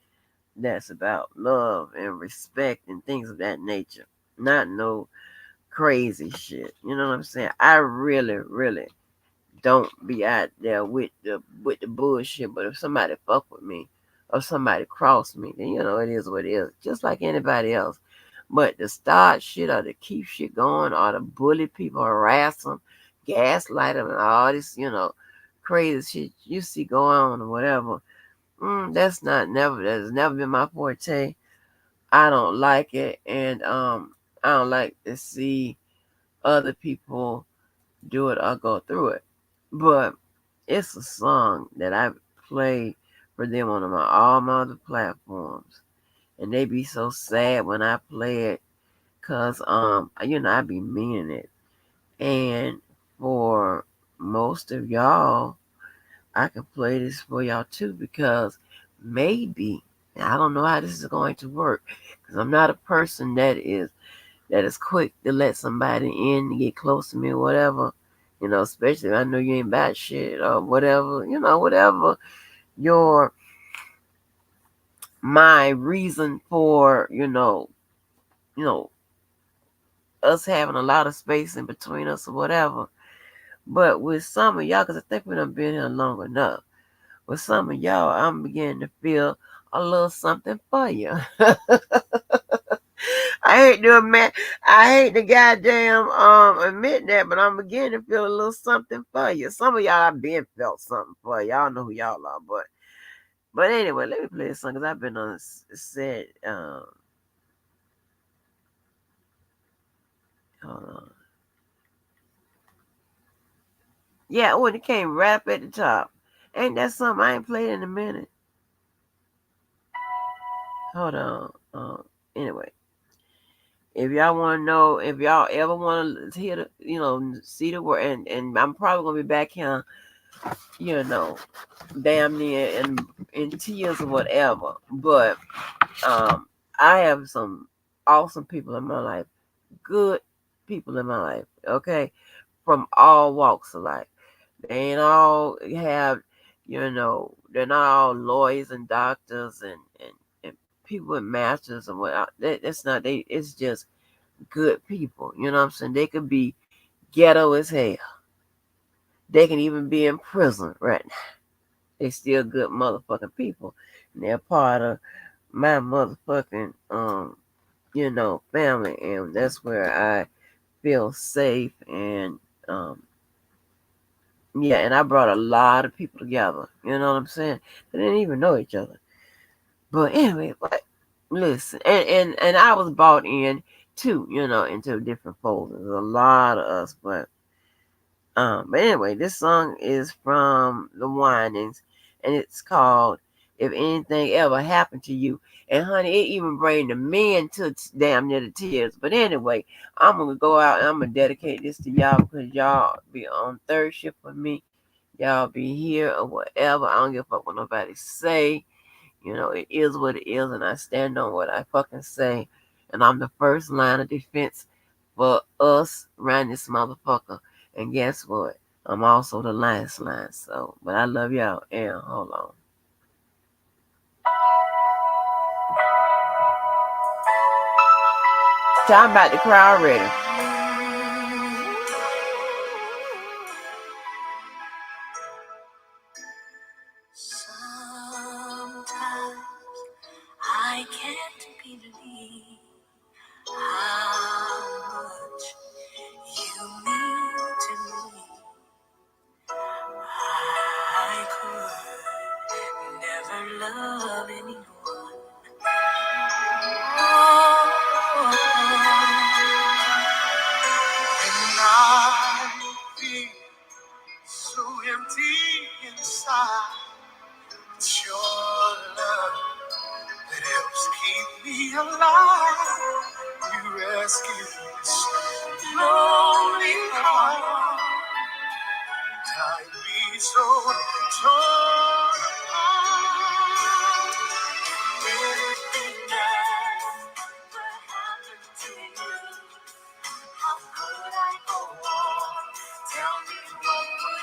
that's about love and respect and things of that nature. Not no crazy shit. You know what I'm saying? I really don't be out there with the bullshit. But if somebody fuck with me or somebody cross me, then you know it is what it is. Just like anybody else. But to start shit or to keep shit going or to bully people, harass them, gaslight them, and all this, crazy shit you see going on or whatever. That's never been my forte. I don't like it, and I don't like to see other people do it or go through it. But it's a song that I play for them on all my other platforms, and they be so sad when I play it, cause I be meaning it, and for most of y'all, I can play this for y'all too, because maybe I don't know how this is going to work, because I'm not a person that is quick to let somebody in to get close to me or whatever. Especially if I know you ain't bad shit or whatever. Whatever your my reason for you know us having a lot of space in between us or whatever. But with some of y'all, because I think we done been here long enough. With some of y'all, I'm beginning to feel a little something for you. I hate to admit, I hate to goddamn admit that, but I'm beginning to feel a little something for you. Some of y'all have been felt something for you. Y'all know who y'all are, but anyway, let me play this song because I've been on set. Hold on. Yeah, oh, it came right up at the top. Ain't that something I ain't played in a minute? Hold on. Anyway, if y'all want to know, if y'all ever want to hear see the word, and I'm probably gonna be back here, damn near in tears or whatever. But I have some awesome people in my life, good people in my life. Okay, from all walks of life. They ain't all have, they're not all lawyers and doctors and people with masters and what. That's not they. It's just good people. You know what I'm saying? They could be ghetto as hell. They can even be in prison right now. They still good motherfucking people. And they're part of my motherfucking family, and that's where I feel safe. And yeah, and I brought a lot of people together. You know what I'm saying? They didn't even know each other. But anyway, but listen, and I was brought in too, into different folds. There's a lot of us, but anyway, this song is from the Windings, and it's called "If Anything Ever Happened to You." And honey, it even bring the men to damn near the tears. But anyway, I'm gonna go out and I'm gonna dedicate this to y'all because y'all be on third shift with me. Y'all be here or whatever. I don't give a fuck what nobody say. It is what it is, and I stand on what I fucking say. And I'm the first line of defense for us around this motherfucker. And guess what? I'm also the last line. So, but I love y'all. And hold on. Talking about the crowd already. Sometimes I can't believe how much you mean to me. I could never love anyone. Oh, and I feel so empty inside. It's your love that helps keep me alive. You rescue this lonely heart. Tie me so torn apart. Anything that happened to you? How could I go on? Tell me what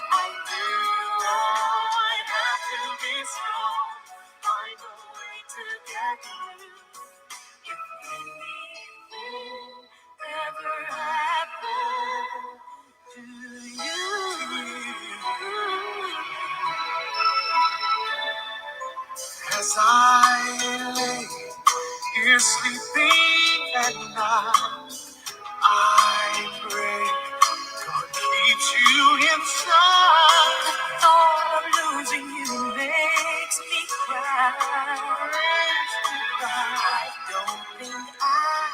to get through. If anything ever happened to you, as I lay here sleeping at night, I pray God keeps you inside. The thought of losing you makes me cry. I don't think I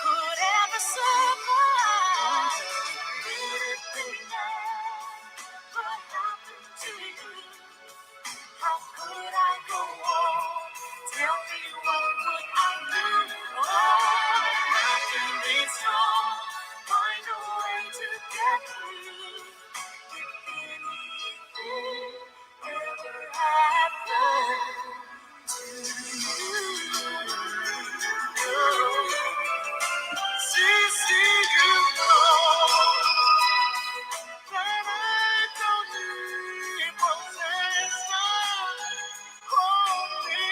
could ever survive. Anything could happen to you. How could I go on? Tell me what would I do? Oh, I have to be strong. Find a way to get through. If anything ever happened to you, see you know that I don't need possession. Hold me,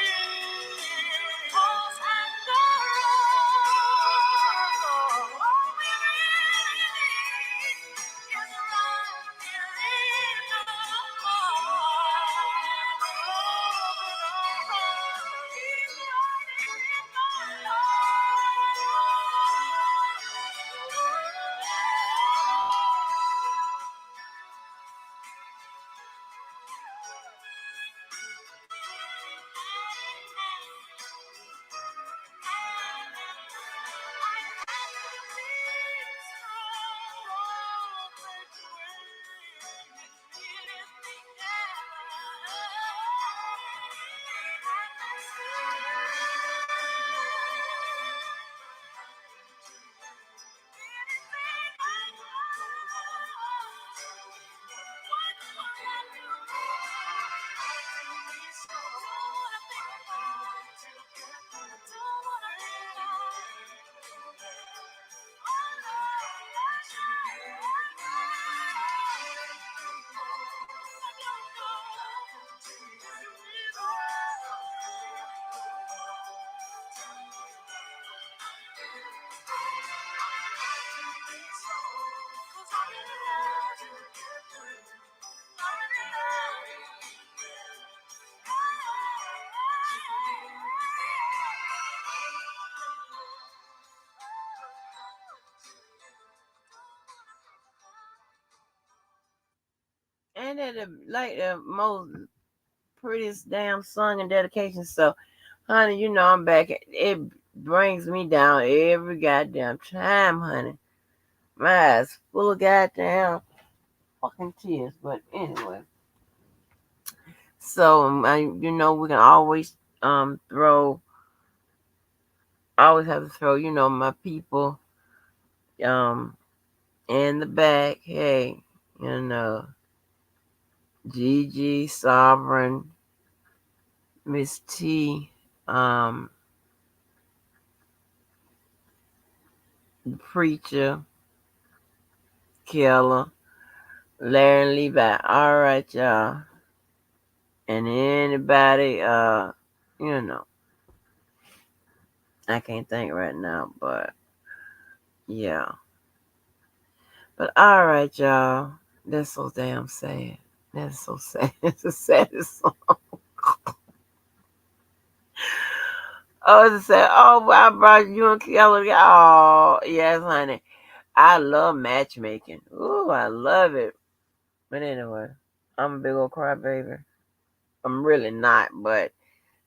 'cause after all we really need is right here in the heart. He's right in the And they're the most prettiest damn song and dedication. So, honey, you know I'm back. It brings me down every goddamn time, honey. My eyes full of goddamn fucking tears. But anyway, so we can always throw. I always have to throw, my people um in the back. Hey, you know, Gigi, Sovereign, Miss T, Preacher, Killer, Larry and Levi. All right, y'all. And anybody, I can't think right now, but yeah. But all right, y'all. That's so damn sad. That's so sad. It's the saddest song. Oh, it's sad. Oh, I brought you and Kelly. Oh, yes, honey. I love matchmaking. Ooh, I love it. But anyway, I'm a big old crybaby. I'm really not, but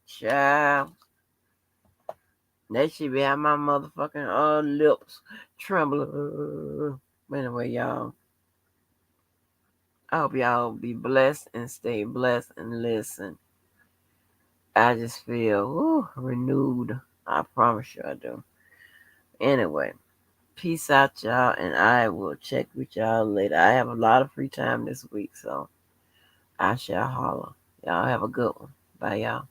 child, they should be at my motherfucking lips trembling. But anyway, y'all, I hope y'all be blessed and stay blessed and listen. I just feel renewed. I promise you I do. Anyway, peace out, y'all, and I will check with y'all later. I have a lot of free time this week, so I shall holler. Y'all have a good one. Bye, y'all.